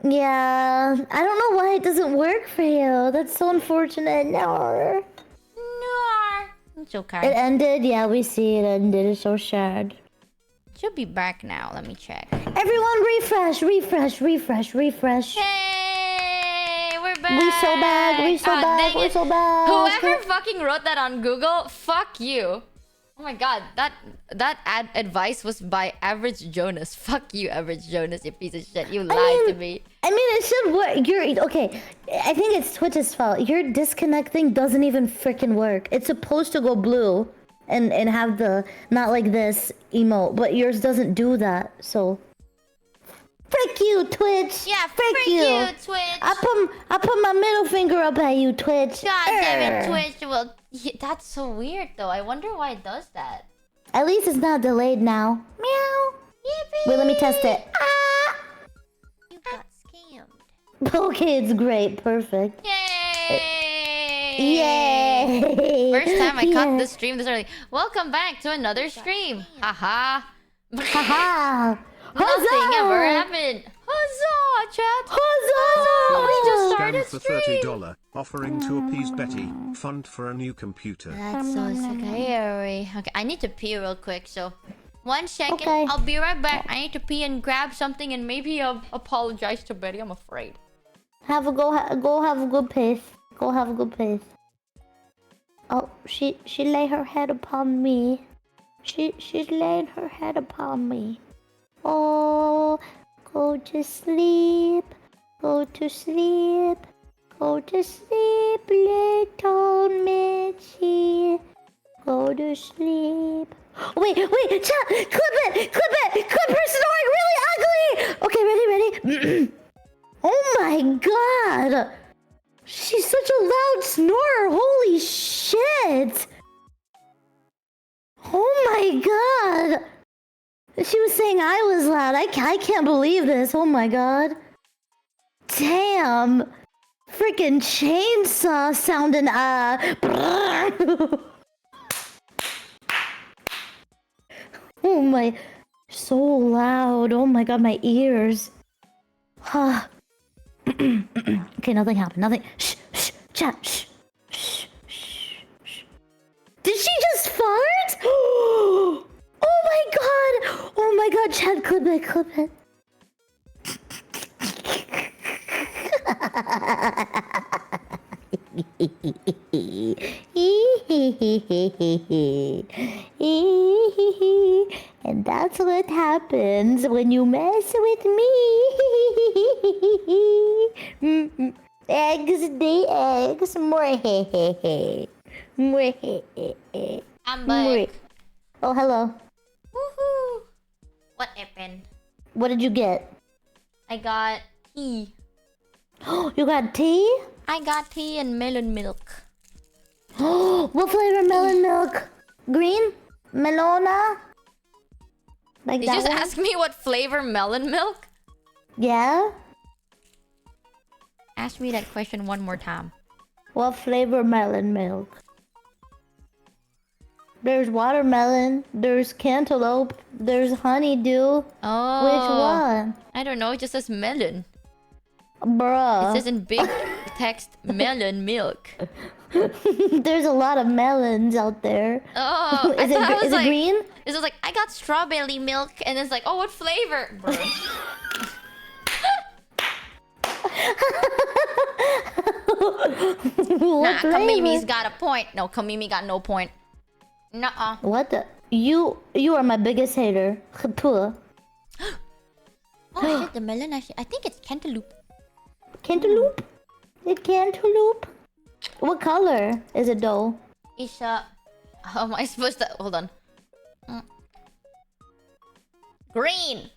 Yeah, I don't know why it doesn't work for you. That's so unfortunate. No. It's okay. It ended. Yeah, we see it ended. It's so sad. Should be back now. Let me check. Everyone refresh. Hey, we're back. We so back. We're so back. Whoever fucking wrote that on Google, fuck you. Oh my god, that advice was by Average Jonas. Fuck you, Average Jonas, you piece of shit. You lied to me. I mean, it should work. Okay. I think it's Twitch's fault. Your disconnecting doesn't even freaking work. It's supposed to go blue and have the not like this emote, but yours doesn't do that. So, frick you, Twitch. Yeah, frick you, Twitch. I put my middle finger up at you, Twitch. God damn it, Twitch. Well, that's so weird, though. I wonder why it does that. At least it's not delayed now. Meow. Yippee. Wait, let me test it. Ah! You got scammed. Okay, it's great. Perfect. Yay! Yay! First time I caught this stream this early. Welcome back to another stream. Haha. Haha. Nothing ever happened. Huzzah, chat. Huzzah! We just started Scam for stream. $30, offering to appease Betty. Fund for a new computer. That's so scary. Okay, I need to pee real quick, so 1 second. Okay. I'll be right back. I need to pee and grab something and maybe apologize to Betty. I'm afraid. Go have a good pace. Go have a good pace. Oh, she lay her head upon me. She's laying her head upon me. Oh, go to sleep. Go to sleep. Go to sleep, little Michi. Go to sleep. Wait, chat! Clip it! Clip her snoring really ugly! Okay, ready? Oh my god! She's such a loud snorer! Holy shit! Oh my god! She was saying I was loud. I can't believe this. Oh my god. Damn! Freaking chainsaw sounding Oh my, so loud. Oh my god, my ears. Okay, nothing happened. Nothing. Shh, chat. Shh. Did she just fart? Oh my god, chat, clip it. And that's what happens when you mess with me. Eggs, more. I'm back. Oh, hello. Woohoo! What happened? What did you get? I got tea. You got tea? I got tea and melon milk. What flavor melon milk? Green? Melona? Like Did that you just one? ask me what flavor melon milk? Yeah? Ask me that question one more time. What flavor melon milk? There's watermelon, there's cantaloupe, there's honeydew. Oh. Which one? I don't know, it just says melon. Bruh. It says in big text, melon milk. There's a lot of melons out there. Oh, Is it green? It was like, I got strawberry milk. And it's like, oh, what flavor? Bro. What flavor? Kamimi's got a point. No, Kamimi got no point. Nuh-uh. What the? You are my biggest hater. Oh shit, the melon actually... I think it's cantaloupe. Cantaloupe? It's cantaloupe? What color is it though? It's how am I supposed to... Hold on. Green!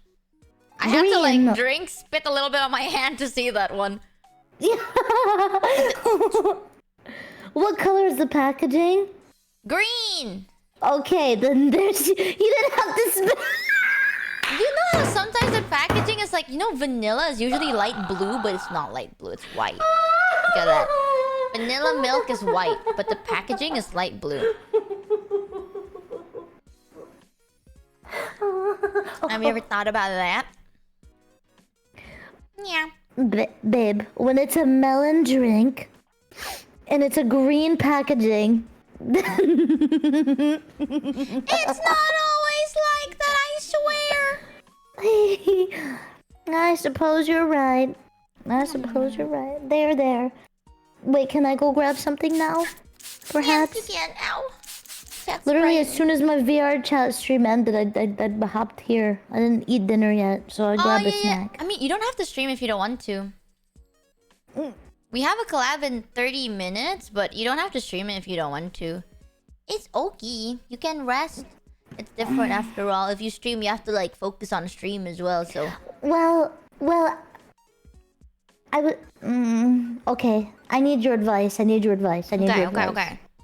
I have to like spit a little bit on my hand to see that one. Yeah. What color is the packaging? Green! Okay, then there's... You didn't have to spit... You know how sometimes the packaging is like... You know vanilla is usually light blue, but it's not light blue, it's white. Look at that. Vanilla milk is white, but the packaging is light blue. Have you ever thought about that? Yeah. Babe, when it's a melon drink and it's a green packaging. It's not always like that, I swear. I suppose you're right. I suppose you're right. There. Wait, can I go grab something now? Perhaps? Yes, you can. Ow. That's Literally, right. as soon as my VR chat stream ended, I hopped here. I didn't eat dinner yet, so I grabbed a snack. I mean, you don't have to stream if you don't want to. We have a collab in 30 minutes, but you don't have to stream it if you don't want to. It's okay. You can rest. It's different after all. If you stream, you have to like focus on stream as well, so... Well, I would... okay, I need your advice. Okay.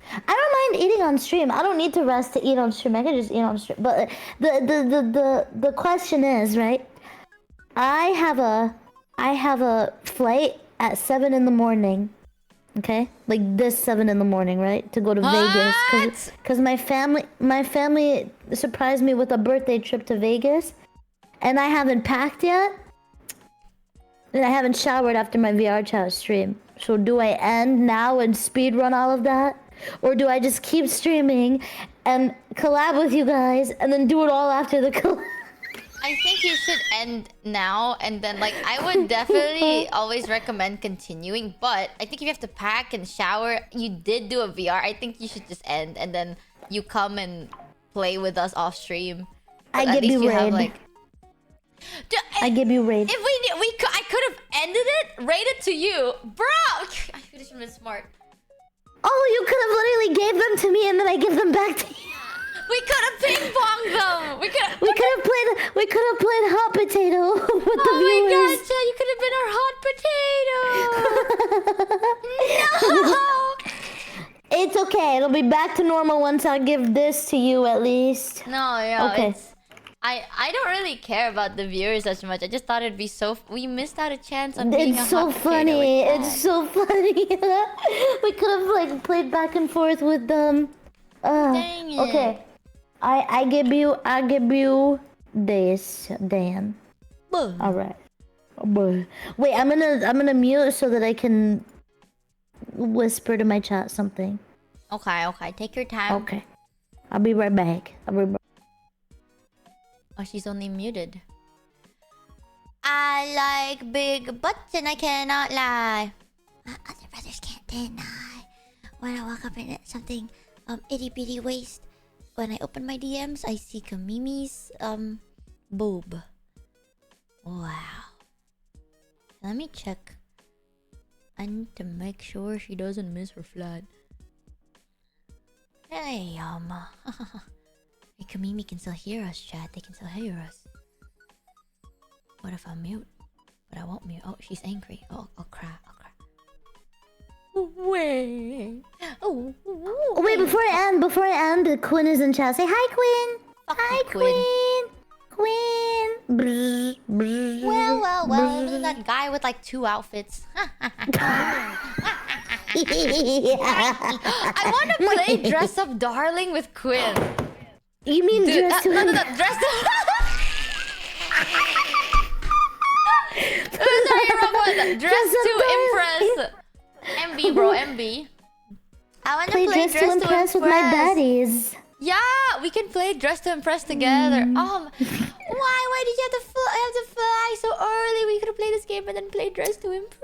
I don't mind eating on stream. I don't need to rest to eat on stream. I can just eat on stream. But the question is, right? I have a flight at 7 in the morning. Okay, like this 7 in the morning, right? To go to Vegas, cause my family surprised me with a birthday trip to Vegas, and I haven't packed yet, and I haven't showered after my VR chat stream. So do I end now and speed run all of that, or do I just keep streaming and collab with you guys and then do it all after the collab? I think you should end now, and then like I would definitely always recommend continuing, but I think if you have to pack and shower, you did do a VR, I think you should just end and then you come and play with us off stream. I give you raid. I give you raid. If I could have ended it, raided to you, bro. I should have been smart. Oh, you could have literally gave them to me and then I give them back to you. We could have ping ponged them. We could have played hot potato with the viewers. Oh my god, Chad, you could have been our hot potato. No. It's okay. It'll be back to normal once I give this to you at least. No, yeah. Okay. I don't really care about the viewers as much. I just thought it'd be so... We missed out a chance on being It's so funny. It's so funny. We could have like played back and forth with them. Dang it. Okay. I give you this, Dan. All right. Wait, I'm gonna mute so that I can whisper to my chat something. Okay. Take your time. Okay. I'll be right back. Oh, she's only muted. I like big butts and I cannot lie. My other brothers can't deny. When I walk up in something itty bitty waist. When I open my DMs, I see Kamimi's boob. Wow. Let me check. I need to make sure she doesn't miss her flight. Hey, Hey, Kamimi can still hear us, chat. They can still hear us. What if I mute? But I won't mute. Oh, she's angry. Oh, I'll cry. Wait. Oh, wait, before I end, Quinn is in chat. Say hi, Quinn. Hi, Quinn. Brrr, brrr, Well, brrr. that guy with like 2 outfits. I want to play Dress Up Darling with Quinn. You mean dress to no, Dress to... Sorry, wrong one. Dress to Impress. MB, bro, MB. I want to play Dress to Impress with my baddies. Yeah, we can play Dress to Impress together. Why did you have to fly so early? We could have played this game and then play Dress to Impress.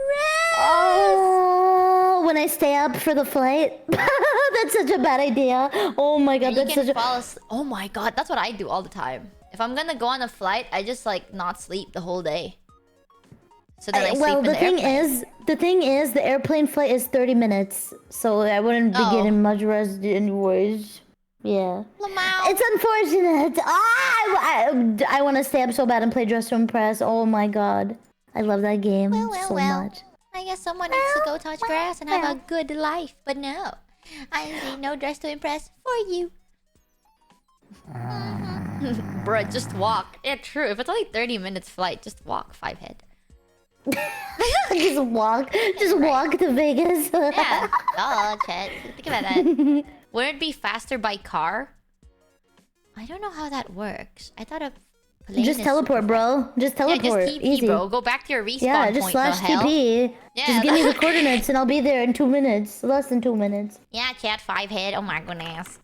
Oh, when I stay up for the flight? That's such a bad idea. Oh my god, that's such a... Oh my god, that's what I do all the time. If I'm gonna go on a flight, I just like not sleep the whole day. So then I sleep in the airplane. The thing is, the airplane flight is 30 minutes. So I wouldn't be getting much rest anyways. Yeah. Lamau. It's unfortunate. I want to stay up so bad and play Dress to Impress. Oh my god. I love that game so much. I guess someone needs to go touch grass and have a good life. But no. I see no Dress to Impress for you. Bro, just walk. Yeah, true. If it's only 30 minutes flight, just walk 5 head. Just walk to Vegas. Yeah. Oh, Chet. Think about that. Would it be faster by car? I don't know how that works. I thought Plane Just is teleport, super bro. Just fast. Yeah, teleport. just TP, Easy. bro. Go back to your respawn Yeah, point. just slash the hell? TP. Yeah. Just give me the coordinates and I'll be there in 2 minutes. Less than 2 minutes. Yeah, chat 5 head. Oh my goodness.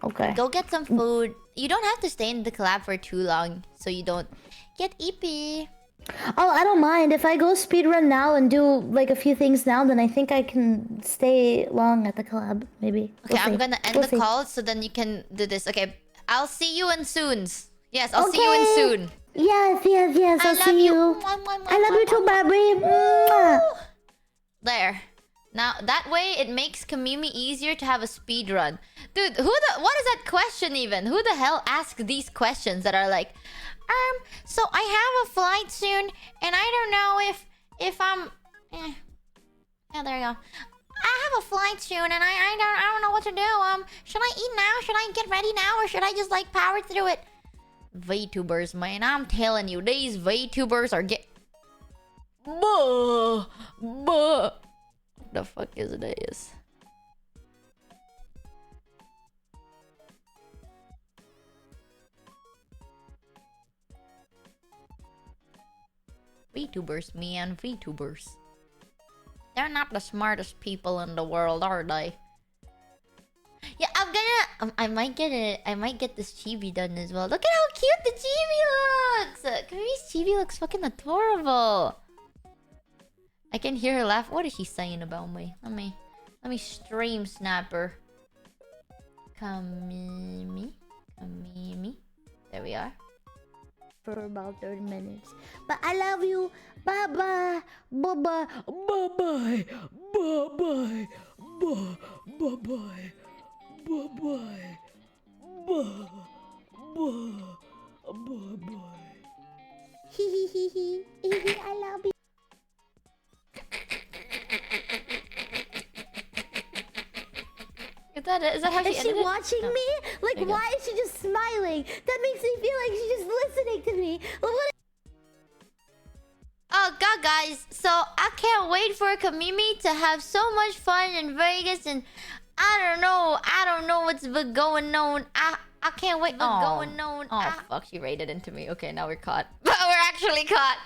Okay. Go get some food. You don't have to stay in the collab for too long, so you don't get EP. Oh, I don't mind. If I go speedrun now and do like a few things now, then I think I can stay long at the collab, maybe. Okay, We'll I'm see. gonna end We'll the see. call so then you can do this. Okay, I'll see you in soons. Yes, I'll see you in soon. Yes. I'll see you. Mwah, mwah, mwah, I love you mwah, too, mwah. Barbie. Mwah. There. Now, that way it makes Kamimi easier to have a speed run. Dude, what is that question even? Who the hell asks these questions that are like, so I have a flight soon, and I don't know if I'm... Yeah, there you go. I have a flight soon, and I don't know what to do. Should I eat now? Should I get ready now? Or should I just, like, power through it? VTubers, man. I'm telling you, these VTubers are Buh! What the fuck is this? VTubers, man. VTubers. They're not the smartest people in the world, are they? Yeah, I might get it. I might get this chibi done as well. Look at how cute the chibi looks! Kamimi's chibi looks fucking adorable. I can hear her laugh. What is she saying about me? Let me stream snap her. Kamimi. There we are. For about 30 minutes. But I love you. Bye-bye. Bye-bye. Bye-bye. Bye-bye. Bye-bye. Bye-bye. Bye-bye. Hee. I love you. Is that how she Is she ended it? watching No. me? Like, There you go. why is she just smiling? That makes me feel like she's just listening to me. What? Oh god, guys. So I can't wait for Kamimi to have so much fun in Vegas, and I don't know what's been going on. I can't wait. Oh fuck, she raided into me. Okay, now we're caught. We're actually caught.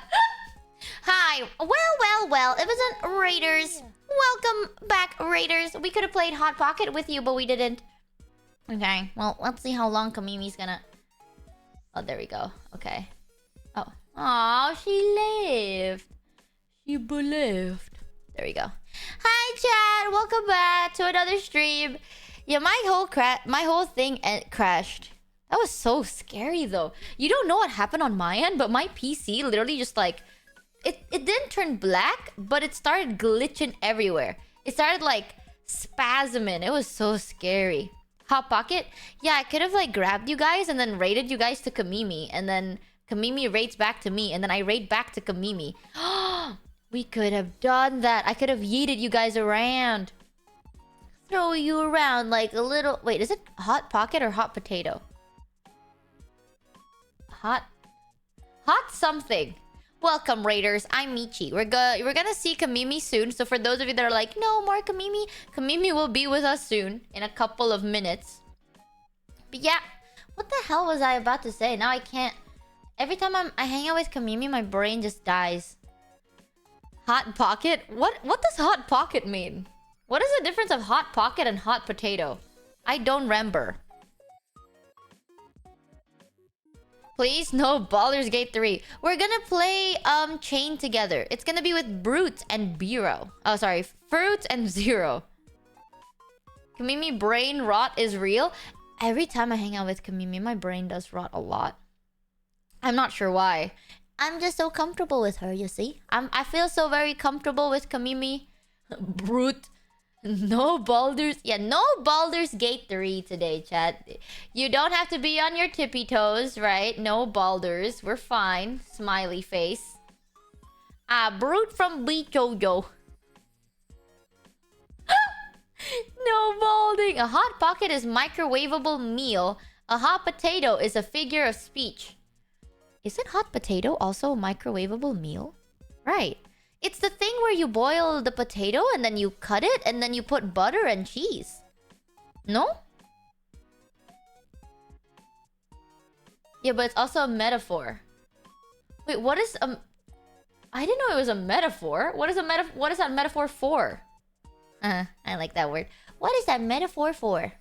Hi. Well. It wasn't Raiders. Welcome back, Raiders. We could have played Hot Pocket with you, but we didn't. Okay, well, let's see how long Kamimi's gonna... Oh, there we go. Okay. Oh, she left. She left. There we go. Hi, chat. Welcome back to another stream. Yeah, my whole thing crashed. That was so scary, though. You don't know what happened on my end, but my PC literally just like... It didn't turn black, but it started glitching everywhere. It started like spasming. It was so scary. Hot Pocket? Yeah, I could have like grabbed you guys and then raided you guys to Kamimi. And then Kamimi raids back to me. And then I raid back to Kamimi. We could have done that. I could have yeeted you guys around. Throw you around like a little... Wait, is it Hot Pocket or Hot Potato? Hot something. Welcome, Raiders. I'm Michi. We're gonna see Kamimi soon. So for those of you that are like, no more Kamimi, Kamimi will be with us soon in a couple of minutes. But yeah, what the hell was I about to say? Now I can't. Every time I hang out with Kamimi, my brain just dies. Hot Pocket? What does Hot Pocket mean? What is the difference of Hot Pocket and Hot Potato? I don't remember. Please, no Baldur's Gate 3. We're gonna play Chain together. It's gonna be with Brute and Biro. Oh, sorry. Fruit and Zero. Kamimi brain rot is real. Every time I hang out with Kamimi, my brain does rot a lot. I'm not sure why. I'm just so comfortable with her, you see? I feel so very comfortable with Kamimi. Brute. No Baldur's... Yeah, no Baldur's Gate 3 today, chat. You don't have to be on your tippy toes, right? No Baldur's. We're fine. Smiley face. Brute from VShojo. No balding. A Hot Pocket is microwavable meal. A Hot Potato is a figure of speech. Isn't Hot Potato also a microwavable meal? Right. It's the thing where you boil the potato and then you cut it and then you put butter and cheese. No? Yeah, but it's also a metaphor. Wait, what is a... I didn't know it was a metaphor. What is a What is that metaphor for? I like that word. What is that metaphor for?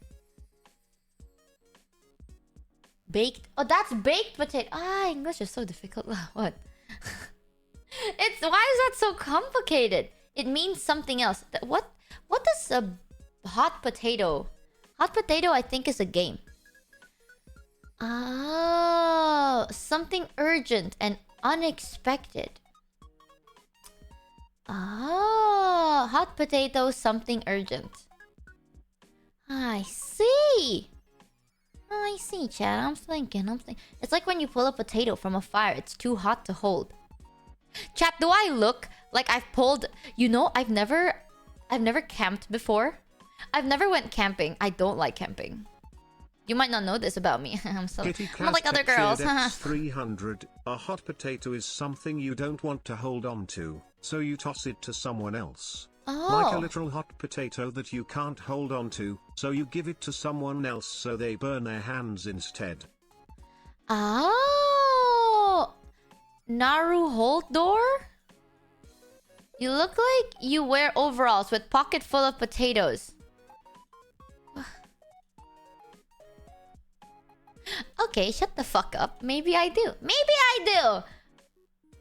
Baked. Oh, that's baked potato. Ah, English is so difficult. What? It's... Why is that so complicated? It means something else. What does a hot potato... Hot potato, I think, is a game. Oh, something urgent and unexpected. Oh, hot potato, something urgent. I see. I see, Chad. I'm thinking. It's like when you pull a potato from a fire. It's too hot to hold. Chat, do I look like I've pulled... You know, I've never camped before. I've never went camping. I don't like camping. You might not know this about me. I'm not like other girls. 300. A hot potato is something you don't want to hold on to, so you toss it to someone else. Oh. Like a literal hot potato that you can't hold on to, so you give it to someone else so they burn their hands instead. Oh. Naru Holdor? You look like you wear overalls with pocket full of potatoes. Okay, shut the fuck up. Maybe I do. Maybe I do!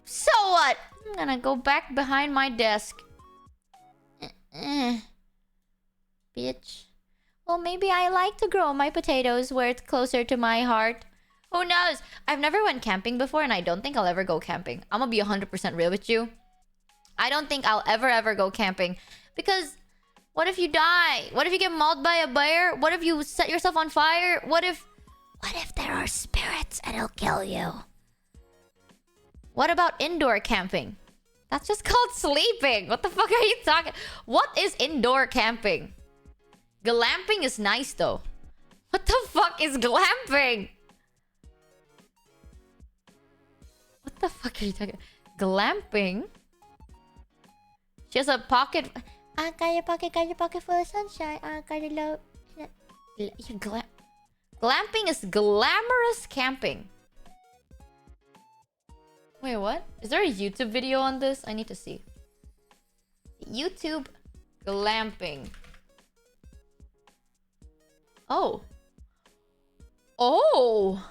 So what? I'm gonna go back behind my desk. Bitch. Well, maybe I like to grow my potatoes where it's closer to my heart. Who knows? I've never went camping before and I don't think I'll ever go camping. I'm gonna be 100% real with you. I don't think I'll ever go camping. Because... what if you die? What if you get mauled by a bear? What if you set yourself on fire? What if there are spirits and it'll kill you? What about indoor camping? That's just called sleeping. What the fuck are you talking? What is indoor camping? Glamping is nice though. What the fuck is glamping? What the fuck are you talking? Glamping? She has a pocket... I got your pocket full of sunshine. I got your low... Glamping is glamorous camping. Wait, what? Is there a YouTube video on this? I need to see. YouTube glamping. Oh. Oh.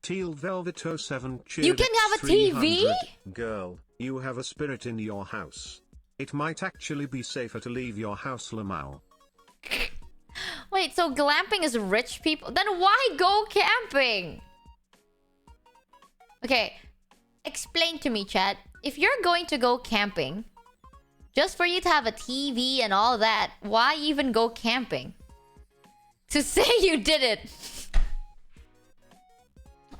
Teal Velvet 07 cheered. You can have a TV? Girl, you have a spirit in your house. It might actually be safer to leave your house, Lamau. Wait, so glamping is rich people? Then why go camping? Okay, explain to me, chat. If you're going to go camping, just for you to have a TV and all that, why even go camping? To say you did it.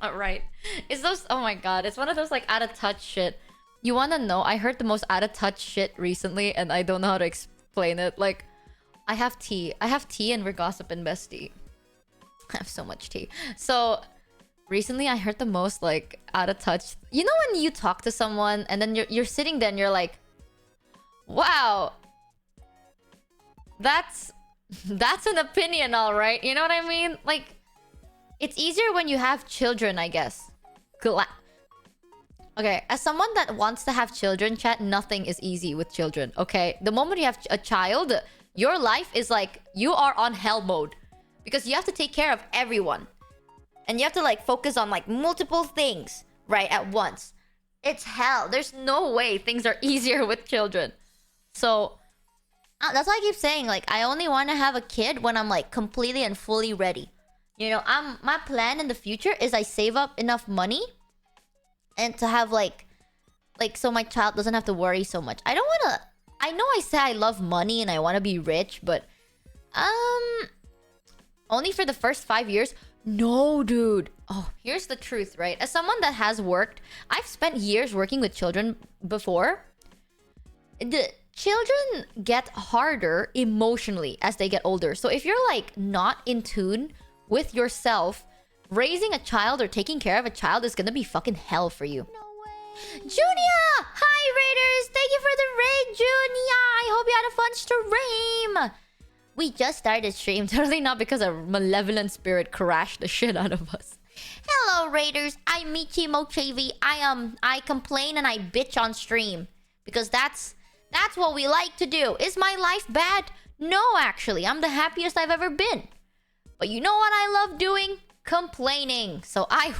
Alright. It's those... Oh my god, it's one of those like out of touch shit. You wanna know? I heard the most out of touch shit recently and I don't know how to explain it. Like... I have tea and we're gossiping bestie. I have so much tea. So recently I heard the most like out of touch. You know when you talk to someone and then you're sitting there and you're like, wow, that's an opinion, all right. You know what I mean? Like, it's easier when you have children, I guess. Okay, as someone that wants to have children, chat, nothing is easy with children. Okay, the moment you have a child, your life is like, you are on hell mode. Because you have to take care of everyone. And you have to like focus on like multiple things, right, at once. It's hell. There's no way things are easier with children. So, that's why I keep saying, like, I only want to have a kid when I'm like completely and fully ready. You know, my plan in the future is I save up enough money. And to have like so my child doesn't have to worry so much. I don't want to... I know I say I love money and I want to be rich, but... only for the first 5 years? No, dude. Oh, here's the truth, right? As someone that has worked... I've spent years working with children before. The children get harder emotionally as they get older. So if you're like not in tune with yourself, raising a child or taking care of a child is gonna be fucking hell for you. No way. Junia! Hi, Raiders! Thank you for the raid, Junia! I hope you had a fun stream! We just started stream. Totally not because a malevolent spirit crashed the shit out of us. Hello, Raiders. I'm Michi Mochievee. I complain and I bitch on stream because that's what we like to do. Is my life bad? No, actually, I'm the happiest I've ever been. But you know what I love doing? Complaining. So I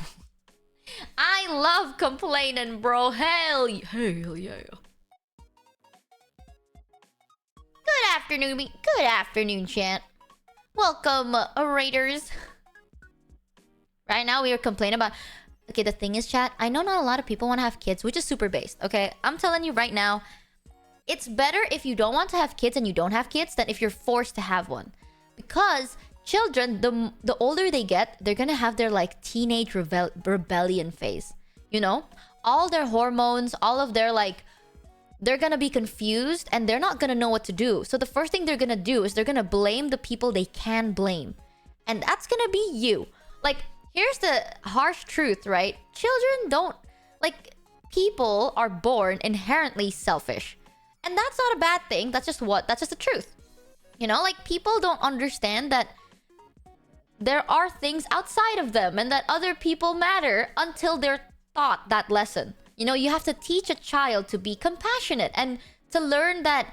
love complaining, bro. Hell yeah. Good afternoon, chat. Welcome, Raiders. Right now we are complaining about... Okay, the thing is, chat, I know not a lot of people want to have kids, which is super based, okay? I'm telling you right now, it's better if you don't want to have kids and you don't have kids than if you're forced to have one. Because children, the older they get, they're gonna have their, like, teenage rebellion phase. You know? All their hormones, all of their, like... They're gonna be confused and they're not gonna know what to do. So the first thing they're gonna do is they're gonna blame the people they can blame. And that's gonna be you. Like, here's the harsh truth, right? Children don't... Like, people are born inherently selfish. And that's not a bad thing. That's just the truth. You know, like, people don't understand that there are things outside of them and that other people matter until they're taught that lesson. You know, you have to teach a child to be compassionate and to learn that,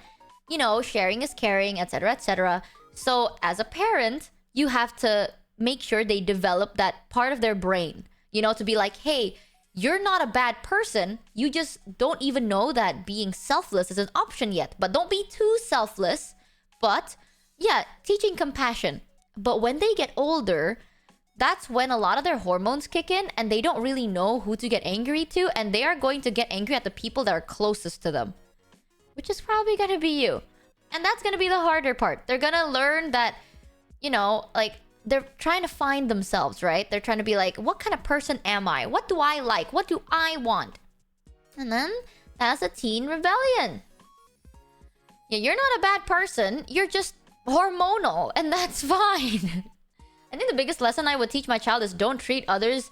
you know, sharing is caring, etc., etc. So, as a parent, you have to make sure they develop that part of their brain. You know, to be like, hey, you're not a bad person. You just don't even know that being selfless is an option yet. But don't be too selfless. But, yeah, teaching compassion. But when they get older... That's when a lot of their hormones kick in and they don't really know who to get angry to, and they are going to get angry at the people that are closest to them. Which is probably gonna be you. And that's gonna be the harder part. They're gonna learn that, you know, like, they're trying to find themselves, right? They're trying to be like, what kind of person am I? What do I like? What do I want? And then, that's a teen rebellion. Yeah, you're not a bad person. You're just hormonal, and that's fine. I think the biggest lesson I would teach my child is don't treat others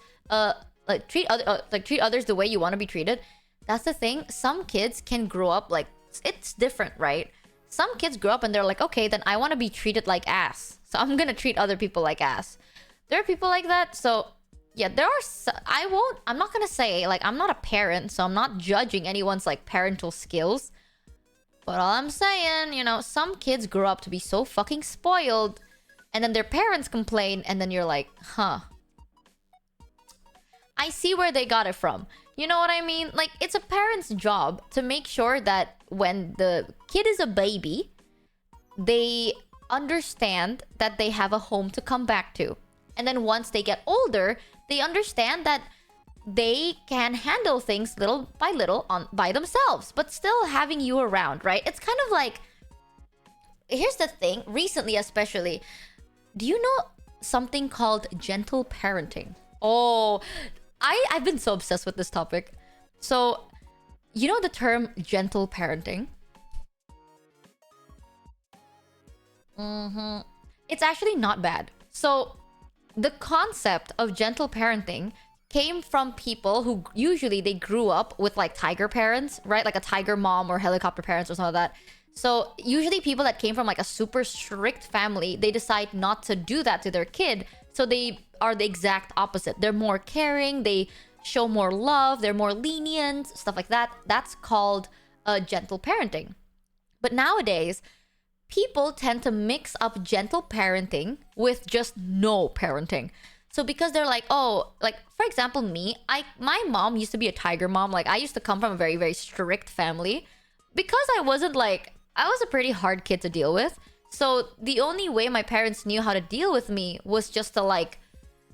treat others the way you want to be treated. That's the thing. Some kids can grow up like it's different, right? Some kids grow up and they're like, okay, then I want to be treated like ass, so I'm gonna treat other people like ass. There are people like that. So yeah, there are. I'm not gonna say, like, I'm not a parent, so I'm not judging anyone's like parental skills. But all I'm saying, you know, some kids grow up to be so fucking spoiled. And then their parents complain, and then you're like, huh. I see where they got it from. You know what I mean? Like, it's a parent's job to make sure that when the kid is a baby, they understand that they have a home to come back to. And then once they get older, they understand that they can handle things little by little by themselves, but still having you around, right? It's kind of like... Here's the thing, recently especially... Do you know something called gentle parenting? Oh, I've been so obsessed with this topic. So, you know the term gentle parenting? It's actually not bad. So, the concept of gentle parenting came from people who usually they grew up with like tiger parents, right? Like a tiger mom or helicopter parents or something like that. So usually people that came from like a super strict family, they decide not to do that to their kid. So they are the exact opposite. They're more caring, they show more love, they're more lenient, stuff like that. That's called gentle parenting. But nowadays, people tend to mix up gentle parenting with just no parenting. So because they're like, oh, like, for example, me, my mom used to be a tiger mom. Like, I used to come from a very, very strict family. Because I was a pretty hard kid to deal with. So the only way my parents knew how to deal with me was just to, like,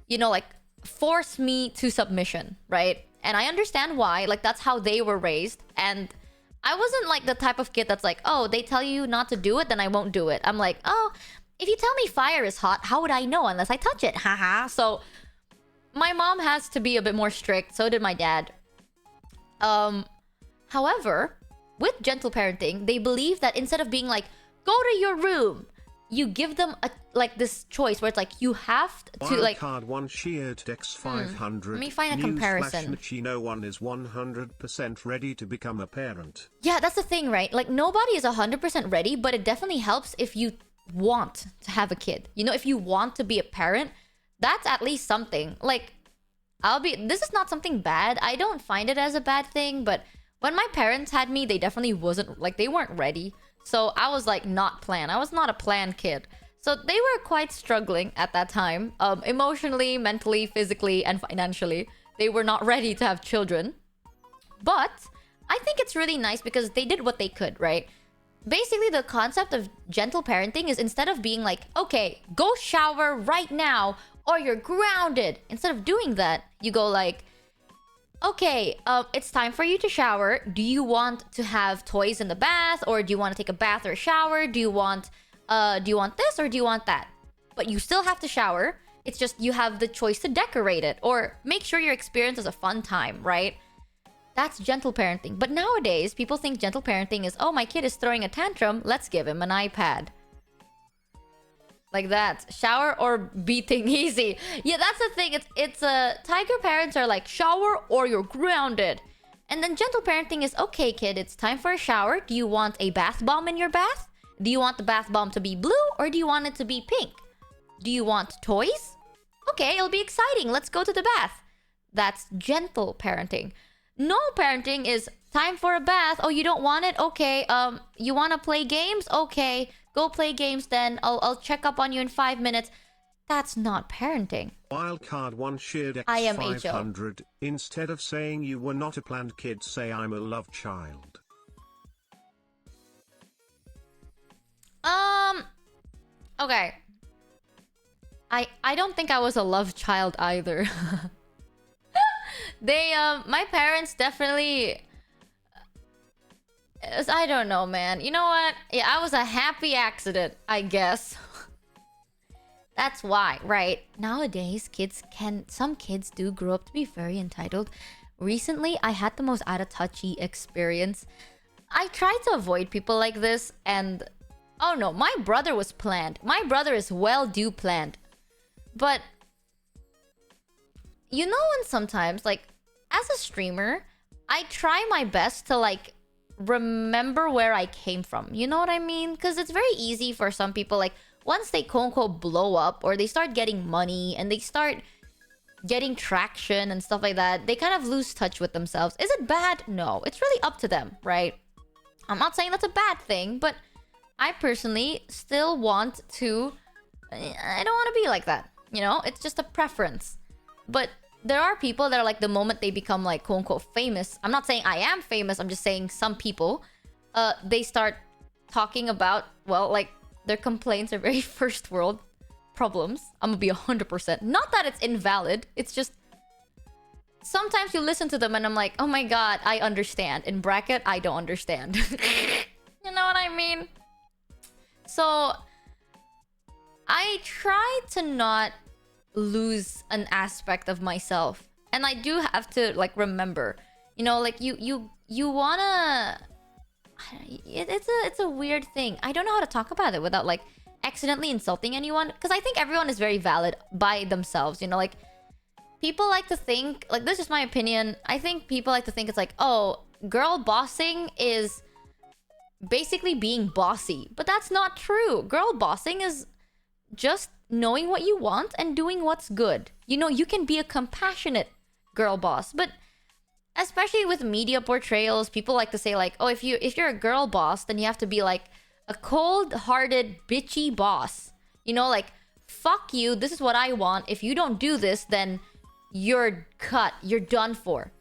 you know, like, force me to submission, right? And I understand why. Like, that's how they were raised. And I wasn't like the type of kid that's like, oh, they tell you not to do it, then I won't do it. I'm like, oh, if you tell me fire is hot, how would I know unless I touch it? Haha. So my mom has to be a bit more strict. So did my dad. However, with gentle parenting, they believe that instead of being like, go to your room, you give them a like this choice where it's like you have to like card 1 sheared Dex 500. Let me find a comparison. No one is 100% ready to become a parent. Yeah, that's the thing, right? Like nobody is 100% ready, but it definitely helps if you want to have a kid. You know, if you want to be a parent, that's at least something. Like This is not something bad. I don't find it as a bad thing, but when my parents had me, they definitely wasn't, like, they weren't ready. So I was like not planned. I was not a planned kid. So they were quite struggling at that time. Emotionally, mentally, physically, and financially. They were not ready to have children. But I think it's really nice because they did what they could, right? Basically, the concept of gentle parenting is instead of being like, okay, go shower right now or you're grounded. Instead of doing that, you go like, okay, it's time for you to shower. Do you want to have toys in the bath, or do you want to take a bath or a shower? Do you want this or do you want that? But you still have to shower. It's just you have the choice to decorate it or make sure your experience is a fun time, right? That's gentle parenting. But nowadays, people think gentle parenting is, oh, my kid is throwing a tantrum, let's give him an iPad. Like that. Shower or beating easy. Yeah, that's the thing. It's tiger parents are like, shower or you're grounded. And then gentle parenting is, okay, kid, it's time for a shower. Do you want a bath bomb in your bath? Do you want the bath bomb to be blue or do you want it to be pink? Do you want toys? Okay, it'll be exciting. Let's go to the bath. That's gentle parenting. No parenting is time for a bath. Oh, you don't want it? Okay. You want to play games? Okay. Go play games then. I'll check up on you in 5 minutes. That's not parenting. Wildcard 1 shared X500. I am HO. Instead of saying you were not a planned kid, say I'm a love child. Okay. I don't think I was a love child either. My parents definitely... I don't know, man. You know what? Yeah, I was a happy accident, I guess. That's why, right? Nowadays, some kids do grow up to be very entitled. Recently, I had the most out-of-touchy experience. I tried to avoid people like this, and... Oh no, my brother was planned. My brother is well-due planned. But... You know when sometimes, like, as a streamer, I try my best to, like, remember where I came from. You know what I mean? Because it's very easy for some people, like, once they quote-unquote blow up, or they start getting money, and they start getting traction and stuff like that, they kind of lose touch with themselves. Is it bad? No. It's really up to them, right? I'm not saying that's a bad thing, but I personally still want to... I don't want to be like that. You know? It's just a preference. But there are people that are like, the moment they become like quote-unquote famous, I'm not saying I am famous, I'm just saying some people, they start talking about, well, like, their complaints are very first world problems. I'm gonna be 100%. Not that it's invalid, it's just sometimes you listen to them and I'm like, oh my god, I understand. In bracket, I don't understand. You know what I mean? So I try to not lose an aspect of myself, and I do have to like remember, you know, like you wanna... It's a weird thing. I don't know how to talk about it without like accidentally insulting anyone, because I think everyone is very valid by themselves, you know. Like, people like to think, like, this is my opinion, I think people like to think it's like, oh, girl bossing is basically being bossy, but that's not true. Girl bossing is just knowing what you want and doing what's good. You know, you can be a compassionate girl boss, but especially with media portrayals, people like to say like, oh, if you're a girl boss, then you have to be like a cold-hearted, bitchy boss. You know, like, fuck you, this is what I want. If you don't do this, then you're cut, you're done for.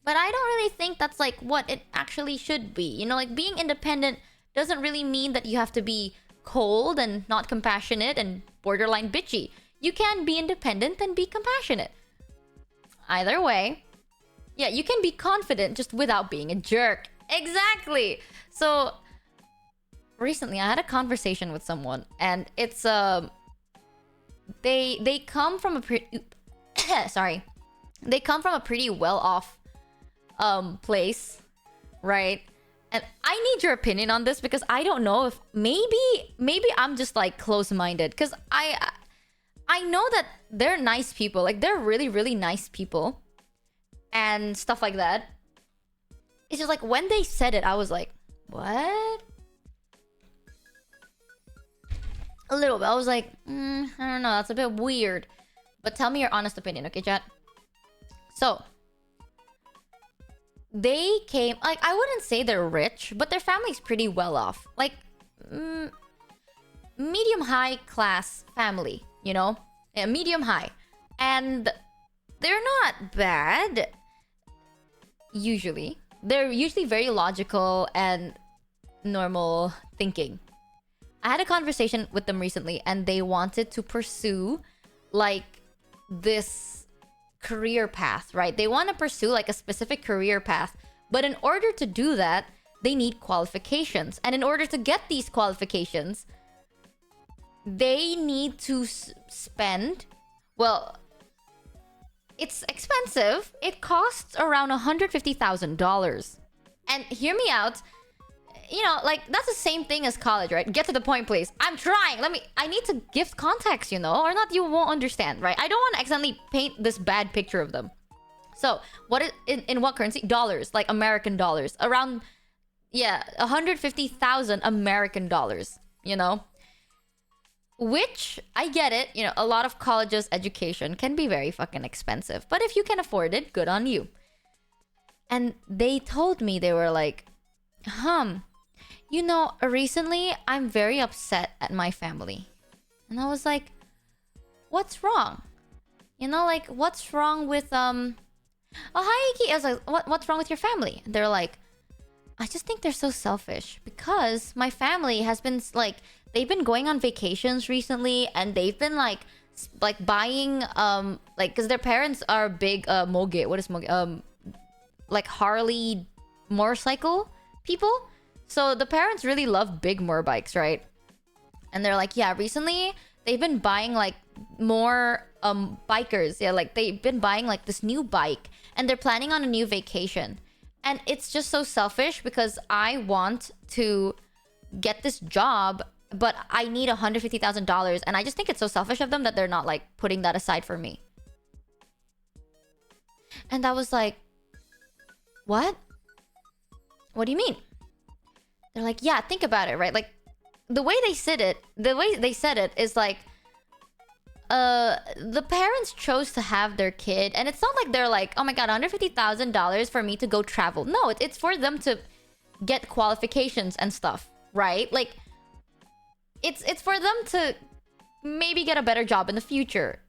But I don't really think that's like what it actually should be. You know, like, being independent doesn't really mean that you have to be cold and not compassionate and borderline bitchy. You can be independent and be compassionate. Either way, yeah, you can be confident just without being a jerk. Exactly. So recently I had a conversation with someone, and it's they come from a pretty sorry. They come from a pretty well-off place, right? And I need your opinion on this, because I don't know if maybe I'm just like close-minded, because I know that they're nice people, like they're really, really nice people and stuff like that. It's just like when they said it, I was like, what? A little bit. I was like, I don't know, that's a bit weird. But tell me your honest opinion, okay, chat? So they came, like, I wouldn't say they're rich, but their family's pretty well off. Like, medium high class family, you know? Yeah, medium high. And they're not bad, usually. They're usually very logical and normal thinking. I had a conversation with them recently, and they wanted to pursue, like, this career path, right? They want to pursue, like, a specific career path. But in order to do that, they need qualifications. And in order to get these qualifications, they need to spend... Well, it's expensive. It costs around $150,000. And hear me out. You know, like, that's the same thing as college, right? Get to the point, please. I'm trying. I need to give context, you know? Or not, you won't understand, right? I don't want to accidentally paint this bad picture of them. So, in what currency? Dollars. Like, American dollars. Around, yeah, 150,000 American dollars, you know? Which, I get it. You know, a lot of colleges' education can be very fucking expensive. But if you can afford it, good on you. And they told me, they were like, you know, recently I'm very upset at my family. And I was like, what's wrong? You know, like, what's wrong with, Oh, hi, Iki. I was like, what's wrong with your family? And they're like, I just think they're so selfish. Because my family has been, like, they've been going on vacations recently. And they've been, like buying, like, because their parents are big, moge. What is moge? Like, Harley motorcycle people. So the parents really love big motorbikes, right? And they're like, yeah, recently they've been buying, like, more bikers. Yeah, like, they've been buying, like, this new bike, and they're planning on a new vacation. And it's just so selfish because I want to get this job, but I need $150,000, and I just think it's so selfish of them that they're not, like, putting that aside for me. And I was like, what? What do you mean? They're like, yeah, think about it, right? Like, the way they said it is like, the parents chose to have their kid, and it's not like they're like, oh my god, $150,000 for me to go travel. No, it's for them to get qualifications and stuff, right? Like, it's for them to maybe get a better job in the future.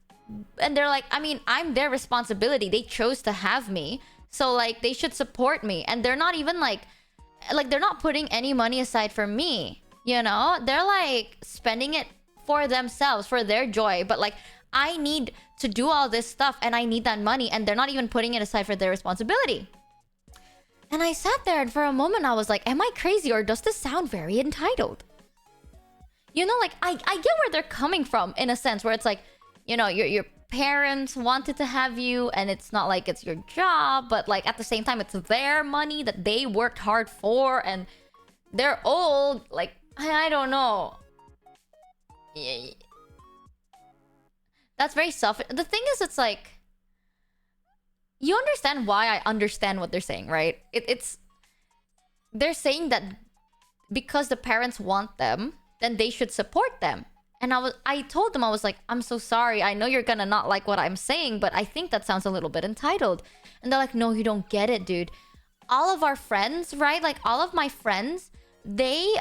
And they're like, I mean, I'm their responsibility. They chose to have me, so, like, they should support me. And they're not even like they're not putting any money aside for me, you know? They're, like, spending it for themselves, for their joy. But, like, I need to do all this stuff, and I need that money, and they're not even putting it aside for their responsibility. And I sat there, and for a moment I was like, am I crazy, or does this sound very entitled? You know, like, I get where they're coming from, in a sense, where it's like, you know, your parents wanted to have you, and it's not like it's your job, but, like, at the same time, it's their money that they worked hard for, and they're old. Like, I don't know. That's very selfish. The thing is, it's like, you understand why I understand what they're saying, right? It's they're saying that because the parents want them, then they should support them. And I told them, I was like, I'm so sorry. I know you're gonna not like what I'm saying, but I think that sounds a little bit entitled. And they're like, no, you don't get it, dude. All of our friends, right? Like, all of my friends, they,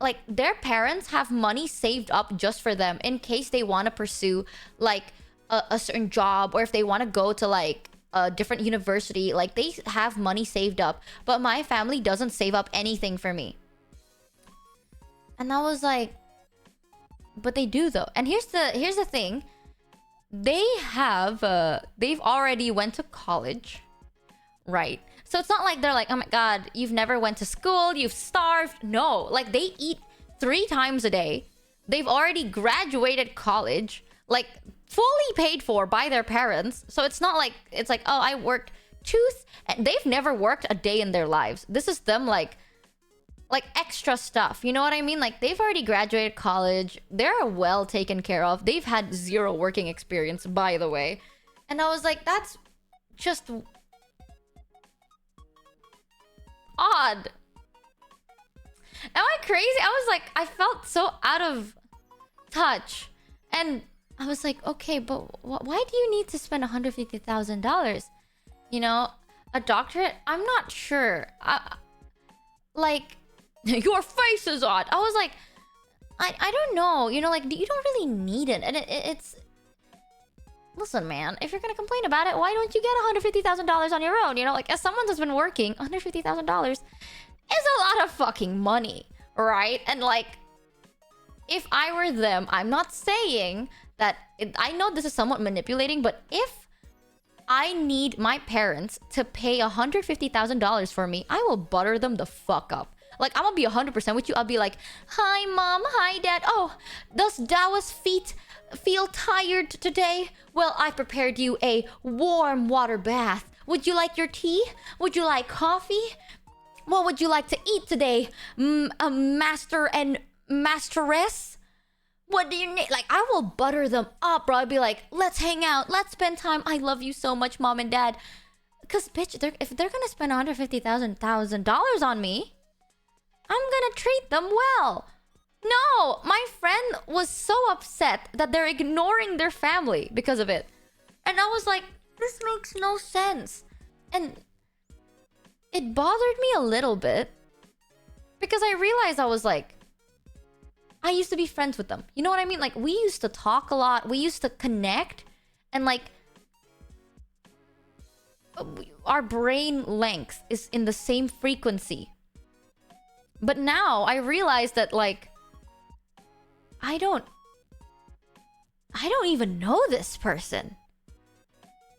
like, their parents have money saved up just for them in case they want to pursue, like, a certain job, or if they want to go to, like, a different university. Like, they have money saved up. But my family doesn't save up anything for me. And I was like, but they do, though. And here's the thing. They have they've already went to college, right? So it's not like they're like, oh my god, you've never went to school, you've starved. No, like, they eat 3 times a day. They've already graduated college, like, fully paid for by their parents. So it's not like, it's like, oh, I worked tooth, and they've never worked a day in their lives. This is them, like extra stuff, you know what I mean? Like, they've already graduated college, they're well taken care of, they've had 0 working experience, by the way. And I was like, that's just odd. Am I crazy? I was like, I felt so out of touch. And I was like, okay, but why do you need to spend $150,000? you know, a doctorate. I'm not sure. Like, your face is odd. I was like, I don't know. You know, like, you don't really need it. And it's... Listen, man, if you're gonna complain about it, why don't you get $150,000 on your own? You know, like, as someone that's been working, $150,000 is a lot of fucking money, right? And like, if I were them, I'm not saying that... I know this is somewhat manipulating, but if I need my parents to pay $150,000 for me, I will butter them the fuck up. Like, I'm gonna be 100% with you. I'll be like, hi, mom. Hi, dad. Oh, does Dawa's feet feel tired today? Well, I prepared you a warm water bath. Would you like your tea? Would you like coffee? What would you like to eat today? A master and masteress? What do you need? Like, I will butter them up, bro. I'd be like, let's hang out. Let's spend time. I love you so much, mom and dad. Because, bitch, if they're gonna spend $150,000 on me, I'm gonna treat them well. No, my friend was so upset that they're ignoring their family because of it. And I was like, this makes no sense. And it bothered me a little bit. Because I realized I was like, I used to be friends with them. You know what I mean? Like, we used to talk a lot. We used to connect. And like, our brain length is in the same frequency. But now I realize that, like, I don't even know this person.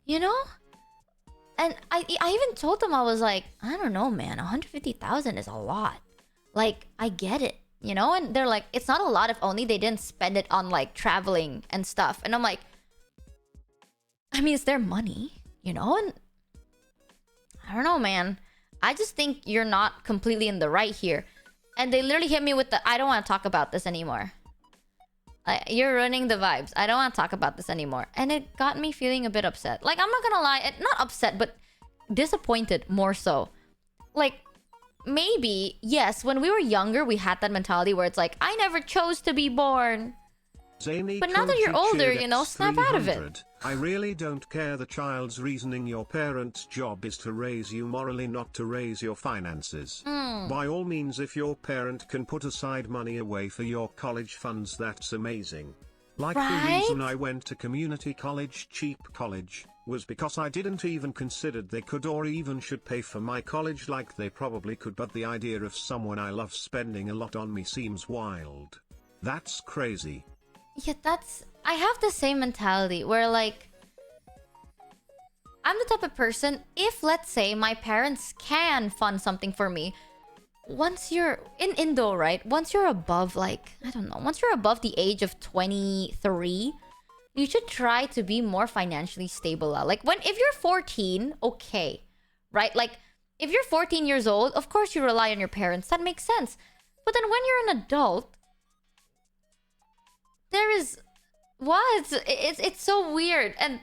You know? And I even told them, I was like, I don't know, man. 150,000 is a lot. Like, I get it, you know? And they're like, it's not a lot if only they didn't spend it on, like, traveling and stuff. And I'm like, I mean, it's their money, you know? And I don't know, man. I just think you're not completely in the right here. And they literally hit me with the, I don't want to talk about this anymore. You're ruining the vibes. I don't want to talk about this anymore. And it got me feeling a bit upset. Like, I'm not gonna lie. Not upset, but disappointed more so. Like, maybe, yes, when we were younger, we had that mentality where it's like, I never chose to be born. But now that you're older, you know, snap out of it. I really don't care the child's reasoning. Your parents' job is to raise you morally, not to raise your finances. By all means, if your parent can put aside money away for your college funds, that's amazing. Like, the reason I went to community college, cheap college, was because I didn't even consider they could or even should pay for my college like they probably could, but the idea of someone I love spending a lot on me seems wild. That's crazy. Yeah, I have the same mentality where, like, I'm the type of person, if, let's say, my parents can fund something for me, once you're in Indo, right? Once you're above, like, I don't know, once you're above the age of 23, you should try to be more financially stable. Like, if you're 14, okay, right? Like, if you're 14 years old, of course you rely on your parents. That makes sense. But then when you're an adult, there is... What? It's so weird. And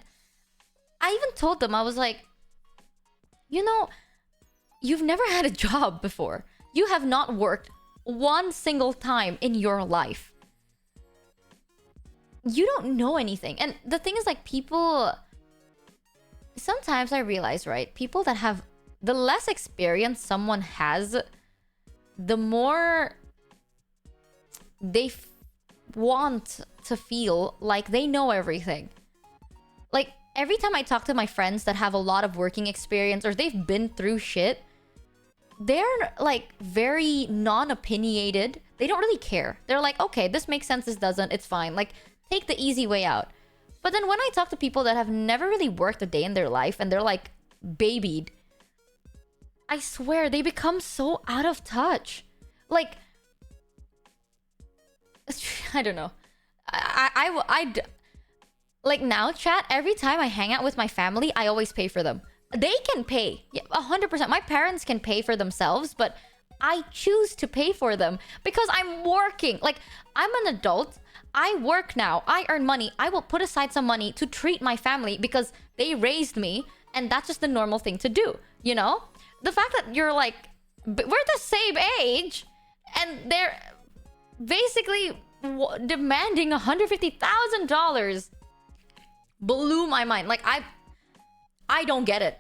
I even told them, I was like, you know, you've never had a job before. You have not worked one single time in your life. You don't know anything. And the thing is, like, people... Sometimes I realize, right? People that have... The less experience someone has, the more they want to feel like they know everything. Like, every time I talk to my friends that have a lot of working experience or they've been through shit, they're, like, very non-opinionated. They don't really care. They're like, okay, this makes sense, this doesn't, it's fine. Like, take the easy way out. But then when I talk to people that have never really worked a day in their life and they're, like, babied, I swear, they become so out of touch. Like, I don't know. Like, now, chat, every time I hang out with my family, I always pay for them. They can pay. Yeah, 100%. My parents can pay for themselves, but I choose to pay for them because I'm working. Like, I'm an adult. I work now. I earn money. I will put aside some money to treat my family because they raised me, and that's just the normal thing to do, you know? The fact that you're like, we're the same age, and they're basically demanding $150,000 blew my mind. Like, I don't get it.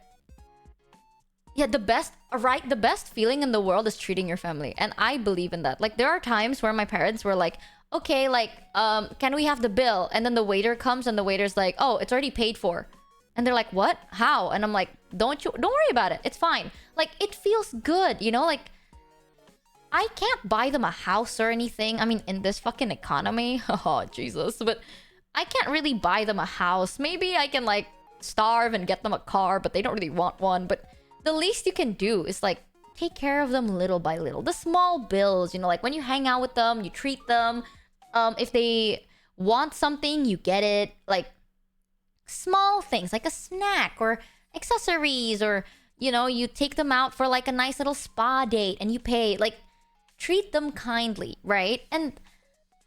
Yeah, the best, right? The best feeling in the world is treating your family. And I believe in that. Like, there are times where my parents were like, okay, like, can we have the bill? And then the waiter comes and the waiter's like, oh, it's already paid for. And they're like, what? How? And I'm like, don't worry about it. It's fine. Like, it feels good, you know? Like, I can't buy them a house or anything. I mean, in this fucking economy. Oh, Jesus. But I can't really buy them a house. Maybe I can, like, starve and get them a car, but they don't really want one. But the least you can do is, like, take care of them little by little. The small bills, you know, like when you hang out with them, you treat them. If they want something, you get it. Like, small things, like a snack or accessories, or, you know, you take them out for, like, a nice little spa date and you pay. Like, treat them kindly, right? And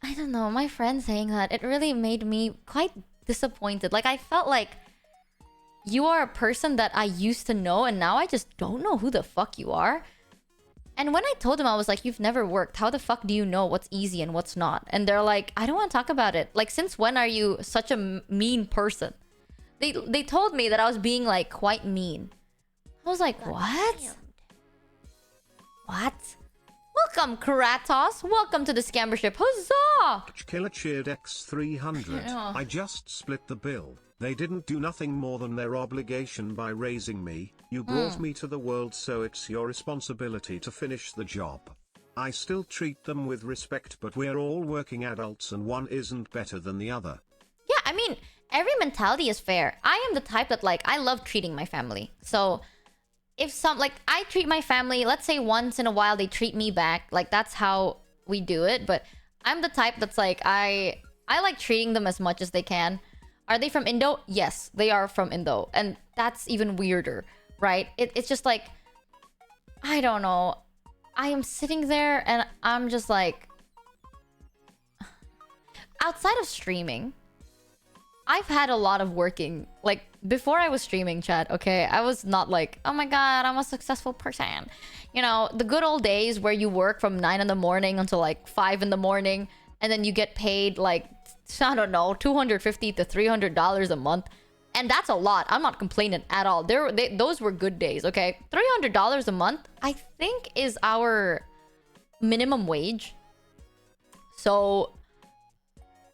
I don't know, my friend saying that, it really made me quite disappointed. Like, I felt like you are a person that I used to know, and now I just don't know who the fuck you are. And when I told them, I was like, you've never worked. How the fuck do you know what's easy and what's not? And they're like, I don't want to talk about it. Like, since when are you such a mean person? They told me that I was being, like, quite mean. I was like, what? What? Welcome, Kratos. Welcome to the scammer ship. Huzzah! Killer cheered X300. Yeah. I just split the bill. They didn't do nothing more than their obligation by raising me. You brought me to the world, so it's your responsibility to finish the job. I still treat them with respect, but we're all working adults and one isn't better than the other. Yeah, I mean, every mentality is fair. I am the type that, like, I love treating my family. So if I treat my family, let's say once in a while they treat me back, like, that's how we do it. But I'm the type that's like, I like treating them as much as they can. Are they from Indo? Yes, they are from Indo. And that's even weirder, right? It's just like, I don't know. I am sitting there and I'm just like, outside of streaming, I've had a lot of working. Like, before I was streaming, chat, okay, I was not like, oh my god, I'm a successful person. You know, the good old days where you work from 9 in the morning until, like, 5 in the morning, and then you get paid, like, I don't know, $250 to $300 a month. And that's a lot. I'm not complaining at all. Those were good days, okay? $300 a month, I think, is our minimum wage. So,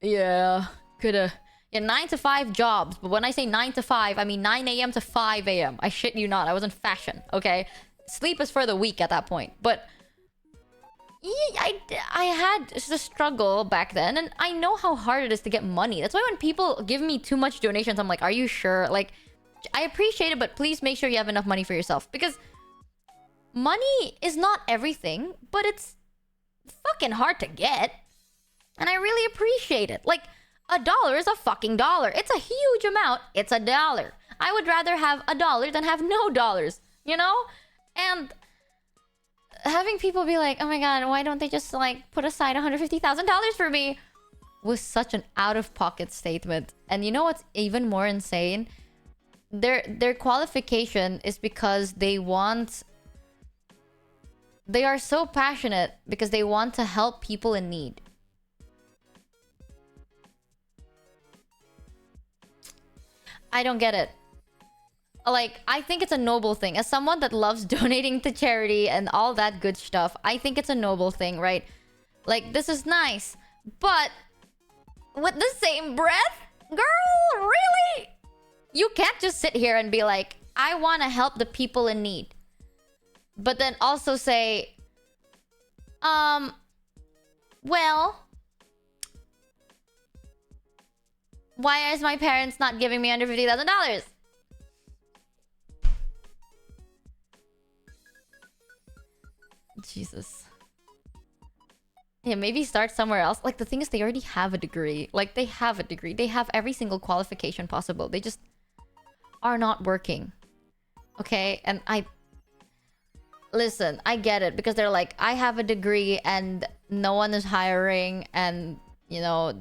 yeah, coulda... Yeah, 9 to 5 jobs. But when I say 9 to 5, I mean 9 a.m. to 5 a.m. I shit you not. I was in fashion, okay? Sleep is for the weak at that point. But yeah, I had the struggle back then. And I know how hard it is to get money. That's why when people give me too much donations, I'm like, are you sure? Like, I appreciate it, but please make sure you have enough money for yourself. Because money is not everything, but it's fucking hard to get. And I really appreciate it. Like, $1 is a fucking dollar. It's a huge amount. It's $1. I would rather have $1 than have no dollars, you know? And having people be like, oh my god, why don't they just, like, put aside $150,000 for me? Was such an out-of-pocket statement. And you know what's even more insane? Their qualification is because they are so passionate because they want to help people in need. I don't get it. Like, I think it's a noble thing. As someone that loves donating to charity and all that good stuff, I think it's a noble thing, right? Like, this is nice. But with the same breath, girl, really? You can't just sit here and be like, I want to help the people in need. But then also say, well, why is my parents not giving me under $50,000? Jesus. Yeah, maybe start somewhere else. Like, the thing is, they already have a degree. Like, they have a degree. They have every single qualification possible. They just are not working. Okay? And listen, I get it. Because they're like, I have a degree and no one is hiring. And, you know,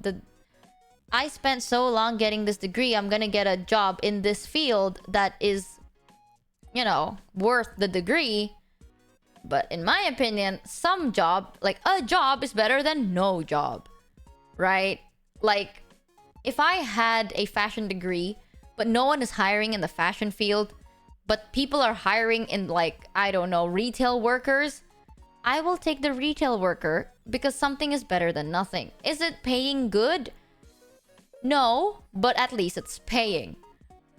I spent so long getting this degree, I'm gonna get a job in this field that is, you know, worth the degree. But in my opinion, some job, like a job, is better than no job. Right? Like, if I had a fashion degree, but no one is hiring in the fashion field, but people are hiring in, like, I don't know, retail workers, I will take the retail worker because something is better than nothing. Is it paying good? No, but at least it's paying.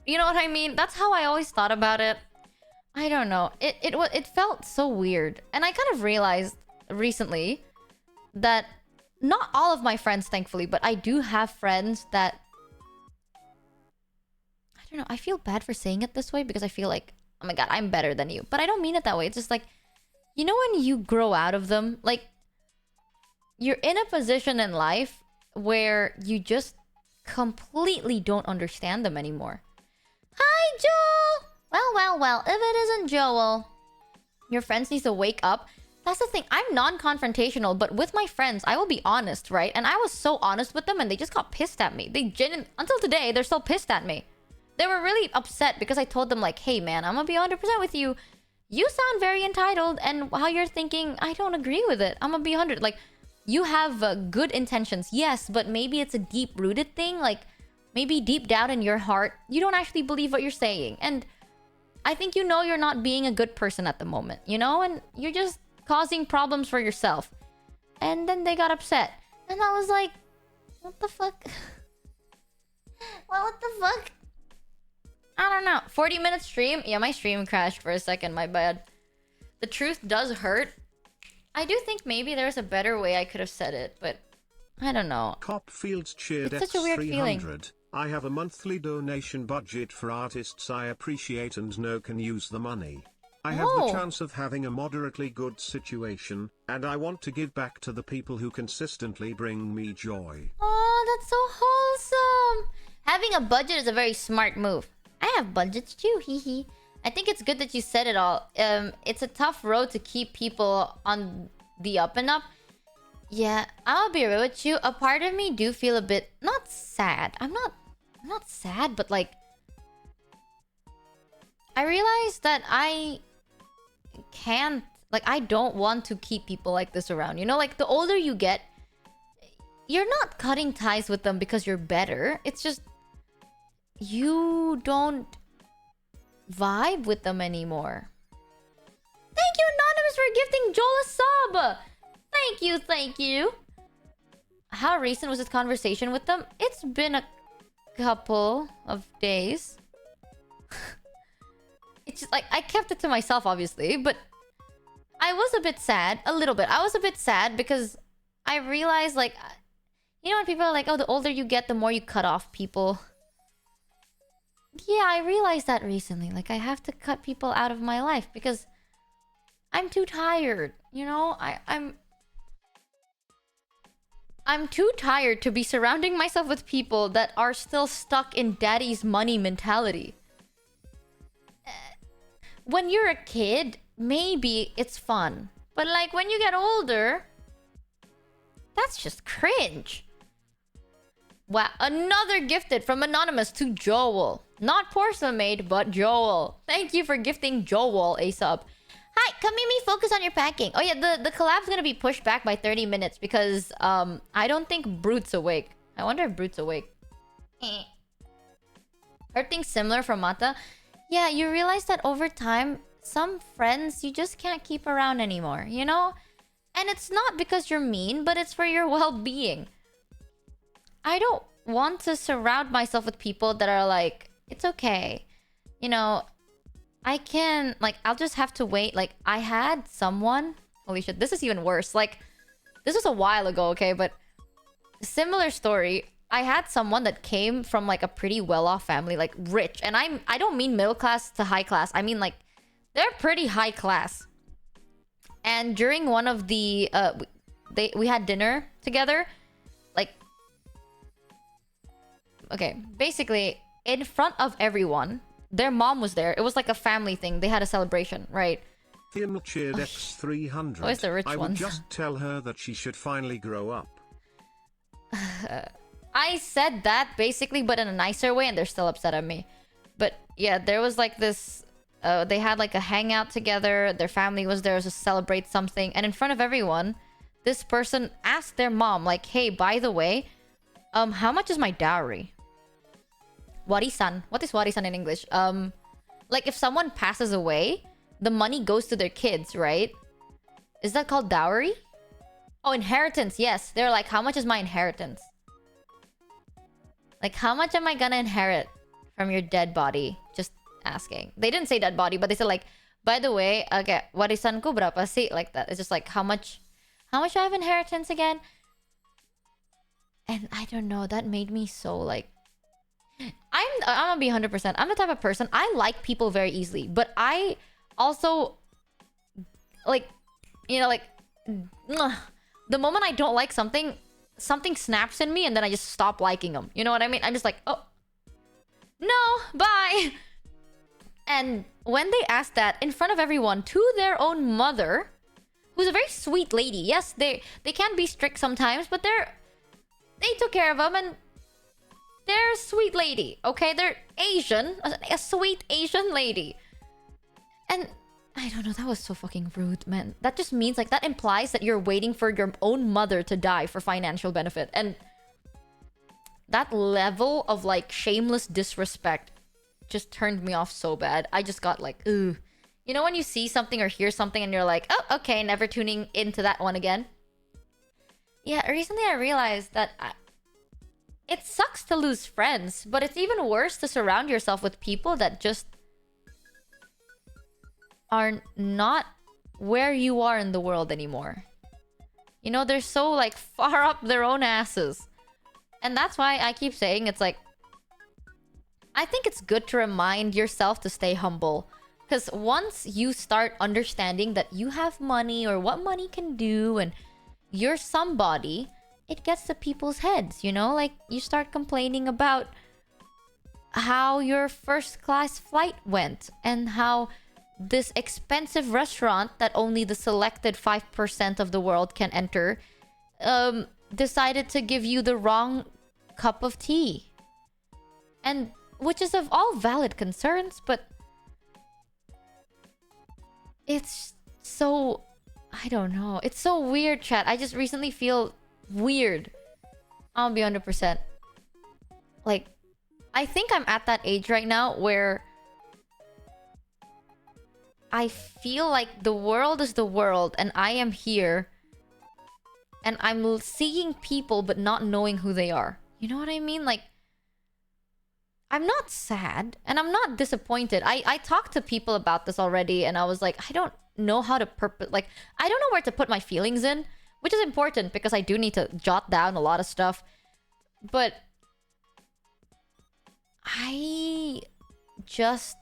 You know what I mean? That's how I always thought about it. I don't know. It felt so weird. And I kind of realized recently that not all of my friends, thankfully, but I do have friends that... I don't know. I feel bad for saying it this way because I feel like, oh my god, I'm better than you. But I don't mean it that way. It's just like, you know when you grow out of them? Like, you're in a position in life where you just completely don't understand them anymore. Hi, Joel! Well, if it isn't Joel, your friends need to wake up. That's the thing. I'm non-confrontational, but with my friends, I will be honest, right? And I was so honest with them, and they just got pissed at me. Until today, they're still pissed at me. They were really upset because I told them, like, hey, man, I'm gonna be 100% with you. You sound very entitled, and how you're thinking, I don't agree with it. I'm gonna be 100. Like, you have good intentions, yes, but maybe it's a deep-rooted thing. Like, maybe deep down in your heart, you don't actually believe what you're saying. And I think you know you're not being a good person at the moment, you know? And you're just causing problems for yourself. And then they got upset. And I was like, what the fuck? Well, what the fuck? I don't know. 40-minute stream? Yeah, my stream crashed for a second, my bad. The truth does hurt. I do think maybe there's a better way I could have said it, but I don't know. Copfields cheered It's such a weird feeling. X300. I have a monthly donation budget for artists I appreciate and know can use the money. I have the chance of having a moderately good situation, and I want to give back to the people who consistently bring me joy. Oh, that's so wholesome. Having a budget is a very smart move. I have budgets too, hee hee. I think it's good that you said it all. It's a tough road to keep people on the up and up. Yeah, I'll be real with you. A part of me do feel a bit not sad. I'm not sad, but like I realized that I can't, like, I don't want to keep people like this around. You know, like the older you get, you're not cutting ties with them because you're better. It's just you don't vibe with them anymore. Thank you, Anonymous, for gifting Joel a sub. Thank you. How recent was this conversation with them? It's been a couple of days. It's just like, I kept it to myself, obviously, but I was a bit sad. A little bit. I was a bit sad because I realized, like, you know when people are like, oh, the older you get, the more you cut off people. Yeah, I realized that recently. Like, I have to cut people out of my life because I'm too tired. You know, I'm too tired to be surrounding myself with people that are still stuck in daddy's money mentality. When you're a kid, maybe it's fun. But like when you get older, that's just cringe. Wow, another gifted from Anonymous to Joel. Not Porcelain Maid, but Joel. Thank you for gifting Joel a sub. Hi, Kamimi, focus on your packing. Oh yeah, the collab's gonna be pushed back by 30 minutes because I don't think Brute's awake. I wonder if Brute's awake. Heard things similar from Mata. Yeah, you realize that over time, some friends you just can't keep around anymore, you know? And it's not because you're mean, but it's for your well-being. I don't want to surround myself with people that are like, it's okay. You know, I can, like, I'll just have to wait. Like, I had someone... Holy shit, this is even worse. Like, this was a while ago, okay? But similar story. I had someone that came from, like, a pretty well-off family, like, rich. And I don't mean middle class to high class. I mean, like, they're pretty high class. And during one of the... we had dinner together. Like... Okay, basically, in front of everyone... Their mom was there. It was like a family thing. They had a celebration, right? Thiam cheered X300. Where's the rich I would ones? just tell her that she should finally grow up. I said that basically, but in a nicer way, and they're still upset at me. But yeah, there was like this... they had like a hangout together. Their family was there to celebrate something. And in front of everyone, this person asked their mom, like, hey, by the way, how much is my dowry? Warisan. What is warisan in English? Like if someone passes away, the money goes to their kids, right? Is that called dowry? Oh, inheritance. Yes. They're like, how much is my inheritance? Like, how much am I gonna inherit from your dead body? Just asking. They didn't say dead body, but they said like, by the way, okay, warisan ko berapa sih? Like that. It's just like, how much do I have inheritance again? And I don't know, that made me so like... I'm gonna be 100%. I'm the type of person, I like people very easily. But I also... Like, you know, like... The moment I don't like something, something snaps in me and then I just stop liking them. You know what I mean? I'm just like, oh... No, bye! And when they asked that in front of everyone to their own mother, who's a very sweet lady. Yes, they can be strict sometimes, but they took care of them and they're a sweet lady, okay? They're Asian, a sweet Asian lady. And I don't know, that was so fucking rude, man. That just means like, that implies that you're waiting for your own mother to die for financial benefit. And that level of like shameless disrespect just turned me off so bad. I just got like, ooh. You know when you see something or hear something and you're like, oh, okay, never tuning into that one again? Yeah, recently I realized that it sucks to lose friends, but it's even worse to surround yourself with people that just are not where you are in the world anymore. You know, they're so like far up their own asses. And that's why I keep saying it's like, I think it's good to remind yourself to stay humble. Because once you start understanding that you have money or what money can do and you're somebody, it gets to people's heads, you know? Like, you start complaining about how your first class flight went and how this expensive restaurant that only the selected 5% of the world can enter decided to give you the wrong cup of tea. And which is of all valid concerns, but it's so... I don't know. It's so weird, chat. I just recently feel weird. I'll be 100%. Like, I think I'm at that age right now where I feel like the world is the world and I am here and I'm seeing people but not knowing who they are. You know what I mean? Like, I'm not sad and I'm not disappointed. I talked to people about this already and I was like, I don't know how to like, I don't know where to put my feelings in, which is important because I do need to jot down a lot of stuff. But I just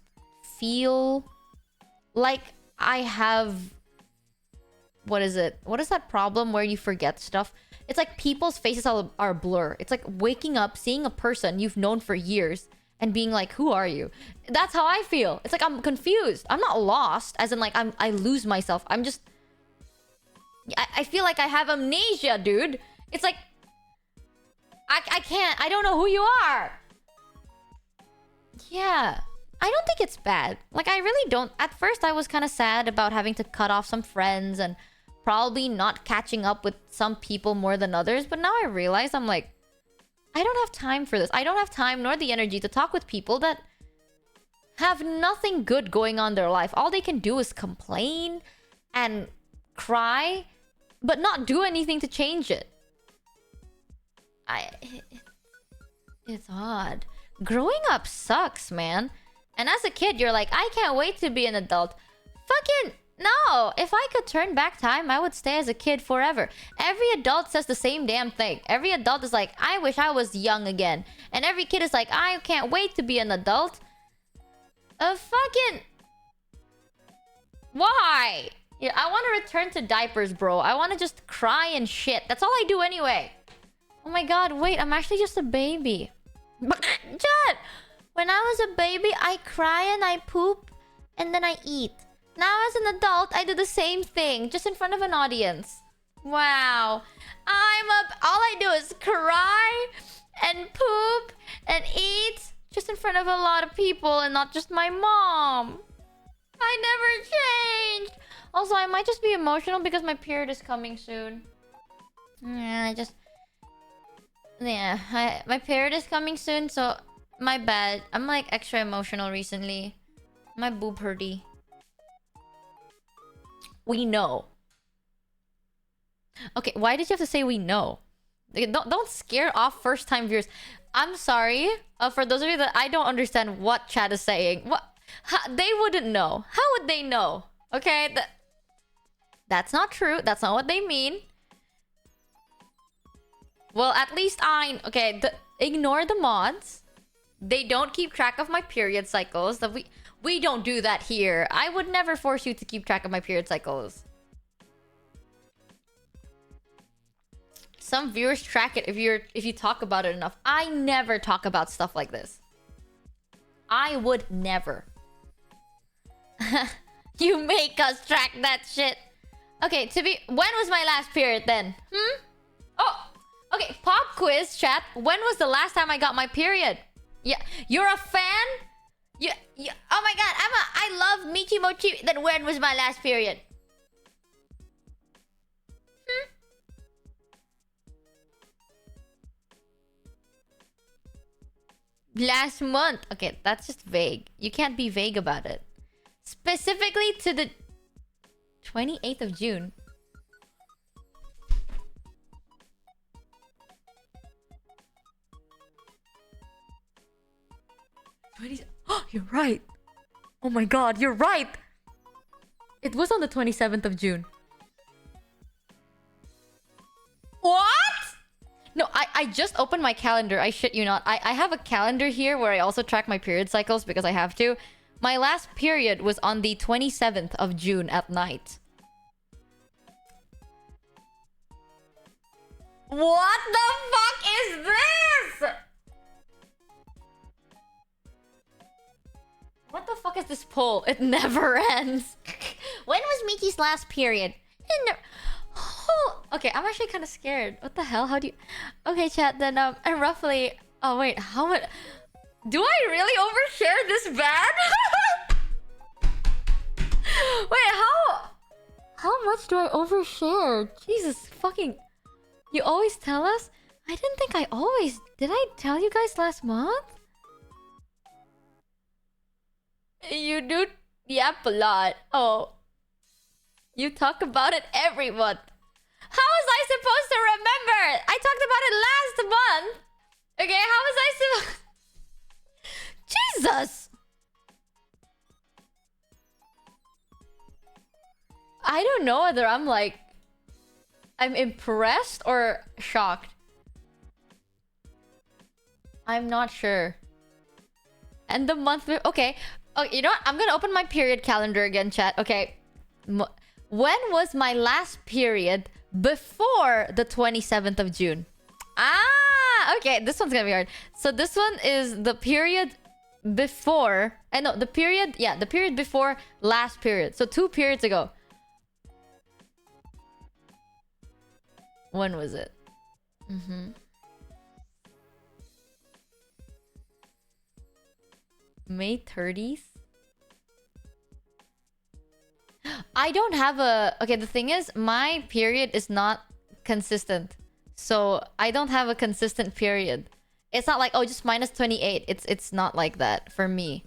feel like I have... What is it? What is that problem where you forget stuff? It's like people's faces are a blur. It's like waking up, seeing a person you've known for years and being like, who are you? That's how I feel. It's like I'm confused. I'm not lost, as in like I lose myself. I'm just... I feel like I have amnesia, dude. It's like... I can't... I don't know who you are. Yeah. I don't think it's bad. Like, I really don't... At first, I was kind of sad about having to cut off some friends and probably not catching up with some people more than others. But now I realize I'm like, I don't have time for this. I don't have time nor the energy to talk with people that have nothing good going on in their life. All they can do is complain and cry, but not do anything to change it. It's odd. Growing up sucks, man. And as a kid, you're like, I can't wait to be an adult. Fucking no. If I could turn back time, I would stay as a kid forever. Every adult says the same damn thing. Every adult is like, I wish I was young again. And every kid is like, I can't wait to be an adult. Fucking... Why? Yeah, I want to return to diapers, bro. I want to just cry and shit. That's all I do anyway. Oh my god, wait. I'm actually just a baby. Chat! When I was a baby, I cry and I poop and then I eat. Now as an adult, I do the same thing, just in front of an audience. Wow. All I do is cry and poop and eat just in front of a lot of people and not just my mom. I never changed. Also, I might just be emotional because my period is coming soon. Yeah, my period is coming soon, so my bad. I'm like extra emotional recently. My boob hurty. We know. Okay, why did you have to say we know? Don't scare off first-time viewers. I'm sorry. For those of you that I don't understand what chat is saying. They wouldn't know. How would they know? Okay, that's not true. That's not what they mean. Well, at least okay, ignore the mods. They don't keep track of my period cycles. We don't do that here. I would never force you to keep track of my period cycles. Some viewers track it if you talk about it enough. I never talk about stuff like this. I would never. You make us track that shit. Okay, when was my last period then? Oh, okay, pop quiz chat. When was the last time I got my period? Yeah, you're a fan? You oh my god, I love Michi Mochievee. Then when was my last period? Last month. Okay, that's just vague. You can't be vague about it. Specifically to the 28th of June. Oh, you're right. Oh my god, you're right. It was on the 27th of June. What? No, I just opened my calendar. I shit you not. I have a calendar here where I also track my period cycles because I have to. My last period was on the 27th of June at night. What the fuck is this? What the fuck is this poll? It never ends. When was Michi's last period? Okay, I'm actually kind of scared. What the hell? How do you... Okay, chat, then, and roughly... Oh, wait, how much... Do I really overshare this bad? Wait, how much do I overshare? Jesus fucking... You always tell us? I didn't think I always... Did I tell you guys last month? You do yap a lot. Oh. You talk about it every month. How was I supposed to remember? I talked about it last month. Okay, how was I supposed... Jesus! I don't know whether I'm like... I'm impressed or shocked. I'm not sure. And the month... Okay. Oh, you know what? I'm gonna open my period calendar again, chat. Okay. When was my last period before the 27th of June? Ah! Okay, this one's gonna be hard. So this one is the period before... no, the period... Yeah, the period before last period. So 2 periods ago. When was it? May 30th? I don't have a... Okay, the thing is, my period is not consistent. So, I don't have a consistent period. It's not like, oh, just minus 28. It's not like that for me.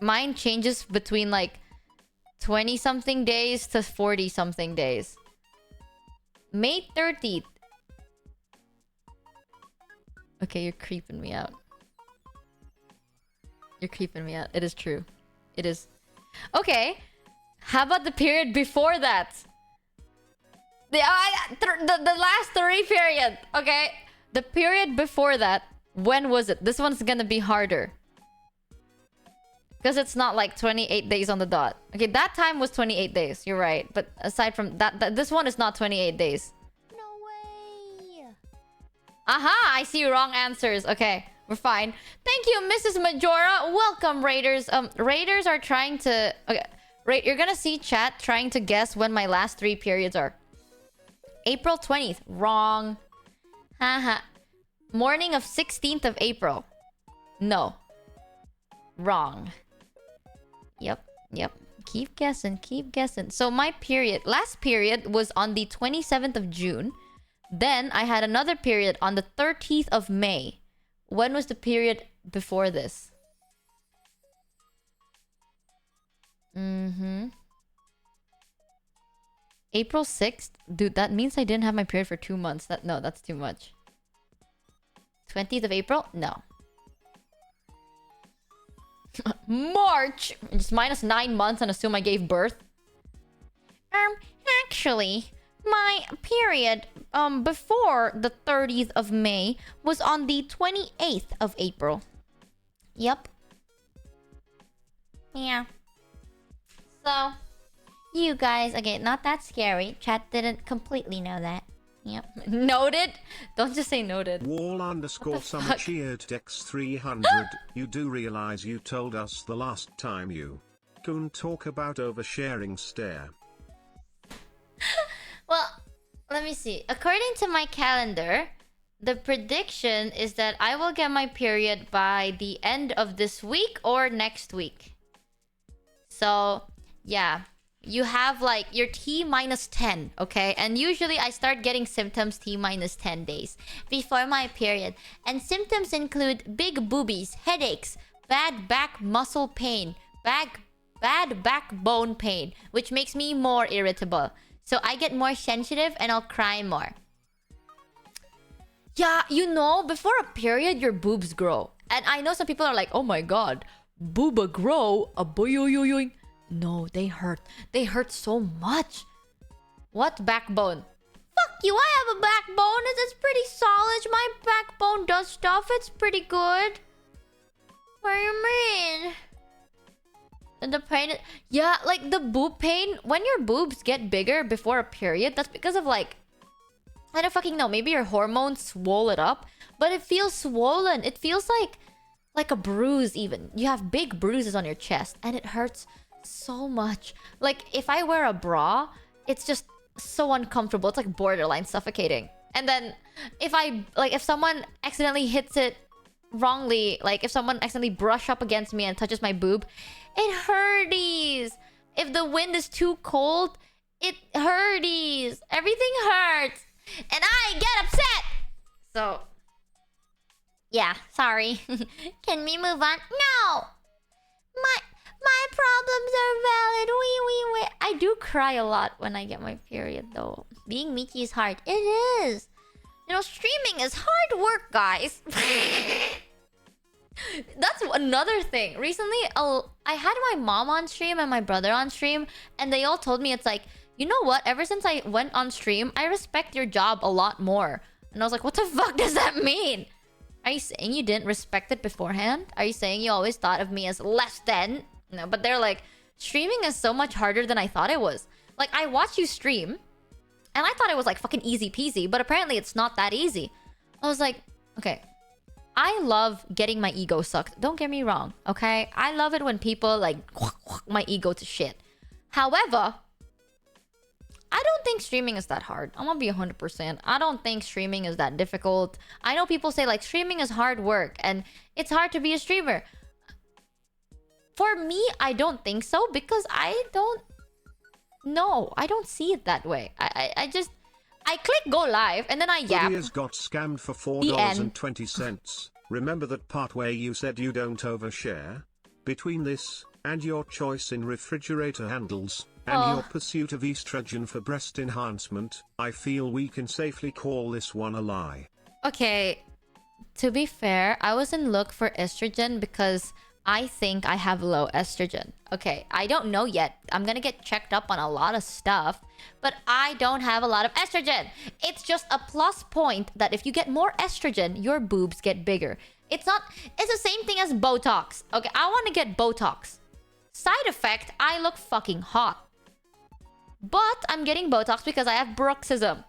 Mine changes between like 20-something days to 40-something days. May 30th. Okay, you're creeping me out. You're creeping me out. It is true. It is. Okay. How about the period before that? The last 3 period. Okay. The period before that. When was it? This one's gonna be harder. Because it's not like 28 days on the dot. Okay, that time was 28 days. You're right. But aside from that, this one is not 28 days. No way. Aha! I see wrong answers. Okay. We're fine. Thank you, Mrs. Majora. Welcome, Raiders. Raiders are trying to... Okay. You're gonna see chat trying to guess when my last 3 periods are. April 20th. Wrong. Haha. Morning of 16th of April. No. Wrong. Yep. Keep guessing. So my last period was on the 27th of June. Then I had another period on the 30th of May. When was the period before this? April 6th? Dude, that means I didn't have my period for 2 months. No, that's too much. 20th of April? No. March! Just minus 9 months and assume I gave birth. Actually, my period before the 30th of May was on the 28th of April. Yep. Yeah. So, you guys, okay, not that scary. Chat didn't completely know that. Yep. Noted? Don't just say noted. Wall underscore summer cheered Dex 300. You do realize you told us the last time you couldn't talk about oversharing stare. Well, let me see. According to my calendar, the prediction is that I will get my period by the end of this week or next week. So, yeah. You have like your T minus 10, okay? And usually I start getting symptoms T minus 10 days before my period. And symptoms include big boobies, headaches, bad back muscle pain, bad backbone pain, which makes me more irritable. So I get more sensitive and I'll cry more. Yeah, you know, before a period, your boobs grow. And I know some people are like, oh my god, booba grow, a boyoyoyoing. No, they hurt. They hurt so much. What backbone? Fuck you, I have a backbone. It's pretty solid. My backbone does stuff. It's pretty good. What do you mean? And the pain... Yeah, like the boob pain. When your boobs get bigger before a period, that's because of like... I don't fucking know. Maybe your hormones swole it up. But it feels swollen. It feels like a bruise even. You have big bruises on your chest. And it hurts so much. Like, if I wear a bra, it's just so uncomfortable. It's like borderline suffocating. And then if someone accidentally hits it wrongly, like if someone accidentally brush up against me and touches my boob, it hurties. If the wind is too cold, it hurties. Everything hurts. And I get upset. So, yeah, sorry. Can we move on? No! My problems are valid. Wee. I do cry a lot when I get my period, though. Being Michi is hard. It is. You know, streaming is hard work, guys. That's another thing. Recently, I had my mom on stream and my brother on stream, and they all told me it's like, you know what? Ever since I went on stream, I respect your job a lot more. And I was like, what the fuck does that mean? Are you saying you didn't respect it beforehand? Are you saying you always thought of me as less than? No, but they're like, streaming is so much harder than I thought it was. Like, I watch you stream, and I thought it was like fucking easy peasy, but apparently it's not that easy. I was like, okay, I love getting my ego sucked. Don't get me wrong, okay? I love it when people like my ego to shit. However, I don't think streaming is that hard. I'm gonna be 100%. I don't think streaming is that difficult. I know people say like streaming is hard work and it's hard to be a streamer. For me, I don't think so because I don't know. I don't see it that way. I click go live and then I yap. Lydia's got scammed for $4.20. Remember that part where you said you don't overshare? Between this and your choice in refrigerator handles and your pursuit of estrogen for breast enhancement, I feel we can safely call this one a lie. Okay, to be fair, I was in look for estrogen because I think I have low estrogen. Okay, I don't know yet. I'm gonna get checked up on a lot of stuff, but I don't have a lot of estrogen. It's just a plus point that if you get more estrogen, your boobs get bigger. It's the same thing as Botox. Okay, I want to get Botox. Side effect, I look fucking hot. But I'm getting Botox because I have bruxism.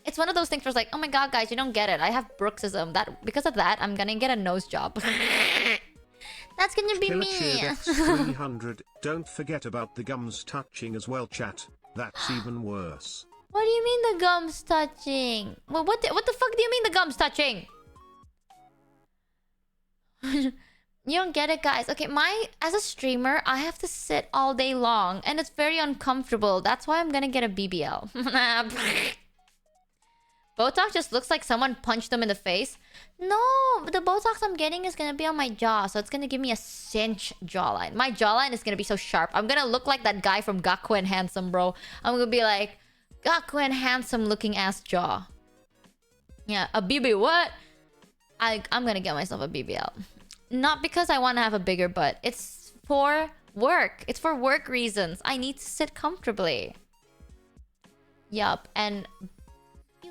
It's one of those things where it's like, oh my god, guys, you don't get it. I have bruxism. Because of that, I'm gonna get a nose job. That's gonna be me. 300. Don't forget about the gums touching as well, chat. That's even worse. What do you mean the gums touching? Well, what the fuck do you mean the gums touching? You don't get it, guys. Okay, as a streamer, I have to sit all day long, and it's very uncomfortable. That's why I'm gonna get a BBL. Botox just looks like someone punched them in the face. No, the Botox I'm getting is gonna be on my jaw, so it's gonna give me a cinch jawline. My jawline is gonna be so sharp. I'm gonna look like that guy from Gaku and Handsome, bro. I'm gonna be like, Gaku and Handsome looking ass jaw. Yeah, a BB, what? I'm gonna get myself a BBL. Not because I want to have a bigger butt. It's for work. It's for work reasons. I need to sit comfortably. Yup, and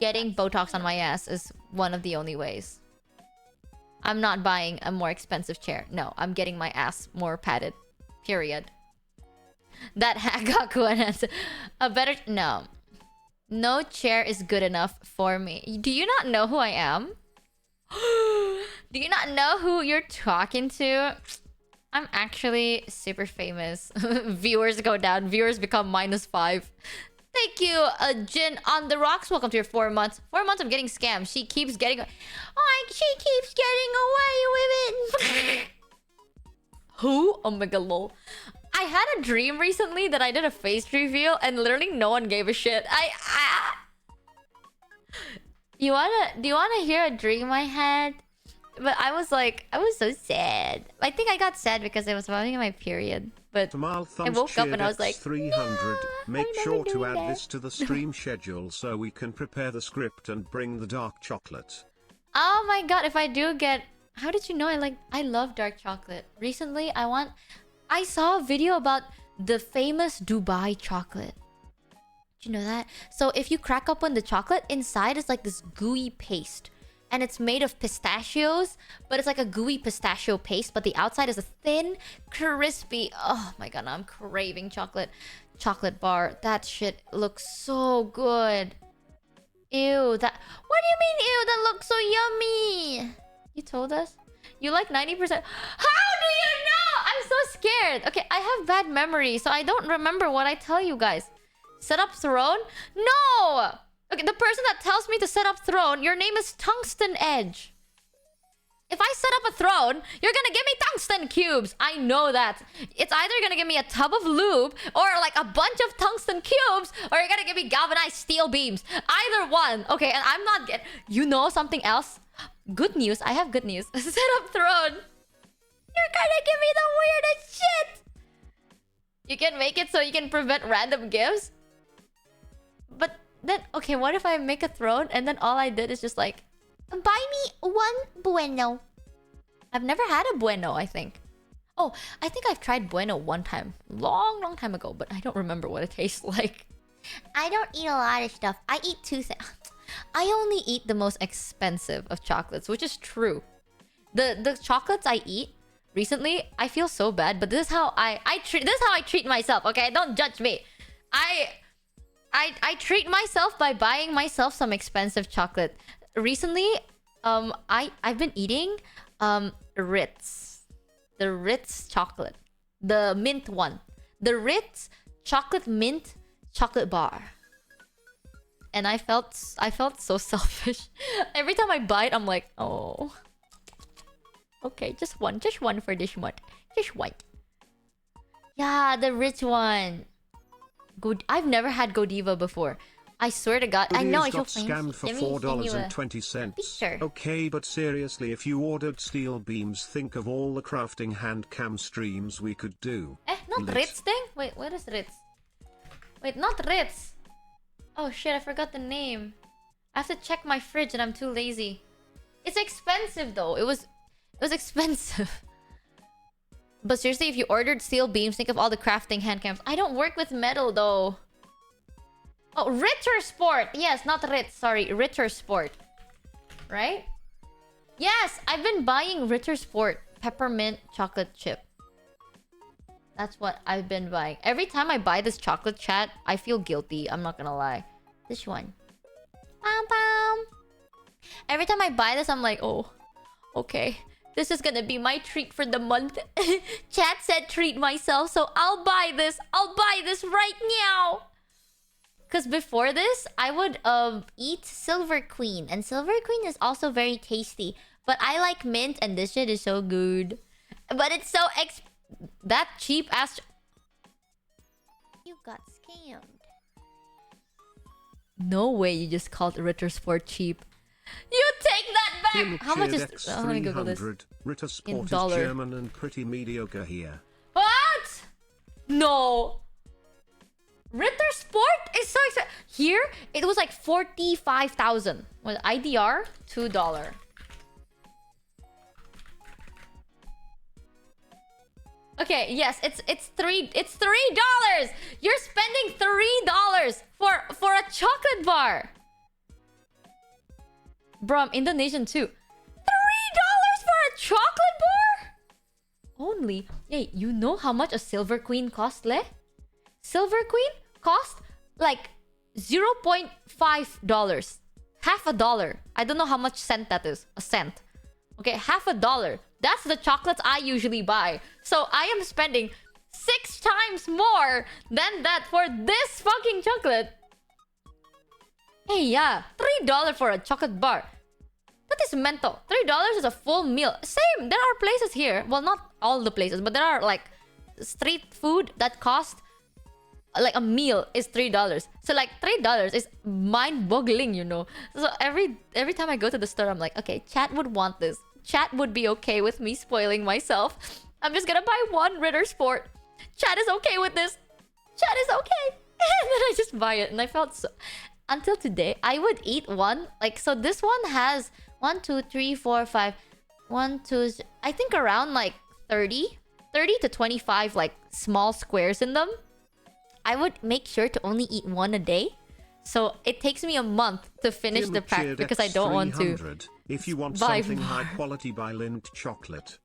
getting Botox on my ass is one of the only ways. I'm not buying a more expensive chair. No, I'm getting my ass more padded. Period. That Hagaku and a better... No. No chair is good enough for me. Do you not know who I am? Do you not know who you're talking to? I'm actually super famous. Viewers go down. Viewers become -5. Thank you, Jin on the rocks. Welcome to your 4 months. 4 months of getting scammed. She keeps getting... Oh, she keeps getting away with it. Who? Oh my god, lol. I had a dream recently that I did a face reveal and literally no one gave a shit. Do you wanna hear a dream I had? But I was so sad. I think I got sad because I was having my period. But I woke up and I was like, 300. No, Make I'm sure never to doing add that. this to the stream schedule so we can prepare the script and bring the dark chocolate. oh my god, if I do get... How did you know I love dark chocolate? Recently, I saw a video about the famous Dubai chocolate. Did you know that? So if you crack open the chocolate, inside is like this gooey paste. And it's made of pistachios, but it's like a gooey pistachio paste, but the outside is a thin, crispy... Oh my god, now I'm craving chocolate bar. That shit looks so good. Ew, that... What do you mean, ew? That looks so yummy. You told us? You like 90%... How do you know? I'm so scared. Okay, I have bad memory, so I don't remember what I tell you guys. Set up throne? No! Okay, the person that tells me to set up throne, your name is Tungsten Edge. If I set up a throne, you're gonna give me tungsten cubes. I know that. It's either gonna give me a tub of lube or like a bunch of tungsten cubes, or you're gonna give me galvanized steel beams. Either one. Okay, and I'm not get... You know something else? Good news. I have good news. Set up throne. You're gonna give me the weirdest shit. You can make it so you can prevent random gifts. But then, okay, what if I make a throne and then all I did is just like, buy me one bueno. I've never had a bueno, I think. Oh, I think I've tried bueno one time. Long time ago, but I don't remember what it tastes like. I don't eat a lot of stuff. I eat two things. I only eat the most expensive of chocolates, which is true. The chocolates I eat recently, I feel so bad, but this is how I treat myself, okay? Don't judge me. I treat myself by buying myself some expensive chocolate. Recently, I've been eating Ritz. The Ritz chocolate. The mint one. The Ritz chocolate mint chocolate bar. And I felt so selfish. Every time I buy it, I'm like, oh. Okay, just one for this month. Just one. Yeah, the rich one. Good. I've never had Godiva before. I swear to God, I know I got feel scammed for $4.20. Picture. Okay, but seriously, if you ordered steel beams, think of all the crafting hand cam streams we could do. Not Lit. Ritz thing? Wait, what is Ritz? Wait, not Ritz. Oh shit, I forgot the name. I have to check my fridge and I'm too lazy. It's expensive though. It was expensive. But seriously, if you ordered steel beams, think of all the crafting hand cams. I don't work with metal though. Oh, Ritter Sport. Yes, not Ritz. Sorry, Ritter Sport. Right? Yes, I've been buying Ritter Sport peppermint chocolate chip. That's what I've been buying. Every time I buy this chocolate, chat, I feel guilty. I'm not gonna lie. This one. Bam, bam. Every time I buy this, I'm like, oh, okay. This is gonna be my treat for the month. Chat said treat myself, so I'll buy this. I'll buy this right now. Because before this, I would eat Silver Queen. And Silver Queen is also very tasty. But I like mint and this shit is so good. But it's so that cheap ass... You got scammed. No way you just called Ritter Sport cheap. You take that back! How much is... let me Google this. Ritter Sport In is dollar. German and pretty mediocre here. What? No. Ritter Sport is so expensive. Here, it was like 45,000. With IDR, $2. Okay, yes, it's $3. You're spending $3 for a chocolate bar. Bro, I'm Indonesian too. $3 for a chocolate bar? Only. Hey, you know how much a silver queen cost, le? Silver queen cost like $0.5. Half a dollar. I don't know how much cent that is. A cent. Okay, half a dollar. That's the chocolates I usually buy. So I am spending 6 times more than that for this fucking chocolate. Hey, yeah. $3 for a chocolate bar. That is mental. $3 is a full meal. Same. There are places here. Well, not all the places, but there are like street food that cost like a meal is $3. So like $3 is mind-boggling, you know. So every time I go to the store, I'm like, okay, chat would want this. Chat would be okay with me spoiling myself. I'm just gonna buy one Ritter Sport. Chat is okay with this. Chat is okay. And then I just buy it. And I felt so... Until today, I would eat one. Like, so this one has 1, 2, 3, 4, 5... 1, 2... I think around like 30 to 25 like small squares in them. I would make sure to only eat one a day. So it takes me a month to finish the pack because I don't want to. If you want buy something more. high quality, buy Lindt chocolate.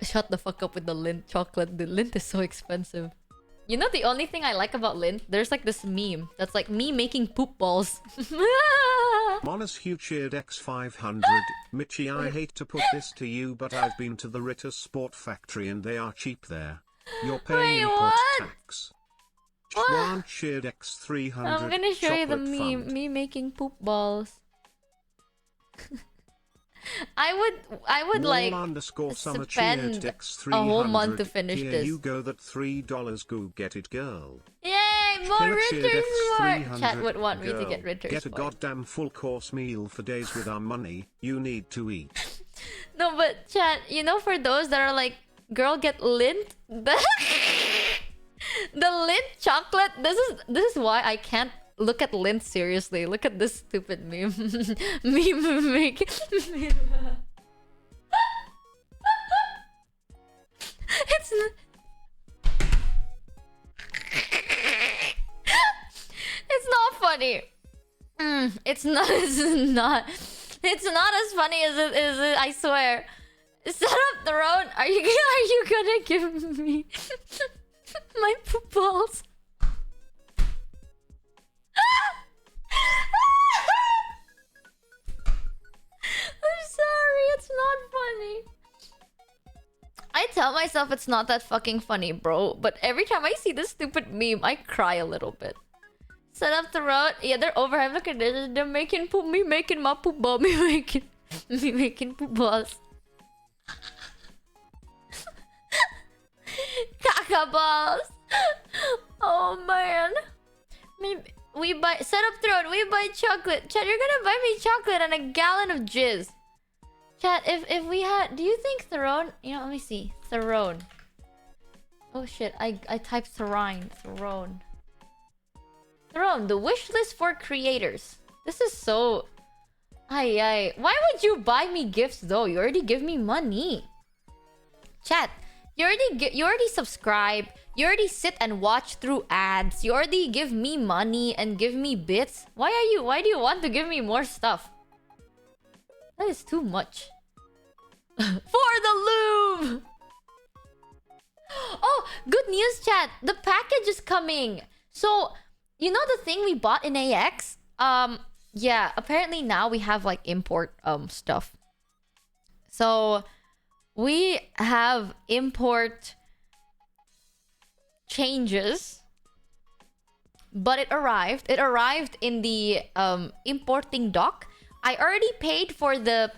Shut the fuck up with the Lindt chocolate. The Lindt is so expensive. You know the only thing I like about Lindt? There's like this meme that's like me making poop balls. Monas Hugh cheered X500. Michi, I hate to put this to you, but I've been to the Ritter Sport factory and they are cheap there. You're paying import tax. Juan cheered X300. I'm gonna show you the meme. Fund. Me making poop balls. I would like _summer spend cheered X300. a whole month to finish Here this. you go, that $3. Go get it, girl. Yay! More Killer cheered Ritter Sport! X300. Chat would want me to Girl, get Ritter Get a Sport. goddamn full course meal for days with our money. You need to eat. No, but chat, you know, for those that are like, girl, get Lindt. The Lindt chocolate. This is why I can't look at Lindt seriously. Look at this stupid meme. Meme make. It's not. It's not funny. It's not. It's not. It's not as funny as it is. I swear. Set up throne. Are you gonna give me my poop balls? I'm sorry. It's not funny. I tell myself it's not that fucking funny, bro. But every time I see this stupid meme, I cry a little bit. Set up the road. Yeah, they're overhyped. Look at this. They're making poop. Me making my poop ball. Me making poop balls. Caca balls. Oh man. We buy set up throne. We buy chocolate. Chat, you're gonna buy me chocolate and a gallon of jizz. Chat, if we had, do you think throne? You know, let me see. Throne. Oh shit! I typed throne. Throne. Throne. The wish list for creators. This is so. Why would you buy me gifts though? You already give me money. Chat, you already subscribe. You already sit and watch through ads. You already give me money and give me bits. Why do you want to give me more stuff? That is too much. For the lube. Oh, good news, chat. The package is coming. So, you know the thing we bought in AX? Yeah, apparently now we have like import stuff. So we have import changes, but it arrived. It arrived in the importing dock. I already paid for the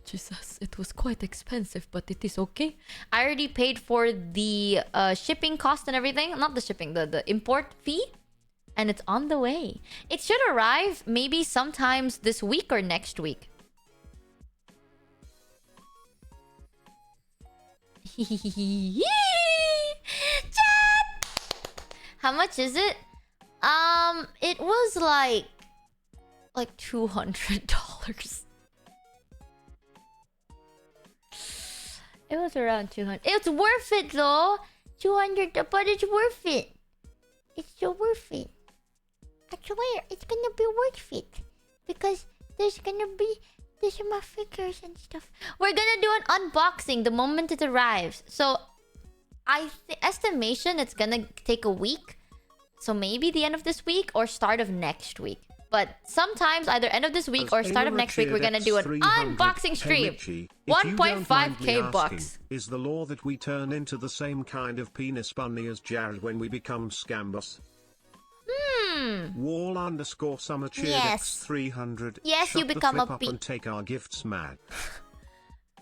Jesus, it was quite expensive, but it is okay. I already paid for the shipping cost and everything. Not the shipping, the import fee. and it's on the way. It should arrive maybe sometimes this week or next week. Chat! How much is it? It was like $200. It was around 200. It's worth it though. 200, but it's worth it. It's so worth it. I swear, it's gonna be worth it. Because there's my figures and stuff. We're gonna do an unboxing the moment it arrives. So, estimation it's gonna take a week. So maybe the end of this week or start of next week. But sometimes either end of this week or start of next week, we're gonna do an unboxing stream. 1.5k bucks. Is the law that we turn into the same kind of penis bunny as Jared when we become scambus? Wall _ summer cheered Yes. 300. Yes, Shut you the become flip a up pe- and take our gifts, man.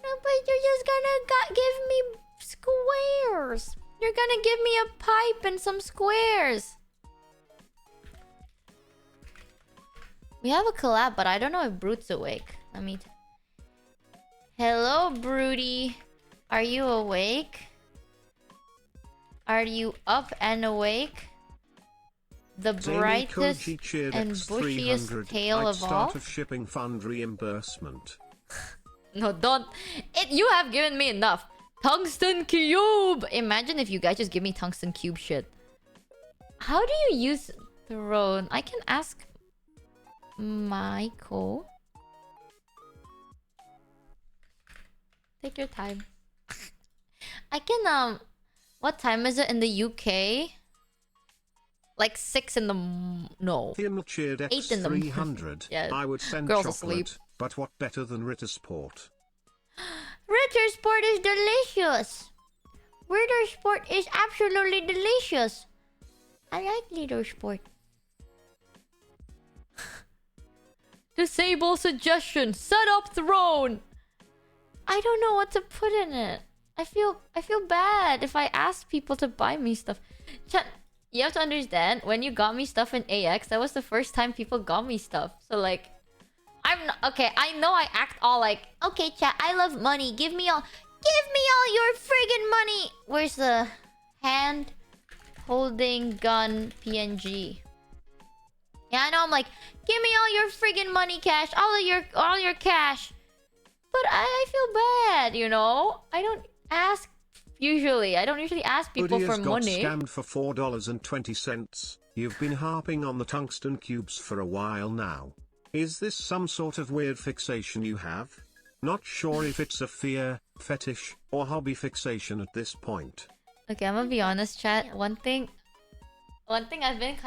No, but you're just gonna give me squares. You're gonna give me a pipe and some squares. We have a collab, but I don't know if Brute's awake. Let me... Hello, Broody. Are you awake? Are you up and awake? The brightest and bushiest tail of all? Start of shipping fund reimbursement. No, don't. You have given me enough. Tungsten cube. Imagine if you guys just give me tungsten cube shit. How do you use throne? I can ask Michael. Take your time. I can what time is it in the UK? Like 6 in the no. 8 in the 300. Yeah. I would send Girls chocolate, asleep. but what better than Ritter Sport? Ritter Sport is delicious. Ritter Sport is absolutely delicious. I like Ritter Sport. Disable suggestion. Set up throne. I don't know what to put in it. I feel bad if I ask people to buy me stuff. Chat, you have to understand, when you got me stuff in AX, that was the first time people got me stuff. So like, I'm not, okay, I know I act all like, okay chat, I love money. Give me all your friggin' money. Where's the hand holding gun PNG? Yeah, I know, I'm like, give me all your friggin' money cash, all your cash. But I feel bad, you know? I don't usually ask people for money. Got scammed for $4.20. You've been harping on the tungsten cubes for a while now. Is this some sort of weird fixation you have? Not sure if it's a fear, fetish, or hobby fixation at this point. Okay, I'm gonna be honest, chat. One thing I've been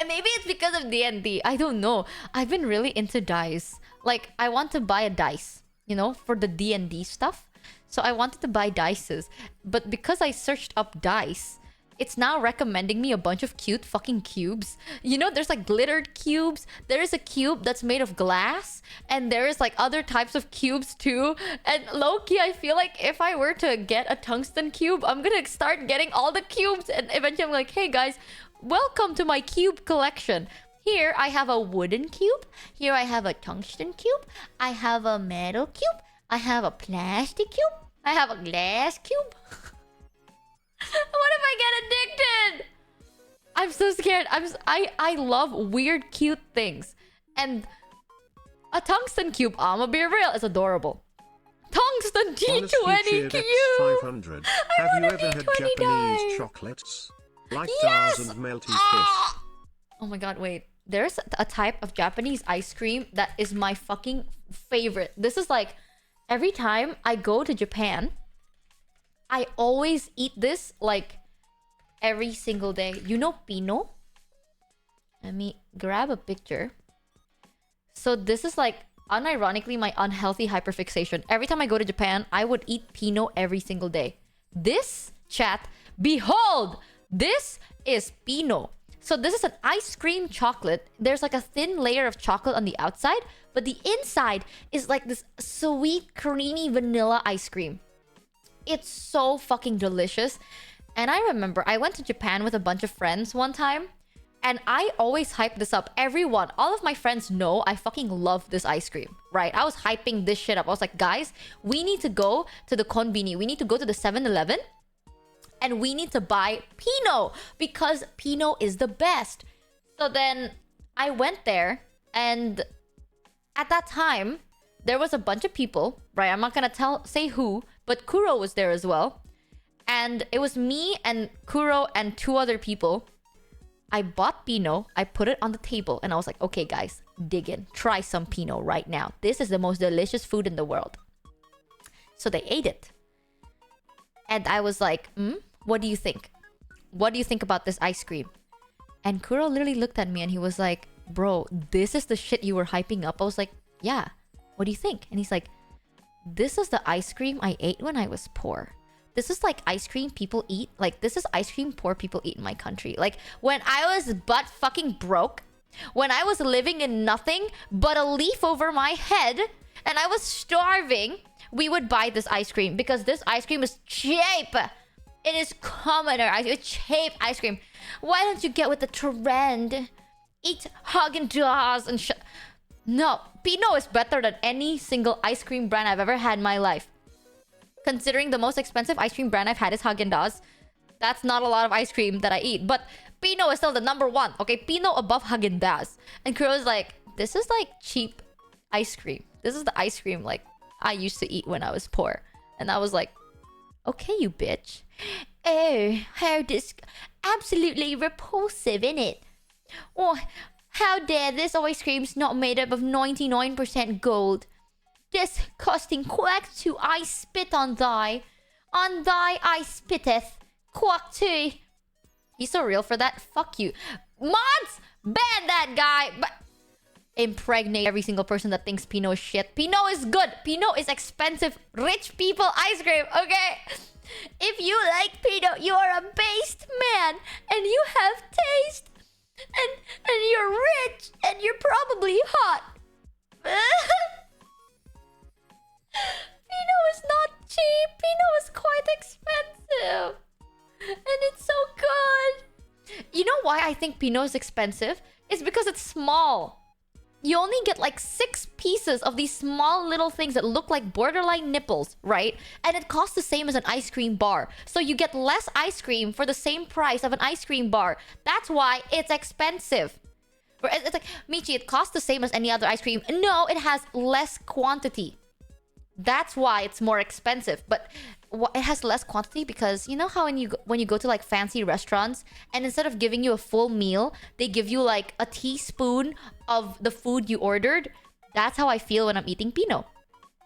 maybe it's because of D&D. I don't know. I've been really into dice. Like, I want to buy a dice, you know, for the D&D stuff. So I wanted to buy dices, but because I searched up dice, it's now recommending me a bunch of cute fucking cubes. You know, there's like glittered cubes. There is a cube that's made of glass, and there is like other types of cubes too. And low-key, I feel like if I were to get a tungsten cube, I'm gonna start getting all the cubes, and eventually I'm like, hey guys, welcome to my cube collection. Here I have a wooden cube. Here I have a tungsten cube. I have a metal cube. I have a plastic cube. I have a glass cube. What if I get addicted? I'm so scared. I love weird, cute things. And a tungsten cube, I'ma be real, is adorable. Tungsten T20 cube! 500. Have you ever had Japanese chocolates? Like Yes! Dars and Melty Kiss? Oh my god, wait. There's a type of Japanese ice cream that is my fucking favorite. This is like, every time I go to Japan, I always eat this like every single day. You know Pinot? Let me grab a picture. So this is like, unironically, my unhealthy hyperfixation. Every time I go to Japan, I would eat Pinot every single day. This, chat, behold! This is Pinot. So this is an ice cream chocolate. There's like a thin layer of chocolate on the outside, but the inside is like this sweet, creamy vanilla ice cream. It's so fucking delicious. And I remember I went to Japan with a bunch of friends one time, And I always hype this up. Everyone, all of my friends know I fucking love this ice cream, right? I was hyping this shit up. I was like, guys, we need to go to the konbini. We need to go to the 7-Eleven. And we need to buy Pinot because Pinot is the best. So then I went there, and at that time, there was a bunch of people, right? I'm not gonna say who, but Kuro was there as well. And it was me and Kuro and 2 other people. I bought Pinot, I put it on the table, and I was like, okay guys, dig in. Try some Pinot right now. This is the most delicious food in the world. So they ate it. And I was like, what do you think? What do you think about this ice cream? And Kuro literally looked at me and he was like, bro, this is the shit you were hyping up. I was like, yeah, what do you think? And he's like, this is the ice cream I ate when I was poor. This is like ice cream people eat. Like, this is ice cream poor people eat in my country. Like, when I was butt fucking broke, when I was living in nothing but a leaf over my head, and I was starving, we would buy this ice cream because this ice cream is cheap. It is commoner. It's cheap ice cream. Why don't you get with the trend? Eat Haagen-Dazs and No, Pinot is better than any single ice cream brand I've ever had in my life. Considering the most expensive ice cream brand I've had is Haagen-Dazs, that's not a lot of ice cream that I eat. But Pinot is still the number 1. Okay, Pinot above Haagen-Dazs. And Kuro's like, this is like cheap ice cream. This is the ice cream like I used to eat when I was poor. And I was like, okay, you bitch. Oh, how absolutely repulsive, innit? Oh, how dare this ice cream's not made up of 99% gold. Disgusting quack too, I spit on thy. On thy I spitteth. Quack too. He's so real for that. Fuck you. Mods! Ban that guy! But impregnate every single person that thinks Pinot is shit. Pinot is good. Pinot is expensive. Rich people ice cream, okay? If you like Pinot, you are a based man. And you have taste. And you're rich. And you're probably hot. Pinot is not cheap. Pinot is quite expensive. And it's so good. You know why I think Pinot is expensive? It's because it's small. You only get like 6 pieces of these small little things that look like borderline nipples, right? And it costs the same as an ice cream bar. So you get less ice cream for the same price of an ice cream bar. That's why it's expensive. It's like, Michi, it costs the same as any other ice cream. No, it has less quantity. That's why it's more expensive. But it has less quantity because you know how when you go to like fancy restaurants and instead of giving you a full meal, they give you like a teaspoon of the food you ordered. That's how I feel when I'm eating Pinot.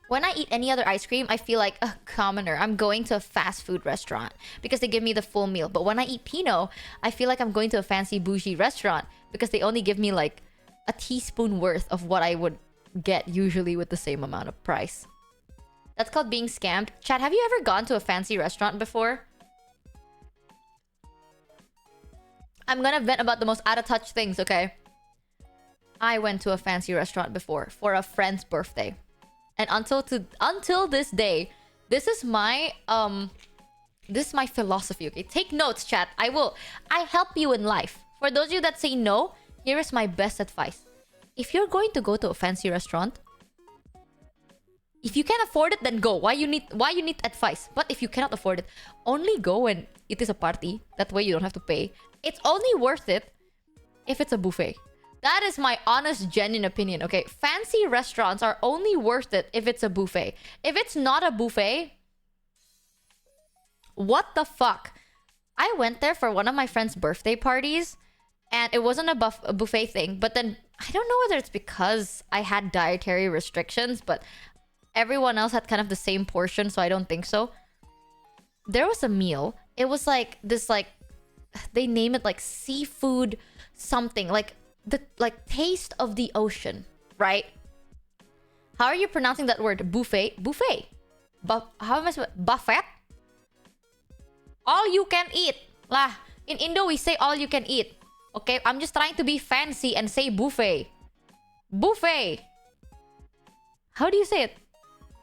When I eat any other ice cream, I feel like a commoner. I'm going to a fast food restaurant because they give me the full meal. But when I eat Pinot, I feel like I'm going to a fancy bougie restaurant because they only give me like a teaspoon worth of what I would get usually with the same amount of price. That's called being scammed. Chat, have you ever gone to a fancy restaurant before? I'm gonna vent about the most out-of-touch things, okay? I went to a fancy restaurant before for a friend's birthday. And until this day, this is my philosophy, okay? Take notes, chat. I help you in life. For those of you that say no, here is my best advice. If you're going to go to a fancy restaurant, if you can afford it, then go. Why you need advice? But if you cannot afford it, only go when it is a party. That way you don't have to pay. It's only worth it if it's a buffet. That is my honest, genuine opinion, okay? Fancy restaurants are only worth it if it's a buffet. If it's not a buffet, what the fuck? I went there for one of my friend's birthday parties, and it wasn't a buffet thing. But then, I don't know whether it's because I had dietary restrictions, but everyone else had kind of the same portion, so I don't think so. There was a meal. It was like this, like, they name it like seafood something, like the taste of the ocean, right? How are you pronouncing that word? Buffet? Buffet. How am I supposed? Buffet? All you can eat. Lah, in Indo we say all you can eat. Okay, I'm just trying to be fancy and say buffet. Buffet. How do you say it?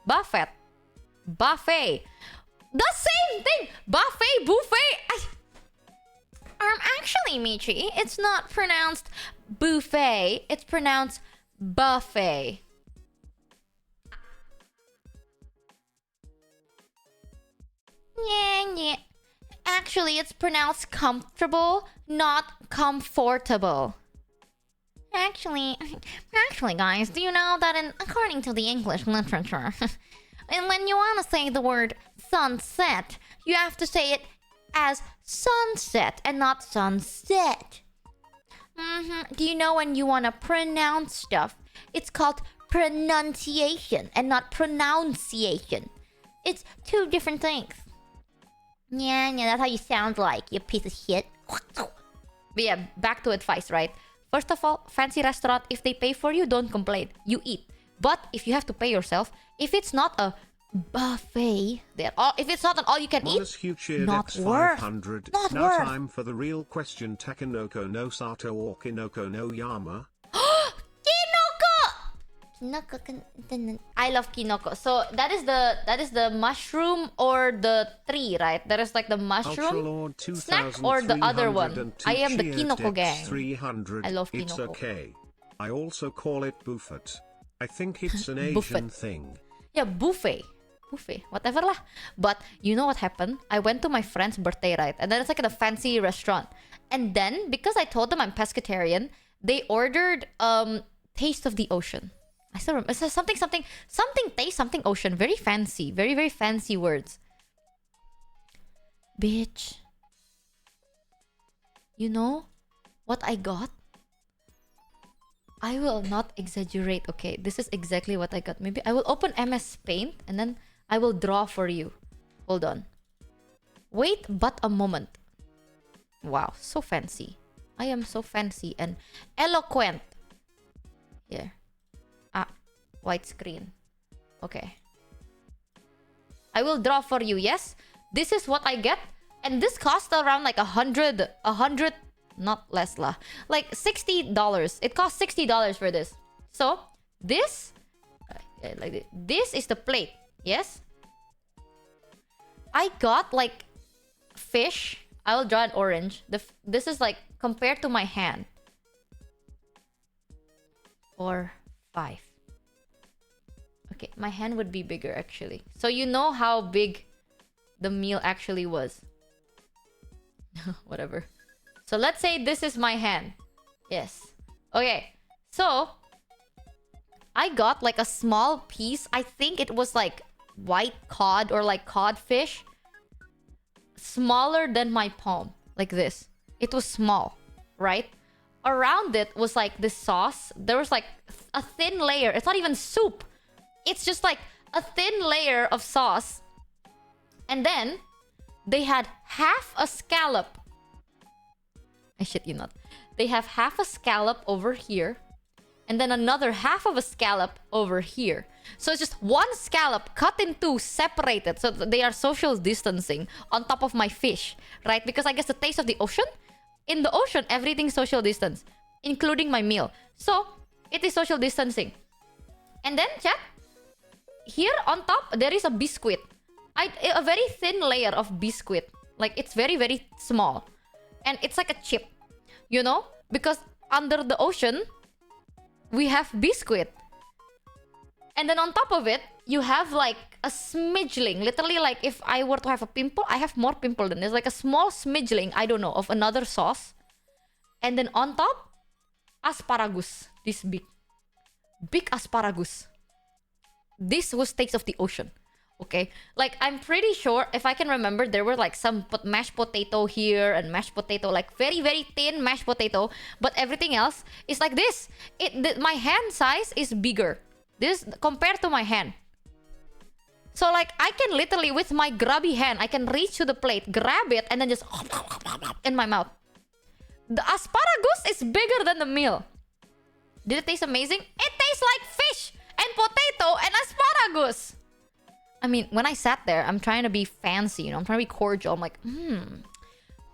Buffet. Buffet. The same thing. Buffet, buffet. I'm actually sorry, Michi. It's not pronounced buffet. It's pronounced buffet. Yeah. Actually, it's pronounced comfortable, not comfortable. Actually, guys, do you know that according to the English literature, and when you want to say the word sunset, you have to say it as sunset and not sunset. Do you know when you want to pronounce stuff, it's called pronunciation and not pronunciation. It's two different things. Yeah, that's how you sound like, you piece of shit. But yeah, back to advice, right? First of all, fancy restaurant, if they pay for you, don't complain. You eat. But if you have to pay yourself, if it's not a buffet, if it's not an all-you-can-eat, not worth. Not now worth. Time for the real question. Takenoko no Sato or Kinoko no Yama. I love kinoko. So that is the mushroom or the tree, right? There is like the mushroom snack or the other one. I am the kinoko gang. 300. I love kinoko. It's okay. I also call it buffet. I think it's an Asian thing. Yeah, buffet, whatever lah. But you know what happened? I went to my friend's birthday, right? And then it's like at a fancy restaurant. And then because I told them I'm pescatarian, they ordered taste of the ocean. I still remember. It's something taste, something ocean. Very fancy. Very, very fancy words. Bitch. You know what I got? I will not exaggerate, okay? This is exactly what I got. Maybe I will open MS Paint and then I will draw for you. Hold on. Wait but a moment. Wow, so fancy. I am so fancy and eloquent. Here. White screen. Okay. I will draw for you, yes? This is what I get. And this cost around like 100, not less lah. Like $60. It costs $60 for this. So, this, this is the plate, yes? I got like fish. I will draw an orange. This is like compared to my hand. 4, 5. Okay, my hand would be bigger actually. So you know how big the meal actually was. Whatever. So let's say this is my hand. Yes. Okay. So I got like a small piece. I think it was like white cod or like codfish. Smaller than my palm. Like this. It was small. Right? Around it was like this sauce. There was like a thin layer. It's not even soup. It's just like a thin layer of sauce. And then they had half a scallop. I shit you not. They have half a scallop over here. And then another half of a scallop over here. So it's just one scallop cut in two, separated. So they are social distancing on top of my fish. Right? Because I guess the taste of the ocean. In the ocean, everything's social distance. Including my meal. So, it is social distancing. And then, chat. Here on top, there is a biscuit. A very thin layer of biscuit. Like, it's very, very small. And it's like a chip. You know? Because under the ocean, we have biscuit. And then on top of it, you have like a smidgeling. Literally, like if I were to have a pimple, I have more pimple than this. Like a small smidgeling, I don't know, of another sauce. And then on top, asparagus. This big. Big asparagus. This was taste of the ocean. Okay? Like, I'm pretty sure, if I can remember, there were like some mashed potato here and mashed potato, like very, very thin mashed potato. But everything else is like this. My hand size is bigger. This, compared to my hand. So, like, I can literally, with my grubby hand, I can reach to the plate, grab it, and then just in my mouth. The asparagus is bigger than the meal. Did it taste amazing? It tastes like fish and potato and asparagus. I mean, when I sat there, I'm trying to be fancy, you know, I'm trying to be cordial. I'm like,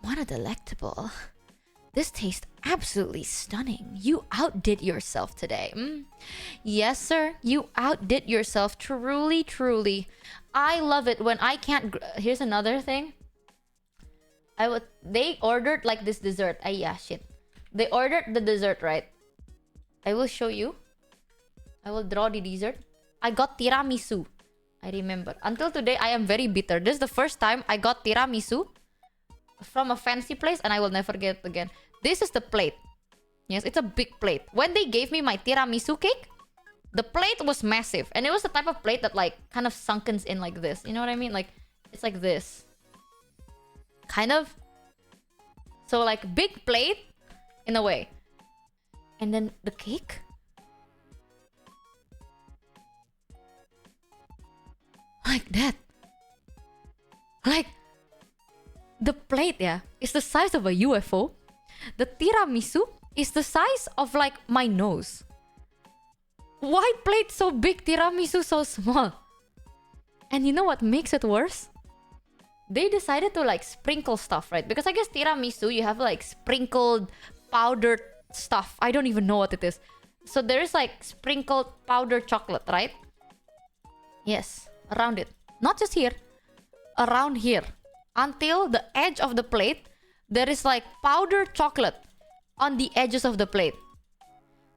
what a delectable. This tastes absolutely stunning. You outdid yourself today. Yes, sir. You outdid yourself. Truly, truly. I love it when I can't... Here's another thing. They ordered like this dessert. Yeah, shit. They ordered the dessert, right? I will show you. I will draw the dessert. I got tiramisu. I remember. Until today, I am very bitter. This is the first time I got tiramisu from a fancy place, and I will never get it again. This is the plate. Yes, it's a big plate. When they gave me my tiramisu cake, the plate was massive. And it was the type of plate that like kind of sunken in like this. You know what I mean? Like, it's like this. Kind of. So like big plate in a way. And then the cake. Like that. Like, the plate, yeah, is the size of a UFO. The tiramisu is the size of like my nose. Why plate so big, tiramisu so small? And you know what makes it worse? They decided to like sprinkle stuff, right? Because I guess tiramisu, you have like sprinkled powdered stuff. I don't even know what it is. So there is like sprinkled powdered chocolate, right? Yes, around it. Not just here. Around here. Until the edge of the plate, there is like powdered chocolate on the edges of the plate.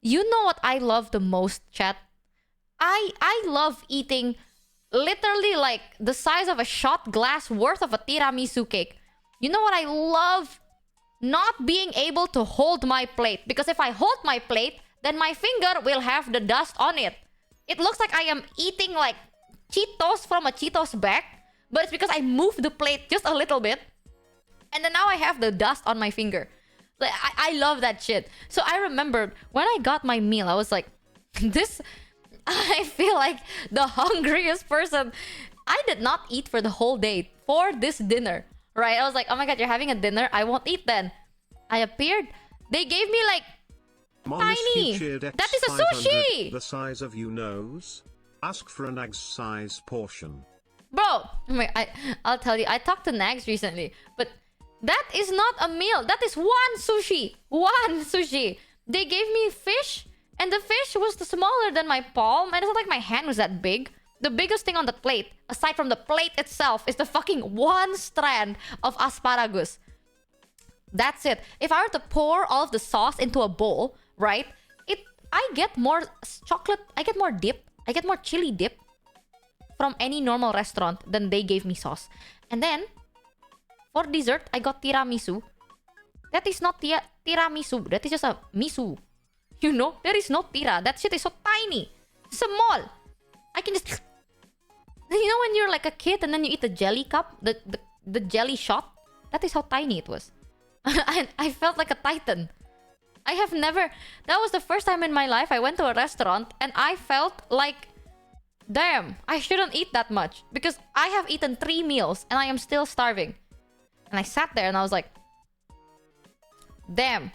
You know what I love the most, chat? I love eating literally like the size of a shot glass worth of a tiramisu cake. You know what I love? Not being able to hold my plate. Because if I hold my plate, then my finger will have the dust on it. It looks like I am eating like Cheetos from a Cheetos bag. But it's because I moved the plate just a little bit. And then now I have the dust on my finger. Like, I love that shit. So I remember when I got my meal, I was like, this... I feel like the hungriest person. I did not eat for the whole day for this dinner. Right? I was like, oh my god, you're having a dinner? I won't eat then. I appeared. They gave me like... tiny. That is a sushi! The size of your nose. Ask for an egg size portion. Bro, I'll tell you, I talked to Nags recently, but that is not a meal. That is one sushi. One sushi. They gave me fish, and the fish was smaller than my palm, and it's not like my hand was that big. The biggest thing on the plate, aside from the plate itself, is the fucking one strand of asparagus. That's it. If I were to pour all of the sauce into a bowl, right, I get more chocolate, I get more dip, I get more chili dip from any normal restaurant than they gave me sauce. And then, for dessert, I got tiramisu. That is not tiramisu. That is just a misu. You know? There is no tira. That shit is so tiny. Small. I can just... You know when you're like a kid and then you eat the jelly cup? The jelly shot? That is how tiny it was. I felt like a titan. I have never... That was the first time in my life I went to a restaurant and I felt like... Damn, I shouldn't eat that much. Because I have eaten 3 meals and I am still starving. And I sat there and I was like... Damn,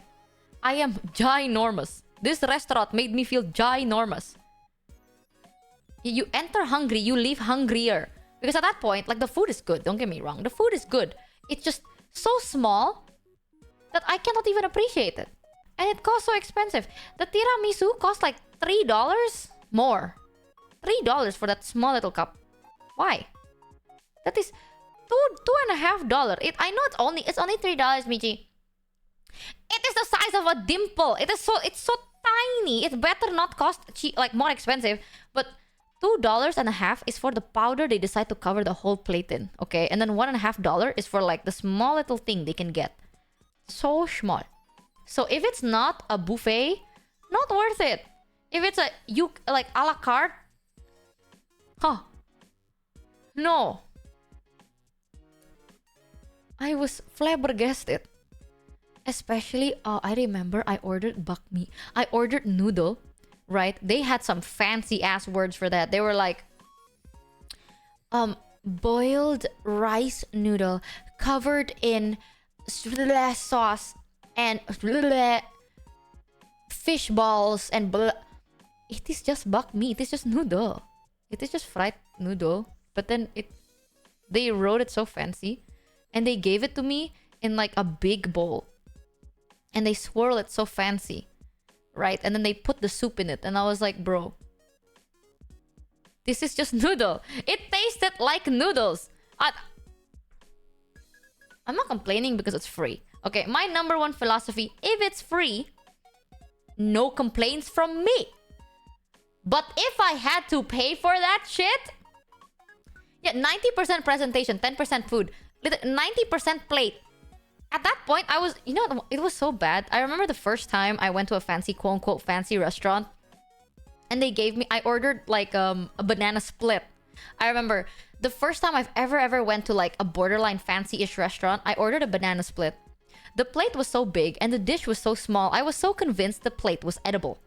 I am ginormous. This restaurant made me feel ginormous. You enter hungry, you leave hungrier. Because at that point, like, the food is good. Don't get me wrong. The food is good. It's just so small that I cannot even appreciate it. And it costs so expensive. The tiramisu cost like $3 more. $3 for that small little cup. Why? That is $2.50. I know it's only $3, Michi. It is the size of a dimple. It's so tiny. It better not cost cheap, like more expensive. But $2.50 is for the powder they decide to cover the whole plate in. Okay, and then $1.50 is for like the small little thing they can get. So small. So if it's not a buffet, not worth it. If it's like a la carte. Huh. No. I was flabbergasted. Especially, I remember I ordered bakmi. I ordered noodle, right? They had some fancy ass words for that. They were like, boiled rice noodle covered in sauce and fish balls and blah. It is just bakmi. It is just noodle. It is just fried noodle. But then they wrote it so fancy. And they gave it to me in like a big bowl. And they swirl it so fancy. Right? And then they put the soup in it. And I was like, bro. This is just noodle. It tasted like noodles. I'm not complaining because it's free. Okay, my number one philosophy, if it's free, no complaints from me. But if I had to pay for that shit, yeah, 90% presentation, 10% food, 90% plate. At that point, I was, you know, it was so bad. I remember the first time I went to a fancy, quote unquote, fancy restaurant. And they gave me, I ordered like a banana split. I remember the first time I've ever went to like a borderline fancy-ish restaurant, I ordered a banana split. The plate was so big and the dish was so small. I was so convinced the plate was edible.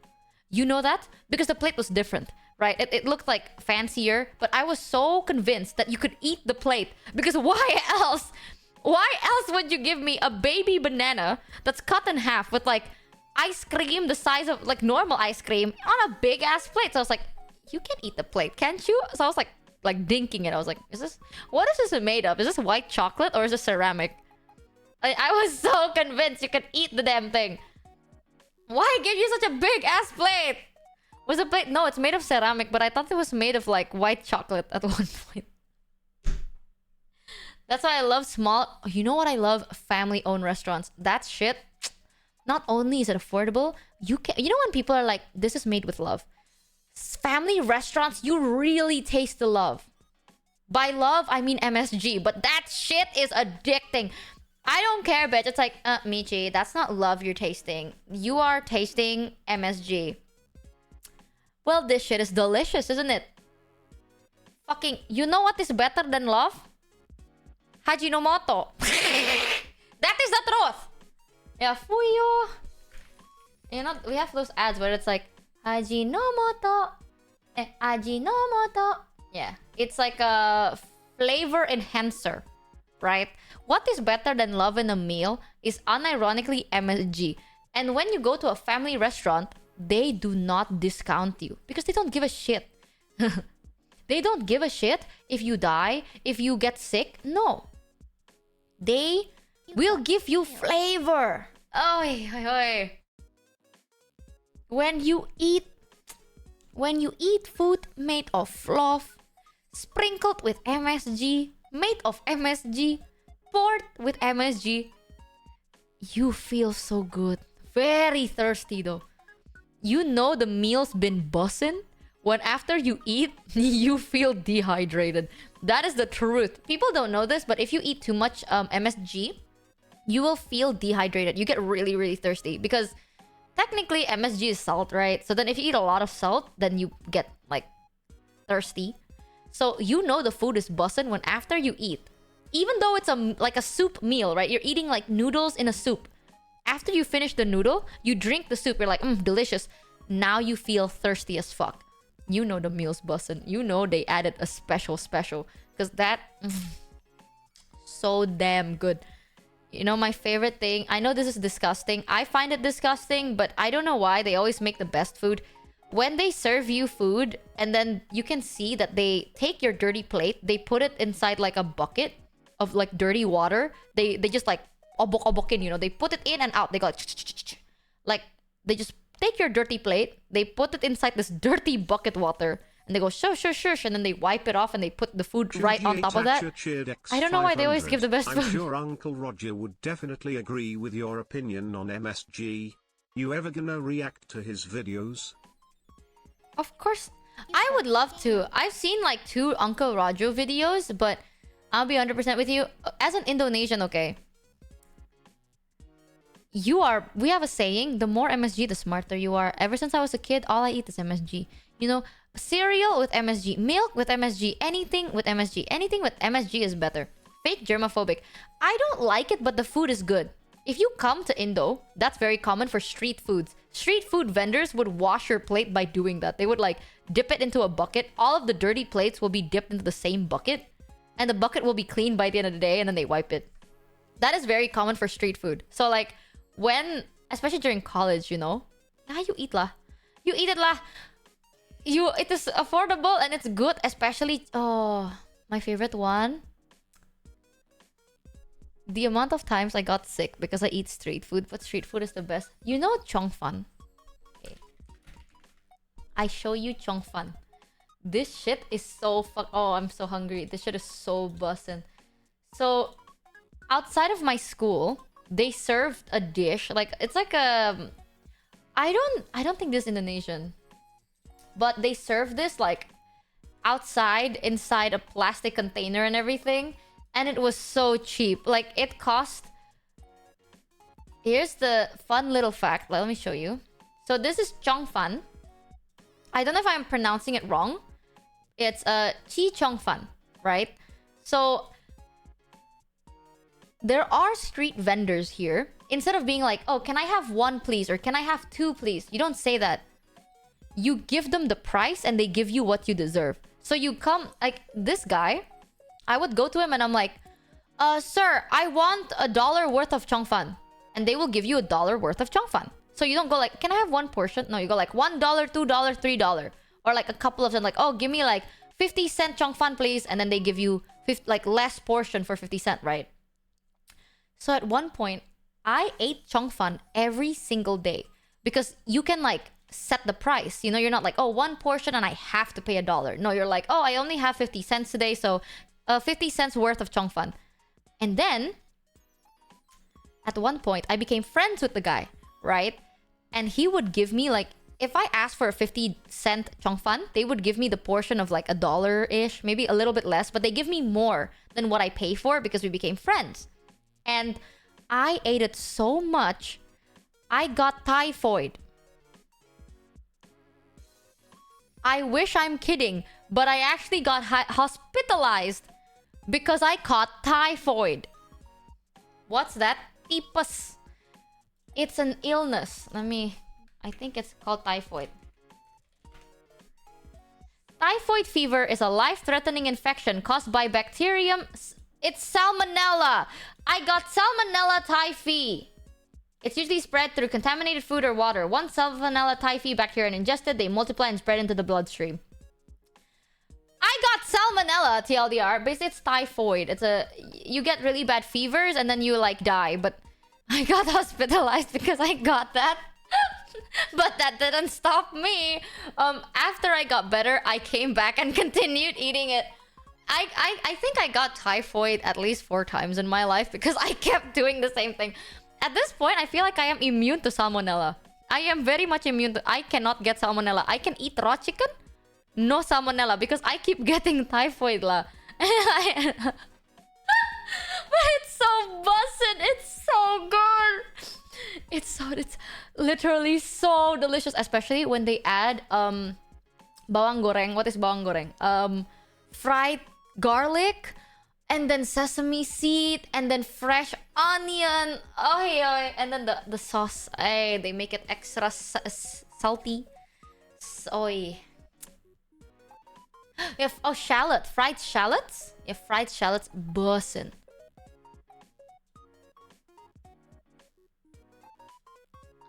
You know that? Because the plate was different, right? It looked like fancier, but I was so convinced that you could eat the plate. Because why else? Why else would you give me a baby banana that's cut in half with like ice cream the size of like normal ice cream on a big ass plate? So I was like, you can eat the plate, can't you? So I was like dinking it. I was like, what is this made of? Is this white chocolate or is this ceramic? I was so convinced you could eat the damn thing. Why give you such a big ass plate? Was the plate? No, it's made of ceramic, but I thought it was made of like white chocolate at one point. That's why I love small... You know what I love? Family-owned restaurants. That shit, not only is it affordable, you know when people are like, this is made with love. Family restaurants, you really taste the love. By love, I mean MSG, but that shit is addicting. I don't care, bitch. It's like, Michi, that's not love you're tasting. You are tasting MSG. Well, this shit is delicious, isn't it? Fucking, you know what is better than love? Hajinomoto. That is the truth. Yeah, fuyo. You know, we have those ads where it's like, Hajinomoto. Hajinomoto. Yeah, it's like a flavor enhancer, right? What is better than love in a meal is unironically MSG. And when you go to a family restaurant, they do not discount you because they don't give a shit. They don't give a shit if you die, if you get sick. No. They will give you flavor. Oy, oy, oy. When you eat food made of love, sprinkled with MSG, made of MSG, poured with MSG, you feel so good. Very thirsty though. You know the meal's been bussin'. When after you eat, you feel dehydrated. That is the truth. People don't know this, but if you eat too much MSG, you will feel dehydrated. You get really, really thirsty because technically MSG is salt, right? So then if you eat a lot of salt, then you get like thirsty. So you know the food is bussin' when after you eat. Even though it's like a soup meal, right? You're eating like noodles in a soup. After you finish the noodle, you drink the soup. You're like, delicious. Now you feel thirsty as fuck. You know the meal's bussin'. You know they added a special. Because that... so damn good. You know, my favorite thing... I know this is disgusting. I find it disgusting, but I don't know why. They always make the best food. When they serve you food, and then you can see that they take your dirty plate, they put it inside like a bucket of like dirty water. They just like... obok-obokin, you know? They put it in and out. They go like... They just... take your dirty plate, they put it inside this dirty bucket water, and they go shush, and then they wipe it off and they put the food right on top of that. I don't know why they always give the best food. I'm sure Uncle Roger would definitely agree with your opinion on MSG. You ever gonna react to his videos? Of course, I would love to. I've seen like 2 Uncle Roger videos, but I'll be 100% with you. As an Indonesian, okay? We have a saying, the more MSG, the smarter you are. Ever since I was a kid, all I eat is MSG. You know, cereal with MSG, milk with MSG, anything with MSG. Anything with MSG is better. Fake germophobic. I don't like it, but the food is good. If you come to Indo, that's very common for street foods. Street food vendors would wash your plate by doing that. They would like dip it into a bucket. All of the dirty plates will be dipped into the same bucket. And the bucket will be clean by the end of the day, and then they wipe it. That is very common for street food. So like... when, especially during college, you know, you eat lah. You eat it lah. It is affordable and it's good, especially, my favorite one. The amount of times I got sick because I eat street food, but street food is the best. You know Chong Fan? Okay. I show you Chong Fan. This shit is so I'm so hungry. This shit is so bussin'. So, outside of my school, they served a dish. Like, it's like a... I don't think this is Indonesian. But they serve this, like, outside, inside a plastic container and everything. And it was so cheap. Like, it cost... Here's the fun little fact. Let me show you. So this is chong fan. I don't know if I'm pronouncing it wrong. It's chi chong fan, right? So there are street vendors here. Instead of being like, oh, can I have one please? Or can I have two please? You don't say that. You give them the price and they give you what you deserve. So you come, like this guy, I would go to him and I'm like, sir, I want $1 worth of chong fan. And they will give you $1 worth of chong fan. So you don't go like, can I have one portion? No, you go like $1, $2, $3. Or like a couple of them, like, oh, give me like 50-cent chong fan, please. And then they give you like less portion for 50 cent, right? So at one point, I ate chong fan every single day. Because you can like set the price. You know, you're not like, oh, one portion and I have to pay $1. No, you're like, oh, I only have 50 cents today. So 50 cents worth of chong fan. And then at one point, I became friends with the guy, right? And he would give me like, if I asked for a 50-cent chong fan, they would give me the portion of like $1-ish, maybe a little bit less, but they give me more than what I pay for because we became friends. And I ate it so much, I got typhoid. I wish I'm kidding, but I actually got hospitalized because I caught typhoid. What's that? Typhus. It's an illness. I think it's called typhoid. Typhoid fever is a life-threatening infection caused by bacterium. It's salmonella. I got salmonella typhi. It's usually spread through contaminated food or water. Once salmonella typhi bacteria are ingested, they multiply and spread into the bloodstream. I got salmonella, TLDR. Basically, it's typhoid. You get really bad fevers and then you like die. But I got hospitalized because I got that. But that didn't stop me. After I got better, I came back and continued eating it. I think I got typhoid at least 4 times in my life because I kept doing the same thing. At this point, I feel like I am immune to salmonella. I am very much immune to... I cannot get salmonella. I can eat raw chicken. No salmonella because I keep getting typhoid lah. But it's so busted. It's so good. It's literally so delicious, especially when they add bawang goreng. What is bawang goreng? Fried garlic and then sesame seed and then fresh onion. And then the sauce. They make it extra salty. Shallot. Fried shallots? Yeah, fried shallots. Bussin'.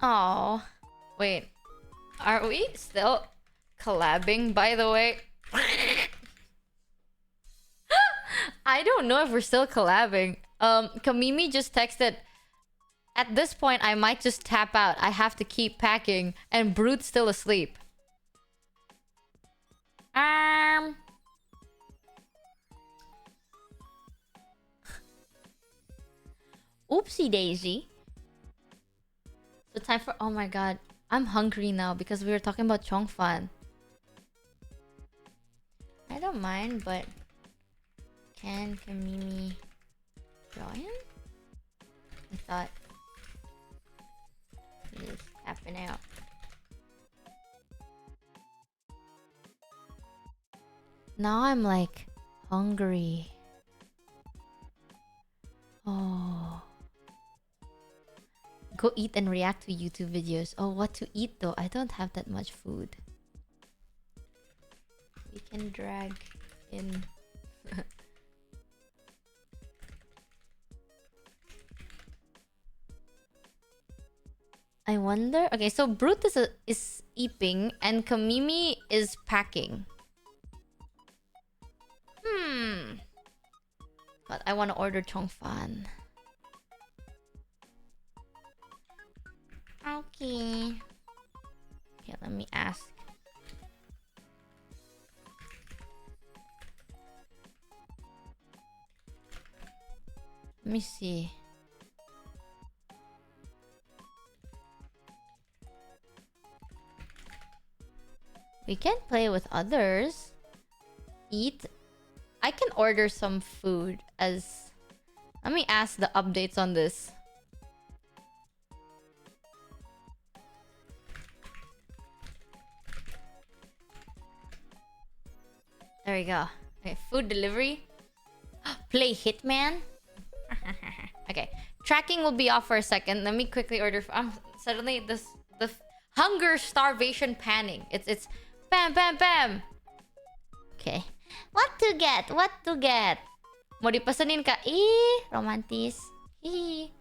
Oh, wait. Are we still collabing, by the way? I don't know if we're still collabing. Kamimi just texted, at this point, I might just tap out. I have to keep packing. And Brute's still asleep. Oopsie daisy. So time for... Oh my god. I'm hungry now because we were talking about chong fan. I don't mind, but... Can Kamimi join? I thought... He is tapping out. Now I'm like... hungry. Oh... Go eat and react to YouTube videos. Oh, what to eat though? I don't have that much food. We can drag in... I wonder... Okay, so Brute is eating and Kamimi is packing. But I want to order chong fan. Okay. Okay, let me ask. Let me see. We can play with others. Eat. I can order some food as... Let me ask the updates on this. There we go. Okay, food delivery. Play Hitman. Okay, tracking will be off for a second. Let me quickly order. Suddenly the hunger starvation panic. It's bam bam bam. Okay, what to get? What to get? Mau dipesenin ka? Ih, romantis. Hihi.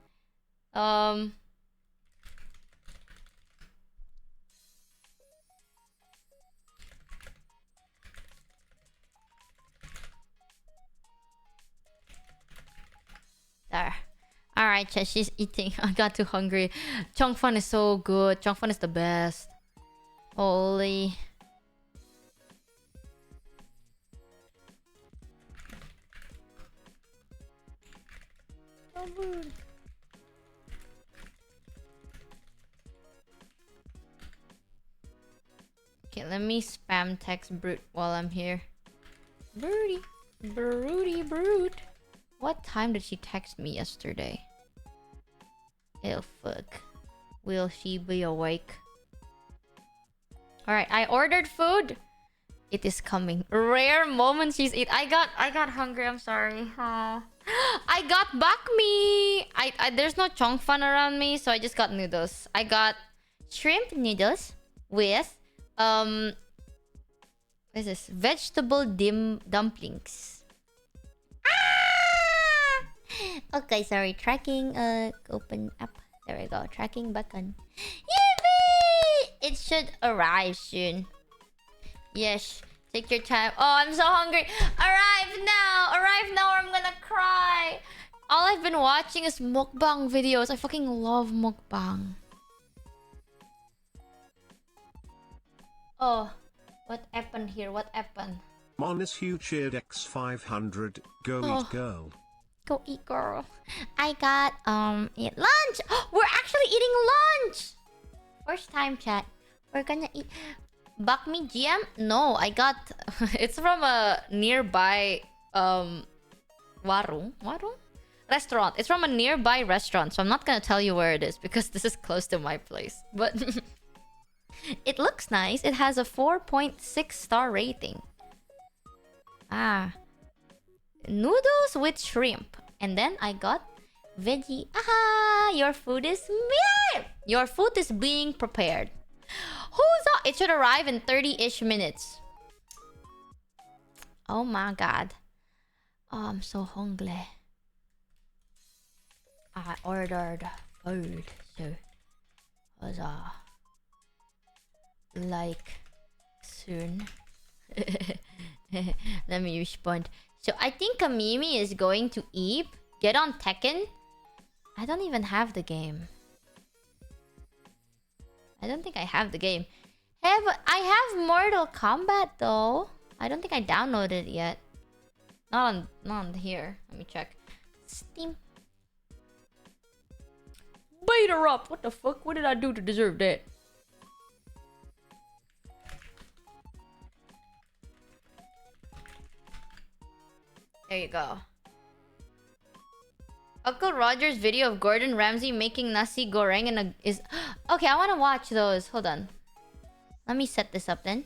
There. Alright, she's eating. I got too hungry. Chongfan is so good. Chongfan is the best. Holy. So good. Okay, let me spam text Brute while I'm here. Broody. Broody Brute. What time did she text me yesterday? Oh fuck. Will she be awake? Alright, I ordered food. It is coming. Rare moment she's eat. I got hungry, I'm sorry. Oh. I got bakmi. I there's no chongfan around me, so I just got noodles. I got shrimp noodles with what is this? Vegetable dumplings. Okay, sorry. Tracking open up. There we go. Tracking button. Yippee! It should arrive soon. Yes. Take your time. Oh, I'm so hungry. Arrive now. Arrive now or I'm gonna cry. All I've been watching is mukbang videos. I fucking love mukbang. Oh, what happened here? What happened? Monis cheered X500. Go eat, girl. Go eat, girl. I got eat lunch. We're actually eating lunch. First time, chat. We're gonna eat bakmi GM. No, I got. It's from a nearby warung restaurant. It's from a nearby restaurant, so I'm not gonna tell you where it is because this is close to my place. But it looks nice. It has a 4.6 star rating. Noodles with shrimp. And then I got veggie. Your food is being prepared. Who's up? It should arrive in 30-ish minutes. Oh my god. Oh, I'm so hungry. I ordered food, so was like soon. Let me respond. So I think Kamimi is going to Eep. Get on Tekken. I don't even have the game. I don't think I have the game. Hey, but I have Mortal Kombat though. I don't think I downloaded it yet. Not on here. Let me check. Steam. Bait her up. What the fuck? What did I do to deserve that? There you go. Uncle Roger's video of Gordon Ramsay making nasi goreng is... Okay, I want to watch those. Hold on. Let me set this up then.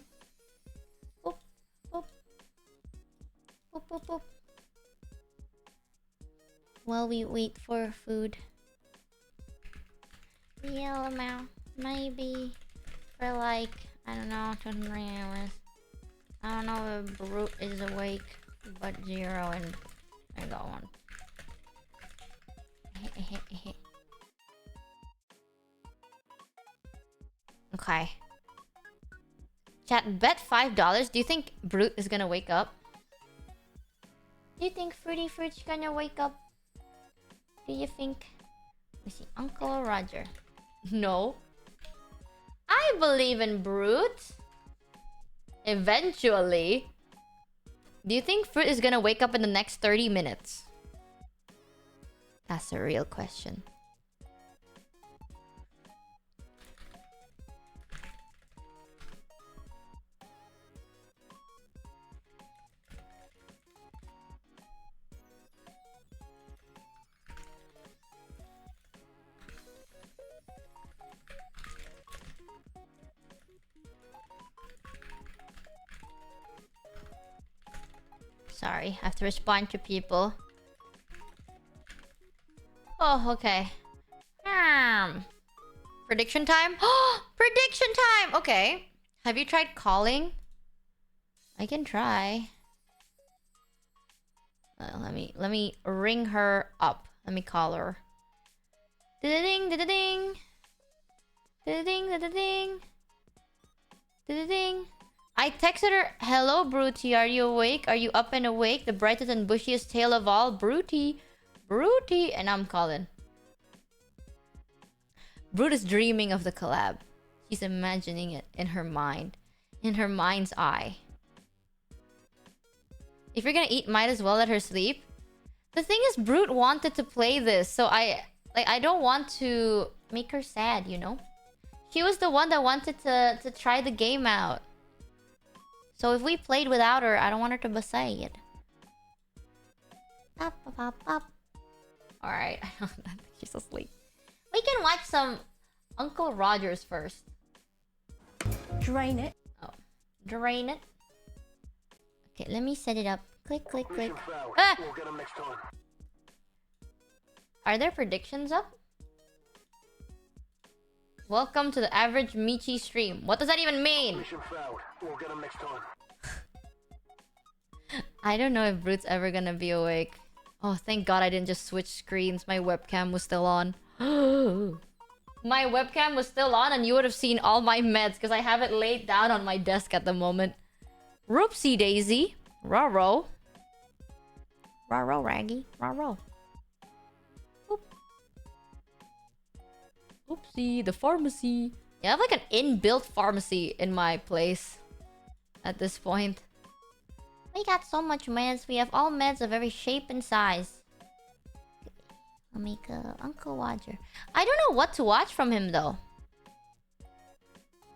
Boop, boop. Boop, boop, boop. While we wait for food. Yeah, maybe for like, I don't know, 23 hours. I don't know if Brute is awake, but 0 and I got 1. Okay. Chat, bet $5. Do you think Brute is gonna wake up? Do you think Fruity Fruit's gonna wake up? Do you think? Let me see. Uncle Roger. No. I believe in Brute. Eventually. Do you think Fruit is gonna wake up in the next 30 minutes? That's a real question. Sorry, I have to respond to people. Oh, okay. Prediction time? Prediction time! Okay. Have you tried calling? I can try. Let me ring her up. Let me call her. Da-da-ding, da-da-ding. Da-da-ding, da-da-ding. Da-da-ding. I texted her, "Hello, Broody. Are you awake? Are you up and awake? The brightest and bushiest tale of all, Broody. Broody." And I'm calling. Brood is dreaming of the collab. She's imagining it in her mind. In her mind's eye. If you're gonna eat, might as well let her sleep. The thing is, Brood wanted to play this, so I don't want to make her sad, you know? She was the one that wanted to try the game out. So if we played without her, I don't want her to be sad. Up, up, up, up. Alright, I think she's asleep. We can watch some Uncle Rogers first. Drain it. Oh, drain it. Okay, let me set it up. Click, click, click. Ah! Are there predictions up? Welcome to the average Michi stream. What does that even mean? I don't know if Brute's ever gonna be awake. Oh, thank God I didn't just switch screens. My webcam was still on. My webcam was still on and you would have seen all my meds because I have it laid down on my desk at the moment. Roopsie daisy. Raro. Raro raggy. Raro. Oop. Oopsie, the pharmacy. Yeah, I have like an inbuilt pharmacy in my place at this point. We got so much meds. We have all meds of every shape and size. I'll make Uncle Roger. I don't know what to watch from him though.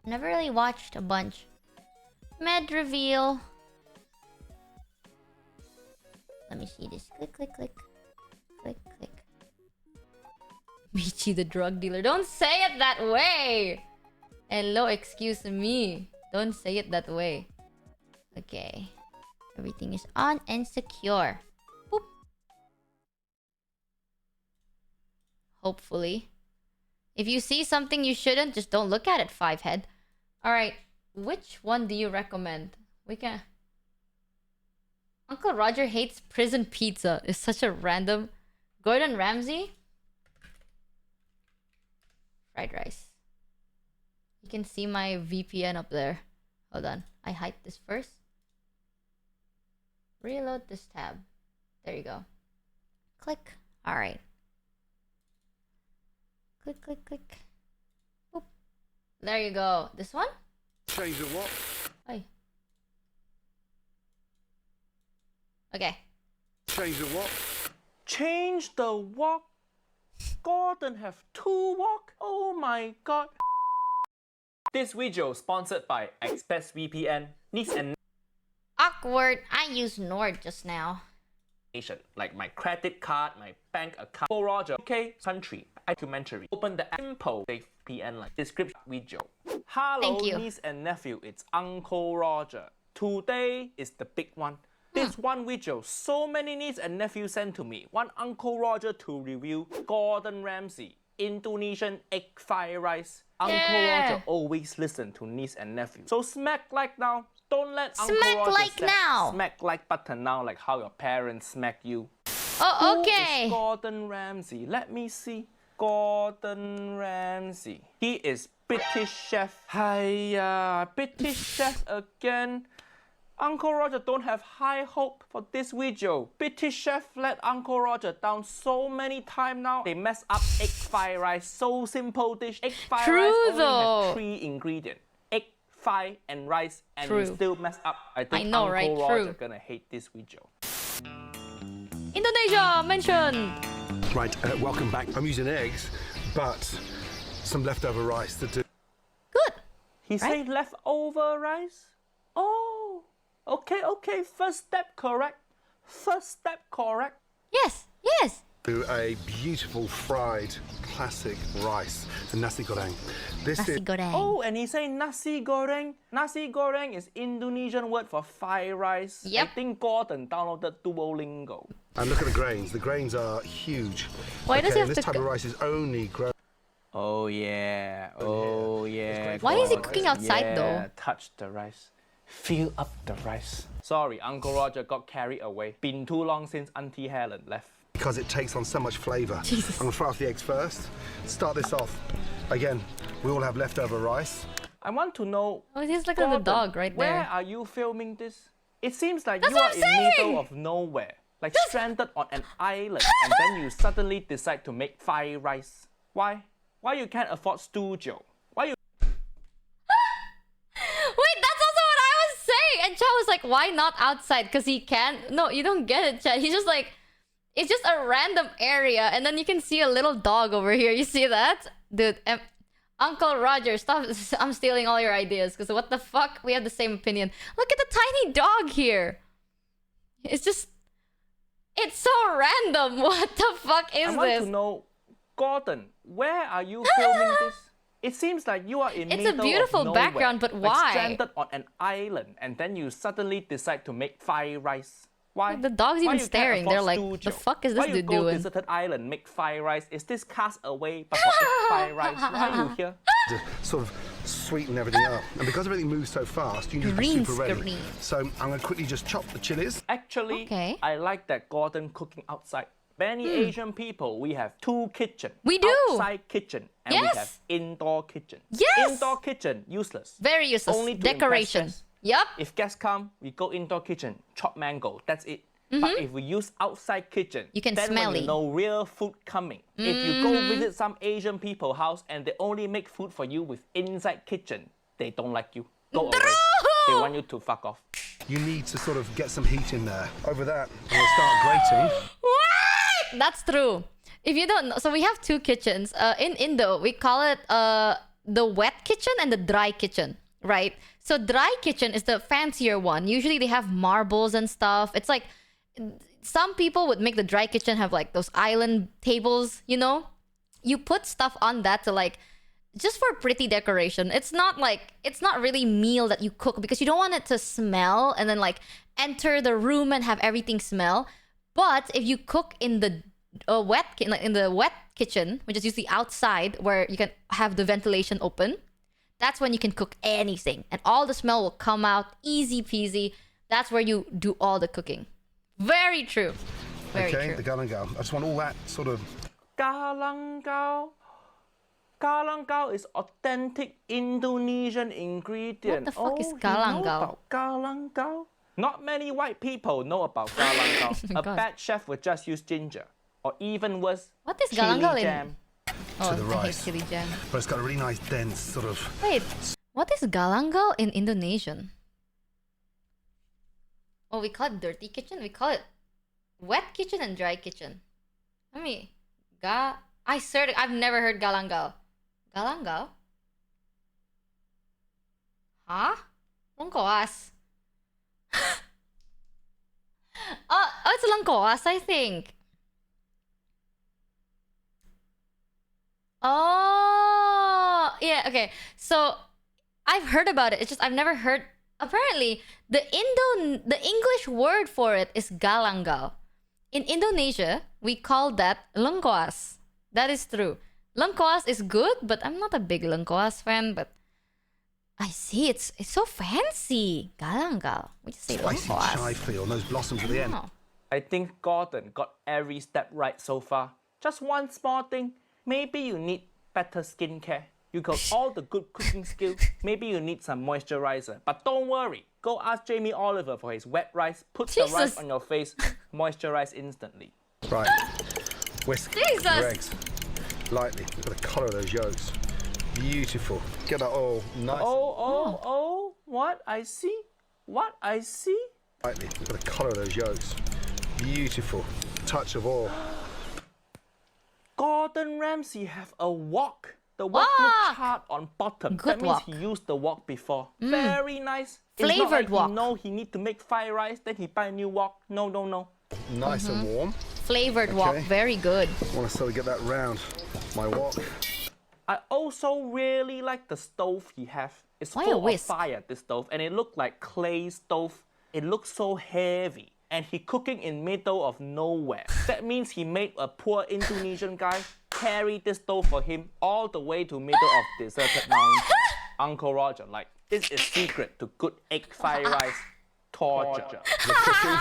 Never really watched a bunch. Med reveal. Let me see this. Click, click, click. Click, click. Michi the drug dealer. Don't say it that way! Hello, excuse me. Don't say it that way. Okay. Everything is on and secure. Boop. Hopefully. If you see something you shouldn't, just don't look at it, 5-head. Alright. Which one do you recommend? We can... Uncle Roger hates prison pizza. It's such a random... Gordon Ramsay? Fried rice. You can see my VPN up there. Hold on. I hide this first. Reload this tab. There you go. Click. Alright. Click, click, click. Boop. There you go. This one? Change the what? Hey. Okay. Change the what? Change the walk. Gordon have 2 walk. Oh my god. This video sponsored by ExpressVPN. Needs and Awkward. I used Nord just now. nation like my credit card, my bank account. For Roger, UK country documentary. Open the simple VPN like description video. Hello, Thank you. niece and nephew. It's Uncle Roger. Today is the big one. This one video, so many niece and nephews sent to me. Want Uncle Roger to review Gordon Ramsay Indonesian egg fried rice. Uncle Roger always listen to niece and nephew. So smack like now. Don't let Uncle Roger like now. Smack like button now, like how your parents smack you. Oh, Who okay. is Gordon Ramsay? Let me see. Gordon Ramsay. He is British chef. Hiya, British chef again. Uncle Roger don't have high hope for this video. British chef let Uncle Roger down so many times now. They mess up egg fried rice. So simple dish. Egg fried rice only has 3 ingredients. Egg, fry, and rice. And you still mess up. I think know, Uncle right? Roger True. gonna hate this video. Indonesia mentioned. Right, welcome back. I'm using eggs, but some leftover rice to do. Good. He said leftover rice? Oh, okay. First step correct. Yes. A beautiful fried classic rice, the nasi goreng. This Nasi is goreng. Oh, and he said nasi goreng. Nasi goreng is Indonesian word for fried rice. Yep. I think Gordon downloaded Duolingo. and look at the grains. The grains are huge. Why does he have this to type of rice is only grown. Oh yeah. Why is he Gordon. cooking outside, Yeah, though? touch the rice. Fill up the rice. Sorry, Uncle Roger got carried away. Been too long since Auntie Helen left. Because it takes on so much flavour. Jesus. I'm gonna fry off the eggs first. Start this off. Again, we all have leftover rice. I want to know. Oh, he's looking at the Gordon, dog right where there. are you filming this? It seems like That's you are what in I'm middle saying! of nowhere, like stranded on an island, and then you suddenly decide to make fried rice. Why? Why you can't afford studio? Why you? Wait, that's also what I was saying. And Chad was like, why not outside? Because he can't. No, you don't get it, Chad. He's just like, it's just a random area. And then you can see a little dog over here. You see that? Dude, Uncle Roger, stop. I'm stealing all your ideas. Because what the fuck? We have the same opinion. Look at the tiny dog here. It's just... It's so random. What the fuck is I want this? to know, Gordon, where are you filming this? It seems like you are in It's a middle beautiful of nowhere, background, but like why? stranded on an island, and then you suddenly decide to make fried rice. Why? The dog's Why even you can't staring. afford They're like, studio? the fuck is Why this you dude go doing? deserted island, make fried rice? Is this cast away but for egg fried rice? Why are you here? To sort of sweeten everything up. And because everything moves so fast, you need to be Green super ready. screen. So I'm gonna quickly just chop the chilies. Actually, Okay. I like that Gordon cooking outside. Many Asian people, we have two kitchen. We do. Outside kitchen and we Yes. have indoor kitchen. Yes. Indoor kitchen, useless. Very useless. Only to Decoration. impress guests. Yup. If guests come, we go indoor kitchen, chop mango, that's it. But if we use outside kitchen, You can then smell when it. you know real food coming. If you go visit some Asian people house and they only make food for you with inside kitchen, they don't like you. Go away. They want you to fuck off. You need to sort of get some heat in there. Over that, I'm gonna start grating. What? That's true. If you don't know, so we have two kitchens. In Indo, we call it the wet kitchen and the dry kitchen, right? So dry kitchen is the fancier one. Usually they have marbles and stuff. It's like some people would make the dry kitchen have like those island tables, you know? You put stuff on that to like just for pretty decoration. It's not really meal that you cook because you don't want it to smell and then like enter the room and have everything smell. But if you cook in the wet kitchen, which is usually outside where you can have the ventilation open, that's when you can cook anything and all the smell will come out easy peasy. That's where you do all the cooking. Very true. Very Okay, true. the galangal. I just want all that sort of. Galangal. Galangal is authentic Indonesian ingredient. What the fuck is you know galangal? about galangal? Not many white people know about galangal. A God. bad chef would just use ginger. Or even worse, What is chili galangal in- jam. Oh, the I hate rice. chili jam. But it's got a really nice dense sort of. Wait, what is galangal in Indonesian? Oh, we call it dirty kitchen. We call it wet kitchen and dry kitchen. Let me. I swear to, I've never heard galangal. Galangal? Huh? Lengkoas. Oh, it's lengkoas, I think. Oh, yeah, okay. So I've heard about it. It's just I've never heard. Apparently, the English word for it is galangal. In Indonesia, we call that lengkoas. That is true. Lengkoas is good, but I'm not a big lengkoas fan. But I see it's so fancy. Galangal. We just say Spicy lengkoas. chai feel and those blossoms at the end. Oh. I think Gordon got every step right so far. Just one small thing. Maybe you need better skincare. You got all the good cooking skills. Maybe you need some moisturizer. But don't worry. Go ask Jamie Oliver for his wet rice. Put the rice Jesus. on your face. Moisturize instantly. Right. Whisk Jesus. your eggs lightly. Look at the colour of those yolks. Beautiful. Get that all nice Oh, what I see? What I see? and lightly. Look at the colour of those yolks. Beautiful. Touch of oil. Gordon Ramsay have a wok. The wok look charred on bottom. Good That means wok. he used the wok before. Very nice. Flavored it's not like wok. He know he need to make fried rice, then he buy a new wok. No. Nice and warm. Flavored wok, Okay. very good. I want to slowly get that round my wok. I also really like the stove he have. It's Why a full of whisk? fire, this stove, and it looked like clay stove. It looks so heavy. And he cooking in middle of nowhere. That means he made a poor Indonesian guy carry this stove for him all the way to middle of deserted mountain. Uncle Roger, like, this is secret to good egg fried rice torture. The cooking.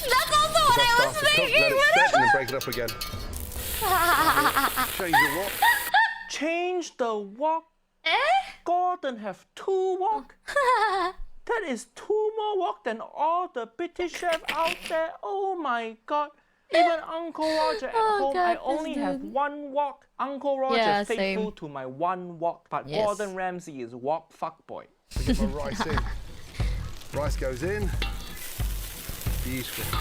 That's also what I was Start to cook, thinking. let it set, and then break it up again. Change your wok. Change the wok. Gordon have 2 wok. That is 2 more wok than all the British chef out there. Oh my god. Even Uncle Roger at home, God, I this only have dude. 1 wok. Uncle Roger Yeah, faithful same. to my 1 wok. But Yes. Gordon Ramsay is wok fuckboy. To get my rice in. Rice goes in. Beautiful.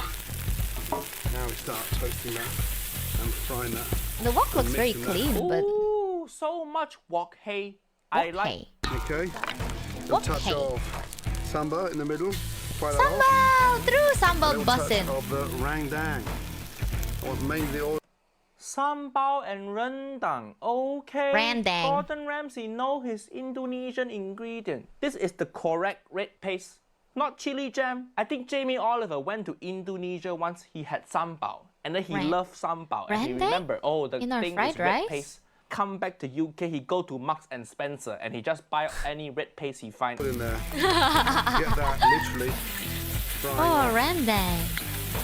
Now we start toasting that and frying that. The wok looks very Mixing that. clean, but Ooh, so much wok hay. I like. hey. Okay. A Wok touch hay. of sambal in the middle. Fry that off. Sambal! True A sambal little touch bussin'. of the rangdang. I want mainly the oil. Sambal and rendang. Okay. Rendang. Gordon Ramsay know his Indonesian ingredient. This is the correct red paste. Not chili jam. I think Jamie Oliver went to Indonesia once. He had sambal. And then he loved sambal. And he Rendang? remembered, oh, the In our thing fried is red rice? paste. Come back to UK, he go to Marks and Spencer and he just buy any red paste he finds. Put in there. Get that literally frying Oh, up. rendang.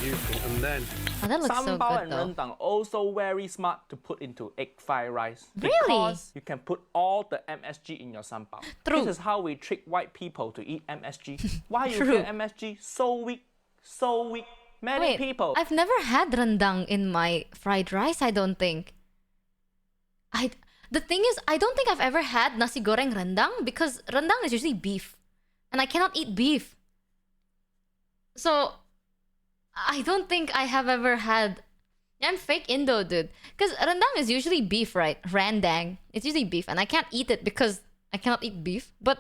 Beautiful. And then Oh, that looks so Sambal good and though. rendang also very smart to put into egg fried rice. Really? Because you can put all the MSG in your sambal. True. This is how we trick white people to eat MSG. Why you True. feel MSG? So weak. So weak. Many Wait, people. I've never had rendang in my fried rice, I don't think. The thing is, I don't think I've ever had nasi goreng rendang because rendang is usually beef. And I cannot eat beef. So, I don't think I have ever had... I'm fake Indo, dude. Because rendang is usually beef, right? Rendang. It's usually beef. And I can't eat it because I cannot eat beef. But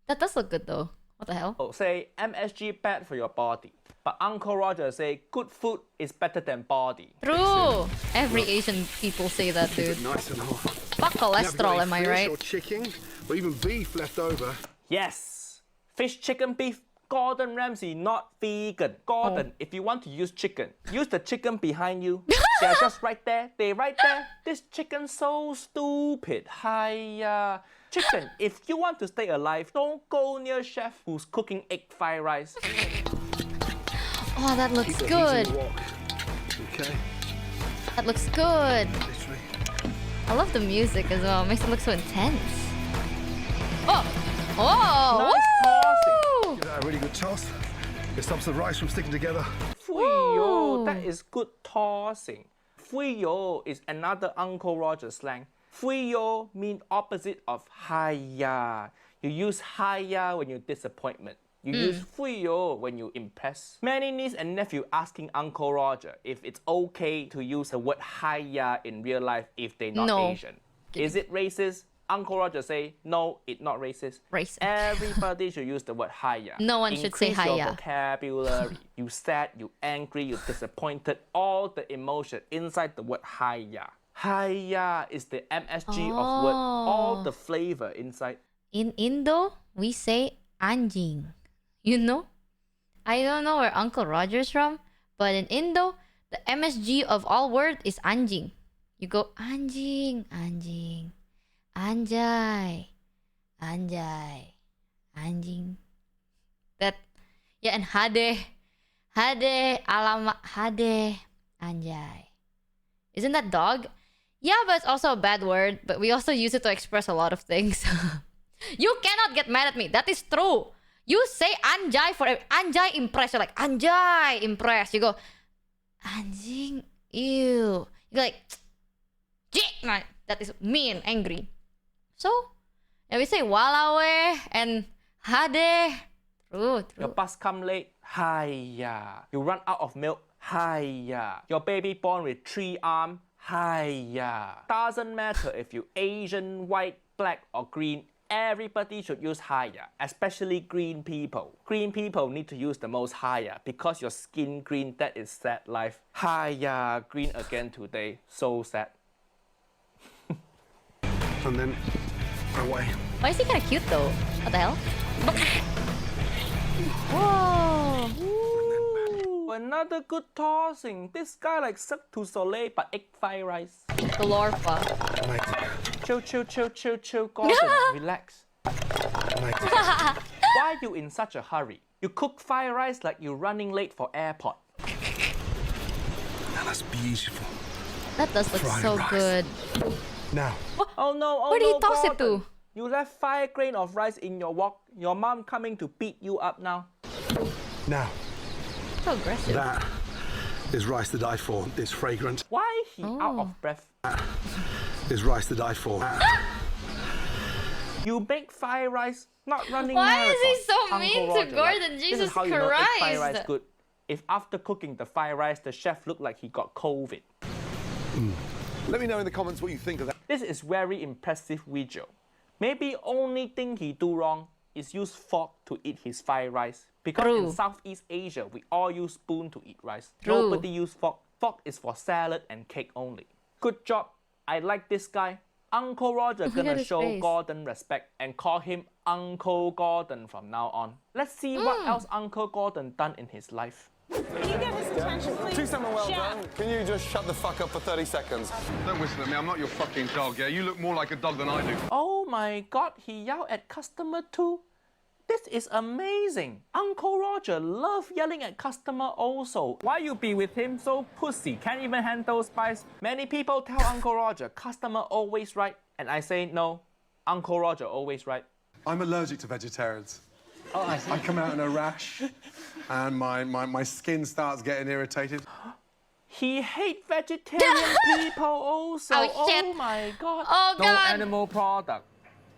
that does look good, though. What the hell? Say MSG bad for your body. But Uncle Roger say good food is better than body. True! Every Asian people say that, keep dude. it nice and hot. Fuck cholesterol, am I Fish right? or chicken, or even beef left over. Yes. Fish, chicken, beef. Gordon Ramsay, not vegan. Gordon, Oh. if you want to use chicken, use the chicken behind you. They're just right there. They're right there. This chicken so stupid. Hiya. Chicken, if you want to stay alive, don't go near chef who's cooking egg fried rice. Oh, that looks Keep the heat good. in the wok. Okay. That looks good. Literally. I love the music as well. It makes it look so intense. Oh! Oh! Nice Woo! Give that a really good toss. It stops the rice from sticking together. Fuyo, that is good tossing. Fuyo is another Uncle Roger slang. Fuyo means opposite of hiya. You use hiya when you're disappointment. You use fuyo when you impress. Many niece and nephew asking Uncle Roger if it's okay to use the word hiya in real life if they're not No. Asian. Is it racist? Uncle Roger say, no, it's not racist. Racist. Everybody should use the word hiya. No one should say Increase your hiya. vocabulary. You sad, you angry, you disappointed. All the emotion inside the word hiya. Hiya is the MSG of word. All the flavor inside. In Indo, we say anjing. You know? I don't know where Uncle Roger's from, but in Indo, the MSG of all word is anjing. You go anjing, anjing, anjay, anjay, anjing. That, yeah, and hade, alamak, hade, anjay. Isn't that dog? Yeah, but it's also a bad word, but we also use it to express a lot of things. You cannot get mad at me. That is true. You say anjay for anjay impress. You're like anjay impress. You go anjing ew. You go like jik. Nah, that is me and angry. So yeah, we say walawe and hade. True, Your true. bus come late. Hiya. You run out of milk. Hiya. Your baby born with 3 arms. Hiya. Doesn't matter if you Asian, white, black or green. Everybody should use hiya, especially green people. Green people need to use the most hiya because your skin green, that is sad life. Hiya, green again today. So sad. And then away. Why is he kind of cute though? What the hell? Whoa! Ooh, another good tossing. This guy like Cirque du Soleil but egg fried rice. Glorfa. Chill, Gordon, relax. Why you in such a hurry? You cook fried rice like you're running late for airport. Now that's beautiful. That does look Fried so rice. good. Now, Oh no, Where did he no, toss it Gordon. to? You left 5 grains of rice in your wok. Your mom coming to beat you up now. now, So aggressive. that is rice to die for. It's fragrant. Why he out of breath? It's rice to die for. You make fried rice, not running Why is he marathon. so Uncle mean to Roger, Gordon? This Jesus is how you know egg fried rice Christ. good. If after cooking the fried rice, the chef looked like he got COVID. Let me know in the comments what you think of that. This is very impressive video. Maybe only thing he do wrong is use fork to eat his fried rice. Because True. in Southeast Asia, we all use spoon to eat rice. True. Nobody use fork. Fork is for salad and cake only. Good job. I like this guy. Uncle Roger at gonna his show face. Gordon respect and call him Uncle Gordon from now on. Let's see what else Uncle Gordon done in his life. Can you give us attention, please? Do something well Chef. done. Can you just shut the fuck up for 30 seconds? Don't whistle at me, I'm not your fucking dog, yeah? You look more like a dog than I do. Oh my god, he yelled at customer too? This is amazing. Uncle Roger love yelling at customer also. Why you be with him so pussy? Can't even handle spice? Many people tell Uncle Roger, customer always right. And I say no, Uncle Roger always right. I'm allergic to vegetarians. I come out in a rash and my skin starts getting irritated. He hate vegetarian people also. Oh, shit. Oh my god. Oh, no God. animal product.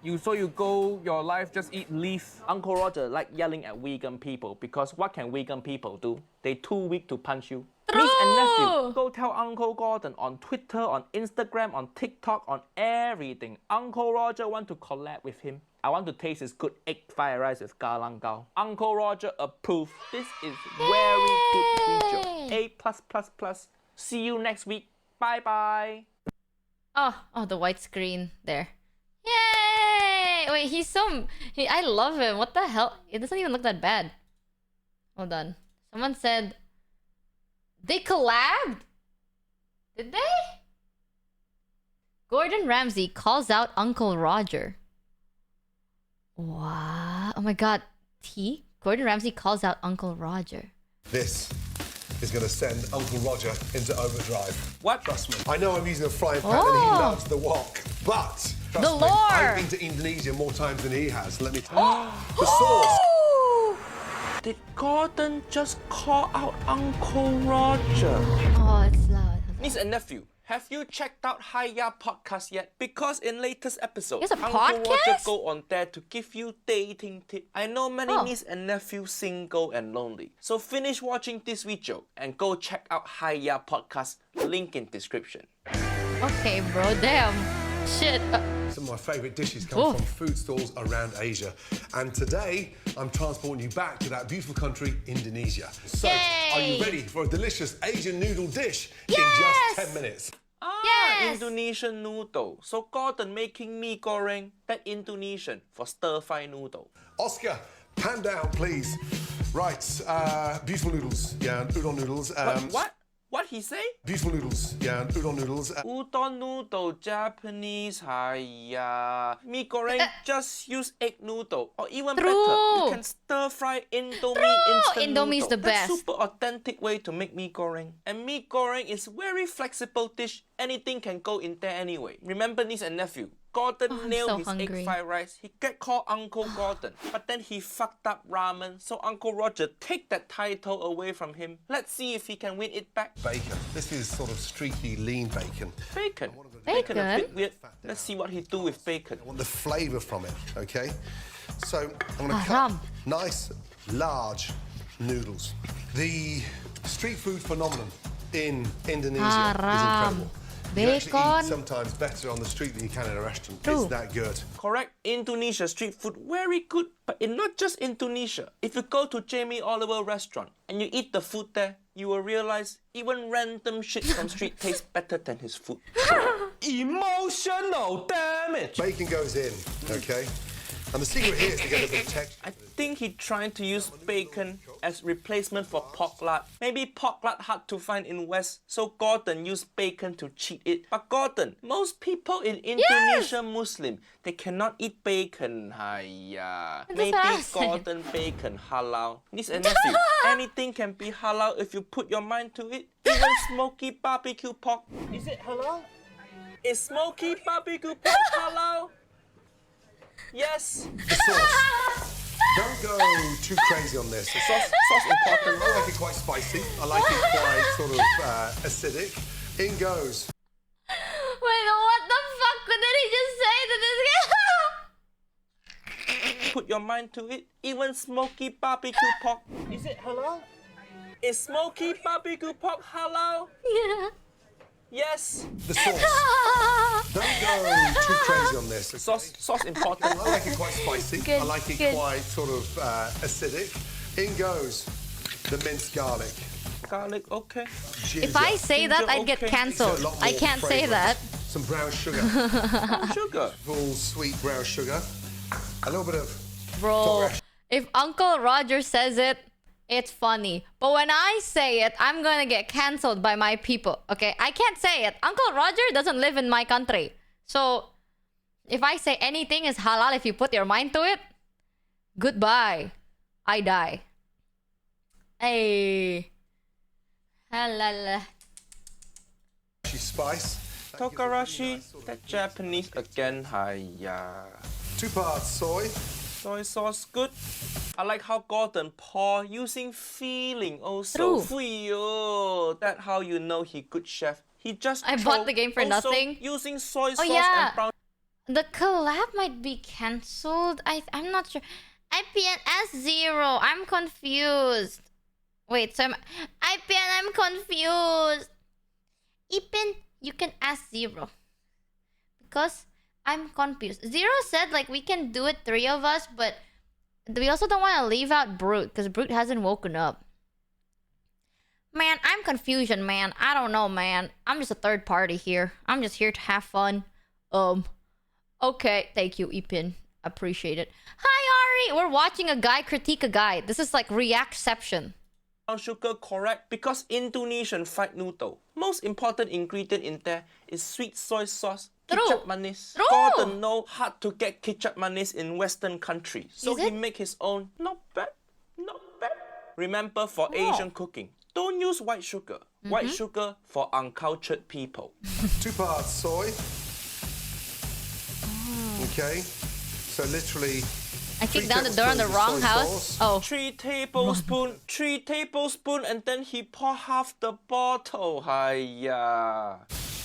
You go your life just eat leaf. Uncle Roger like yelling at vegan people because what can vegan people do? They too weak to punch you. Niece and nephew, go tell Uncle Gordon on Twitter, on Instagram, on TikTok, on everything. Uncle Roger want to collab with him. I want to taste his good egg fried rice with galang gao. Uncle Roger approved. This is very good video. A+++. See you next week. Bye bye. Oh, the white screen there. Yay! Wait, he's so... I love him. What the hell? It doesn't even look that bad. Hold on. Someone said... They collabed? Did they? Gordon Ramsay calls out Uncle Roger. What? Oh my god. T? Gordon Ramsay calls out Uncle Roger. This is going to send Uncle Roger into overdrive. What? Trust me. I know I'm using a frying pan and he Oh. loves the wok, but trust The me, lore. I've been to Indonesia more times than he has. Let me tell you. The sauce. Did Gordon just call out Uncle Roger? Oh, it's loud. Niece and nephew, have you checked out Hiya podcast yet? Because in latest episode, He has a Uncle Roger podcast? go on there to give you dating tip. I know many Oh. niece and nephew single and lonely. So finish watching this video and go check out Hiya podcast. Link in description. Okay, bro. Damn. Shit. Some of my favourite dishes come Oh. from food stalls around Asia. And today, I'm transporting you back to that beautiful country, Indonesia. So, are Yay. you ready for a delicious Asian noodle dish in Yes. just 10 minutes? Yes. Indonesian noodle. So Gordon making mee goreng, that Indonesian for stir-fry noodle. Oscar, pan down, please. Right, beautiful noodles. Yeah, udon noodles. What? What he say? Beautiful noodles. Yeah, udon noodles. Udon noodle, Japanese, hiya. Mee goreng, just use egg noodle. Or even better, you can stir fry Indomie instant Indomie's noodle. the That's best. super authentic way to make mee goreng. And mee goreng is very flexible dish. Anything can go in there anyway. Remember niece and nephew, Gordon I'm nailed so his hungry. egg fried rice. He get called Uncle Gordon. But then he fucked up ramen. So Uncle Roger take that title away from him. Let's see if he can win it back. Bacon. This is sort of streaky, lean bacon. Bacon. Bacon? A bit weird. Let's see what he do with bacon. I want the flavour from it, okay? So I'm going to cut Ram. nice, large noodles. The street food phenomenon in Indonesia is Haram. incredible. You actually eat Bacon. sometimes better on the street than you can in a restaurant. True. It's that good. Correct. Indonesia street food very good, but in not just Indonesia. If you go to Jamie Oliver restaurant and you eat the food there, you will realize even random shit from street tastes better than his food. Emotional damage. Bacon goes in, okay? And the secret here is to get a bit of texture. I think he trying to use bacon as replacement for pork lard. Maybe pork lard hard to find in West, so Gordon used bacon to cheat it. But Gordon, most people in Indonesia Muslim, they cannot eat bacon. Hiya. Maybe Gordon bacon halal. Niece and nephew, anything can be halal if you put your mind to it. Even smoky barbecue pork. Is it halal? Is smoky barbecue pork halal? Yes. The sauce. Don't go too crazy on this. The sauce important. I like it quite spicy. I like it quite sort of acidic. In goes. Wait, what the fuck did he just say to this guy? Put your mind to it. Even smoky barbecue pork. Is it halal? Is smoky barbecue pork halal? Yeah. Yes. The sauce. Don't go too crazy on this. Sauce important. I like it quite spicy. Good, I like it good. quite sort of acidic. In goes the minced garlic. Garlic, okay. Ginger. If I say that, I'd get okay. cancelled. A lot I more can't say that. Some brown sugar. Sugar. Full sweet brown sugar. A little bit of Bro, if Uncle Roger says it, it's funny. But when I say it, I'm gonna get cancelled by my people. Okay, I can't say it. Uncle Roger doesn't live in my country. So, if I say anything is halal if you put your mind to it, goodbye. I die. Hey. Halal. spice. Tokarashi, that Japanese again. Hiya. 2 parts soy. Soy sauce good. I like how Gordon pour using feeling also. True. Fuyo. That's how you know he good chef. He just I bought the game for also nothing. using soy sauce yeah. and brown. The collab might be cancelled. I'm not sure. IPN S0. I'm confused. Wait, so IPN, I'm confused. IPN, you can ask 0. Because I'm confused. 0 said like we can do it 3 of us, but we also don't want to leave out Brute because Brute hasn't woken up. Man, I'm confusion, man. I don't know, man. I'm just a third party here. I'm just here to have fun. Okay, thank you, Ipin. Appreciate it. Hi, Ari! We're watching a guy critique a guy. This is like reactception. Brown sugar correct because Indonesian fried noodle. Most important ingredient in there is sweet soy sauce. Kicap manis. True. Gordon know hard to get kicap manis in Western countries. So he make his own. Not bad. Not bad. Remember for Asian cooking, don't use white sugar. White sugar for uncultured people. 2 parts soy. Okay. So literally... I kicked down the door on the wrong house. Oh. 3 tablespoons. 3 tablespoons, and then he pour half the bottle. Hiya.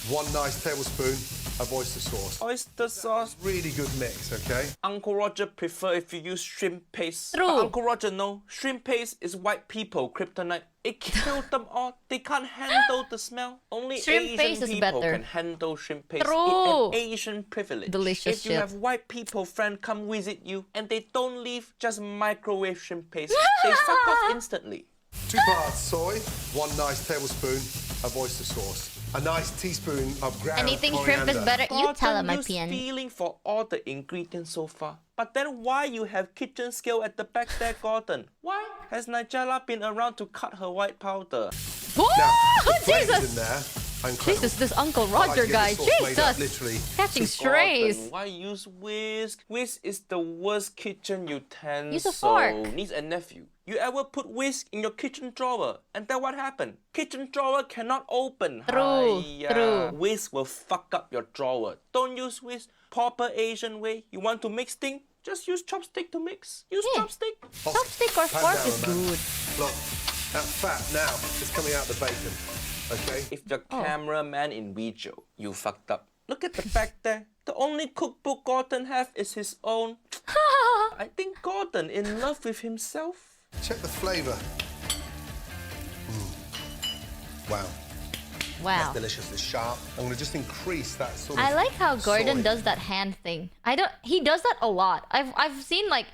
1 nice tablespoon of oyster sauce. Oyster sauce. Really good mix, okay? Uncle Roger prefer if you use shrimp paste. True. But Uncle Roger know shrimp paste is white people kryptonite. It kills them all. They can't handle the smell. Only Shrimp paste Asian is people better. can handle shrimp paste. True. It's an Asian privilege. Delicious If you shit. have white people friend come visit you and they don't leave just microwave shrimp paste, they fuck off instantly. 2 parts soy. 1 nice tablespoon of oyster sauce. A nice teaspoon of ground Anything coriander. shrimp is better. You tell him, my Gordon use PN. feeling for all the ingredients so far. But then why you have kitchen scale at the back there, Gordon? Why? Has Nigella been around to cut her white powder? Now, the flavors Jesus! in there are incredible. Jesus, this Uncle I like Roger to get guy. the sauce made up Jesus! literally. Catching Gordon, strays. why use whisk? Whisk is the worst kitchen utensil. Use a fork. Niece and nephew, you ever put whisk in your kitchen drawer? And then what happened? Kitchen drawer cannot open. True, Hiya. true. Whisk will fuck up your drawer. Don't use whisk. Proper Asian way. You want to mix things? Just use chopstick to mix. Use chopstick. Chopstick or Pan fork down is on that. good. Look, that fat now is coming out the bacon. Okay? If the cameraman in VShojo, you fucked up. Look at the back there. The only cookbook Gordon have is his own. I think Gordon in love with himself. Check the flavour. Wow. Wow. delicious. It's sharp. I'm gonna just increase that sort of. I like how Gordon soy. does that hand thing. He does that a lot. I've seen like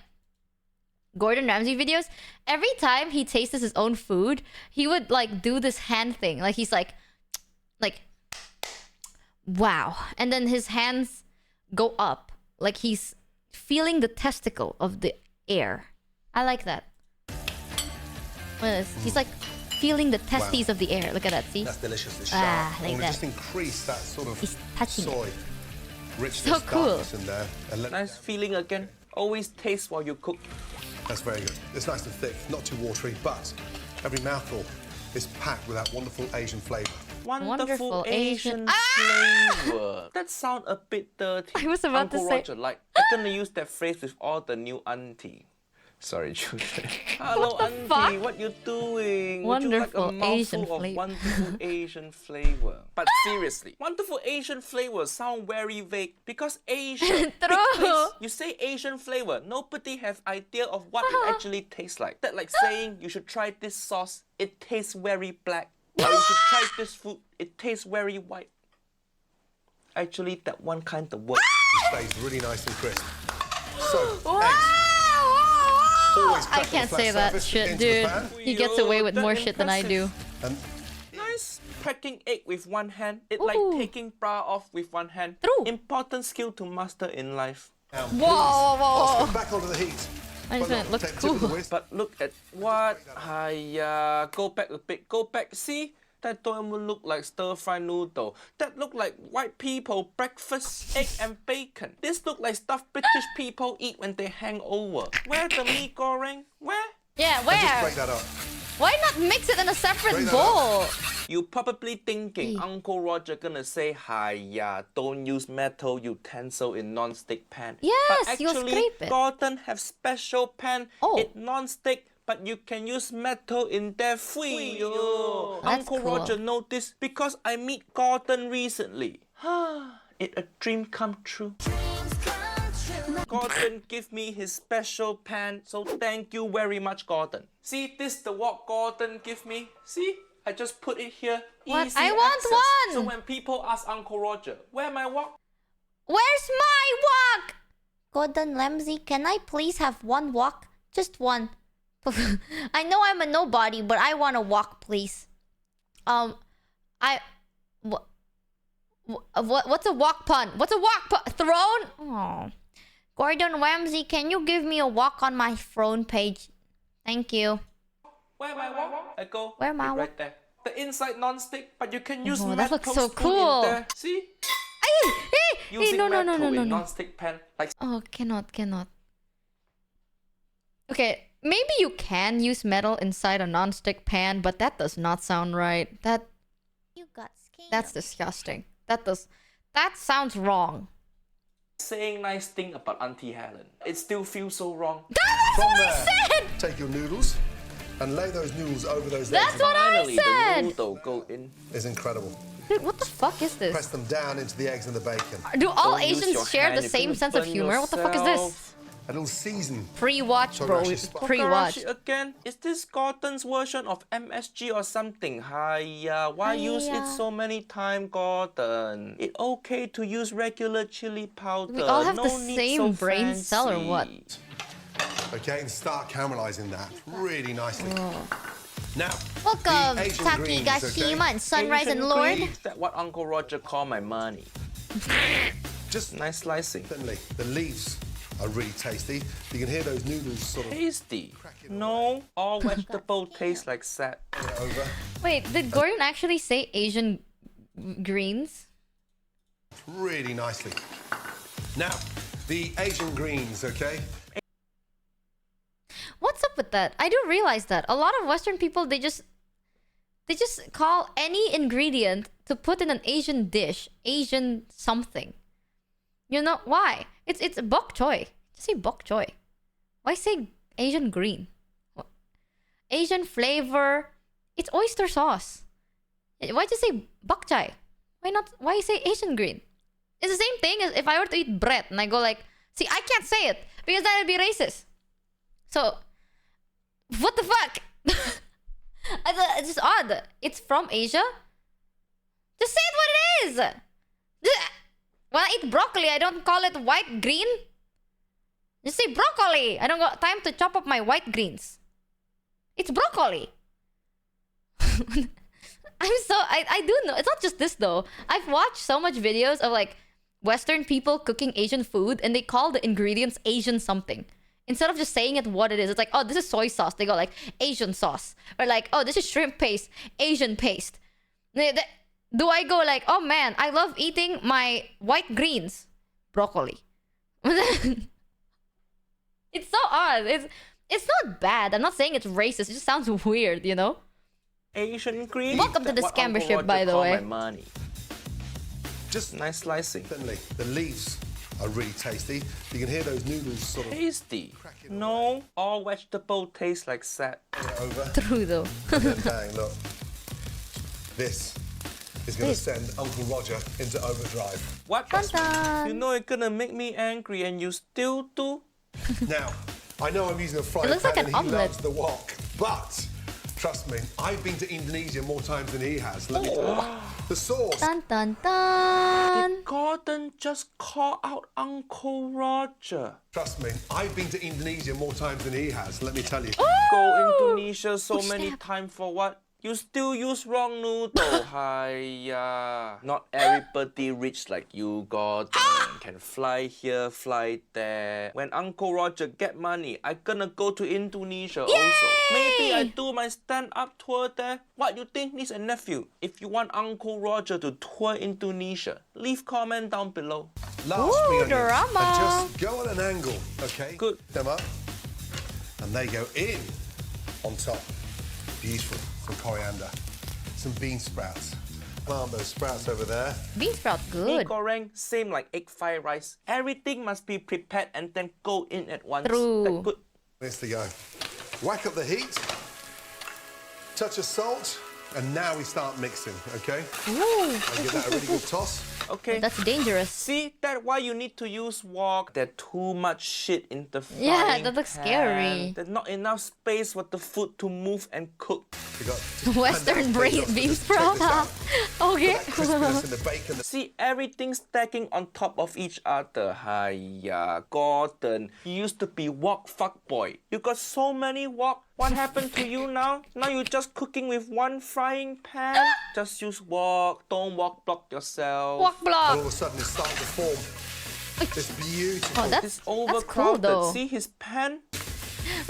Gordon Ramsay videos. Every time he tastes his own food, he would like do this hand thing. Like he's like wow. And then his hands go up like he's feeling the testicle of the air. I like that. What is this? He's like feeling the testes of the air. Look at that, see? That's delicious. It's sharp. Ah, I'm like gonna that. just increase that sort of He's touching soy it. richness, So cool. darkness in there. And let Nice feeling again. Always taste while you cook. That's very good. It's nice and thick, not too watery, but every mouthful is packed with that wonderful Asian flavour. Wonderful Asian flavor. That sound a bit dirty. I was about to Uncle say- Roger, like, I'm gonna use that phrase with all the new auntie. Sorry, children. Hello, the auntie. fuck? What you doing? Wonderful Would you like a Asian mouthful flavor. of wonderful Asian flavor? But seriously, wonderful Asian flavor sound very vague because Asia. big True. place, you say Asian flavor, nobody have idea of what it actually tastes like. That like saying you should try this sauce. It tastes very black. Or you should try this food. It tastes very white. Actually, that one kind of works. It stays really nice and crisp. So, Wow! eggs. Always I crack on can't the say flat that surface shit, into the dude. pan. He gets away with Yo, more that shit than I do. impressive. And Nice cracking egg with one hand. It like Ooh. taking bra off with one hand. True. Important skill to master in life. now, Whoa, please, whoa, whoa. Oscar, back onto the heat. I just But meant it not looks take tip of the cool. whisk. But look at what. Hiya. Go back a bit. Go back. See? That don't even look like stir-fry noodle. That look like white people breakfast, egg and bacon. This look like stuff British people eat when they hang over. Where the mee goreng? Where? Yeah, And just break where? that up. Why not mix it in a separate Break that bowl? You probably thinking Uncle Roger gonna say, hiya, don't use metal utensil in non-stick pan. Yes, but you'll actually, scrape it. Gordon have special pan. Oh. It non-stick, but you can use metal in there free. Yo. That's Uncle cool. Roger know this because I meet Gordon recently. It a dream come true. Gordon give me his special pan, so thank you very much, Gordon. See, this the wok Gordon give me. See, I just put it here. What? Easy I want access. one! So when people ask Uncle Roger, where my wok? Where's my wok? Gordon Ramsay, can I please have one wok? Just one. I know I'm a nobody, but I want a wok, please. What's a wok pun? What's a wok pun? Throne? Oh. Gordon Ramsay, can you give me a wok on my throne page? Thank you. Where my wok? I go. Where my it wok? right there. The inside non-stick, but you can use Oh, that metal looks so spoon cool. in there. See? Hey, Using no, metal in no. non-stick pan, like Oh, cannot. Okay, maybe you can use metal inside a non-stick pan, but that does not sound right. You got scammed. That's disgusting. That sounds wrong. saying nice thing about Auntie Helen. It still feels so wrong. That's From what I there, said! take your noodles and lay those noodles over those That's eggs. what I Finally, the said! noodle go in. It's incredible. Dude, what the fuck is Press this? them down into the eggs and the bacon. Do all Don't use your Asians share hand, the you're same gonna sense of burn humor? What the fuck is this? yourself. A little season. Pre-watch, So bro. actually spot- Pre-watch. Kokarashi again? Is this Gordon's version of MSG or something? Hiya, why use it so many times, Gordon? It okay to use regular chili powder. We all have no the need same so brain cell or what? fancy. Okay, and start caramelizing that really nicely. Now, Welcome, the Asian Taki greens, Gashima and Sunrise Asian and Lord. greens, that's what Uncle Roger call my money. Just Nice slicing. thinly. The leaves are really tasty. You can hear those noodles sort of Tasty. No, all vegetable taste like sap. over. Wait, did Gordon actually say Asian greens? Really nicely. Now, the Asian greens, okay? What's up with that? I do realize that a lot of Western people they just call any ingredient to put in an Asian dish Asian something. You know why? It's bok choy. Just say bok choy. Why say Asian green? Asian flavor. It's oyster sauce. Why just say bok choy? Why not? Why say Asian green? It's the same thing as if I were to eat bread and I go like, see, I can't say it because that would be racist. So, what the fuck? It's just odd. It's from Asia. Just say it what it is. When I eat broccoli, I don't call it white green. Just say broccoli. I don't got time to chop up my white greens. It's broccoli. I do know. It's not just this though. I've watched so much videos of like Western people cooking Asian food and they call the ingredients Asian something. Instead of just saying it what it is. It's like, oh, this is soy sauce. They go like Asian sauce. Or like, oh, this is shrimp paste. Asian paste. Do I go like, oh man, I love eating my white greens. Broccoli. It's so odd. It's not bad. I'm not saying it's racist. It just sounds weird, you know? Asian green. Welcome to the scammer ship, by the way. My money. Just nice slicing. The leaves are really tasty. You can hear those noodles sort of tasty. No, all vegetable taste like sap. Over. True though. Bang, look. This is going to send Uncle Roger into overdrive. What? You know it's gonna make me angry and you still do? Now, I know I'm using a frying looks pan like an and he omelette. loves the wok, but trust me, I've been to Indonesia more times than he has. Let me tell you. The sauce. Dun dun dun. Did Gordon just call out Uncle Roger? Trust me, I've been to Indonesia more times than he has. Let me tell you. Go Indonesia so many times for what? You still use wrong noodle. Hiya. Not everybody rich like you, Gordon. Can fly here, fly there. When Uncle Roger get money, I gonna go to Indonesia also. Maybe I do my stand-up tour there. What you think, niece and nephew? If you want Uncle Roger to tour Indonesia, leave comment down below. Last spring onions. drama. And just go on an angle, okay? Good. Them up. And they go in on top. Beautiful. Some coriander. Some bean sprouts. Plant those sprouts over there. Bean sprout, Mee good. goreng, same like egg fried rice. Everything must be prepared and then go in at once. True. Like good. Needs to go. Whack up the heat. Touch of salt. And now we start mixing, okay? Ooh. And give that a really good toss. Okay. That's dangerous. See, that's why you need to use wok. There's too much shit in the frying Yeah, that looks pan. scary. There's not enough space for the food to move and cook. We got Western bean sprout. Okay. crispiness in the bacon. See, everything stacking on top of each other. Hiya, Gordon. You used to be wok fuckboy. You got so many wok. What happened to you now? Now you're just cooking with one frying pan? Just use wok. Don't wok block yourself. Wok And all of block. a sudden it's starting to form. It's beautiful. Oh, It's that's cool overcrowded. though. See his pan?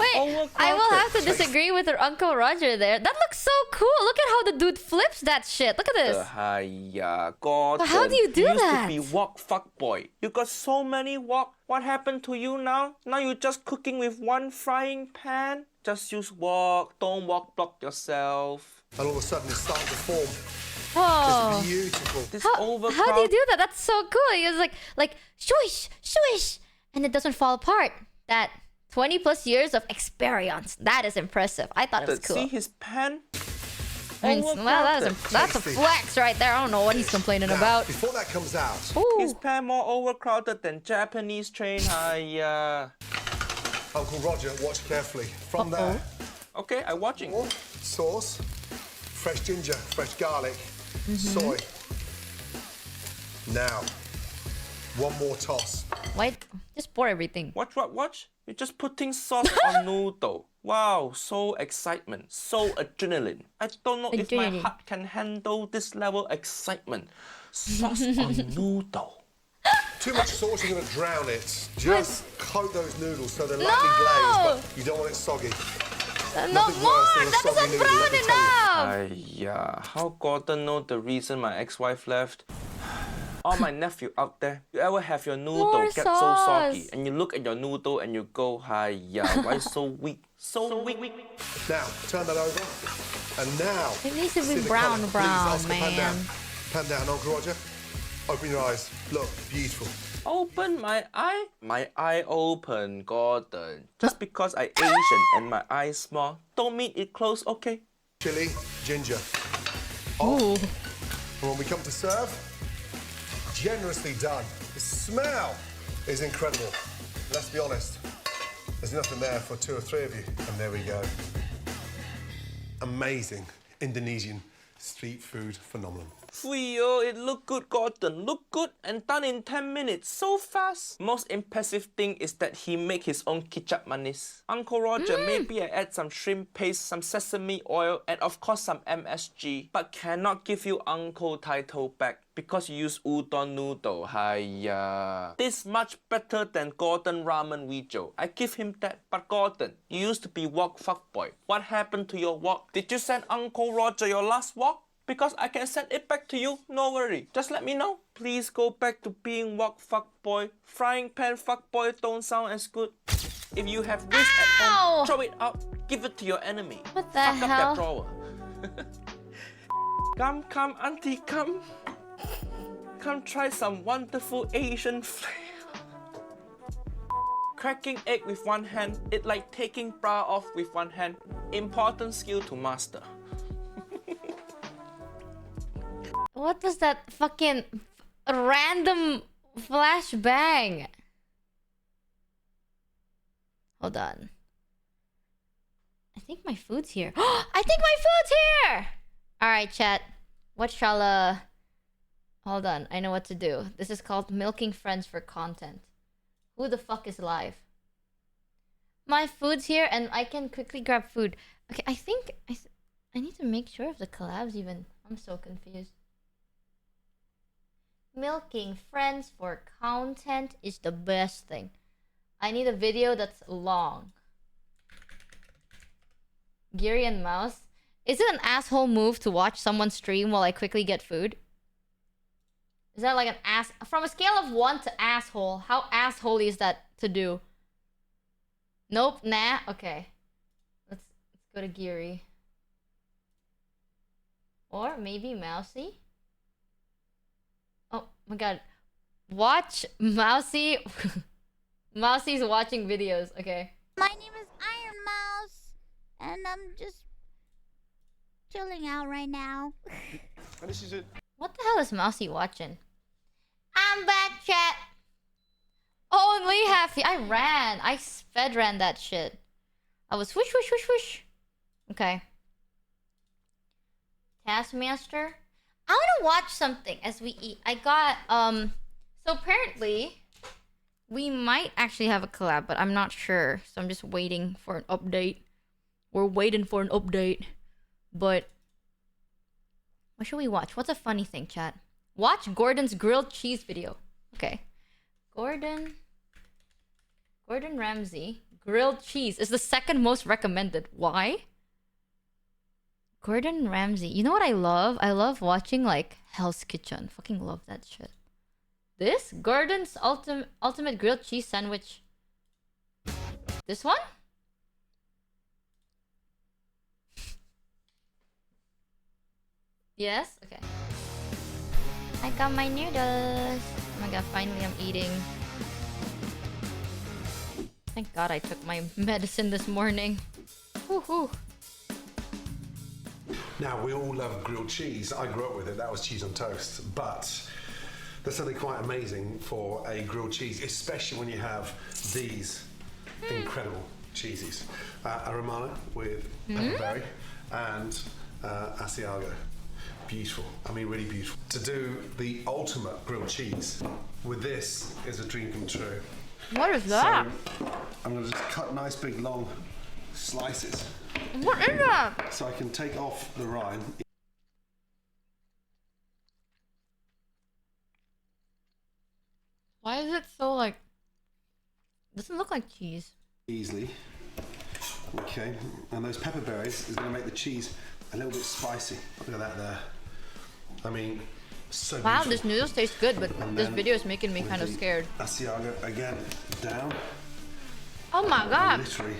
Wait, I will have to disagree with her Uncle Roger there. That looks so cool. Look at how the dude flips that shit. Look at this. Hiya, Gordon. How do you do that? You used to be wok fuckboy. You got so many wok. What happened to you now? Now you're just cooking with one frying pan? Just use wok. Don't wok block yourself. And all of a sudden it's starting to form. Whoa. It's beautiful. This How do overcrowded. you do that? That's so cool. It's like swish, swish, and it doesn't fall apart. That 20 plus years of experience. That is impressive. I thought it was cool. See his pan? I mean, well, that's a flex right there. I don't know what he's complaining Now, about. before that comes out, His Ooh. pan more overcrowded than Japanese train. Hiya. Uncle Roger, watch carefully. From there, Okay, I'm watching. more sauce, fresh ginger, fresh garlic, soy. Now, one more toss. Wait, just pour everything. Watch. You're just putting sauce on noodle. Wow, so excitement, so adrenaline. I don't know if my Adrenaline. heart can handle this level excitement. Sauce on noodle. Too much sauce, you're going to drown it. Just coat those noodles so they're lightly No! glazed, but you don't want it soggy. No Nothing more! worse than a That soggy isn't noodle, brown let me tell you. enough! Yeah, how Gordon know the reason my ex-wife left? All my nephew out there, you ever have your noodle More get sauce. so soggy and you look at your noodle and you go, hiya, why so weak? So weak. Now, turn that over. And now, It needs to see be the brown, colour. Please, Oscar, man. Pan down, Uncle Roger. Open your eyes. Look, beautiful. Open my eye? My eye open, Gordon. Just because I Asian and my eye small, don't mean it close, okay? Chili, ginger. Ooh. And when we come to serve, generously done. The smell is incredible. Let's be honest, there's nothing there for 2 or 3 of you. And there we go. Amazing Indonesian street food phenomenon. Fuyo, it look good, Gordon. Look good and done in 10 minutes. So fast. Most impressive thing is that he make his own ketchup manis. Uncle Roger, maybe I add some shrimp paste, some sesame oil, and of course some MSG. But cannot give you Uncle title back because you use udon noodle. Hiya. This much better than Gordon ramen VShojo. I give him that. But Gordon, you used to be walk fuckboy. What happened to your walk? Did you send Uncle Roger your last walk? Because I can send it back to you, no worry. Just let me know. Please go back to being walk fuckboy. Frying pan fuckboy don't sound as good. If you have this at home, throw it out. Give it to your enemy. What the Fuck hell? up that drawer. Come, auntie, come. Come try some wonderful Asian flavor. Cracking egg with one hand, it's like taking bra off with one hand. Important skill to master. What was that fucking random flashbang? Hold on. I think my food's here. I think my food's here! Alright, chat. What shall, Hold on, I know what to do. This is called milking friends for content. Who the fuck is live? My food's here and I can quickly grab food. Okay, I think... I need to make sure if the collab's even... I'm so confused. Milking friends for content is the best thing. I need a video that's long. Geary and Mouse. Is it an asshole move to watch someone stream while I quickly get food? Is that like an ass... From a scale of 1 to asshole, how assholey is that to do? Nope, nah, okay. Let's go to Geary. Or maybe Mousy? Oh my god. Watch Mousy. Mousy's watching videos, okay. My name is Iron Mouse, and I'm just chilling out right now. And this is it. What the hell is Mousy watching? I'm back, chat. Only half. I ran. I sped ran that shit. I was whoosh, whoosh, whoosh, whoosh. Okay. Taskmaster. I want to watch something as we eat. I got, so apparently, we might actually have a collab, but I'm not sure. So I'm just waiting for an update. We're waiting for an update. But, what should we watch? What's a funny thing, chat? Watch Gordon's grilled cheese video. Okay. Gordon Ramsay. Grilled cheese is the second most recommended. Why? Gordon Ramsay. You know what I love? I love watching like Hell's Kitchen. Fucking love that shit. This? Gordon's ultimate grilled cheese sandwich. This one? Yes? Okay. I got my noodles. Oh my god, finally I'm eating. Thank god I took my medicine this morning. Woohoo. Now, we all love grilled cheese. I grew up with it. That was cheese on toast. But there's something quite amazing for a grilled cheese, especially when you have these incredible cheeses. A Romano with pepperberry and Asiago. Beautiful. I mean, really beautiful. To do the ultimate grilled cheese with this is a dream come true. What is that? So I'm going to just cut nice big long slices. What is that? So I can take off the rind. Why is it so like... Doesn't look like cheese. Easily. Okay. And those pepper berries is going to make the cheese a little bit spicy. Look at that there. I mean, so wow, beautiful. this noodles taste good, but And this then video is making me kind of scared. Asiago again, down. Oh my god. Literally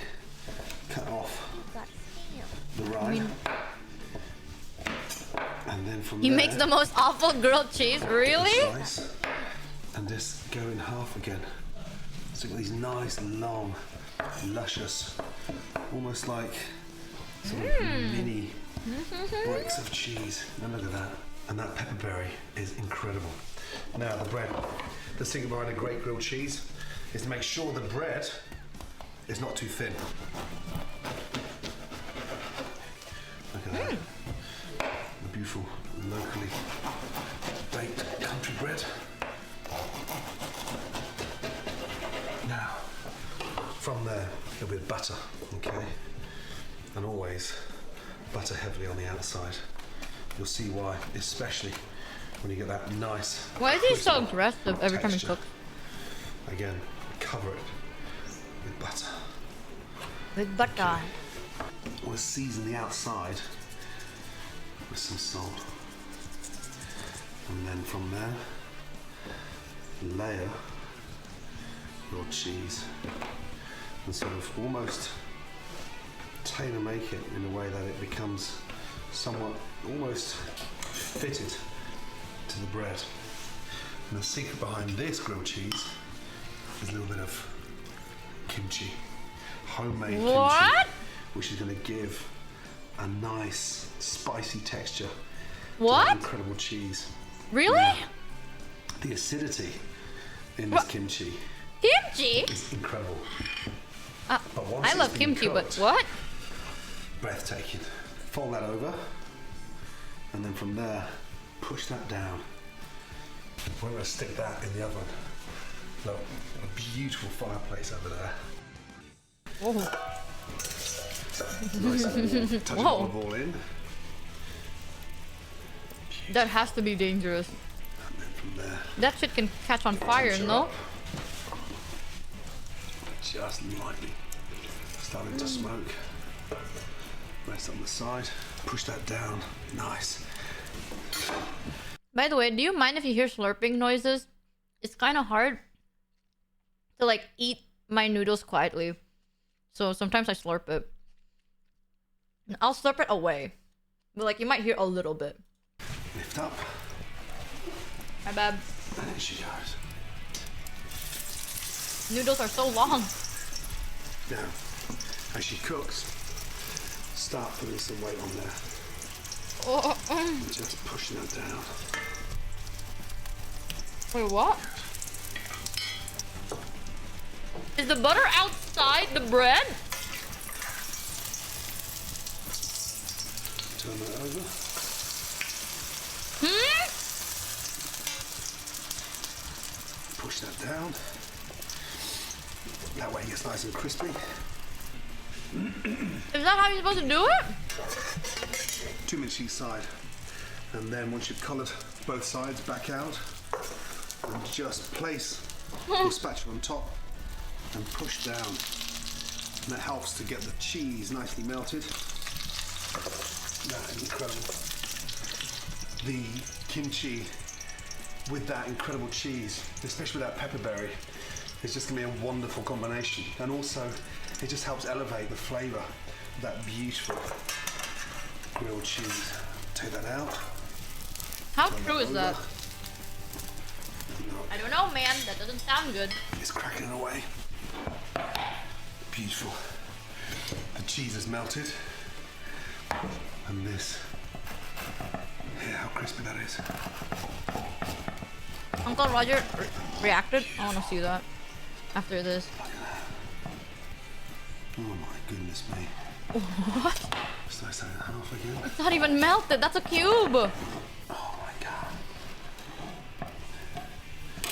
cut off the rind. And then from He there, makes the most awful grilled cheese, really? slice, and just go in half again. So you've got these nice, long, luscious, almost like sort of mini bricks of cheese. And look at that. And that pepperberry is incredible. Now the bread. The secret behind a great grilled cheese is to make sure the bread is not too thin. Look at that. The beautiful locally baked country bread. Now, from there, a bit of butter, okay? And always butter heavily on the outside. You'll see why, especially when you get that nice. Why is he so aggressive every time he texture. cooks? Again, cover it with butter. With butter. I want to season the outside with some salt. And then from there, layer your cheese and sort of almost tailor make it in a way that it becomes somewhat almost fitted to the bread. And the secret behind this grilled cheese is a little bit of kimchi, homemade kimchi, which is going to give a nice spicy texture to that incredible cheese. Really? Now, the acidity in this kimchi is incredible. I love kimchi, but what? Breathtaking. Fold that over, and then from there, push that down. We're going to stick that in the oven. Look, a beautiful fireplace over there. Whoa. Nice and touch of olive oil in. That has to be dangerous. And then from there, that shit can catch on fire, no? Just lightly starting to smoke. Rest on the side. Push that down. Nice. By the way, do you mind if you hear slurping noises? It's kind of hard to like eat my noodles quietly. So sometimes I slurp it. And I'll slurp it away. But like you might hear a little bit. Lift up. My bad. And there she goes. Noodles are so long. Now, as she cooks, start putting some weight on there. And just pushing that down. Wait, what? Is the butter outside the bread? Turn that over. Push that down. That way it gets nice and crispy. Is that how you're supposed to do it? 2 minutes each side. And then once you've coloured both sides, back out. And just place your spatula on top and push down. And that helps to get the cheese nicely melted. That is incredible. The kimchi with that incredible cheese, especially with that pepperberry, is just going to be a wonderful combination. And also, it just helps elevate the flavour of that beautiful grilled cheese. Take that out. How true is that? I don't know, man. That doesn't sound good. It's cracking away. Beautiful. The cheese is melted. And this. Yeah, how crispy that is. Uncle Roger reacted. I want to see that after this. Oh my goodness me. What? Slice that in half again. It's not even melted. That's a cube. Oh my god.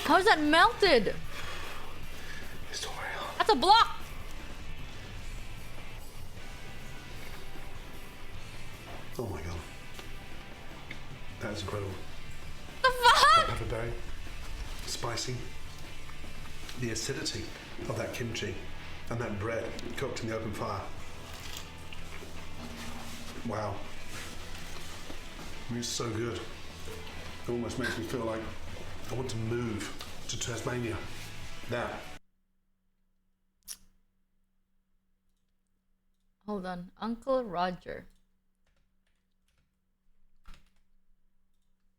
How is that melted? It's already on. That's a block. Oh my god. That is incredible. The fuck? That pepperberry, spicy, the acidity of that kimchi and that bread cooked in the open fire. Wow. It's so good. It almost makes me feel like I want to move to Tasmania. That. Hold on. Uncle Roger.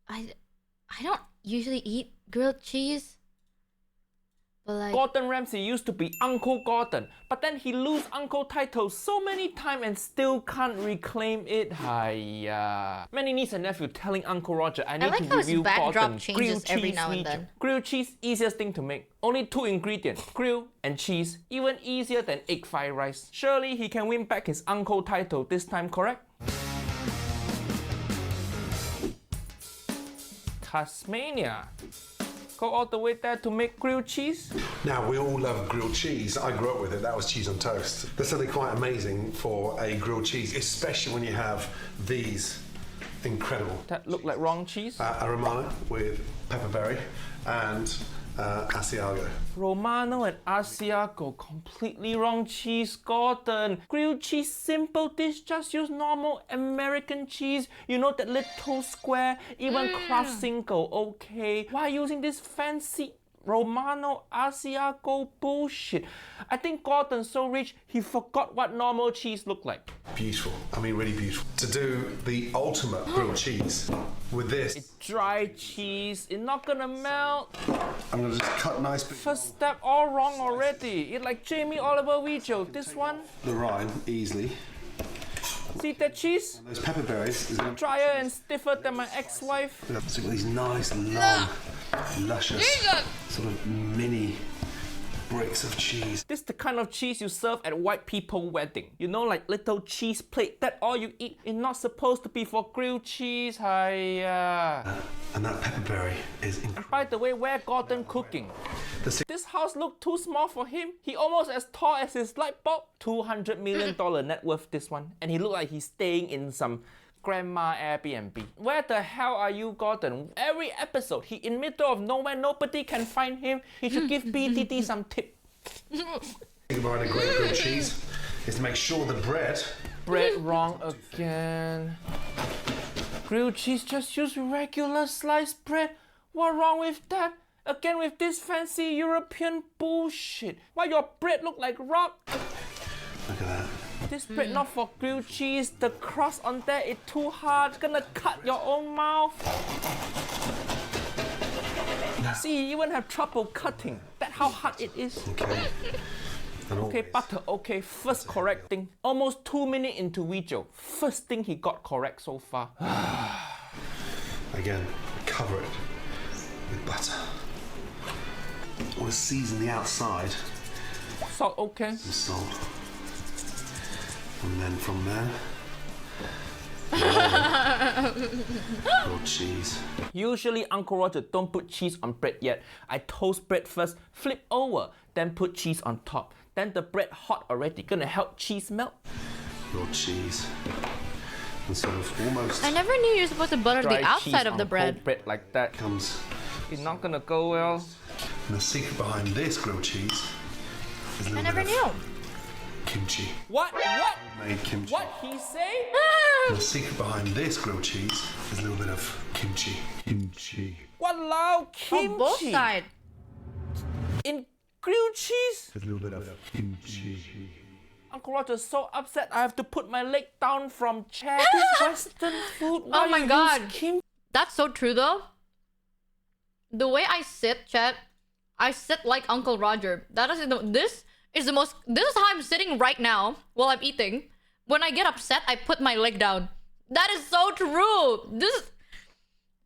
I don't usually eat grilled cheese. But like Gordon Ramsay used to be Uncle Gordon, but then he lose uncle title so many times and still can't reclaim it. Hiya. Many niece and nephew telling Uncle Roger, I need like to how his review backdrop Gordon changes grilled every cheese now and medium. then. Grilled cheese, easiest thing to make. Only 2 ingredients, grill and cheese, even easier than egg fried rice. Surely he can win back his uncle title this time, correct? Tasmania. Go all the way there to make grilled cheese? Now, we all love grilled cheese. I grew up with it. That was cheese on toast. There's something quite amazing for a grilled cheese, especially when you have these incredible. That look like wrong cheese? A Romano with pepperberry and Asiago. Romano and Asiago, completely wrong cheese, Gordon. Grilled cheese, simple dish, just use normal American cheese. You know that little square, even Kraft single, okay? Why using this fancy Romano Asiago bullshit? I think Gordon's so rich, he forgot what normal cheese looked like. Beautiful, I mean really beautiful. To do the ultimate grilled cheese with this. It's dry cheese, it's not gonna melt. I'm gonna just cut nice bits. First step all wrong already. It's like Jamie Oliver VShojo. This one. The rind easily. See that cheese? And those pepperberries is gonna drier and stiffer than my ex-wife. So you've got these nice, long, luscious, sort of mini bricks of cheese. This is the kind of cheese you serve at white people wedding. You know, like little cheese plate. That all you eat. It's not supposed to be for grilled cheese. Hiya. And that pepperberry is incredible. By the way, where Gordon cooking? This house looked too small for him. He almost as tall as his light bulb. $200 million net worth, this one. And he looked like he's staying in some grandma Airbnb. Where the hell are you, Gordon? Every episode, he in middle of nowhere, nobody can find him. He should give BTT some tip. Think about a great grilled cheese is to make sure the bread. Bread wrong again. Grilled cheese, just use regular sliced bread. What wrong with that? Again with this fancy European bullshit. Why your bread look like rock? Look at that. This bread not for grilled cheese. The crust on there is too hard. It's gonna cut your own mouth. See, you even have trouble cutting. That's how hard it is. Okay. Okay, butter. Okay, first correct thing. Almost 2 minutes into VShojo. First thing he got correct so far. Again, cover it with butter. I want to season the outside. Salt, okay. Some salt. And then from there, grilled cheese. Usually Uncle Roger don't put cheese on bread yet. I toast bread first, flip over, then put cheese on top. Then the bread hot already, gonna help cheese melt. Grilled cheese. And sort of almost. I never knew you're supposed to butter dry the outside of the bread. Bread like that comes. It's not gonna go well. And the secret behind this grilled cheese is a little I never bit knew. of kimchi. What? Made kimchi. What he say? And the secret behind this grilled cheese is a little bit of kimchi. Kimchi. Walao, kimchi. On both sides. In grilled cheese? There's a little bit of kimchi. Uncle Roger's so upset I have to put my leg down from chair. This Western food. Oh my god. Kimchi? That's so true though. The way I sit, chat, I sit like Uncle Roger. This is how I'm sitting right now while I'm eating. When I get upset, I put my leg down. That is so true. Oh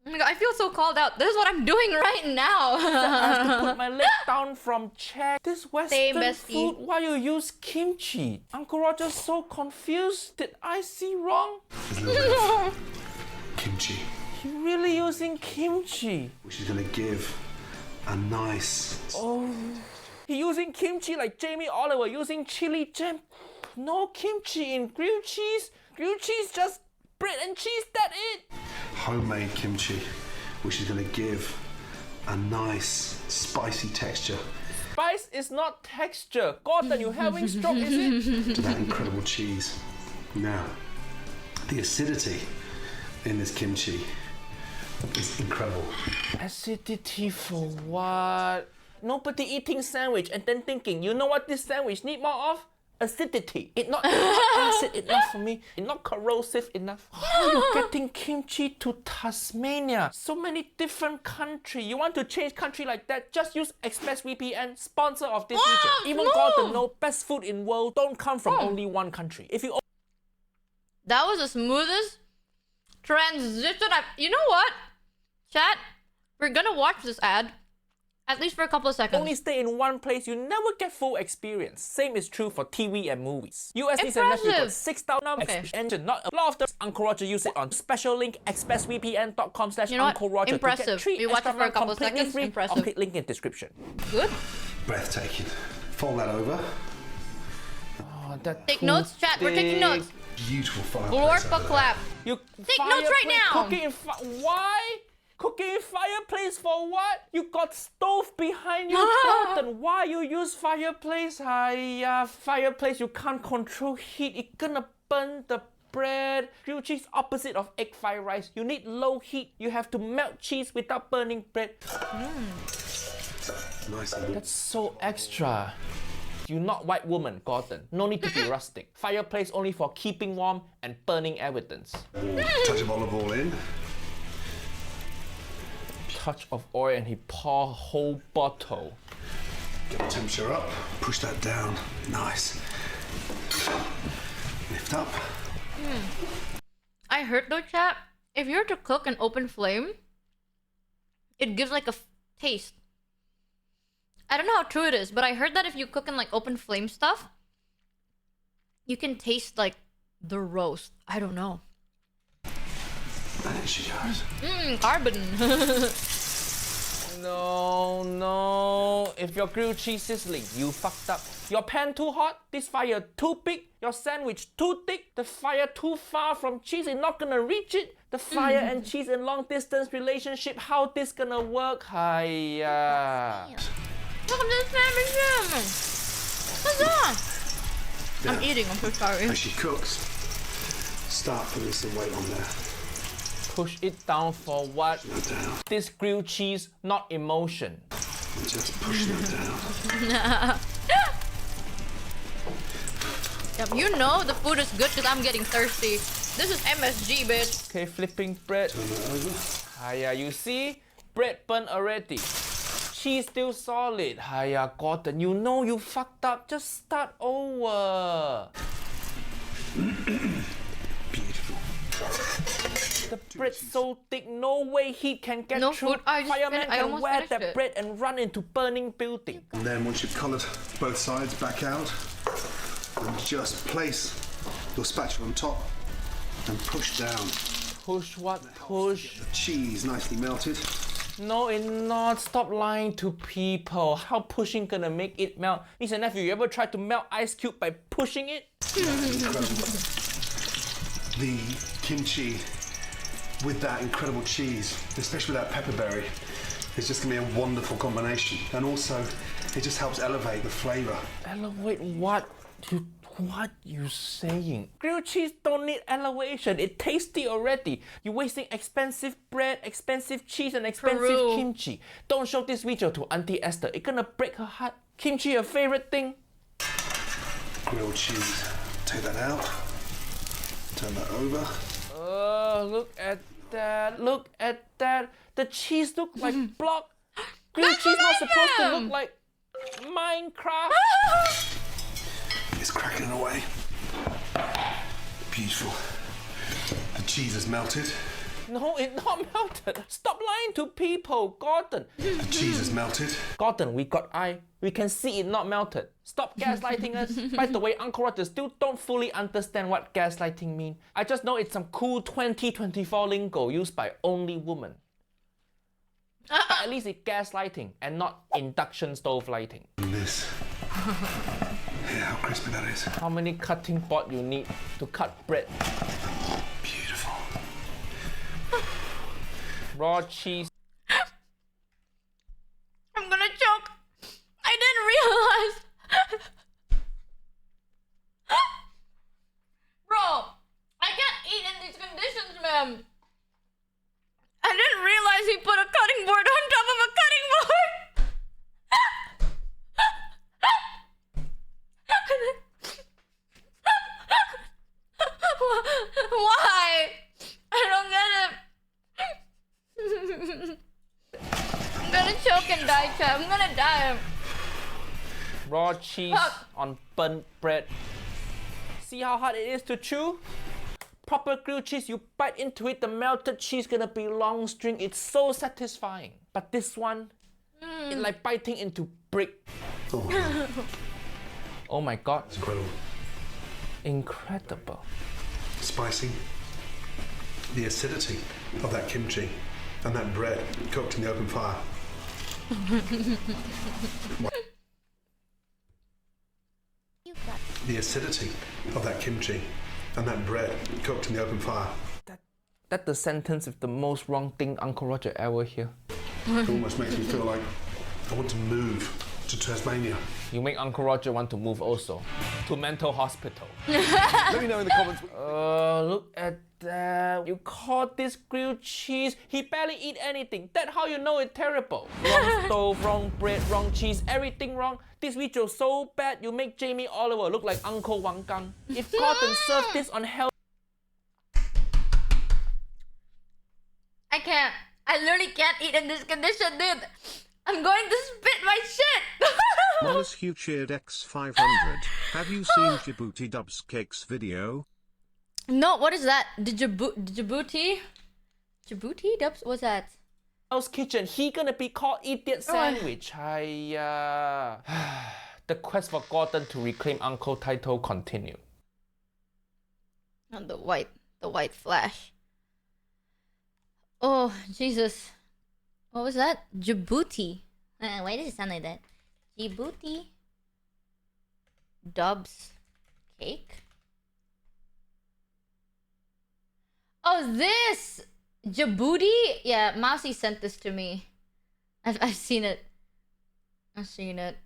my god, I feel so called out. This is what I'm doing right now. I have to put my leg down from chair. This Western food, why you use kimchi? Uncle Roger's so confused. Did I see wrong? There's a little bit of kimchi. He really using kimchi. Which is going to give a nice. Oh, he using kimchi like Jamie Oliver using chili jam. No kimchi in grilled cheese. Grilled cheese just bread and cheese. That it. Homemade kimchi, which is going to give a nice spicy texture. Spice is not texture. Gordon, you having stroke, is it? To that incredible cheese. Now, the acidity in this kimchi is incredible. Acidity for what? Nobody eating sandwich and then thinking, you know what this sandwich need more of? Acidity. It's not acid enough for me. It's not corrosive enough. How are you getting kimchi to Tasmania? So many different countries. You want to change country like that? Just use ExpressVPN, sponsor of this region. Even Gordon know best food in world don't come from only one country. If you That was the smoothest transition You know what? Chat, we're gonna watch this ad. At least for a couple of seconds. Only stay in one place, you never get full experience. Same is true for TV and movies. US needs and nephew got 6,000 engine. Not a lot of the Uncle Roger use it on special link expressvpn.com/Uncle Roger. Impressive. To get 3 You watch it for a couple of completely seconds. free. Impressive. I'll click link in description. Good. Breathtaking. Fold that over. Oh, that Take notes, chat. We're taking notes. Beautiful fireplace. Glorp over there. clap. You Take notes right now. Cooking in why? Cooking in fireplace for what? You got stove behind you, Gordon. Why you use fireplace? Fireplace, you can't control heat. It's gonna burn the bread. Grilled cheese opposite of egg fried rice. You need low heat. You have to melt cheese without burning bread. Nice and That's so extra. You're not white woman, Gordon. No need to be rustic. Fireplace only for keeping warm and burning evidence. touch of olive oil in. Touch of oil and he pour whole bottle. Get the temperature up. Push that down. Nice. Lift up. I heard though, chat, if you're to cook an open flame, it gives like a taste. I don't know how true it is, but I heard that if you cook in like open flame stuff, you can taste like the roast. I don't know. There she goes. Carbon. No. If your grilled cheese sizzling, you fucked up. Your pan too hot, this fire too big, your sandwich too thick, the fire too far from cheese, it's not gonna reach it. The fire and cheese in long distance relationship, how this gonna work? Hiya. Look at this sandwich. What's on? I'm eating, I'm so sorry. As she cooks, start putting some weight on there. Push it down for what? Push that down. This grilled cheese, not emotion. And just push that down. Yep, you know the food is good because I'm getting thirsty. This is MSG, bitch. Okay, flipping bread. Turn that over. Hiya, you see? Bread burnt already. Cheese still solid. Hiya, Gordon, you know you fucked up. Just start over. Beautiful. The bread's so thick, no way heat can get No through. food. I Fireman can almost wear finished that it. bread and run into burning building. And then once you've coloured both sides back out, and just place your spatula on top and push down. Push what? Push? The cheese nicely melted. No, it's not. Stop lying to people. How pushing gonna make it melt? Niece and nephew, you ever tried to melt ice cube by pushing it? Incredible. The kimchi with that incredible cheese, especially with that pepperberry, is just gonna be a wonderful combination. And also, it just helps elevate the flavour. Elevate what? What you saying? Grilled cheese don't need elevation. It's tasty already. You're wasting expensive bread, expensive cheese, and expensive Peru. kimchi. Don't show this video to Auntie Esther. It's gonna break her heart. Kimchi, your favorite thing? Grilled cheese. Take that out. Turn that over. Look at that. Look at that. The cheese look like block. Grilled cheese not supposed to look like Minecraft. It's cracking away. Beautiful. The cheese is melted. No, it's not melted. Stop lying to people, Gordon. The cheese is melted. Gordon, we got eye. We can see it not melted. Stop gaslighting us. By the way, Uncle Roger still don't fully understand what gaslighting mean. I just know it's some cool 2024 lingo used by only women. But at least it's gaslighting and not induction stove lighting. And this. Yeah, how crispy that is. How many cutting board you need to cut bread? Beautiful. Raw cheese. I'm gonna choke. I didn't realize. Bro, I can't eat in these conditions, man. I didn't realize he put a cutting board on top of a cutting board. Why? I don't get it. I'm gonna choke and die, chat. I'm gonna die. Raw cheese on burnt bread. See how hard it is to chew? Proper grilled cheese, you bite into it, the melted cheese gonna be long string. It's so satisfying. But this one, It's like biting into brick. Oh, Oh my god. it's incredible. Incredible. Spicy. The acidity of that kimchi and that bread cooked in the open fire. The acidity of that kimchi and that bread cooked in the open fire. That's the sentence with the most wrong thing Uncle Roger ever hear. It almost makes me feel like I want to move to Tasmania. You make Uncle Roger want to move also to mental hospital. Let me know in the comments. Look at that. You call this grilled cheese? He barely eat anything. That's how you know it's terrible. Wrong stove, wrong bread, wrong cheese, everything wrong. This video so bad you make Jamie Oliver look like Uncle Wang Gang. If Gordon served this on hell. I can't. I literally can't eat in this condition, dude. I'm going to spit my shit. Monas Hugh cheered X500. Have you seen Djibouti Dubs Cake's video? No, what is that? Djibouti? Djibouti Dubs? What's that? Hell's Kitchen, he gonna be called Idiot Sandwich. The quest for Gordon to reclaim Uncle title continue. And the white flash. Oh, Jesus. What was that? Djibouti. Why does it sound like that? Djibouti Dubs Cake. Oh, this! Djibouti? Yeah, Mousy sent this to me. I've seen it. I've seen it.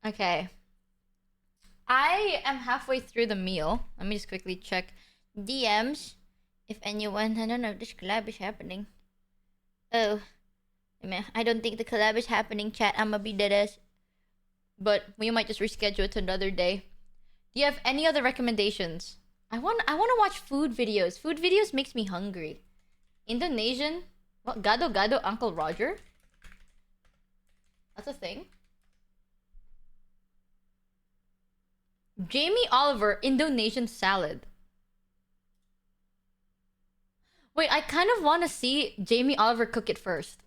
Okay. I am halfway through the meal. Let me just quickly check DMs. If anyone, I don't know if this collab is happening. Oh. I don't think the collab is happening, chat. I'ma be deadass. But we might just reschedule it to another day. Do you have any other recommendations? I want to watch food videos. Food videos makes me hungry. Indonesian? What? Gado Gado Uncle Roger? That's a thing. Jamie Oliver Indonesian salad. Wait, I kind of want to see Jamie Oliver cook it first.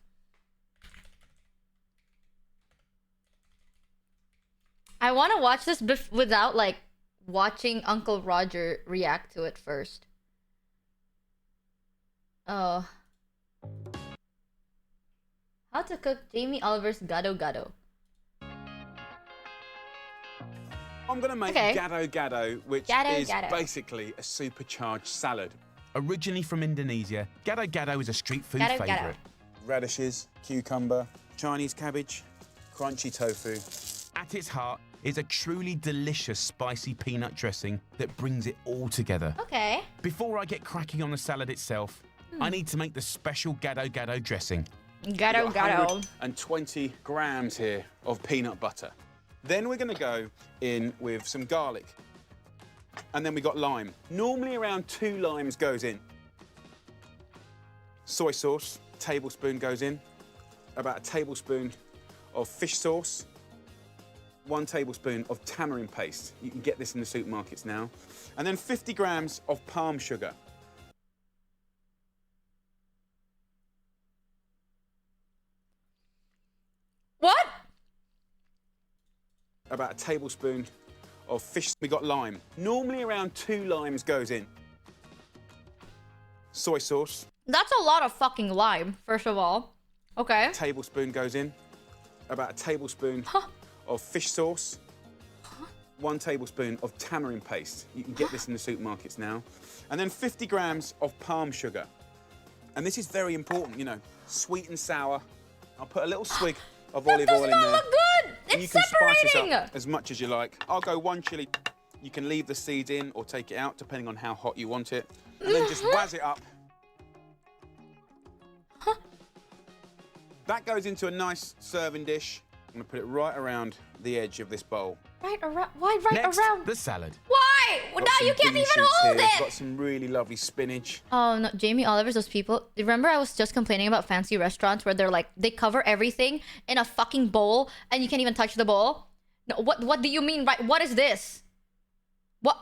I want to watch this without like watching Uncle Roger react to it first. Oh. How to cook Jamie Oliver's Gado Gado. I'm going to make Gado Gado, which is basically a supercharged salad. Originally from Indonesia, Gado Gado is a street food favourite. Radishes, cucumber, Chinese cabbage, crunchy tofu. At its heart is a truly delicious spicy peanut dressing that brings it all together. Okay. Before I get cracking on the salad itself, I need to make the special Gado Gado dressing. Gado Gado. And 20 grams here of peanut butter. Then we're going to go in with some garlic. And then we got lime. Normally around 2 limes goes in. Soy sauce, tablespoon goes in. About a tablespoon of fish sauce. 1 tablespoon of tamarind paste. You can get this in the supermarkets now. And then 50 grams of palm sugar. What? About a tablespoon of fish. We got lime. Normally around 2 limes goes in. Soy sauce. That's a lot of fucking lime, first of all. Okay. A tablespoon goes in. About a tablespoon of fish sauce. 1 tablespoon of tamarind paste. You can get this in the supermarkets now. And then 50 grams of palm sugar. And this is very important, you know, sweet and sour. I'll put a little swig of olive oil in there. That does not look good! And It's you can separating! spice this up as much as you like. I'll go 1 chili. You can leave the seeds in or take it out, depending on how hot you want it. And then just wazz it up. That goes into a nice serving dish. I'm gonna put it right around the edge of this bowl. Right around? Why right Next, around? the salad. Why? Well, now you can't even hold here. it! Got some really lovely spinach. Oh no, Jamie Oliver's those people. Remember I was just complaining about fancy restaurants where they're like, they cover everything in a fucking bowl and you can't even touch the bowl? No, what do you mean, right? What is this? What?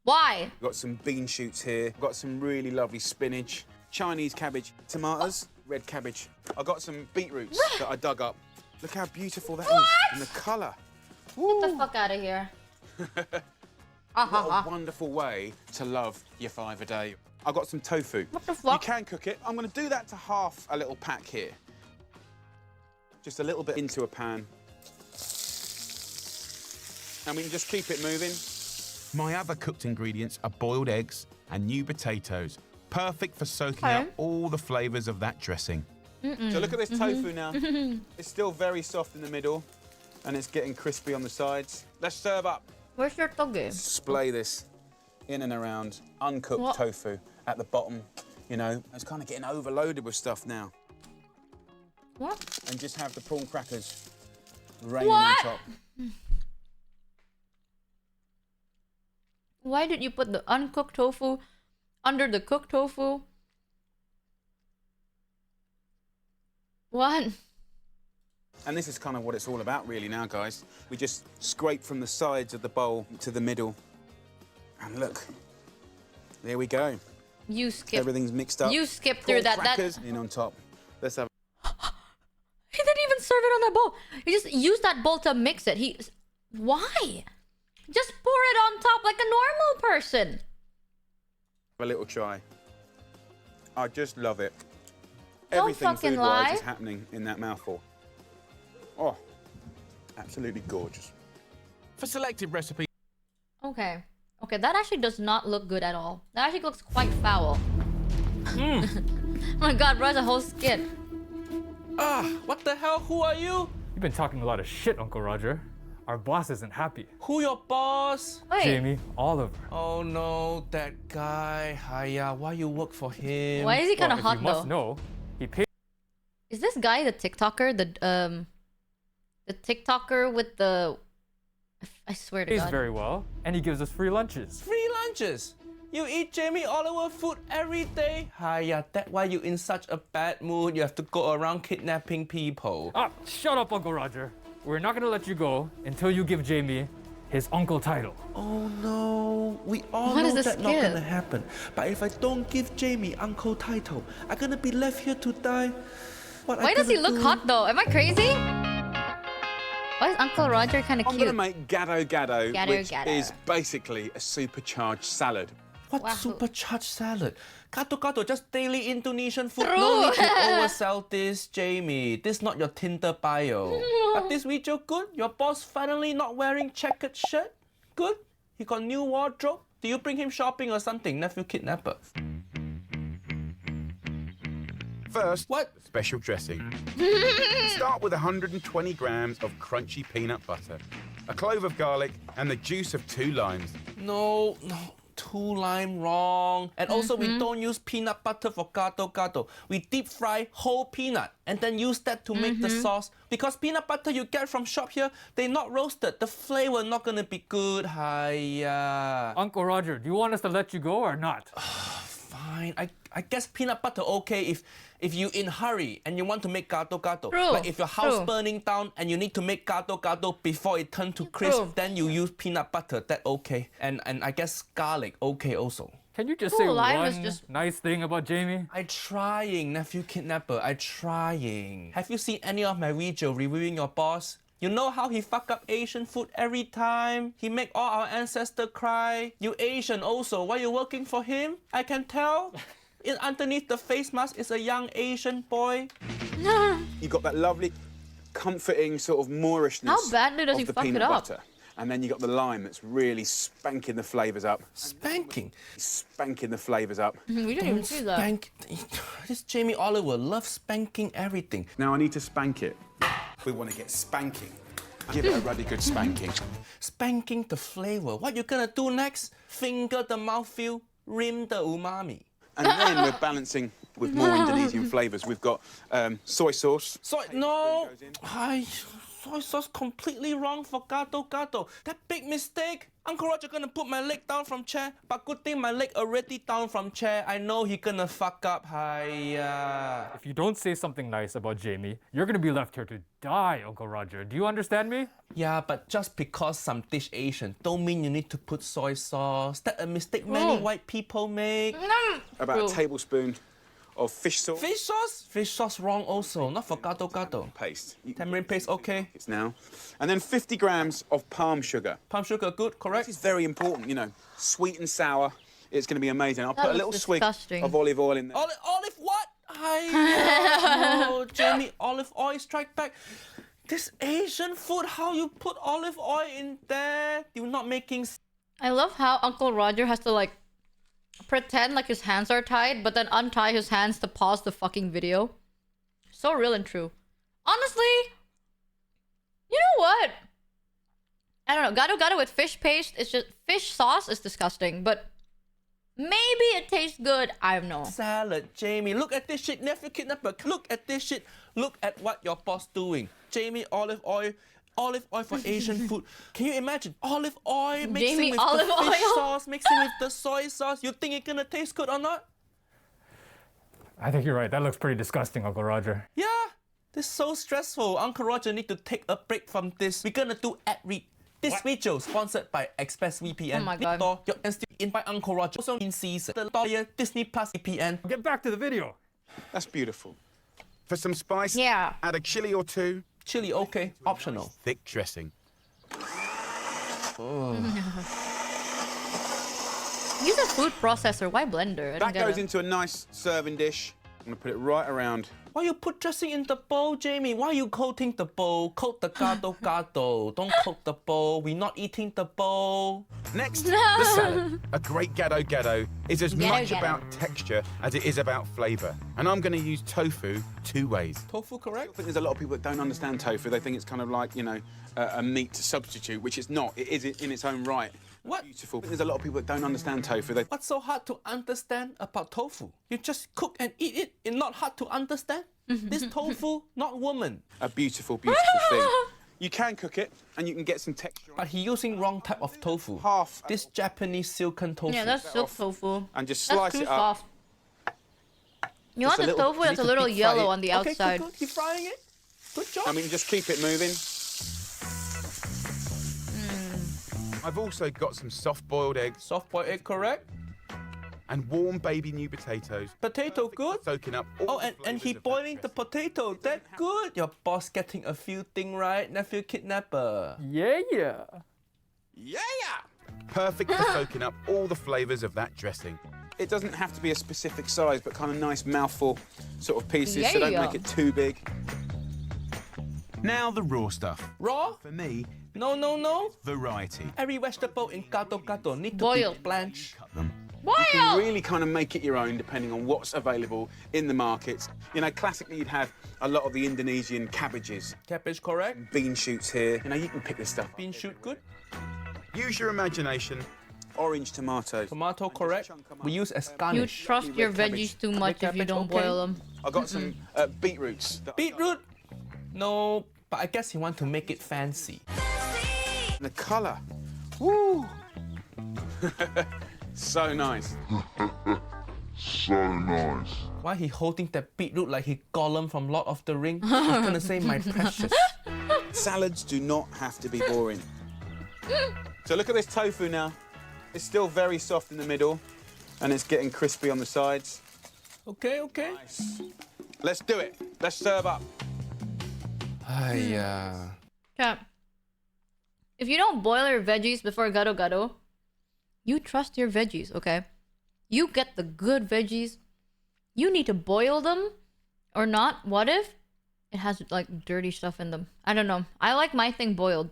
Why? Got some bean shoots here. Got some really lovely spinach, Chinese cabbage, tomatoes. red cabbage. I got some beetroots that I dug up. Look how beautiful that is, and the colour. Get the fuck out of here. What a wonderful way to love your 5 a day. I got some tofu. What the fuck? You can cook it. I'm going to do that to half a little pack here. Just a little bit into a pan. And we can just keep it moving. My other cooked ingredients are boiled eggs and new potatoes. Perfect for soaking up all the flavours of that dressing. So look at this tofu now. It's still very soft in the middle and it's getting crispy on the sides. Let's serve up. Where's your toge? Display this in and around uncooked tofu at the bottom. You know, it's kind of getting overloaded with stuff now. What? And just have the prawn crackers raining on top. Why did you put the uncooked tofu under the cooked tofu? What? And this is kind of what it's all about really now, guys. We just scrape from the sides of the bowl to the middle. And look, there we go. You skipped. Everything's mixed up. You skipped through that. Crackers in on top. Let's have. He didn't even serve it on that bowl. He just used that bowl to mix it. Why? Just pour it on top like a normal person. A little try. I just love it. Don't Everything fucking food-wise lie. is happening in that mouthful. Oh, absolutely gorgeous. For selected recipes. Okay. Okay, that actually does not look good at all. That actually looks quite foul. Oh my god, bro, it's a whole skin. What the hell? Who are you? You've been talking a lot of shit, Uncle Roger. Our boss isn't happy. Who your boss? Wait. Jamie Oliver. Oh no, that guy. Hiya, why you work for him? Why is he kind of If hot you though? must know, he paid. Is this guy the TikToker? The TikToker with the... I swear to Pays God. very well, and he gives us free lunches. Free lunches? You eat Jamie Oliver food every day? Hiya, that's why you in such a bad mood. You have to go around kidnapping people. Ah, shut up, Uncle Roger. We're not gonna let you go until you give Jamie his uncle title. Oh no, we all What know is this that's not skit? gonna happen. But if I don't give Jamie uncle title, I'm gonna be left here to die. Why does he look hot though? Am I crazy? Why is Uncle Roger kind of I'm cute? going to make gado gado, Gado which gado. is basically a supercharged salad. What Wow. supercharged salad? Gato gato, just daily Indonesian food. True. No need to oversell this, Jamie. This is not your Tinder bio. But this video good. Your boss finally not wearing checkered shirt. Good. He got new wardrobe. Do you bring him shopping or something, nephew kidnapper? First, What? special dressing. Start with 120 grams of crunchy peanut butter, a clove of garlic, and the juice of 2 limes. No, 2 lime wrong. And also we don't use peanut butter for gato gato. We deep fry whole peanut and then use that to make the sauce. Because peanut butter you get from shop here, they not roasted. The flavor not gonna be good. Hiya. Uncle Roger, do you want us to let you go or not? Fine. I guess peanut butter okay if you in hurry and you want to make gato gato. True, Like if your house true. burning down and you need to make gato gato before it turn to crisp, True. then you use peanut butter. That okay. And I guess garlic okay also. Can you just Cool, say lime one is just- nice thing about Jamie? I trying, nephew kidnapper. I trying. Have you seen any of my video reviewing your boss? You know how he fuck up Asian food every time? He make all our ancestors cry. You Asian also. Why you working for him? I can tell. Underneath the face mask is a young Asian boy. You've got that lovely, comforting sort of Moorishness How badly does of he the fuck it peanut up? butter. And then you got the lime that's really spanking the flavours up. Spanking. Spanking the flavours up. We didn't even see that. Spank. This Jamie Oliver loves spanking everything. Now I need to spank it. We want to get spanking. Give it a ruddy good spanking. Spanking the flavor. What you gonna do next? Finger the mouthfeel, rim the umami. And then we're balancing with more Indonesian flavours. We've got soy sauce. No, soy sauce completely wrong for gato gato. That big mistake. Uncle Roger gonna put my leg down from chair, but good thing my leg already down from chair. I know he gonna fuck up. Hiya. If you don't say something nice about Jamie, you're gonna be left here to die, Uncle Roger. Do you understand me? Yeah, but just because some dish Asian don't mean you need to put soy sauce. That's a mistake many white people make. About a tablespoon of fish sauce. Fish sauce? Fish sauce wrong also, not for gado gado. Paste. Tamarind paste, okay. It's now. And then 50 grams of palm sugar. Palm sugar, good, correct. This is very important, you know. Sweet and sour. It's going to be amazing. I'll put a little disgusting. swig of olive oil in there. Olive what? Oh, Jamie, olive oil strike back. This Asian food, how you put olive oil in there? You're not making... I love how Uncle Roger has to like pretend like his hands are tied, but then untie his hands to pause the fucking video. So real and true. Honestly, you know what? I don't know. Gado gado with fish paste, it's just fish sauce is disgusting, but maybe it tastes good. I don't know. Salad, Jamie. Look at this shit, nephew kidnapper. Look at this shit. Look at what your boss doing. Jamie, olive oil for Asian food. Can you imagine olive oil mixing Jamie, with olive the fish oil? sauce, mixing with the soy sauce? You think it's gonna taste good or not? I think you're right. That looks pretty disgusting, Uncle Roger. Yeah, this is so stressful. Uncle Roger need to take a break from this. We're gonna do ad read. This video sponsored by ExpressVPN. Oh my God. Victor, you're still in by Uncle Roger. Also in season. The lawyer, Disney Plus VPN. Get back to the video. That's beautiful. For some spice, Yeah. add a chili or two. Chili, okay, optional. Thick dressing. Use a food processor. Why blender? I don't That get goes it. into a nice serving dish. I'm going to put it right around. Why you put dressing in the bowl, Jamie? Why you coating the bowl? Coat the gado gado. Don't coat the bowl. We're not eating the bowl. Next, the salad. A great gado gado is as much gado. about texture as it is about flavour. And I'm going to use tofu 2 ways. Tofu, correct? I think there's a lot of people that don't understand tofu. They think it's kind of like, you know, a meat substitute, which it's not. It is in its own right. What? Beautiful. There's a lot of people that don't understand tofu. What's so hard to understand about tofu? You just cook and eat it. It's not hard to understand. This tofu, not woman. A beautiful, beautiful thing. You can cook it, and you can get some texture. But he using wrong type of tofu. Half. This Japanese silken tofu. Yeah, that's silk tofu. And just That's slice too it up. soft. You want Just a the little- tofu you that's a need to little deep fry yellow it. on the Okay, outside. good. Keep frying it. Good job. I mean, just keep it moving. I've also got some soft-boiled eggs. Soft-boiled egg, correct? And warm baby new potatoes. Potato, good. Soaking up all Oh, the and flavours he of that boiling the dressing. potato. That good. Your boss getting a few thing right, nephew kidnapper. Yeah. Yeah! Perfect for soaking up all the flavours of that dressing. It doesn't have to be a specific size, but kind of nice mouthful sort of pieces, so don't Yeah. make it too big. Now the raw stuff. Raw? For me, No. variety. Every vegetable in gado gado need to Boiled. be blanched. Cut them. Boil! You can really kind of make it your own depending on what's available in the markets. You know, classically you'd have a lot of the Indonesian cabbages. Cabbage, correct? Bean shoots here. You know, you can pick this stuff up. Bean shoot, good. Use your imagination. Orange tomatoes. Tomato, correct. We use as You garnish. trust your Red cabbage. veggies too much if you cabbage, don't okay. boil them. I got some beetroots. Beetroot? No, but I guess he want to make it fancy. The colour. Woo! So nice. Why he holding that beetroot like he Gollum from Lord of the Ring? I was gonna say my precious. Salads do not have to be boring. So look at this tofu now. It's still very soft in the middle, and it's getting crispy on the sides. Okay. Nice. Let's do it. Let's serve up. Yeah. Yeah. If you don't boil your veggies before gado gado, you trust your veggies, okay? You get the good veggies. You need to boil them or not. What if it has like dirty stuff in them? I don't know. I like my thing boiled.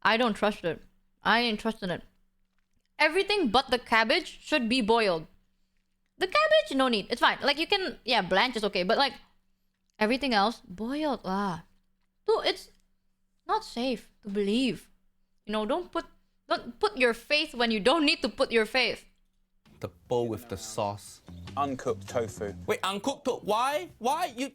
I don't trust it. I ain't trusting it. Everything but the cabbage should be boiled. The cabbage, no need. It's fine. Like you can, yeah, blanch is okay. But like everything else, boiled. Dude, it's not safe to believe. You know, don't put your faith when you don't need to put your faith. The bowl with the sauce. Uncooked tofu. Wait, uncooked tofu? Why? You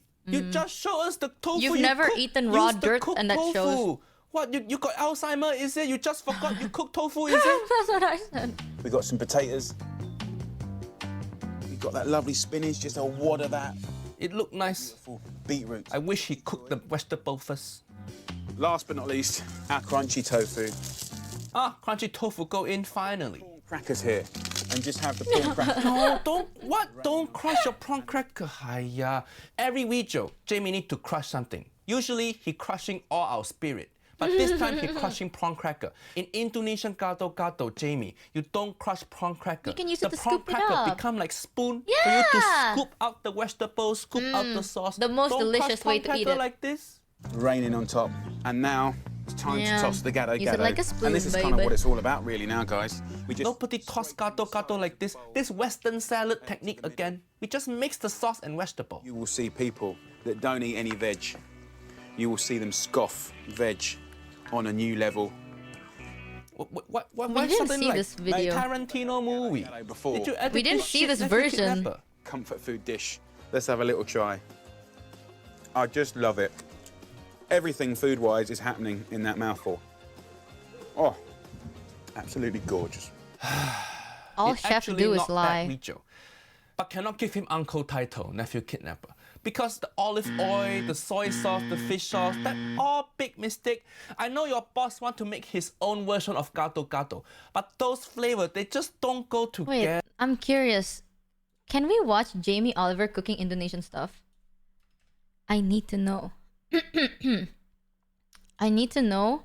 just show us the tofu. You've you never cook. eaten raw Use the dirt cooked and that tofu. shows. What, you got Alzheimer, is it? You just forgot you cooked tofu, is it? That's what I said. We got some potatoes. We got that lovely spinach, just a wad of that. It looked nice. Beautiful beetroot. I wish he cooked the vegetable first. Last but not least, our crunchy tofu. Crunchy tofu go in finally. Crackers here. and just have the prawn cracker. No, don't crush your prawn cracker. Hiya. Every video, Jamie need to crush something. Usually, he crushing all our spirit. But this time, he crushing prawn cracker. In Indonesian gado-gado, Jamie, you don't crush prawn cracker. You can use it to prawn scoop it cracker up. become like spoon for you to scoop out the vegetables, scoop out the sauce. The most don't delicious crush way to prawn eat cracker it. like this. Raining on top. And now it's time to toss the gado-gado. Use it like a spoon, and this is kind of what it's all about really now, guys. We just... Nobody toss gado-gado like this. This Western salad technique again. We just mix the sauce and vegetable. You will see people that don't eat any veg. You will see them scoff veg on a new level. We didn't see this video. Tarantino movie. Before. We didn't see this version. Comfort food dish. Let's have a little try. I just love it. Everything food-wise is happening in that mouthful. Oh, absolutely gorgeous. All chefs do is lie. But cannot give him uncle title, nephew kidnapper. Because the olive oil, the soy sauce, the fish sauce, that all big mistake. I know your boss want to make his own version of gado-gado, but those flavors, they just don't go together. Wait, I'm curious. Can we watch Jamie Oliver cooking Indonesian stuff? I need to know. I need to know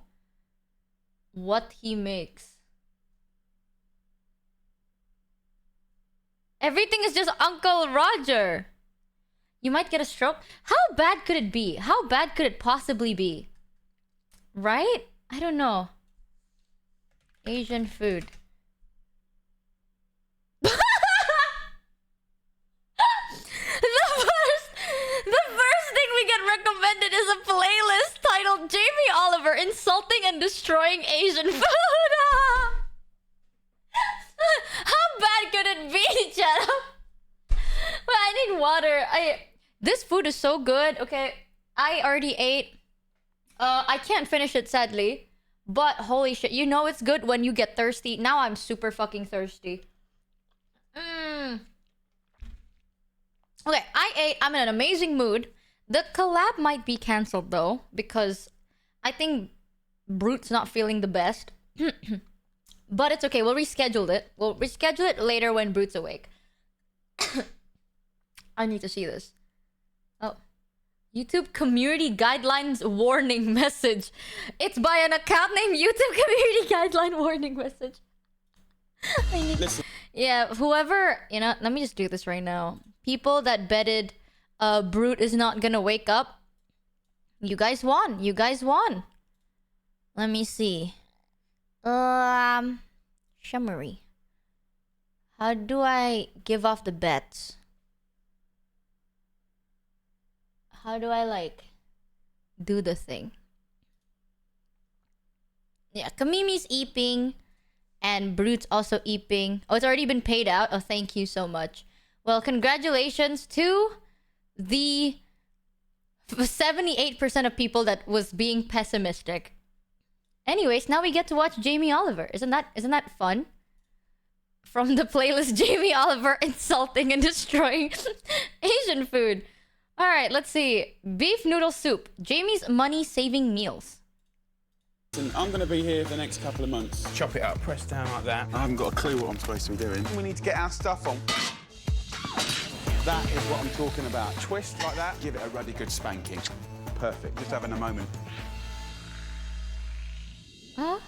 what he makes. Everything is just Uncle Roger. You might get a stroke. How bad could it be? How bad could it possibly be? Right? I don't know. Asian food. The first thing we get recommended is a playlist titled Jamie Oliver Insulting and Destroying Asian Food. How bad could it be, Chad? Well, I need water. This food is so good. Okay, I already ate. I can't finish it, sadly. But holy shit, you know it's good when you get thirsty. Now I'm super fucking thirsty. Okay, I ate. I'm in an amazing mood. The collab might be cancelled though, because I think Brute's not feeling the best. But it's okay. We'll reschedule it. We'll reschedule it later when Brute's awake. I need to see this. Oh. YouTube community guidelines warning message. It's by an account named YouTube community guideline warning message. Listen. Yeah, whoever, you know, let me just do this right now. People that betted Brute is not gonna wake up. You guys won. You guys won. Let me see. Summary. How do I give off the bets? How do I, like, do the thing? Yeah, Kamimi's eeping. And Brute's also eeping. Oh, it's already been paid out. Oh, thank you so much. Well, congratulations to the 78% of people that was being pessimistic. Anyways, now we get to watch Jamie Oliver. Isn't that fun? From the playlist Jamie Oliver Insulting and Destroying Asian Food. Alright, let's see. Beef noodle soup. Jamie's money-saving meals. I'm going to be here for the next couple of months. Chop it up, press down like that. I haven't got a clue what I'm supposed to be doing. We need to get our stuff on. That is what I'm talking about. Twist like that, give it a ruddy good spanking. Perfect, just having a moment.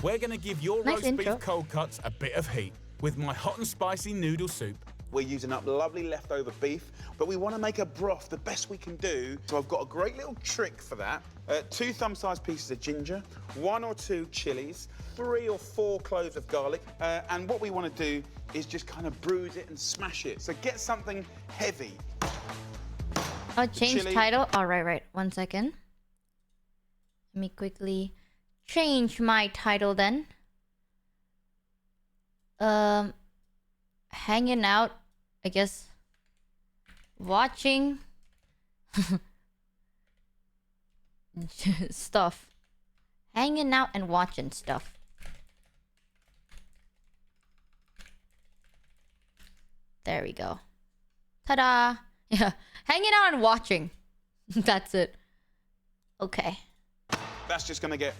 We're going to give your roast beef cold cuts a bit of heat with my hot and spicy noodle soup. We're using up lovely leftover beef, but we want to make a broth the best we can do. So I've got a great little trick for that. 2 thumb-sized pieces of ginger, 1 or 2 chilies, 3 or 4 cloves of garlic. And what we want to do is just kind of bruise it and smash it. So get something heavy. Oh, change title? Oh, right. 1 second. Let me quickly change my title then. Hanging out, I guess. Watching stuff. Hanging out and watching stuff. There we go. Ta-da! Yeah, hanging out and watching. That's it. Okay. That's just gonna get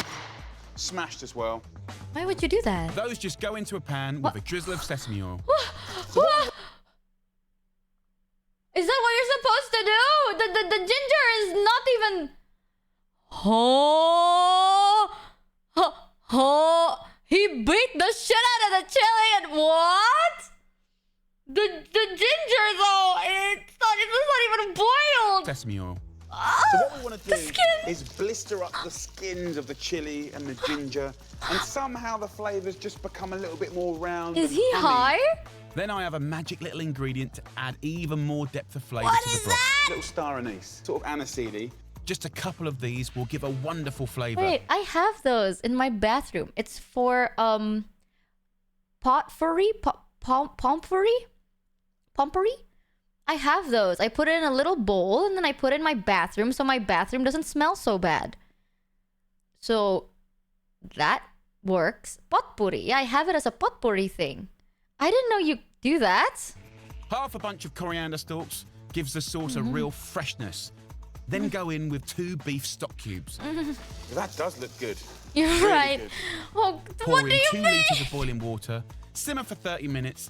smashed as well. Why would you do that? Those just go into a pan with a drizzle of sesame oil. Is that what you're supposed to do? The ginger is not even... Oh! Oh! He beat the shit out of the chili and what? The ginger though, it's not even boiled! Sesame oil. Oh, so what we want to do is blister up the skins of the chili and the ginger, and somehow the flavours just become a little bit more round. Is he high? Then I have a magic little ingredient to add even more depth of flavour to the broth. That? Little star anise, sort of aniseedy. Just a couple of these will give a wonderful flavour. Wait, I have those in my bathroom. It's for potpourri, pompourri. I have those. I put it in a little bowl and then I put it in my bathroom so my bathroom doesn't smell so bad. So that works. Potpourri. I have it as a potpourri thing. I didn't know you do that. Half a bunch of coriander stalks gives the sauce a real freshness. Then go in with 2 beef stock cubes. That does look good. You're really right. Good. Oh, pour what do in you 2 mean? litres of boiling water. Simmer for 30 minutes.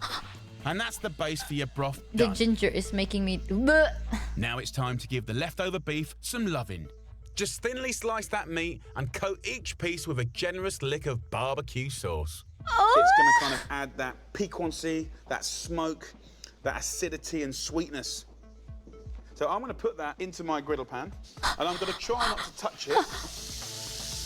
And that's the base for your broth The done. ginger is making me... Now it's time to give the leftover beef some loving. Just thinly slice that meat and coat each piece with a generous lick of barbecue sauce. Oh. It's going to kind of add that piquancy, that smoke, that acidity and sweetness. So I'm going to put that into my griddle pan, and I'm going to try not to touch it.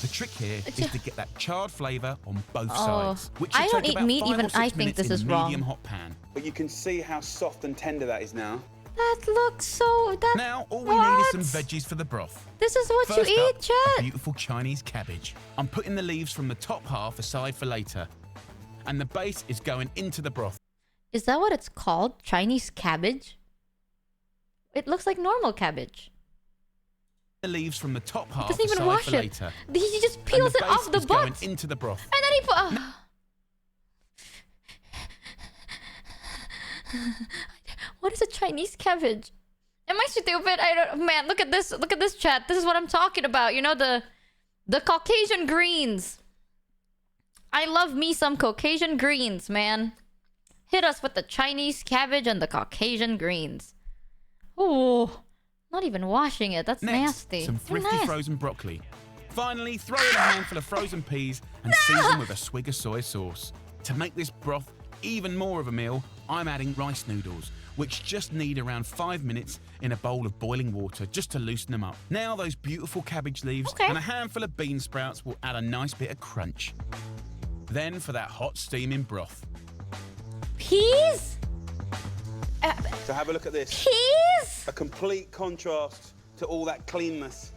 The trick here is to get that charred flavour on both sides, which I should don't take eat about meat 5 even. or 6 I think minutes this in is a wrong. medium hot pan. But you can see how soft and tender that is now. That looks so... Now all we need is some veggies for the broth. This is what First you up, eat, chat. a beautiful Chinese cabbage. I'm putting the leaves from the top half aside for later, and the base is going into the broth. Is that what it's called? Chinese cabbage? It looks like normal cabbage. The leaves from the top half Doesn't even aside wash for it. later. He just peels it off the going butt. into the broth. And then he put... What is a Chinese cabbage? Am I stupid? I don't... Man, look at this. Look at this, chat. This is what I'm talking about. You know, the Caucasian greens. I love me some Caucasian greens, man. Hit us with the Chinese cabbage and the Caucasian greens. Oh, not even washing it. That's nasty. Some thrifty frozen broccoli. Finally, throw in a handful of frozen peas and season with a swig of soy sauce. To make this broth even more of a meal, I'm adding rice noodles, which just need around 5 minutes in a bowl of boiling water just to loosen them up. Now those beautiful cabbage leaves and a handful of bean sprouts will add a nice bit of crunch. Then for that hot steaming broth. Peas? So have a look at this. Peas? A complete contrast to all that cleanness.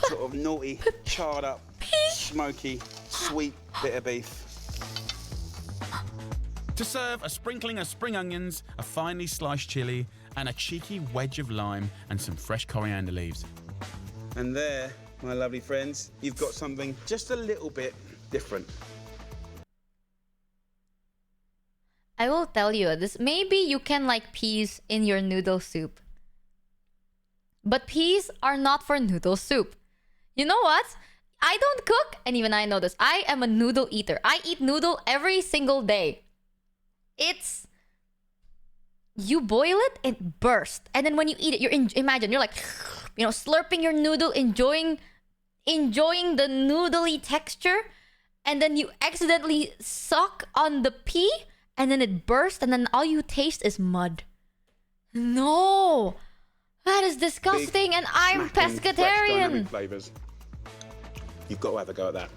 Sort of naughty, charred up, smoky, sweet bit of beef. To serve, a sprinkling of spring onions, a finely sliced chili, and a cheeky wedge of lime and some fresh coriander leaves. And there, my lovely friends, you've got something just a little bit different. I will tell you this. Maybe you can like peas in your noodle soup. But peas are not for noodle soup. You know what? I don't cook, and even I know this. I am a noodle eater. I eat noodle every single day. It's... You boil it, it bursts. And then when you eat it, imagine, you're like, you know, slurping your noodle, enjoying the noodly texture. And then you accidentally suck on the pea. And then it bursts, and then all you taste is mud. No! That is disgusting, and I'm pescatarian. Flavors. You've got to have a go at that.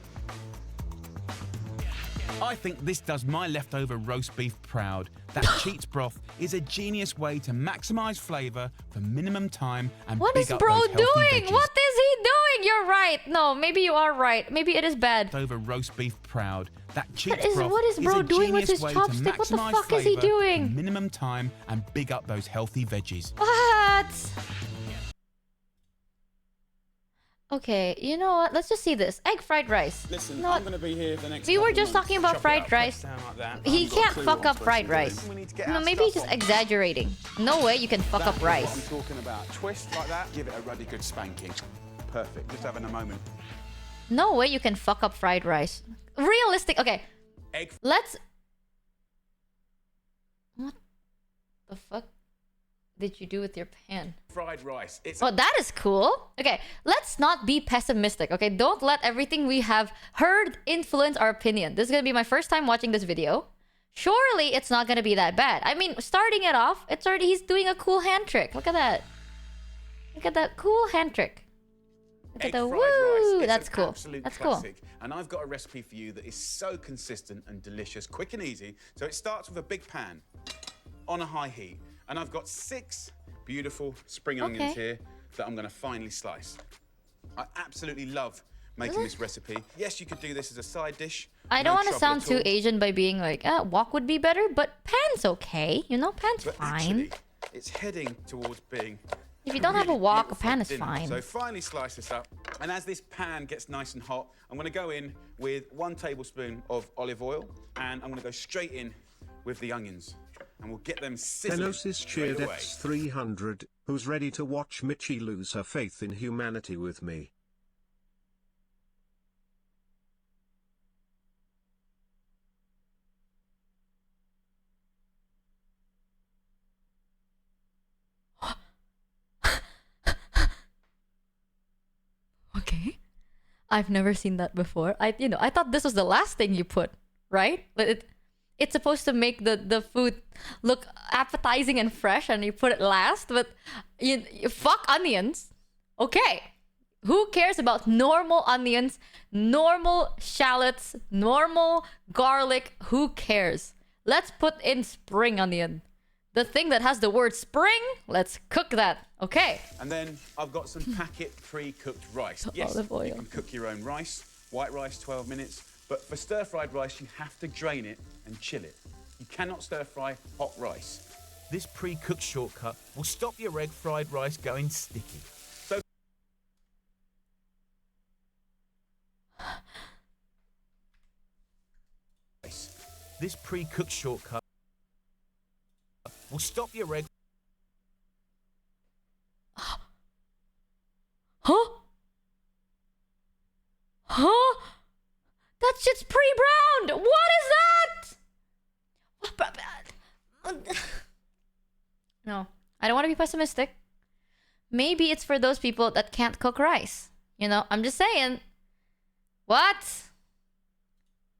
I think this does my leftover roast beef proud. That cheats broth is a genius way to maximize flavor for minimum time and What is bro doing? What is he doing? You're right. No, maybe you are right. Maybe it is bad. Over roast beef proud. That cheats broth what is bro doing with his chopstick? What the fuck is he doing? Minimum time and big up those healthy veggies. What? Okay, you know what? Let's just see this. Egg fried rice. Listen, I'm going to be here for the next We were couple just months. talking about Chop fried it up, rice. press down like that. He I've got a can't clue fuck what I'm up fried supposed to rice. do. We need to get No, our maybe he's stuff just on. exaggerating. No way you can fuck up That is rice. what I'm talking about. Twist like that, give it a ruddy good spanking. Perfect. Just having a moment. No way you can fuck up fried rice. Realistic. Okay. Egg. Let's... What? The fuck did you do with your pan? Fried rice. Oh, that is cool. Okay, let's not be pessimistic, okay? Don't let everything we have heard influence our opinion. This is gonna be my first time watching this video. Surely it's not gonna be that bad. I mean, starting it off, he's doing a cool hand trick. Look at that. Look at that cool hand trick. Look at the woo! That's cool. That's classic. Cool. And I've got a recipe for you that is so consistent and delicious, quick and easy. So it starts with a big pan on a high heat. And I've got 6 beautiful spring onions here that I'm gonna finely slice. I absolutely love making this recipe. Yes, you could do this as a side dish. I don't want to sound too Asian by being like, wok would be better, but pan's okay. You know, pan's fine. Actually, it's heading towards being... If you don't have a wok, a pan is fine. So finely slice this up. And as this pan gets nice and hot, I'm gonna go in with 1 tablespoon of olive oil, and I'm gonna go straight in with the onions. And we'll get them sizzling Kenosis cheered X300, who's ready to watch Michi lose her faith in humanity with me. Okay. I've never seen that before. I thought this was the last thing you put, right? But it's supposed to make the food look appetizing and fresh, and you put it last, but you fuck onions. Okay. Who cares about normal onions, normal shallots, normal garlic? Who cares? Let's put in spring onion. The thing that has the word spring, let's cook that. Okay. And then I've got some packet pre-cooked rice. Yes, you can cook your own rice. White rice, 12 minutes. But for stir-fried rice, you have to drain it and chill it. You cannot stir-fry hot rice. This pre-cooked shortcut will stop your egg fried rice going sticky. So this pre-cooked shortcut will stop your egg. Huh? Huh? That shit's pre-browned! What is that? No, I don't want to be pessimistic. Maybe it's for those people that can't cook rice. You know, I'm just saying. What?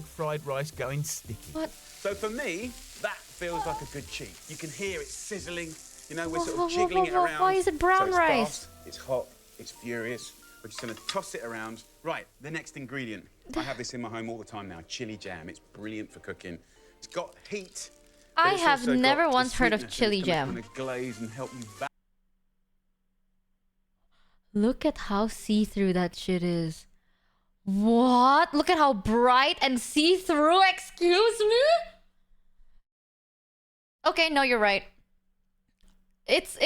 Fried rice going sticky. What? So for me, that feels like a good cheat. You can hear it sizzling. You know, we're sort of jiggling it around. Why is it brown so it's rice? Fast, it's hot, it's furious. We're just going to toss it around. Right, the next ingredient. I have this in my home all the time now. Chili jam. It's brilliant for cooking. It's got heat. I have never once heard of chili jam. It's going to glaze and help you back. Look at how see-through that shit is. What? Look at how bright and see-through. Excuse me? Okay, no, you're right. It's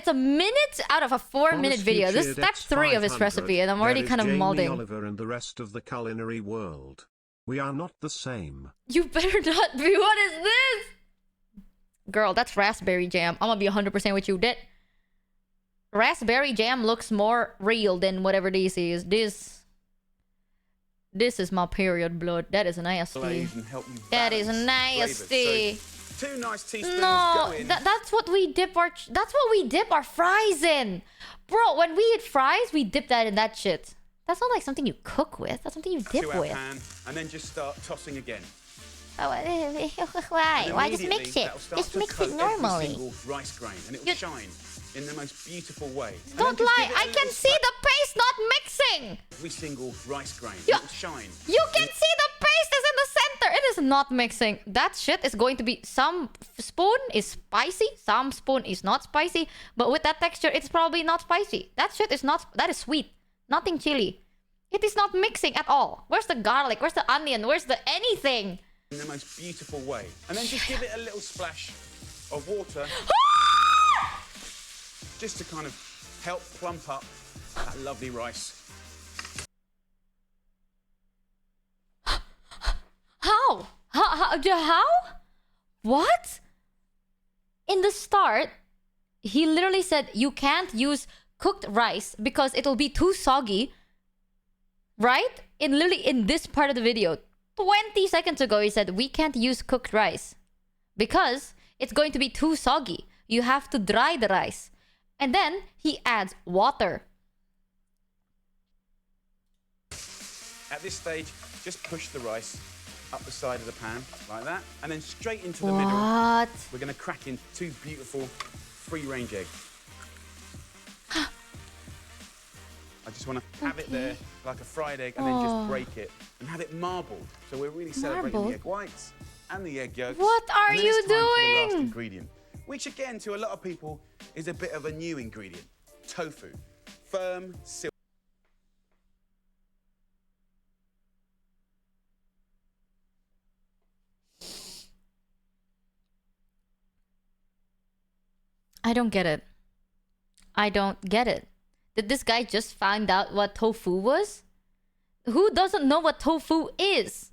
a minute out of a 4-minute video. This is step 3 of his recipe, and I'm already kind of molding. Oliver and the rest of the culinary world. We are not the same. You better not be. What is this? Girl, that's raspberry jam. I'm gonna be 100% with you. That raspberry jam looks more real than whatever this is. This is my period blood. That is nasty. That is nasty. So, 2 nice teaspoons. No, that's what we dip our fries in, bro. When we eat fries, we dip that in that shit. That's not like something you cook with. That's something you dip with. Pan, and then just start tossing again. Oh, why? Why just mix it? Just mix it normally. Every single rice grain, and it will shine in the most beautiful way. Don't lie. I can see the paste not mixing. Every single rice grain, it will shine. You can see the paste is in the center. It is not mixing. That shit is going to be, some spoon is spicy, some spoon is not spicy. But with that texture, it's probably not spicy. That shit is not, that is sweet. Nothing chili. It is not mixing at all. Where's the garlic? Where's the onion? Where's the anything? In the most beautiful way. And then just give it a little splash of water. Just to kind of help plump up that lovely rice. How? How? What? In the start, he literally said you can't use cooked rice because it'll be too soggy. Right? In this part of the video, 20 seconds ago, he said we can't use cooked rice because it's going to be too soggy. You have to dry the rice. And then he adds water. At this stage, just push the rice up the side of the pan, like that, and then straight into the middle. What? We're going to crack in 2 beautiful free-range eggs. I just want to have it there like a fried egg and then just break it and have it marbled. So we're really celebrating the egg whites and the egg yolks. What are you For the last doing? ingredient, which again, to a lot of people, is a bit of a new ingredient. Tofu. Firm, silky. I don't get it. I don't get it. Did this guy just find out what tofu was? Who doesn't know what tofu is?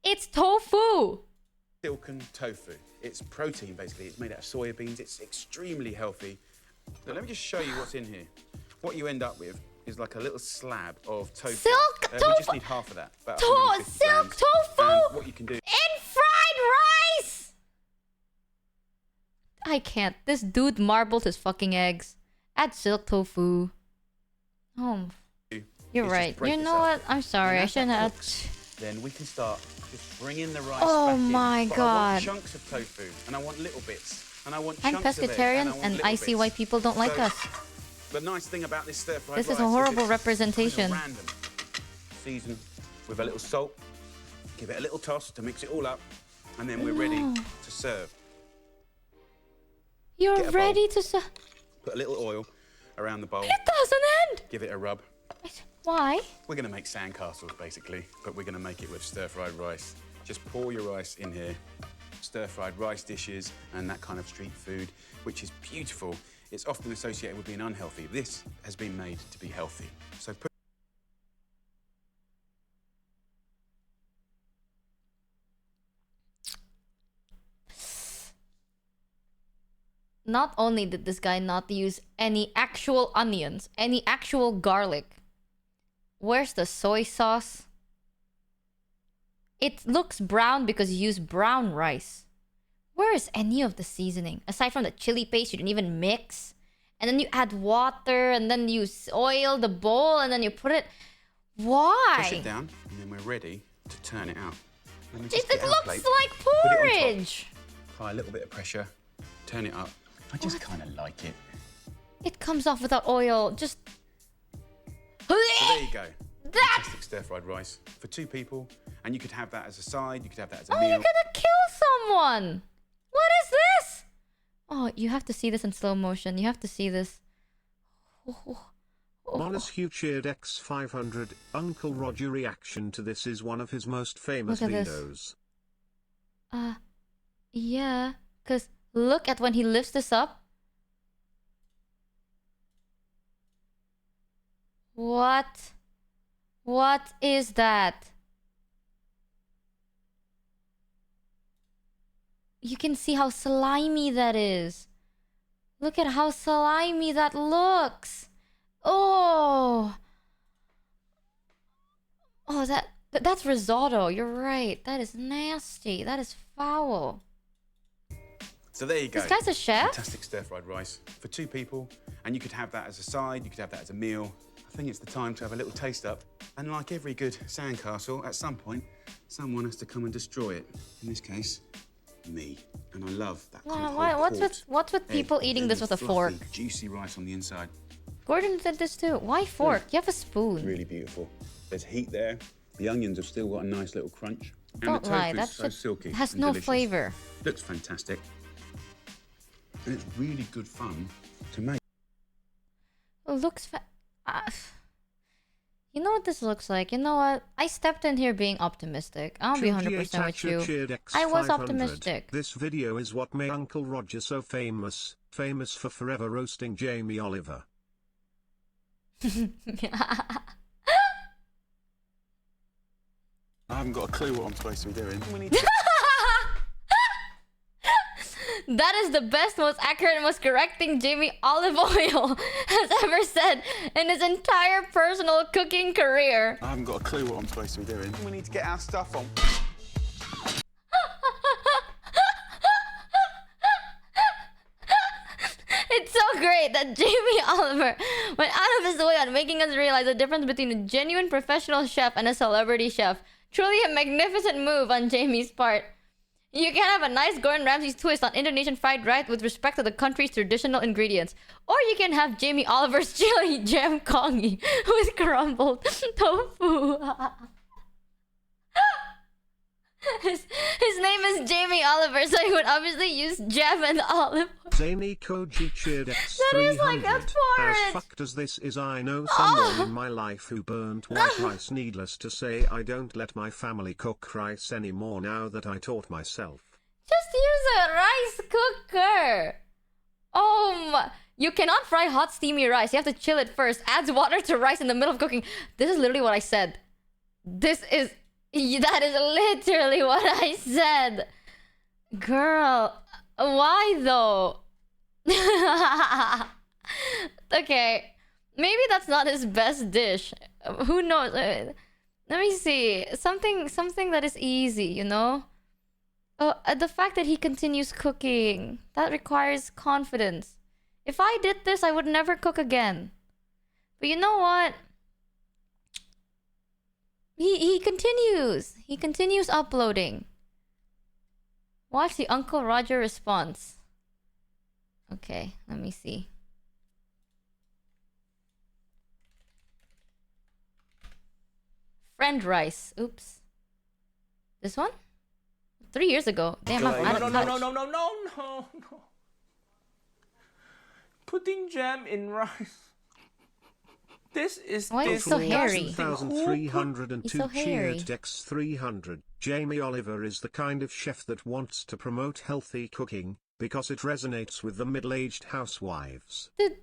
It's tofu! Silken tofu. It's protein, basically. It's made out of soybeans. It's extremely healthy. So let me just show you what's in here. What you end up with is like a little slab of tofu. Silk tofu! We just need half of that. Silk tofu! And what you can do... In fried rice! I can't. This dude marbled his fucking eggs. Add silk tofu. Oh, you're right. You know what? I'm sorry. I shouldn't have. Then we can start just bringing the rice Oh back in. my But God. I want chunks of tofu, and I want little bits, and I want I'm chunks of egg, pescatarian, want and little I see bits. why people don't like So, us. The nice thing about this stir-fried rice This is a horrible it's representation. kind of random. Season with a little salt. Give it a little toss to mix it all up, and then we're ready to serve. You're Get a ready bowl. to serve. Put a little oil around the bowl. It doesn't end. Give it a rub. Why? We're going to make sandcastles, basically, but we're going to make it with stir-fried rice. Just pour your rice in here. Stir-fried rice dishes and that kind of street food, which is beautiful. It's often associated with being unhealthy. This has been made to be healthy. So put... Not only did this guy not use any actual onions, any actual garlic. Where's the soy sauce? It looks brown because you use brown rice. Where is any of the seasoning? Aside from the chili paste you didn't even mix. And then you add water, and then you oil the bowl, and then you put it... Why? Push it down, and then we're ready to turn it out. It looks like porridge. Apply a little bit of pressure. Turn it up. I just kind of like it. It comes off without oil. Just... So there you go. Fantastic stir-fried rice for 2 people. And you could have that as a side, you could have that as a meal. You're gonna kill someone! What is this? Oh, you have to see this in slow motion. You have to see this. Mochievee cheered X500. Uncle Roger reaction to this is one of his most famous Look at videos. Yeah. Because look at when he lifts this up. What? What is that? You can see how slimy that is. Look at how slimy that looks. Oh. Oh, that's risotto. You're right. That is nasty. That is foul. So there you go. This guy's a chef? Fantastic stir-fried rice for 2 people. And you could have that as a side, you could have that as a meal. I think it's the time to have a little taste up. And like every good sandcastle, at some point, someone has to come and destroy it. In this case, me. And I love that kind of what's with people eating this with a fork? Juicy rice on the inside. Gordon did this too. Why fork? You have a spoon. Really beautiful. There's heat there. The onions have still got a nice little crunch. And Don't the lie, tofu's that so shit silky has and no delicious. flavor. Looks fantastic. And it's really good fun to make. It looks you know what this looks like? You know what? I stepped in here being optimistic. I'll be 100% with you. I was optimistic. This video is what made Uncle Roger so famous. Famous for forever roasting Jamie Oliver. I haven't got a clue what I'm supposed to be doing. That is the best, most accurate, most correct thing Jamie Olive Oil has ever said in his entire personal cooking career. I haven't got a clue what I'm supposed to be doing. We need to get our stuff on. great that Jamie Oliver went out of his way on making us realize the difference between a genuine professional chef and a celebrity chef. Truly a magnificent move on Jamie's part. You can have a nice Gordon Ramsay's twist on Indonesian fried rice with respect to the country's traditional ingredients. Or you can have Jamie Oliver's chili jam kongi with crumbled tofu. His name is Jamie Oliver, so he would obviously use jam and olive. Zany Koji cheered X300. That is like a porridge. As fucked as this is, I know someone in my life who burnt white rice. Needless to say, I don't let my family cook rice anymore now that I taught myself. Just use a rice cooker. You cannot fry hot steamy rice. You have to chill it first. Adds water to rice in the middle of cooking. This is literally what I said. That is literally what I said. Girl, why though? Okay, maybe that's not his best dish. Who knows? Let me see. Something that is easy, you know? The fact that he continues cooking, that requires confidence. If I did this, I would never cook again. But you know what? He continues. He continues uploading. Watch the Uncle Roger response. Okay, let me see. Friend rice. Oops. This one? 3 years ago. Damn, I'm out of touch. No. Putting jam in rice. This is why is so hairy? 2,302 so hairy. cheered X300. Jamie Oliver is the kind of chef that wants to promote healthy cooking because it resonates with the middle-aged housewives. Dude,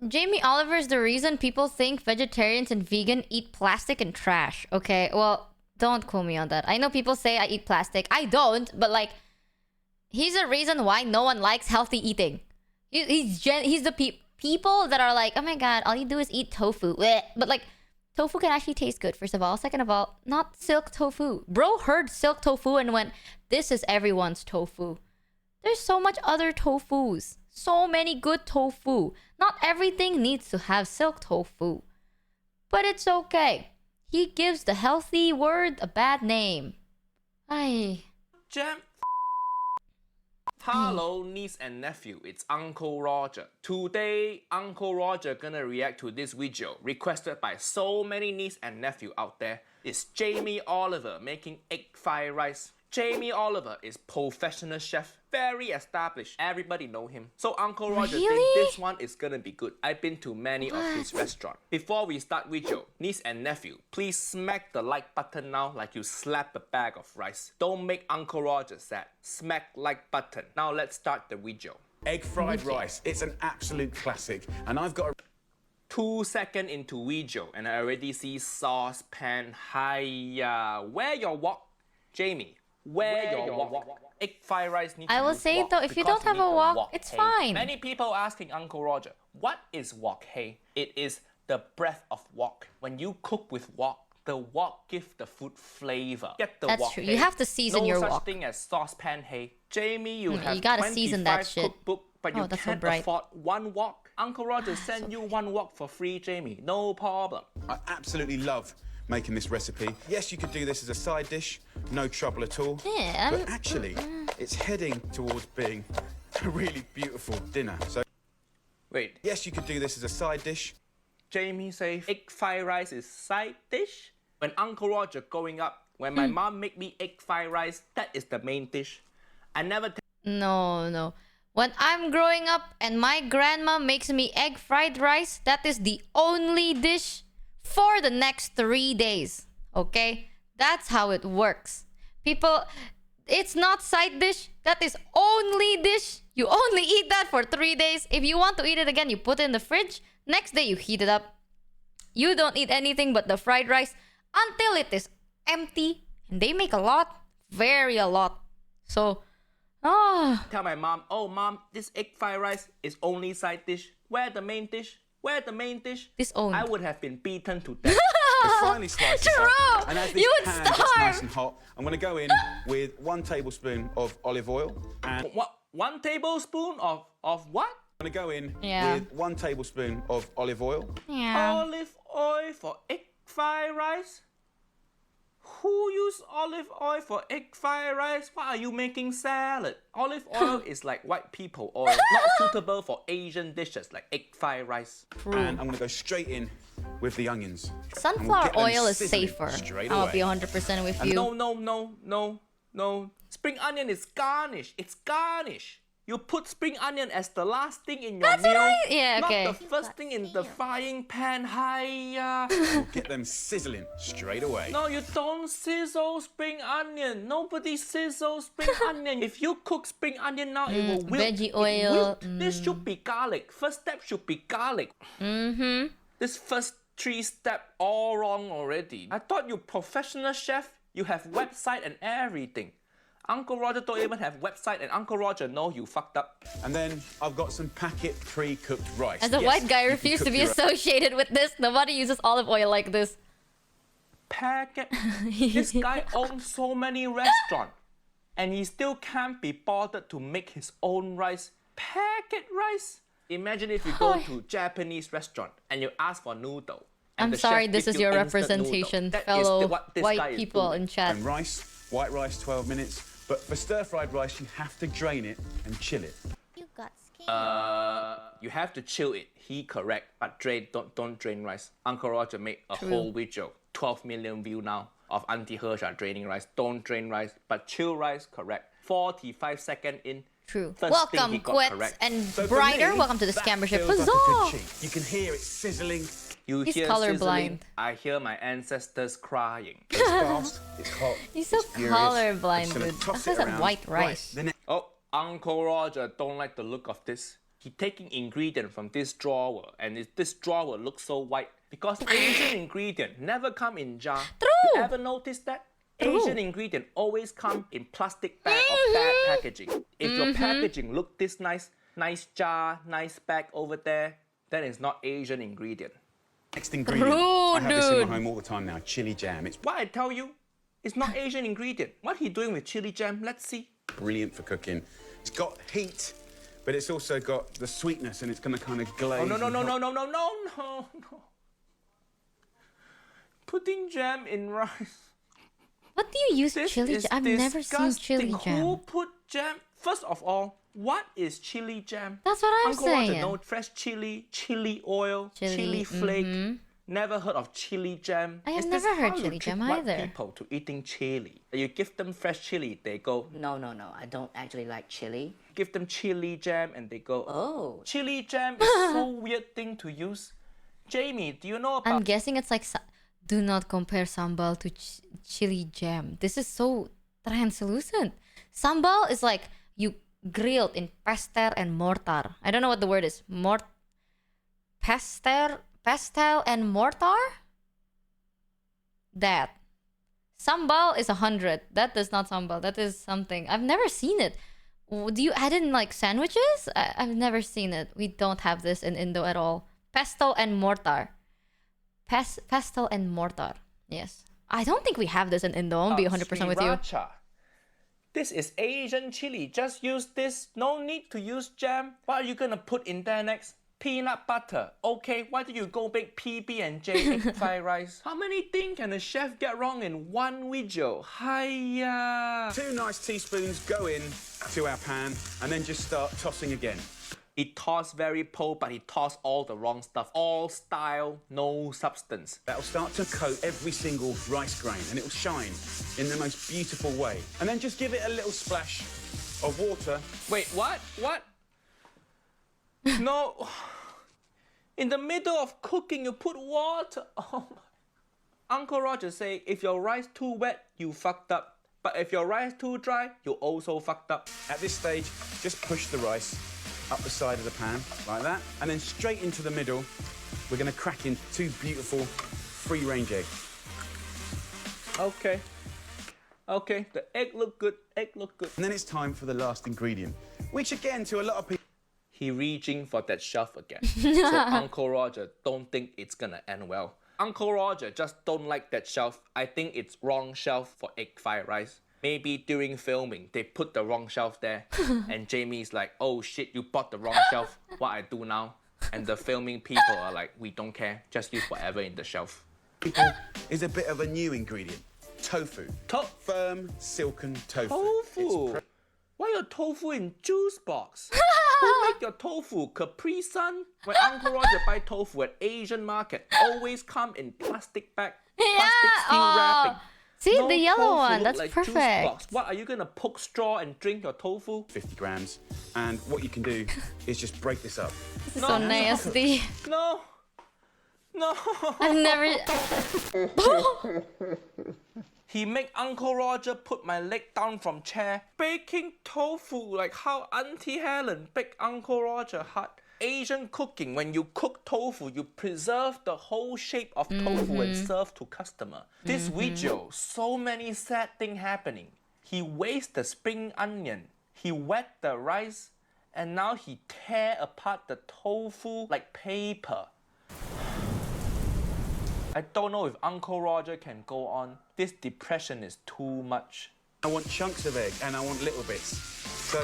Jamie Oliver is the reason people think vegetarians and vegan eat plastic and trash. Okay, well, don't quote me on that. I know people say I eat plastic. I don't, but like, he's the reason why no one likes healthy eating. He's the people that are like, oh my god, all you do is eat tofu. Blech. But like, tofu can actually taste good, first of all. Second of all, not silk tofu. Bro heard silk tofu and went, this is everyone's tofu. There's so much other tofus. So many good tofu. Not everything needs to have silk tofu. But it's okay. He gives the healthy word a bad name. Ay. Jam. Hello, niece and nephew. It's Uncle Roger. Today, Uncle Roger gonna react to this video requested by so many niece and nephew out there. It's Jamie Oliver making egg fried rice. Jamie Oliver is professional chef, very established. Everybody know him. So Uncle Roger thinks this one is gonna be good. I've been to many of his restaurants. Before we start video, niece and nephew, please smack the like button now like you slap a bag of rice. Don't make Uncle Roger sad. Smack like button. Now let's start the video. Egg fried rice. It's an absolute classic. And I've got 2 seconds into video and I already see saucepan. Hiya. Where your wok? Jamie. Where your wok? Egg fried rice needs I will say though, if you don't have a wok, it's fine. Many people asking Uncle Roger, what is wok? Hey, it is the breath of wok. When you cook with wok, the wok gives the food flavor. Get the That's wok. true. You have to season your wok. No wok. such thing as saucepan. Hey, Jamie, you have gotta season that 25 shit. cookbook, but you that's so can't bright. afford one wok. Uncle Roger send you one wok for free, Jamie. No problem. I absolutely love making this recipe. Yes, you could do this as a side dish, no trouble at all. Yeah, but actually, it's heading towards being a really beautiful dinner. So, wait. Yes, you could do this as a side dish. Jamie says egg fried rice is side dish. When Uncle Roger growing up, when my mom make me egg fried rice, that is the main dish. I never. No. When I'm growing up and my grandma makes me egg fried rice, that is the only dish for the next 3 days. Okay? That's how it works. People, it's not side dish. That is only dish. You only eat that for 3 days. If you want to eat it again, you put it in the fridge. Next day, you heat it up. You don't eat anything but the fried rice until it is empty. And they make a lot. Very a lot. So, tell my mom, oh mom, this egg fried rice is only side dish. Where the main dish? Where the main dish? Disowned. I would have been beaten to death. Finally slice this up. And as this pan gets nice and hot, I'm going to go in with 1 tablespoon of olive oil and 1 tablespoon of what? I'm going to go in Yeah. with 1 tablespoon of olive oil. Yeah. Olive oil for egg fried rice? Who use olive oil for egg fried rice? Why are you making salad? Olive oil is like white people oil, not suitable for Asian dishes like egg fried rice. And I'm going to go straight in with the onions. Sunflower oil is safer. I'll be 100% with you. No. Spring onion is garnish. It's garnish. You put spring onion as the last thing in your meal. Yeah, okay. Not the first thing in the frying pan. Hiya. Get them sizzling straight away. No, you don't sizzle spring onion. Nobody sizzles spring onion. If you cook spring onion now, it will wilt. Veggie oil. This should be garlic. First step should be garlic. This first 3 steps all wrong already. I thought you professional chef. You have website and everything. Uncle Roger don't even have website, and Uncle Roger know you fucked up. And then I've got some packet pre-cooked rice. As a white guy, I refuse to be associated with this. Nobody uses olive oil like this. Packet. This guy owns so many restaurants, and he still can't be bothered to make his own rice. Packet rice. Imagine if you go to Japanese restaurant and you ask for noodle. I'm sorry, this is your representation, fellow white people in chat. And rice, white rice, 12 minutes. But for stir-fried rice, you have to drain it and chill it. You got scared. You have to chill it. He correct, but don't drain rice. Uncle Roger made a whole video, 12 million view now, of Auntie Hersha draining rice. Don't drain rice, but chill rice, correct. 45 seconds in. True. First Welcome, Quet and Brighter. Welcome to the Scambership Bazaar. You can hear it sizzling. You He's hear colorblind. sizzling. I hear my ancestors crying. It's fast, it's hot. He's so colorblind, dude. That's just a white rice. Oh, Uncle Roger don't like the look of this. He taking ingredient from this drawer, and this drawer looks so white because Asian ingredient never come in jar. True. You ever notice that? Asian ingredient always come in plastic bag or bag packaging. If your packaging look this nice jar, nice bag over there, then it's not Asian ingredient. Next ingredient, I have this in my home all the time now, chili jam. It's Why I tell you, it's not Asian ingredient. What he doing with chili jam? Let's see. brilliant for cooking. It's got heat, but it's also got the sweetness, and it's going to kind of glaze. Oh, no. Putting jam in rice. What do you use chili jam? I've never seen chili jam. Who put jam? First of all, what is chili jam? That's what I'm Uncle saying. Roger know fresh chili oil, chili flake. Never heard of chili jam. I have never heard chili jam either. People to eating chili. You give them fresh chili, they go, No, I don't actually like chili. Give them chili jam and they go, Oh. Chili jam is so weird thing to use. Jamie, do you know about... I'm guessing it's like, do not compare sambal to chili jam. This is so translucent. Sambal is like you grilled in pestle and mortar. I don't know what the word is. Pestle and mortar? That. Sambal is 100. That is not sambal. That is something. I've never seen it. Do you add in like sandwiches? I've never seen it. We don't have this in Indo at all. Pestle and mortar. Pestle and mortar. Yes. I don't think we have this in Indo. I'll be 100% with you. This is Asian chili. Just use this. No need to use jam. What are you gonna put in there next? Peanut butter. Okay, why do you go bake PB&J egg fried rice? How many things can a chef get wrong in one video? Hiya! 2 nice teaspoons go in to our pan and then just start tossing again. He tossed very po, but he tossed all the wrong stuff. All style, no substance. That'll start to coat every single rice grain and it'll shine in the most beautiful way. And then just give it a little splash of water. Wait, what? What? No. In the middle of cooking, you put water. Oh my. Uncle Roger say, if your rice too wet, you fucked up. But if your rice too dry, you also fucked up. At this stage, just push the rice up the side of the pan, like that. And then straight into the middle, we're gonna crack in 2 beautiful free-range eggs. Okay. Okay, the egg look good, egg look good. And then it's time for the last ingredient, which again, to a lot of people... He reaching for that shelf again. So Uncle Roger don't think it's gonna end well. Uncle Roger just don't like that shelf. I think it's wrong shelf for egg fried rice. Maybe during filming, they put the wrong shelf there. And Jamie's like, oh shit, you bought the wrong shelf. What I do now? And the filming people are like, we don't care. Just use whatever in the shelf. Is a bit of a new ingredient. Tofu. Firm, silken tofu. Tofu? Why your tofu in juice box? Who make your tofu? Capri Sun? When Uncle Roger buy tofu at Asian market, always come in plastic bag, plastic steel wrapping. See, no the yellow one, look that's like perfect. Juice box. What, are you gonna poke straw and drink your tofu? 50 grams. And what you can do is just break this up. This is so nasty. No. No. I've never... He make Uncle Roger put my leg down from chair. Baking tofu like how Auntie Helen baked Uncle Roger hot. Asian cooking, when you cook tofu, you preserve the whole shape of tofu and serve to customer. This video, so many sad things happening. He wastes the spring onion. He wet the rice. And now he tear apart the tofu like paper. I don't know if Uncle Roger can go on. This depression is too much. I want chunks of egg and I want little bits. So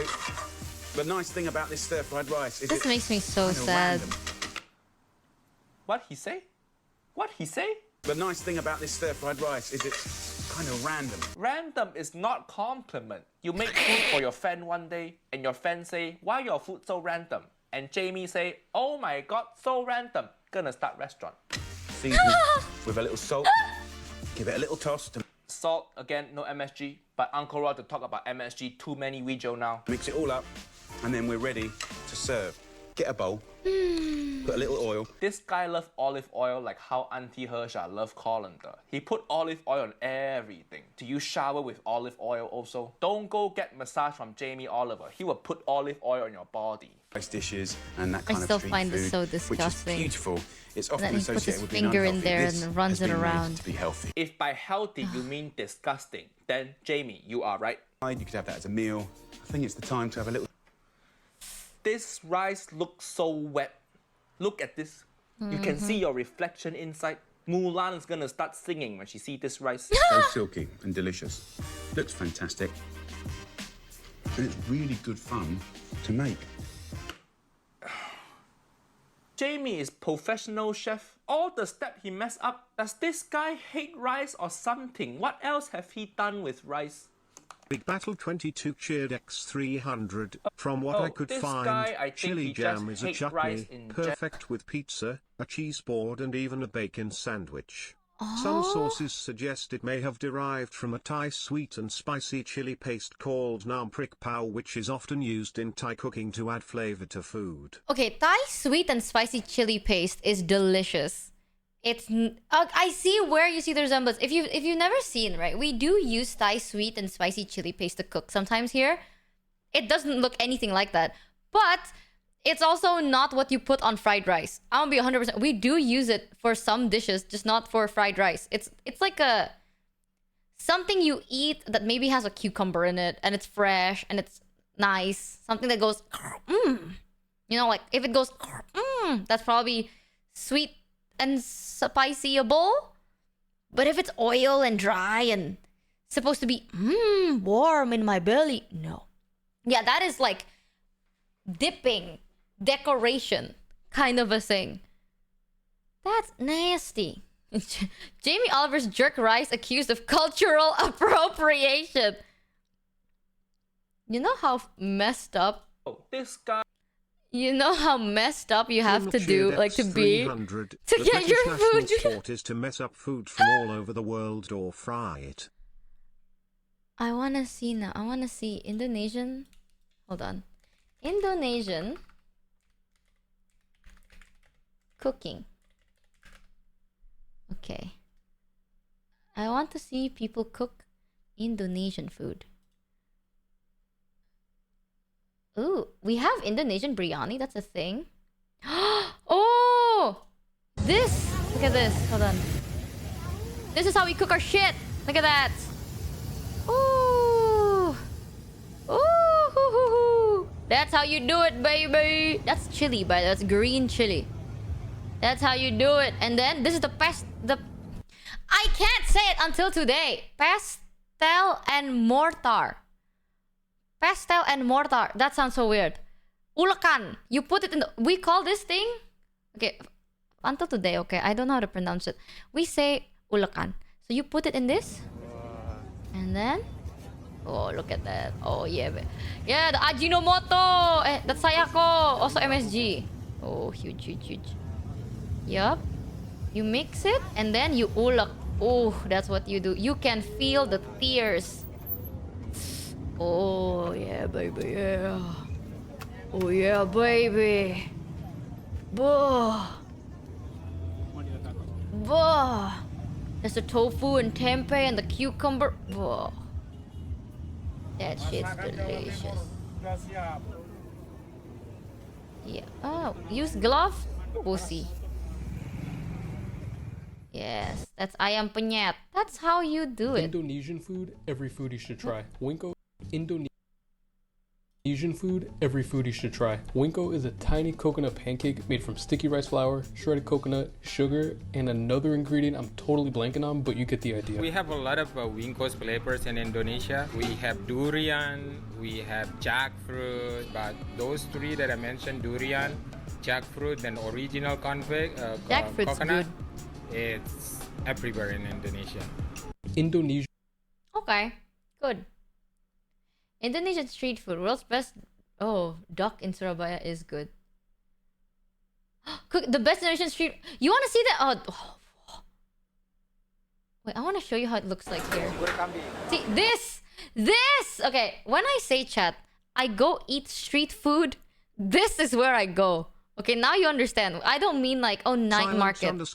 the nice thing about this stir-fried rice is this makes me so sad. Random. What he say? What he say? The nice thing about this stir-fried rice is it's kind of random. Random is not compliment. You make food for your friend one day and your friend say, why your food so random? And Jamie say, oh my god, so random. Gonna start restaurant. Season with a little salt. Give it a little toss. Salt, again, no MSG. But Uncle Roger talk about MSG, too many video now. Mix it all up and then we're ready to serve. Get a bowl. Put a little oil. This guy loves olive oil like how Auntie Hersha love colander. He put olive oil on everything. Do you shower with olive oil also? Don't go get massage from Jamie Oliver. He will put olive oil on your body. Rice dishes and that kind I of still street find food, this so disgusting. Which is beautiful. It's often then he puts associated his with being finger in unhealthy. there This and runs has it been made around. to be healthy. If by healthy you mean disgusting, then Jamie, you are right. You could have that as a meal. I think it's the time to have a little... This rice looks so wet. Look at this. You can see your reflection inside. Mulan is gonna start singing when she sees this rice. So silky and delicious. Looks fantastic. And it's really good fun to make. Jamie is professional chef. All the steps he messed up. Does this guy hate rice or something? What else have he done with rice? Big Battle 22 cheered X300. From what I could find, guy, I chili jam is a chutney, perfect with pizza, a cheese board and even a bacon sandwich. Some sources suggest it may have derived from a Thai sweet and spicy chili paste called Nam Prik Pao, which is often used in Thai cooking to add flavor to food. Okay, Thai sweet and spicy chili paste is delicious. It's I see where you see the resemblance. If you've never seen, right, we do use Thai sweet and spicy chili paste to cook sometimes here. It doesn't look anything like that, but it's also not what you put on fried rice. I'll be 100%. We do use it for some dishes, just not for fried rice. It's like a something you eat that maybe has a cucumber in it and it's fresh and it's nice. Something that goes you know, like if it goes that's probably sweet and spicyable. But if it's oil and dry and supposed to be warm in my belly, no. Yeah, that is like dipping, decoration kind of a thing. That's nasty. Jamie Oliver's jerk rice accused of cultural appropriation. You know how messed up? Oh, this guy. You know how messed up you have to do, like to be, to get your food. Sport is to mess up food from all over the world or fry it. I want to see now. I want to see Indonesian. Hold on. Indonesian cooking. Okay. I want to see people cook Indonesian food. Ooh, we have Indonesian biryani. That's a thing. Oh! This! Look at this. Hold on. This is how we cook our shit. Look at that. Ooh! Ooh! That's how you do it, baby. That's chili, but that's green chili. That's how you do it. And then this is the pest. I can't say it until today. Pastel and mortar. Pastel and mortar. That sounds so weird. Ulakan. You put it in the... We call this thing... Okay. Until today, okay. I don't know how to pronounce it. We say ulakan. So you put it in this. And then... Oh, look at that. Oh, yeah. Yeah, the Ajinomoto. That's Sayako. Also MSG. Oh, huge, huge, huge. Yup. You mix it and then you ulak. Oh, that's what you do. You can feel the tears. Oh, yeah, baby, yeah. Oh, yeah, baby. Bah. Bah. There's the tofu and tempeh and the cucumber. Bah. That shit's delicious. Yeah. Oh, use glove? Pussy. Yes, that's ayam penyet. That's how you do it. Indonesian food, every food you should try. Winko, Indonesian food, every food you should try. Winko is a tiny coconut pancake made from sticky rice flour, shredded coconut, sugar, and another ingredient I'm totally blanking on, but you get the idea. We have a lot of Winko's flavors in Indonesia. We have durian, we have jackfruit, but those three that I mentioned, durian, jackfruit, and original jackfruit's coconut, good. It's everywhere in Indonesia. Indonesia. Okay, good. Indonesian street food, world's best. Oh, duck in Surabaya is good. The best Indonesian street. You want to see that? Oh. Wait, I want to show you how it looks like here. See this. Okay, when I say chat, I go eat street food. This is where I go. Okay, now you understand. I don't mean like, oh, night market. This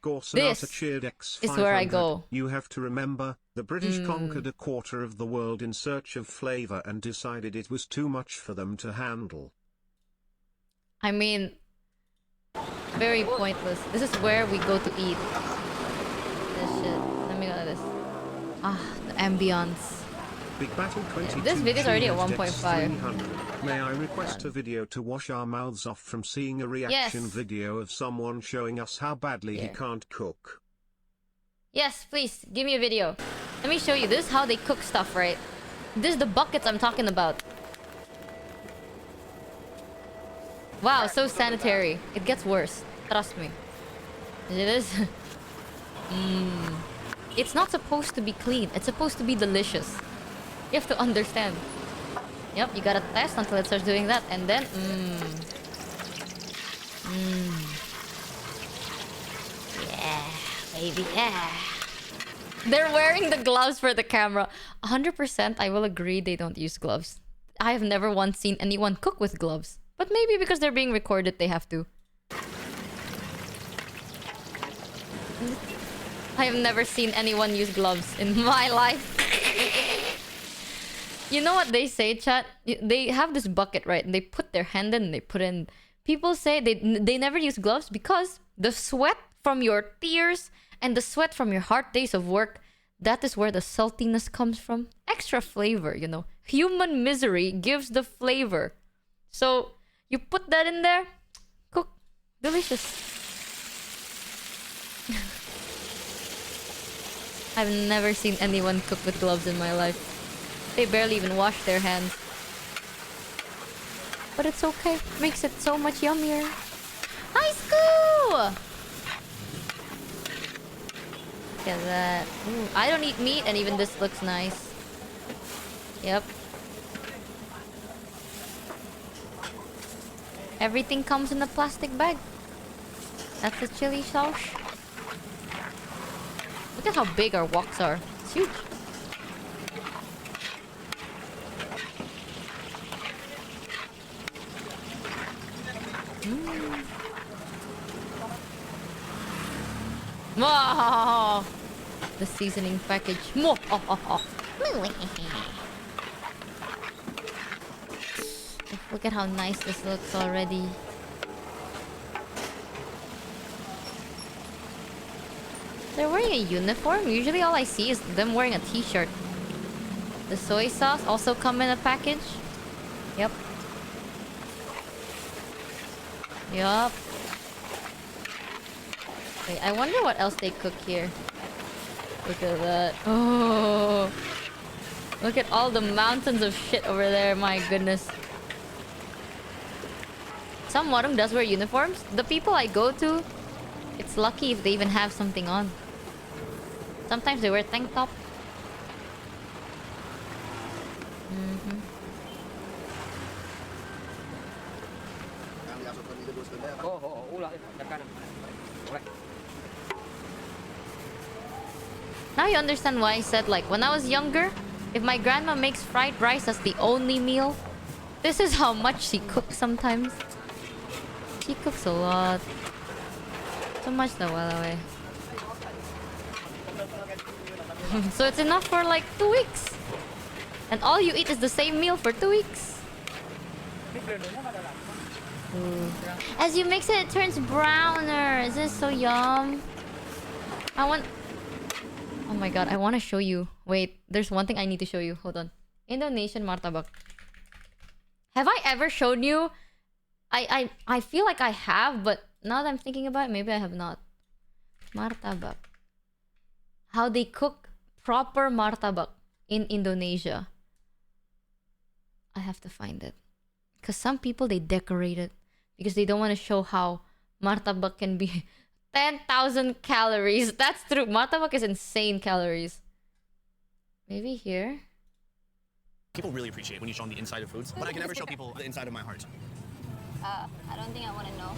is where I go. You have to remember, the British conquered a quarter of the world in search of flavor and decided it was too much for them to handle. I mean, very pointless. This is where we go to eat. This shit. Let me go to this. Ah, the ambience. Big Battle 22. Yeah, this video's already at 1.5. May I request a video to wash our mouths off from seeing a reaction video of someone showing us how badly he can't cook? Yes, please, give me a video. Let me show you. This is how they cook stuff, right? This is the buckets I'm talking about. Wow, so sanitary. It gets worse. Trust me. It is. It's not supposed to be clean. It's supposed to be delicious. You have to understand. Yep, you gotta test until it starts doing that, and then yeah, baby, yeah. They're wearing the gloves for the camera. 100%, I will agree they don't use gloves. I have never once seen anyone cook with gloves, but maybe because they're being recorded, they have to. I have never seen anyone use gloves in my life. You know what they say, chat? They have this bucket, right? And they put their hand in and they put in... People say they never use gloves because the sweat from your tears and the sweat from your hard days of work, that is where the saltiness comes from. Extra flavor, you know. Human misery gives the flavor. So, you put that in there, cook. Delicious. I've never seen anyone cook with gloves in my life. They barely even wash their hands. But it's okay. Makes it so much yummier. Hi, Scoo! Look at that. Ooh, I don't eat meat and even this looks nice. Yep. Everything comes in a plastic bag. That's the chili sauce. Look at how big our woks are. It's huge. Oh, the seasoning package. Look at how nice this looks already. They're wearing a uniform. Usually all I see is them wearing a t-shirt. The soy sauce also come in a package. Yep. Yup. Wait, I wonder what else they cook here. Look at that. Oh. Look at all the mountains of shit over there. My goodness. Some warung does wear uniforms. The people I go to, it's lucky if they even have something on. Sometimes they wear tank top. Now you understand why I said, like, when I was younger, if my grandma makes fried rice as the only meal, this is how much she cooks sometimes. She cooks a lot. So much na wala away. So it's enough for like 2 weeks. And all you eat is the same meal for 2 weeks. As you mix it, it turns browner. Is this so yum? I want... Oh my god, I want to show you. Wait, there's one thing I need to show you. Hold on. Indonesian martabak. Have I ever shown you? I feel like I have, but now that I'm thinking about it, maybe I have not. Martabak. How they cook proper martabak in Indonesia. I have to find it. Because some people, they decorate it. Because they don't want to show how martabak can be 10,000 calories. That's true. Martabak is insane calories. Maybe here? People really appreciate when you show them the inside of foods, but I can never show people the inside of my heart. I don't think I want to know.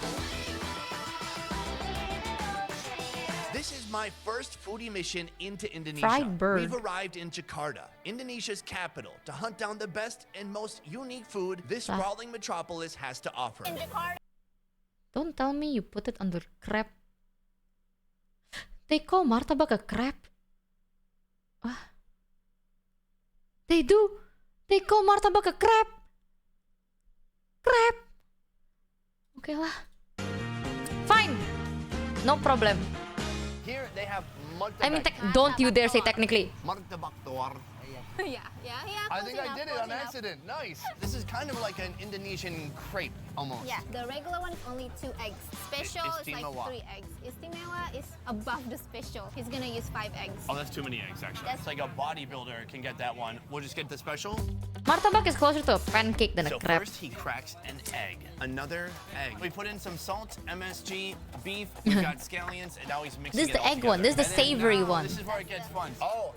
This is my first foodie mission into Indonesia. Fried bird. We've arrived in Jakarta, Indonesia's capital, to hunt down the best and most unique food this sprawling metropolis has to offer. In Jakarta. Don't tell me you put it under crepe. They call martabak a crepe? They do. They call martabak a crepe. Crepe. Okay lah. Fine. No problem. Here they have I mean, don't you dare say technically. martabak door. Yeah. I think I did it on accident. Nice. This is kind of like an Indonesian crepe, almost. Yeah, the regular one is only 2 eggs. Special is like 3 eggs. Istimewa is above the special. He's gonna use 5 eggs. Oh, that's too many eggs, actually. It's like a bodybuilder can get that one. We'll just get the special. Martabak is closer to a pancake than a So crepe. first he cracks an egg. Another egg. We put in some salt, MSG, beef, we've got scallions, and now he's mixing This is it the all egg one. This is the together. And then savory now, one. This is where it gets fun. Oh,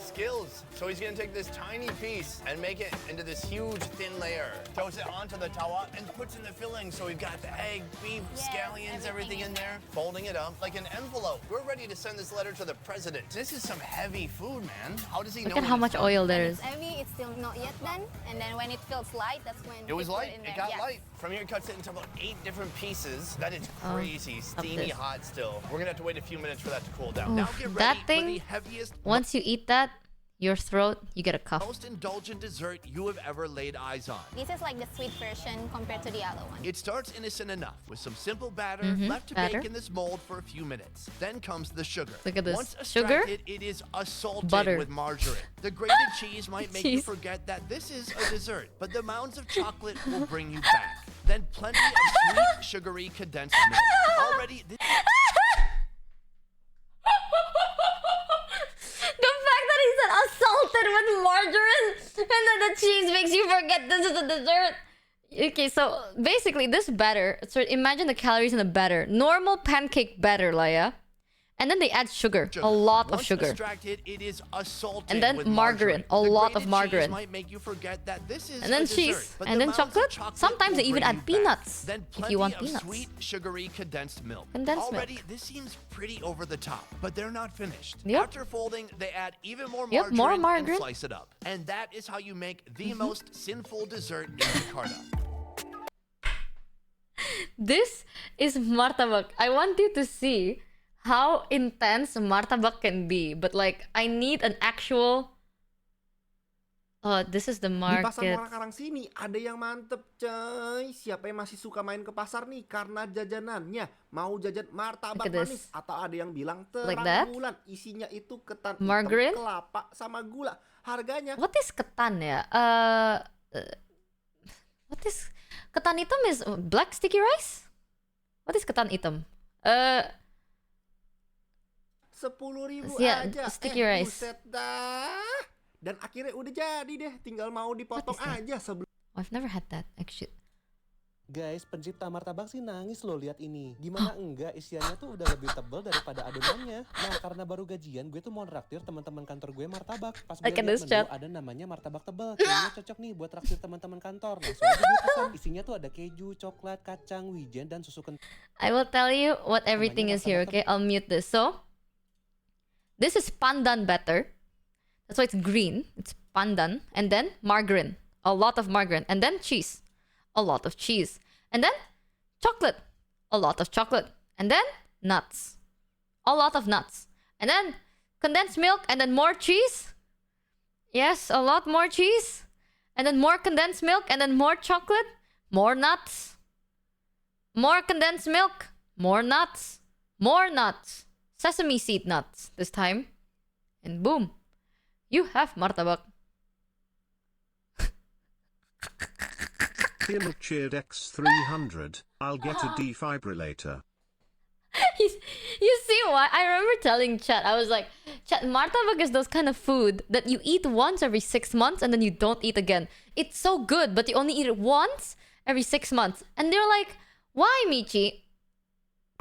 skills. So he's gonna take this tiny piece and make it into this huge thin layer. Throws it onto the tawa and puts in the filling. So we've got the egg, beef, scallions, everything in there. Folding it up like an envelope. We're ready to send this letter to the president. This is some heavy food, man. How does he know? Look at how much oil there is. Heavy, it's still not yet done. And then when it feels light, that's when It was you put light. in there. It got Yeah. light. From here, it cuts it into about 8 different pieces. That is Oh, crazy. Steamy this. hot still. We're gonna have to wait a few minutes for that to cool down. Oof, Now get ready that for thing, the heaviest, once you eat that, your throat, you get a cough. Most indulgent dessert you have ever laid eyes on. This is like the sweet version compared to the other one. It starts innocent enough with some simple batter left to batter. bake in this mold for a few minutes. Then comes the sugar. Look at this. Once Sugar? extracted, it is assaulted Butter. with margarine. The grated cheese might make you Cheese. forget that this is a dessert, but the mounds of chocolate will bring you back. Then plenty of sweet, sugary condensed milk. Already, The fact that he said assaulted with margarine and then the cheese makes you forget this is a dessert. Okay, so basically this batter, so imagine the calories in the batter. Normal pancake batter, lah, yeah? And then they add sugar, a lot of Once sugar. extracted, it is assaulted And then with margarine, a The lot of grated cheese margarine. might make you forget that this is And then a cheese, dessert, but and the then mounds of chocolate. Sometimes they will even bring add you back. peanuts Then if plenty you want of peanuts. sweet, sugary condensed milk. Condensed Already, milk. this seems pretty over the top, but they're not finished. Yep. After folding, they add even more Yep, margarine, more and margarine. slice it up. And that is how you make the most sinful dessert in Jakarta. This is martabak. I want you to see how intense martabak can be. But like, I need an actual... Oh, this is the Di pasar market. Muara Karang sini ada yang mantep, coy. Siapa yang masih suka main ke pasar nih karena jajanannya mau jajan martabak Look at this. manis, atau ada yang bilang Like terang that? bulan, isinya itu ketan Margarine? hitam, kelapa sama gula. Harganya What is ketan ya? What is... Ketan hitam is black sticky rice? What is ketan hitam? 10.000 Yeah, aja. sticky rice. Buset dah. Dan akhirnya udah jadi deh, tinggal mau dipotong aja sebelum. I've never had that actually. Guys, pencipta martabak sih nangis loh lihat ini. Gimana enggak, isiannya tuh udah lebih tebal daripada adonannya. Nah, karena baru gajian, gue tuh mau traktir teman-teman kantor gue martabak. Pas gue lihat menu ada namanya martabak tebal. Kayaknya cocok nih buat traktir teman-teman kantor. Langsung aja gue pesan. Isinya tuh ada keju, coklat, kacang, wijen, dan susu kental. I will tell you what everything is here, okay? I'll mute this. So, this is pandan batter. That's why it's green. It's pandan. And then margarine. A lot of margarine. And then cheese. A lot of cheese. And then chocolate. A lot of chocolate. And then nuts. A lot of nuts. And then condensed milk and then more cheese. Yes, a lot more cheese. And then more condensed milk and then more chocolate. More nuts. More condensed milk. More nuts. More nuts. Sesame seed nuts this time. And boom. You have martabak. Cheered X300. I'll get a defibrillator. You see why? I remember telling Chat, I was like, Chat, martabak is those kind of food that you eat once every 6 months and then you don't eat again. It's so good, but you only eat it once every 6 months. And they're like, why, Michi?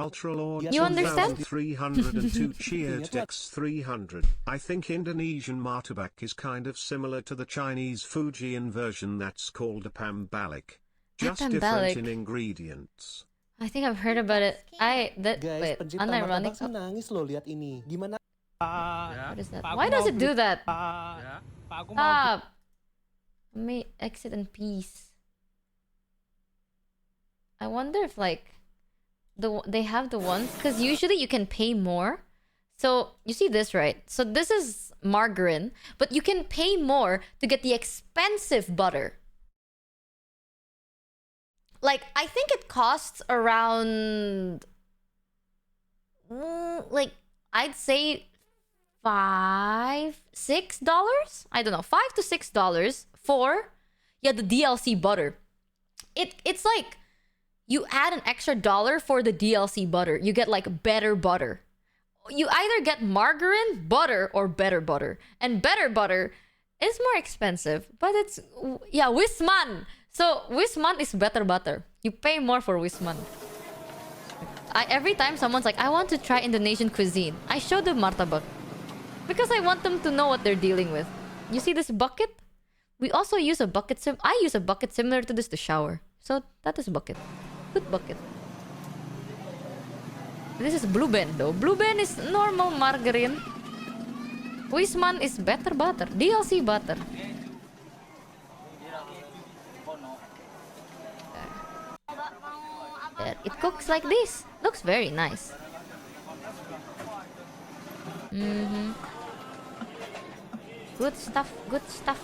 Ultra Lord You understand? 302 cheered X300. I think Indonesian martabak is kind of similar to the Chinese Fujian version that's called a pambalik. Just different in ingredients. I think I've heard about it. Wait, unironic. Nangis lo lihat ini. Gimana? What is that? Why does it do that? Stop. Let me exit in peace. I wonder if like they have the ones, because usually you can pay more. So you see this, right? So this is margarine, but you can pay more to get the expensive butter. Like, I think it costs around, like, I'd say $5-6. I don't know, $5 to $6 for, yeah, the DLC butter. It's like you add an extra $1 for the DLC butter. You get like better butter. You either get margarine, butter, or better butter. And better butter is more expensive, but it's, yeah, Wisman. So Wisman is better butter. You pay more for Wisman. Every time someone's like, I want to try Indonesian cuisine, I show them martabak. Because I want them to know what they're dealing with. You see this bucket? We also use a bucket, I use a bucket similar to this to shower. So that is bucket. Good bucket. This is Blue Band though. Blue Band is normal margarine. Wisman is better butter. DLC butter. There. It cooks like this. Looks very nice. Good stuff. Good stuff.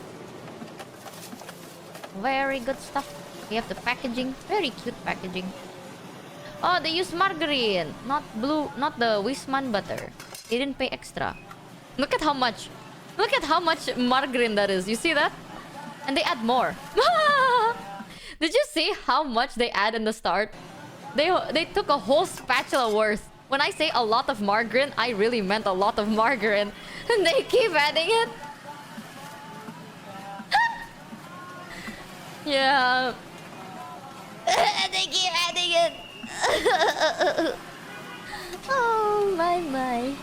Very good stuff. We have the packaging. Very cute packaging. Oh, they use margarine, not the Wisman butter. They didn't pay extra. Look at how much margarine that is. You see that? And they add more. Did you see how much they add in the start? They took a whole spatula worth. When I say a lot of margarine, I really meant a lot of margarine. And they keep adding it. Yeah. They keep adding it. Oh my.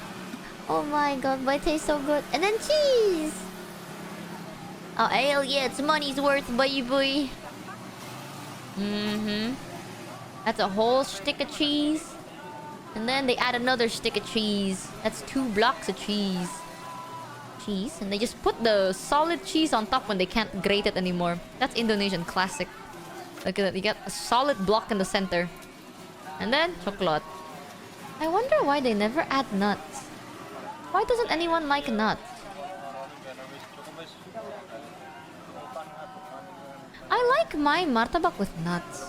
Oh my god, but it tastes so good. And then cheese. Oh hell yeah, it's money's worth, baby. That's a whole stick of cheese. And then they add another stick of cheese. That's 2 blocks of cheese. And they just put the solid cheese on top when they can't grate it anymore. That's Indonesian classic. Look at that, you get a solid block in the center. And then chocolate. I wonder why they never add nuts. Why doesn't anyone like nuts? I like my martabak with nuts.